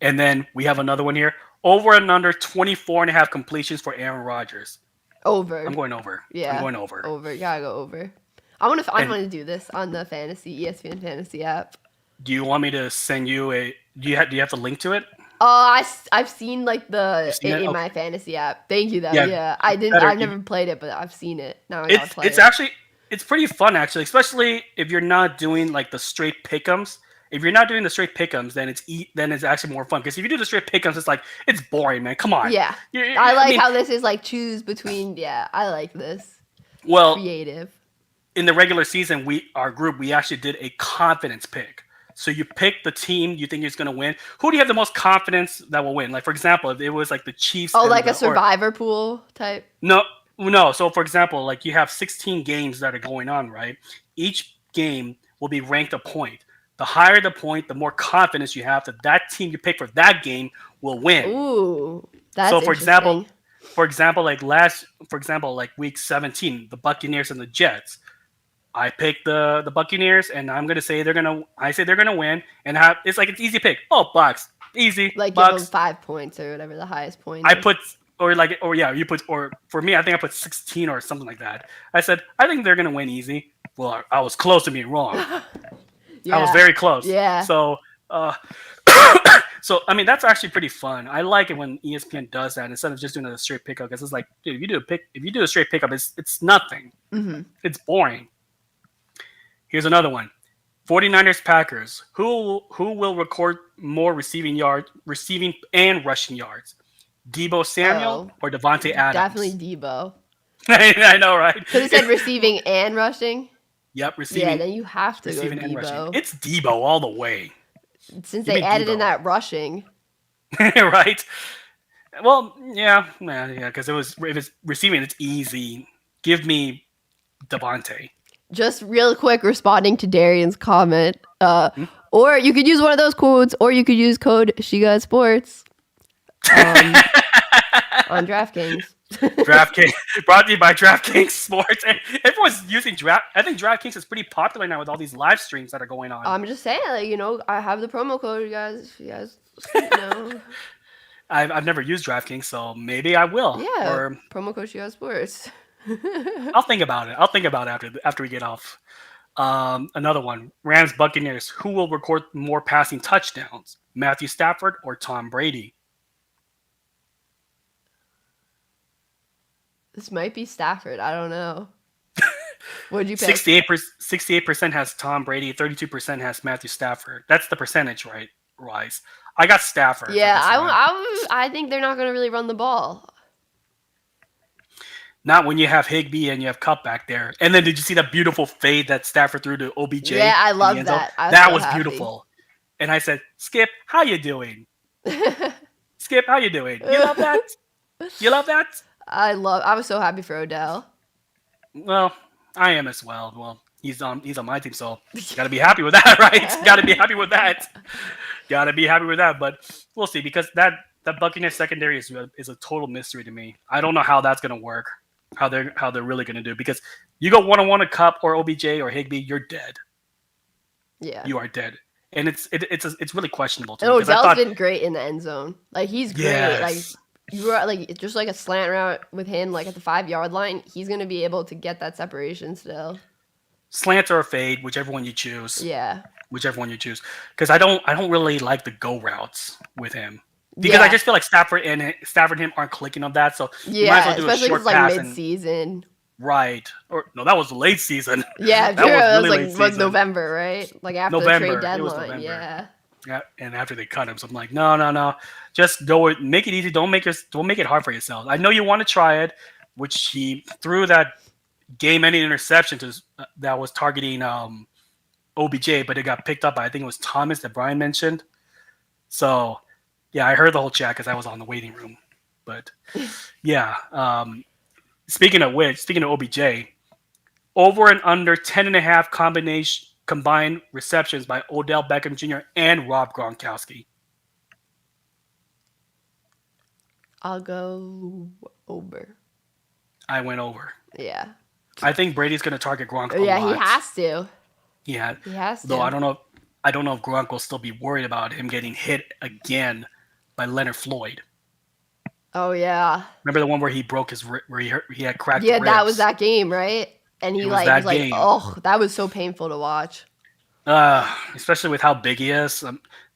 And then we have another one here: over and under 24.5 completions for Aaron Rodgers. Over. I'm going over. Yeah, I'm going over. Over. You gotta go over. I want to do this on the ESPN Fantasy app. Do you want me to send you a? Do you have the link to it? I've seen in my fantasy app. Thank you though. Yeah. I've never played it, but I've seen it. Now I gotta play it. It's pretty fun actually, especially if you're not doing the straight pick'ems. If you're not doing the straight pick'ems, then it's actually more fun. Because if you do the straight pick'ems, it's boring, man. Come on. Yeah. I like how this is choose between. Yeah, I like this. Well, creative. In the regular season, we actually did a confidence pick. So you pick the team you think is going to win. Who do you have the most confidence that will win? Like, for example, if it was the Chiefs. Oh, a survivor pool type? No. So, for example, you have 16 games that are going on, right? Each game will be ranked a point. The higher the point, the more confidence you have that team you pick for that game will win. Ooh, that's so. For example, week 17, the Buccaneers and the Jets. I picked the Buccaneers, and I'm gonna say they're gonna win, and it's easy pick. Oh, Bucs, easy. Give them 5 points or whatever the highest point. For me, I think I put 16 or something like that. I said I think they're gonna win easy. Well, I was close to being wrong. I was very close. Yeah. So, I mean that's actually pretty fun. I like it when ESPN does that instead of just doing a straight pickup because it's dude, if you do a straight pickup, it's nothing. Mm-hmm. It's boring. Here's another one. 49ers Packers. Who will record more receiving and rushing yards? Debo Samuel or Devontae Adams? Definitely Debo. I know, right? Because it said receiving and rushing. Yep, receiving. Yeah, then you have to go Debo. Rushing. It's Debo all the way. Since they added in that rushing. Right. Well, yeah, because if it's receiving, it's easy. Give me Devontae. Just real quick, responding to Darian's comment, or you could use one of those codes, or you could use code SheGotSports on DraftKings. DraftKings brought to you by DraftKings Sports. And everyone's using I think DraftKings is pretty popular now with all these live streams that are going on. I'm just saying, I have the promo code, you guys know. I've never used DraftKings, so maybe I will. Yeah. Or promo code SheGotSports. I'll think about it. After we get off. Another one. Rams Buccaneers. Who will record more passing touchdowns? Matthew Stafford or Tom Brady? This might be Stafford. I don't know. What'd you pick? 68% has Tom Brady. 32% has Matthew Stafford. That's the percentage, right? Rise. I got Stafford. Yeah, I think they're not going to really run the ball. Not when you have Higbee and you have Cup back there. And then did you see that beautiful fade that Stafford threw to OBJ? Yeah, I love that. That was beautiful. And I said, Skip, how you doing? Skip, how you doing? You love that? You love that? I was so happy for Odell. Well, I am as well. Well, he's on my team, so gotta be happy with that, right? Gotta be happy with that. Gotta be happy with that. But we'll see, because that Buccaneers secondary is a total mystery to me. I don't know how that's gonna work. How they're really gonna do, because you go 1-on-1 a Cup or OBJ or Higbee, you're dead. Yeah, you are dead, and it's really questionable. And Odell's been great in the end zone. Like, he's great. Yes. Like, you were like just like a slant route with him, like at the 5-yard line. He's gonna be able to get that separation still. Slant or a fade, whichever one you choose. Yeah, whichever one you choose, because I don't really like the go routes with him. Because I just feel like Stafford and him aren't clicking on that. So you might as well do especially a short like pass mid-season. Right. Or no, that was late season. Yeah, that was really like November, right? Like after the trade deadline. Yeah. Yeah, and after they cut him, so I'm like, no, just go. Make it easy. Don't make it hard for yourself. I know you want to try it, which he threw that game-ending interception that was targeting OBJ, but it got picked up by, I think it was Thomas that Brian mentioned. So. Yeah, I heard the whole chat because I was on the waiting room. But yeah, speaking of OBJ, over and under 10.5 combined receptions by Odell Beckham Jr. and Rob Gronkowski. I'll go over. I went over. Yeah. I think Brady's going to target Gronk a lot. Yeah, he has to. Yeah. He has to. Though I don't know if Gronk will still be worried about him getting hit again by Leonard Floyd. Oh yeah. Remember the one where he broke where he had cracked ribs? Yeah, that was that game, right? And he was like, oh, that was so painful to watch. Especially with how big he is.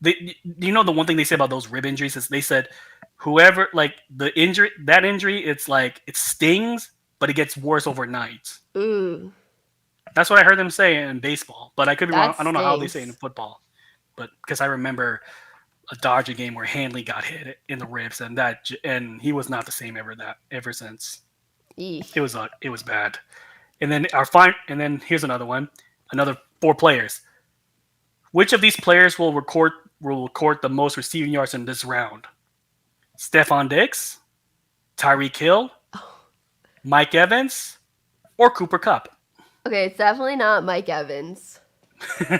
You know, the one thing they say about those rib injuries is they said whoever, like, that injury, it's like it stings, but it gets worse overnight. Ooh. That's what I heard them say in baseball, but I could be wrong. I don't know how they say it in football, but because I remember a Dodger game where Hanley got hit in the ribs, and he was not the same ever since. Eesh. It was bad. And then here's another one, another 4 players. Which of these players will record the most receiving yards in this round? Stephon Diggs, Tyreek Hill, Mike Evans, or Cooper Kupp? Okay, it's definitely not Mike Evans.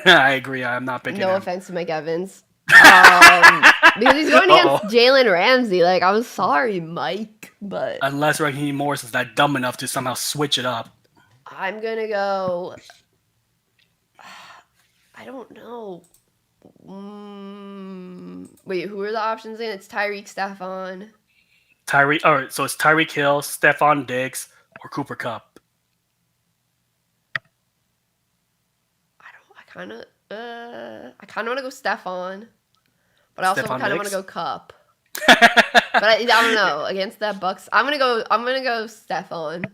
I agree. I'm not picking him. No offense to Mike Evans. Because he's going against Jalen Ramsey. Like, I'm sorry, Mike, but unless Raheem Morris is that dumb enough to somehow switch it up. I'm gonna go. I don't know. Wait, who are the options again? It's Tyreek, Stephon. All right, so it's Tyreek Hill, Stephon Diggs, or Cooper Kupp. I kind of want to go Stephon, but I also kind of want to go Kupp. But I don't know, against that Bucs. I'm gonna go Stephon.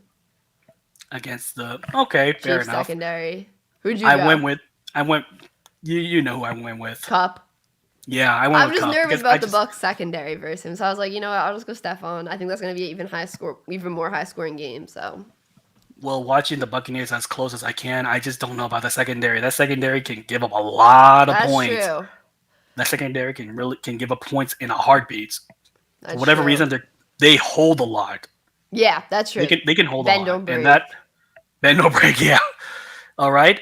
Against the fair Chiefs enough. Secondary. Who'd you go? I went. You know who I went with. Kupp. Yeah, I went. I'm with just Kupp nervous about the Bucs secondary versus him, so I was like, you know what, I'll just go Stephon. I think that's gonna be even more high scoring game. So. Well, watching the Buccaneers as close as I can, I just don't know about the secondary. That secondary can give up a lot of points. That's true. That secondary can give up points in a heartbeat. That's For whatever true. reason, they hold a lot. Yeah, that's true. They can hold a lot. Don't break. And that bend don't break. Yeah. All right.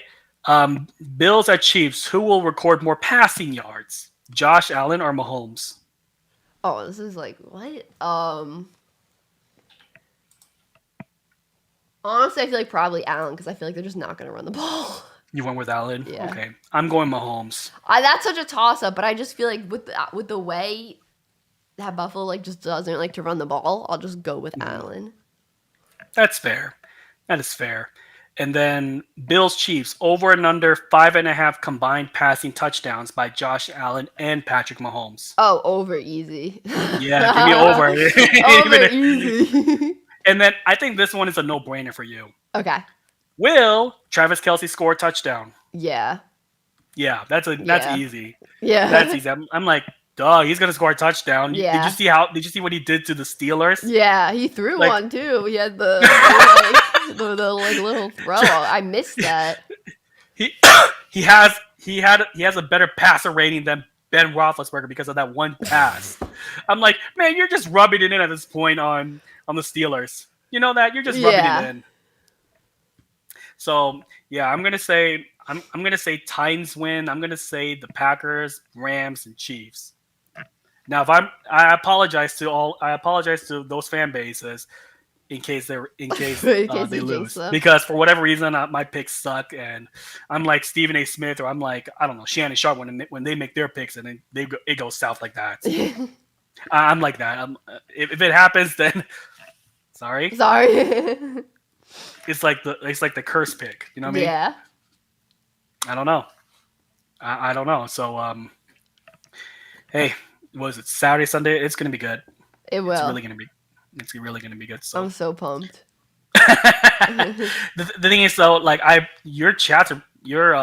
Bills at Chiefs. Who will record more passing yards? Josh Allen or Mahomes? Oh, this is like what? Honestly, I feel like probably Allen because I feel like they're just not going to run the ball. You went with Allen? Yeah. Okay. I'm going Mahomes. That's such a toss-up, but I just feel like with the way that Buffalo like just doesn't like to run the ball, I'll just go with Allen. That's fair. That is fair. And then Bills Chiefs, over and under 5.5 combined passing touchdowns by Josh Allen and Patrick Mahomes. Oh, over easy. Yeah, give me over. Over easy. And then I think this one is a no-brainer for you. Okay. Will Travis Kelce score a touchdown? Yeah. Yeah, that's easy. Yeah. That's easy. I'm like, duh, he's gonna score a touchdown. Yeah. Did you see what he did to the Steelers? Yeah, he threw Like- one too. He had the little throw. I missed that. He has a better passer rating than Ben Roethlisberger because of that one pass. I'm like, man, you're just rubbing it in at this point on the Steelers. You know that? You're just rubbing it in. So yeah, I'm gonna say Titans win. I'm gonna say the Packers, Rams, and Chiefs. Now, I apologize to those fan bases in case they lose because for whatever reason my picks suck and I'm like Stephen A. Smith or I'm like I don't know Shannon Sharp when they make their picks and then it goes south like that. I'm like that. If it happens then sorry. It's like the curse pick. You know what I mean? Yeah. I don't know. I don't know. So hey, was it Saturday, Sunday? It's gonna be good. It will. It's really gonna be good. So I'm so pumped. the thing is though, like your chats are you're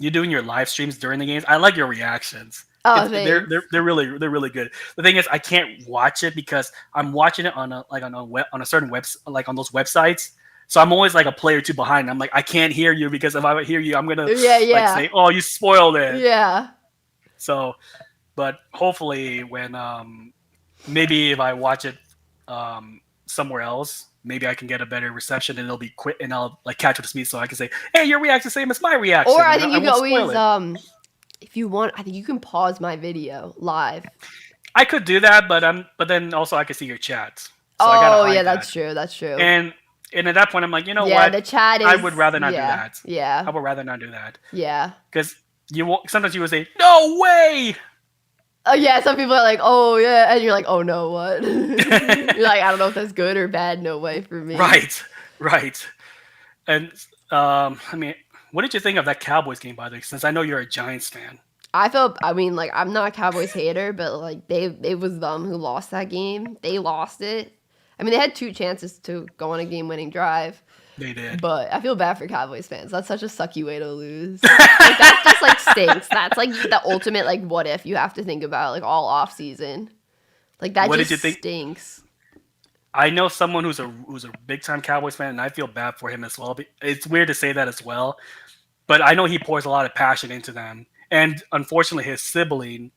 doing your live streams during the games. I like your reactions. Oh, they're really good. The thing is, I can't watch it because I'm watching it on a certain like on those websites. So I'm always like a play or two behind. I'm like, I can't hear you because if I hear you, I'm gonna like say, "Oh, you spoiled it." Yeah. So, but hopefully, when maybe if I watch it somewhere else, maybe I can get a better reception and it'll be quick and I'll like catch up to speed so I can say, "Hey, your reaction same as my reaction." Or I think you can won't spoil always if you want, I think you can pause my video live. I could do that, but then also I could see your chats. So I gotta hide that's true. That's true. And at that point, I'm like, you know yeah, what? the chat is. I would rather not do that. Yeah. I would rather not do that. Yeah. Because sometimes you would say, "No way." Oh yeah, some people are like, "Oh yeah," and you're like, "Oh no, what?" You're like, "I don't know if that's good or bad. No way for me." Right. And I mean, what did you think of that Cowboys game, by the way? Since I know you're a Giants fan. Like I'm not a Cowboys hater, but like it was them who lost that game. They lost it. I mean, they had 2 chances to go on a game-winning drive. They did. But I feel bad for Cowboys fans. That's such a sucky way to lose. Like, that just like stinks. That's like the ultimate like what if you have to think about like all off season. Like that stinks. I know someone who's a big time Cowboys fan, and I feel bad for him as well. It's weird to say that as well, but I know he pours a lot of passion into them. And unfortunately, his sibling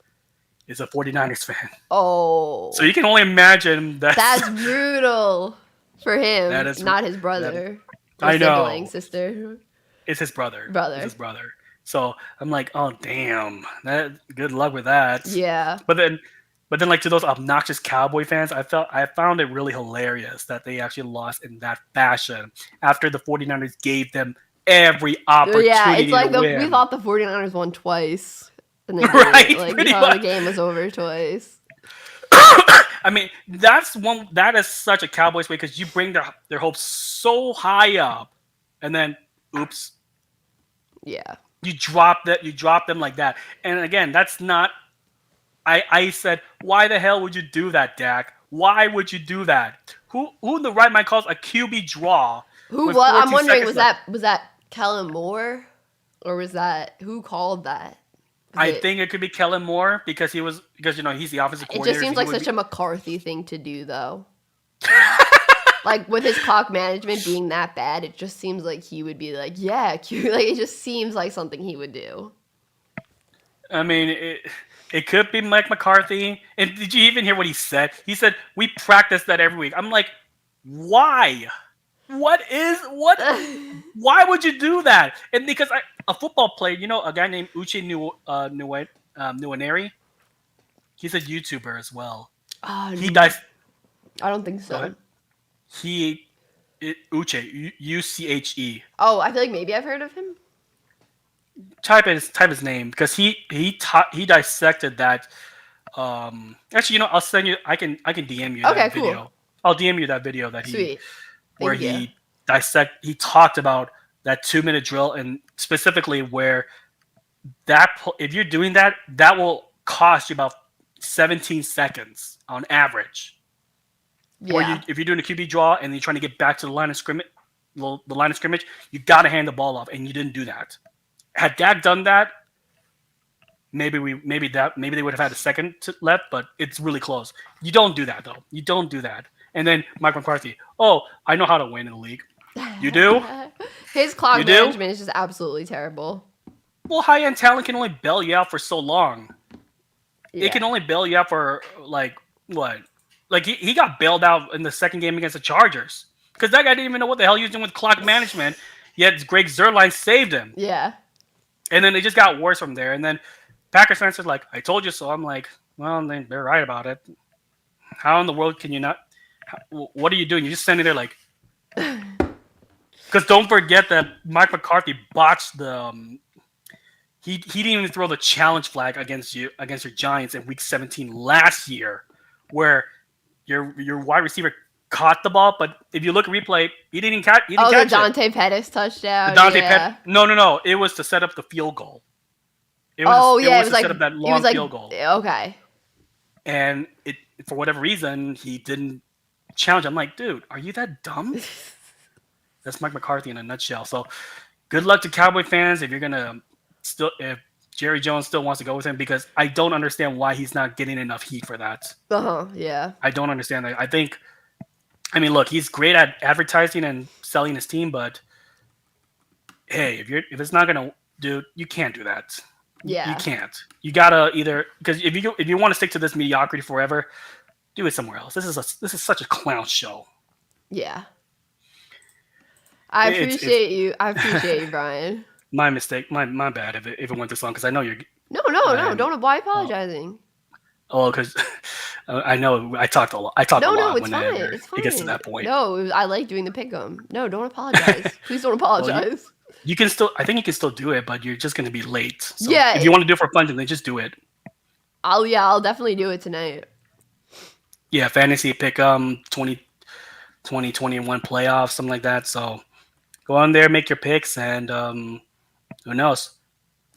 is a 49ers fan. Oh. So you can only imagine that's brutal for him. That is not his brother. I know. Sibling, sister. It's his brother. Brother. It's his brother. So I'm like, oh damn. Good luck with that. Yeah. But then like to those obnoxious Cowboy fans, I found it really hilarious that they actually lost in that fashion after the 49ers gave them every opportunity. Yeah, it's like to win. We thought the 49ers won twice. And then the game was over twice. I mean, that is such a Cowboys way because you bring their hopes so high up and then oops. Yeah. You drop them like that. And again, that's not I said, why the hell would you do that, Dak? Why would you do that? Who in the right mind calls a QB draw? I'm wondering, was that Kellen Moore? Or was that who called that? I think it could be Kellen Moore because he's the offensive coordinator. It just seems like such a McCarthy thing to do, though. Like with his clock management being that bad, it just seems like he would be like, yeah, cute. Like it just seems like something he would do. I mean, it could be Mike McCarthy. And did you even hear what he said? He said, "We practice that every week." I'm like, why? Why would you do that? And because a football player, a guy named Uche Nwaneri, he's a YouTuber as well. He dies. I don't think so. Uche, Uche. Oh, I feel like maybe I've heard of him. Type his name because he dissected that. Actually, I'll send you. I can DM you that video. Cool. I'll DM you that video that Sweet. He talked about that 2-minute drill and specifically where if you're doing that will cost you about 17 seconds on average. Yeah. Where if you're doing a QB draw and you're trying to get back to the line of scrimmage, you got to hand the ball off, and you didn't do that. Had Dak done that, maybe they would have had a second left, but it's really close. You don't do that though. You don't do that. And then Mike McCarthy, oh, I know how to win in the league. You do? His clock You do? management is just absolutely terrible. Well, high-end talent can only bail you out for so long. Yeah. It can only bail you out for like what? Like he got bailed out in the second game against the Chargers because that guy didn't even know what the hell he was doing with clock management. Yet Greg Zuerlein saved him. Yeah. And then it just got worse from there. And then Packers fans are like, "I told you so." I'm like, "Well, they're right about it. How in the world can you not? What are you doing? You're just standing there like." Because don't forget that Mike McCarthy botched the. He didn't even throw the challenge flag against your Giants in Week 17 last year, where your wide receiver caught the ball, but if you look at replay, he didn't catch. He didn't catch the Dante Pettis touchdown. No. It was to set up the field goal. It was to set up that long field goal. Okay. And for whatever reason, he didn't challenge. I'm like, dude, are you that dumb? That's Mike McCarthy in a nutshell. So, good luck to Cowboy fans if if Jerry Jones still wants to go with him, because I don't understand why he's not getting enough heat for that. Yeah. I don't understand that. Look, he's great at advertising and selling his team, but hey, if it's not gonna do, you can't do that. Yeah. You can't. You gotta because if you want to stick to this mediocrity forever, do it somewhere else. This is such a clown show. Yeah. I appreciate you. I appreciate you, Brian. My mistake. My bad if it went this long, because I know you're. No. Don't. Why apologizing? Oh, because I know I talked a lot. No, it's fine. It's fine. It gets to that point. No, I like doing the pick'em. No, don't apologize. Please don't apologize. You can still. I think you can still do it, but you're just going to be late. So yeah. If you want to do it for fun, then just do it. I'll definitely do it tonight. Yeah, fantasy pick'em 2021 playoffs, something like that. So go on there, make your picks, and who knows?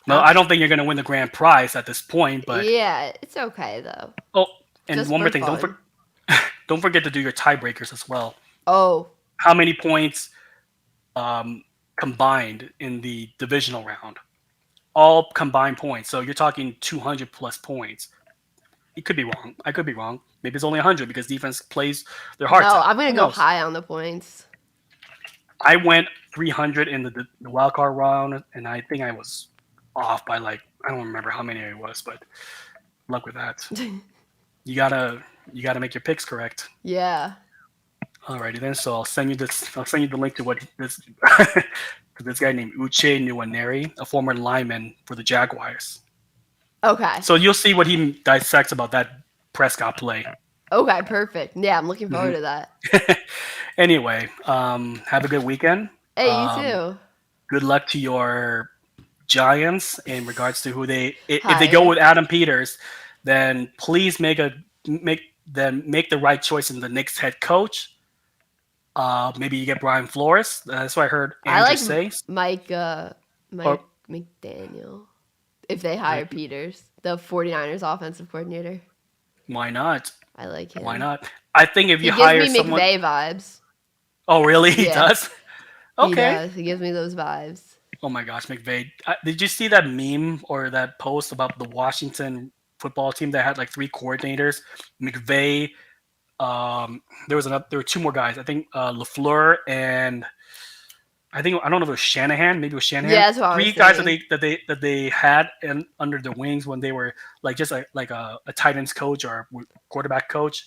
No, I don't think you're going to win the grand prize at this point, but yeah, it's okay though. Oh, and just one more thing, don't forget to do your tiebreakers as well. Oh, how many points combined in the divisional round? All combined points. So you're talking 200 plus points. It could be wrong. I could be wrong. Maybe it's only 100 because defense plays their hearts out. No, I'm going to go high on the points. I went 300 in the wild card round, and I think I was off by I don't remember how many it was, but luck with that. You gotta make your picks correct. Yeah. Alrighty then. So I'll send you the link to to this guy named Uche Nwaneri, a former lineman for the Jaguars. Okay. So you'll see what he dissects about that Prescott play. Okay, perfect. Yeah, I'm looking forward to that. Anyway, have a good weekend. Hey, you too. Good luck to your Giants in regards to if they go with Adam Peters, then please make the right choice in the next head coach. Maybe you get Brian Flores. That's what I heard Andrew say. Mike McDaniel. If they hire Peters, the 49ers offensive coordinator. Why not? I like him. Why not? I think if you hire someone... He gives me McVay vibes. Oh, really? He does? Okay. He does. He gives me those vibes. Oh my gosh, McVay. Did you see that meme or that post about the Washington football team that had 3 coordinators? McVay, there were 2 more guys. I think LaFleur and I don't know if it was Shanahan. Maybe it was Shanahan. Yeah, that's what 3 guys that they had under their wings when they were just a tight ends coach or quarterback coach.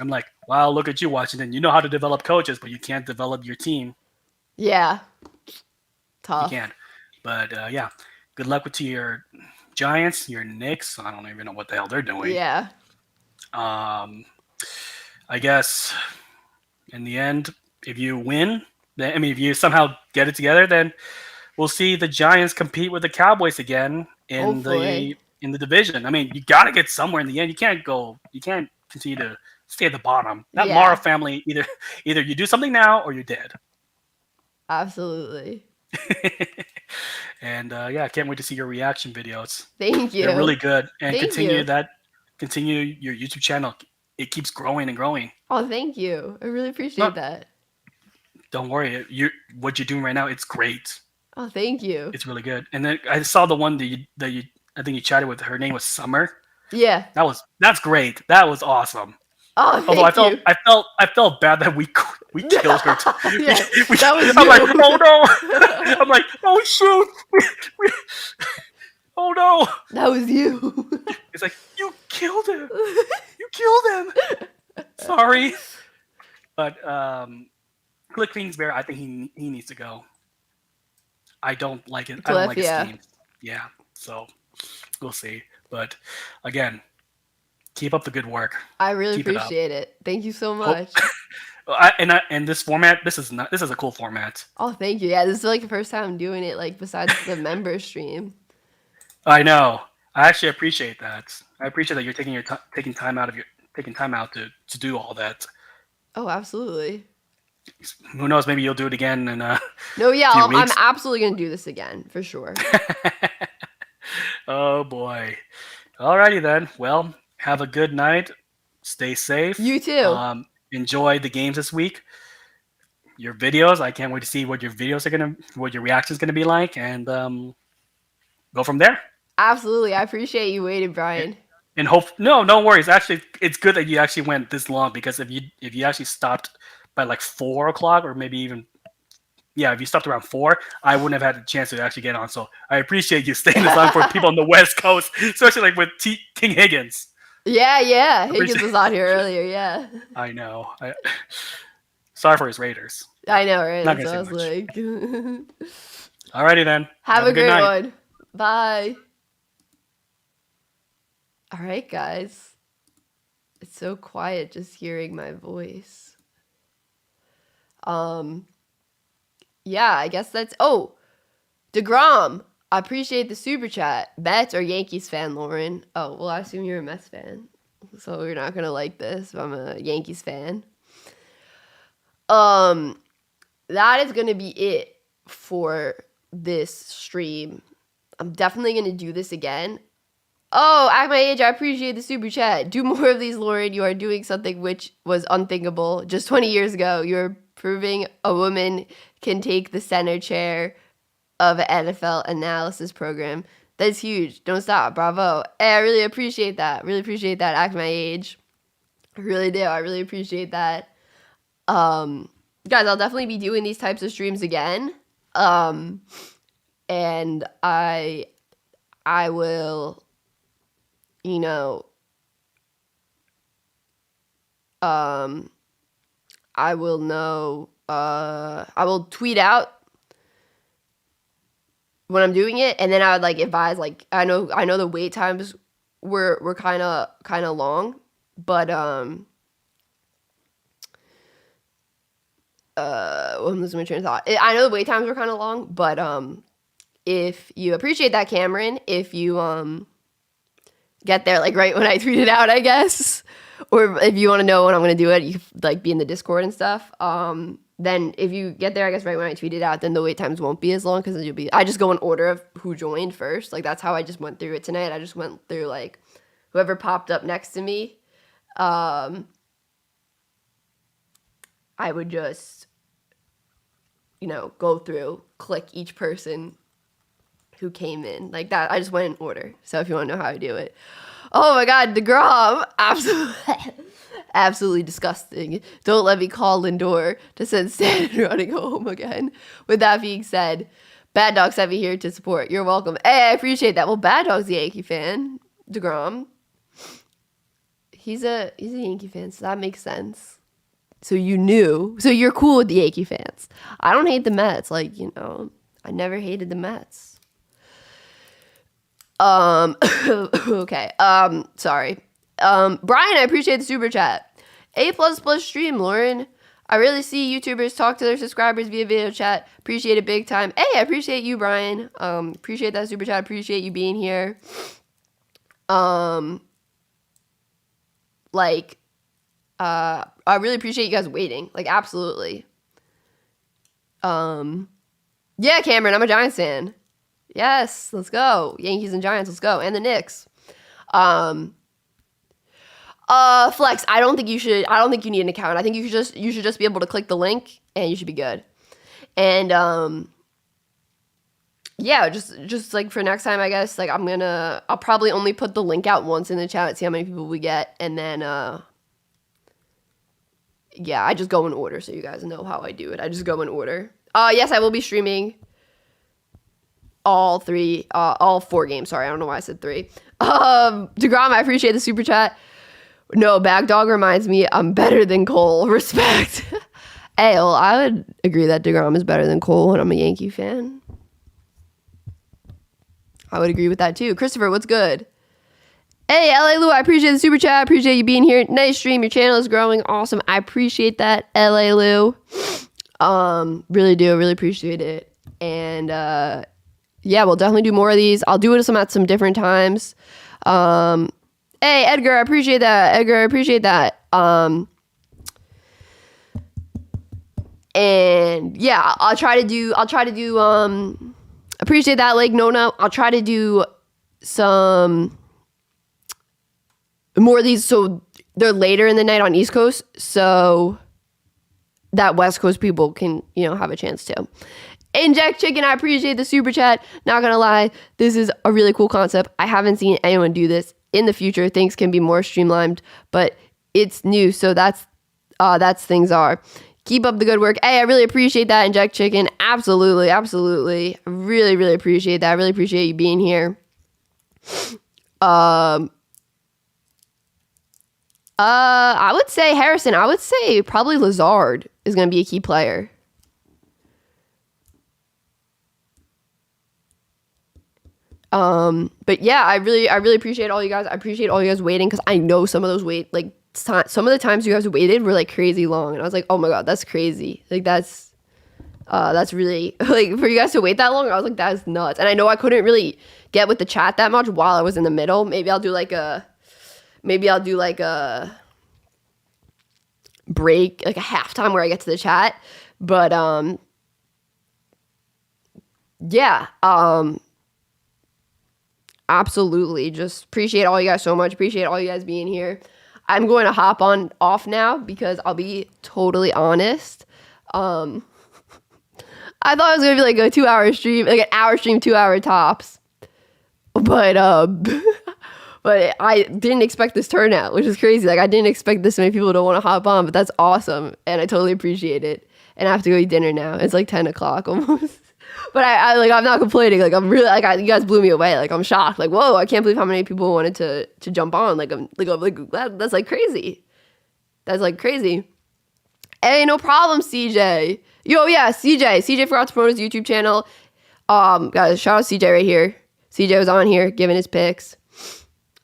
I'm like, wow, look at you, Washington. You know how to develop coaches, but you can't develop your team. Yeah. Tough. You can. But yeah, good luck to your Giants, your Knicks. I don't even know what the hell they're doing. Yeah. I guess in the end, if you win, if you somehow get it together, then we'll see the Giants compete with the Cowboys again in the division. You got to get somewhere in the end. You can't continue to stay at the bottom. That Mara family, either you do something now or you're dead. Absolutely. And I can't wait to see your reaction videos. Thank you. They're really good. And continue your YouTube channel. it keeps growing and growing. Oh, thank you. I really appreciate that. Don't worry, what you're doing right now, it's great. Oh, thank you. It's really good. And then I saw the one that you I think you chatted with. Her name was Summer. Yeah. That's great. That was awesome. Oh, although thank I felt bad that we killed her. Yeah, that was I'm you. like, oh no. I'm like, oh shoot. Oh no. That was you. It's like, you killed him. You killed him. Sorry. But Cliff Kingsbury, I think he needs to go. I don't like it. I don't like his team. Yeah. So we'll see. But again, keep up the good work. I really appreciate it. Thank you so much. And this format, this is a cool format. Oh, thank you. Yeah, this is like the first time I'm doing it, like besides the member stream. I know. I actually appreciate that. I appreciate that you're taking time out to do all that. Oh, absolutely. Who knows? Maybe you'll do it again. And no, yeah, I'm absolutely gonna do this again for sure. Oh boy. Alrighty then. Well, have a good night. Stay safe. You too. Enjoy the games this week. Your videos. I can't wait to see what your reaction's gonna be like, and go from there. Absolutely. I appreciate you waiting, Brian. And no worries. Actually, it's good that you actually went this long, because if you actually stopped by like 4 o'clock, or maybe even if you stopped around 4, I wouldn't have had the chance to actually get on. So I appreciate you staying this long for people on the West Coast, especially like with King Higgins. Yeah. Higgins was on here earlier. Yeah. I know. Sorry for his Raiders. I know, right? Not So I gonna was say like, alrighty then. Have a good great night. one. Bye. All right, guys. It's so quiet just hearing my voice. Yeah, I guess that's... Oh, DeGrom. I appreciate the super chat. Mets or Yankees fan, Lauren? Oh, well, I assume you're a Mets fan. So you're not going to like this, but I'm a Yankees fan. That is going to be it for this stream. I'm definitely going to do this again. Oh, at my age, I appreciate the super chat. Do more of these, Lauren. You are doing something which was unthinkable. Just 20 years ago, you're proving a woman can take the center chair of an NFL analysis program. That's huge. Don't stop. Bravo. Hey, I really appreciate that. Really appreciate that. At my age. I really do. I really appreciate that. Guys, I'll definitely be doing these types of streams again. And I will... I will tweet out when I'm doing it, and then I would like advise, like, I know the wait times were kind of long, but I'm losing my train of thought. I know the wait times were kind of long, but if you appreciate that, Cameron, if you get there like right when I tweet it out, I guess, or if you want to know when I'm going to do it, you can like be in the Discord and stuff. Then if you get there, I guess right when I tweet it out, then the wait times won't be as long, because I just go in order of who joined first. Like that's how I just went through it tonight. I just went through like whoever popped up next to me. I would just, go through, click each person who came in like that. I just went in order. So if you want to know how I do it. Oh my God, DeGrom. Absolutely disgusting. Don't let me call Lindor to send Stan running home again. With that being said, Bad Dog sent me here to support. You're welcome. Hey, I appreciate that. Well, Bad Dog's a Yankee fan. DeGrom. He's a Yankee fan, so that makes sense. So you knew. So you're cool with the Yankee fans. I don't hate the Mets. Like, I never hated the Mets. Okay. Sorry. Brian, I appreciate the super chat. A++ stream, Lauren. I really see YouTubers talk to their subscribers via video chat. Appreciate it big time. Hey, I appreciate you, Brian. Appreciate that super chat. Appreciate you being here. I really appreciate you guys waiting. Like, absolutely. Yeah, Cameron, I'm a Giants fan. Yes, let's go. Yankees and Giants, let's go. And the Knicks. Flex, I don't think you need an account. I think you should just be able to click the link and you should be good. And yeah, just like for next time, I guess, like I'll probably only put the link out once in the chat, see how many people we get, and then yeah, I just go in order so you guys know how I do it. I just go in order. Yes, I will be streaming all 4 games. Sorry, I don't know why I said 3. DeGrom, I appreciate the super chat. No, Bagdog reminds me I'm better than Cole. Respect. Hey, well, I would agree that DeGrom is better than Cole, and I'm a Yankee fan. I would agree with that too. Christopher, what's good? Hey, LA Lou, I appreciate the super chat. I appreciate you being here. Nice stream. Your channel is growing. Awesome. I appreciate that, LA Lou. Really do. Really appreciate it. And yeah, we'll definitely do more of these. I'll do it at some different times. Hey, Edgar, I appreciate that. Edgar, I appreciate that. And yeah, I'll try to do appreciate that, Lake Nona. I'll try to do some more of these so they're later in the night on East Coast so that West Coast people can, have a chance to. Inject Chicken, I appreciate the super chat. Not gonna lie, this is a really cool concept. I haven't seen anyone do this. In the future, things can be more streamlined, but it's new, so that's things are. Keep up the good work. Hey, I really appreciate that, Inject Chicken. Absolutely, absolutely. Really, really appreciate that. I really appreciate you being here. I would say Harrison. I would say probably Lazard is going to be a key player. But yeah, I really appreciate all you guys. I appreciate all you guys waiting because I know some of those some of the times you guys waited were like crazy long, and I was like, oh my god, that's crazy. Like that's really like for you guys to wait that long. I was like, that's nuts. And I know I couldn't really get with the chat that much while I was in the middle. Maybe I'll do like a break, like a halftime where I get to the chat. But yeah, absolutely. Just appreciate all you guys so much. Appreciate all you guys being here. I'm going to hop off now because I'll be totally honest. I thought it was going to be like a 2-hour stream, like an hour stream, 2-hour tops. But but I didn't expect this turnout, which is crazy. Like I didn't expect this many people to want to hop on, but that's awesome. And I totally appreciate it. And I have to go eat dinner now. It's like 10 o'clock almost. But I'm not complaining. Like I'm really you guys blew me away. Like I'm shocked. Like whoa, I can't believe how many people wanted to jump on. That's like crazy. That's like crazy. Hey, no problem, CJ. Yo, yeah, CJ forgot to promote his YouTube channel. Guys, shout out CJ right here. CJ was on here giving his picks.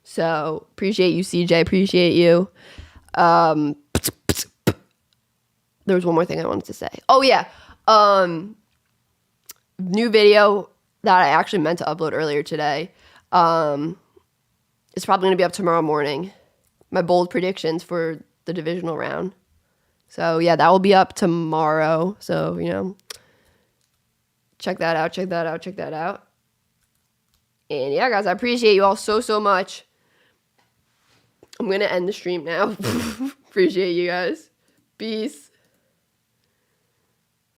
So appreciate you, CJ. Appreciate you. There was one more thing I wanted to say. Oh yeah. New video that I actually meant to upload earlier today. It's probably gonna be up tomorrow morning. My bold predictions for the divisional round. So yeah, that will be up tomorrow. So check that out. And yeah, guys, I appreciate you all so much. I'm gonna end the stream now. Appreciate you guys. Peace.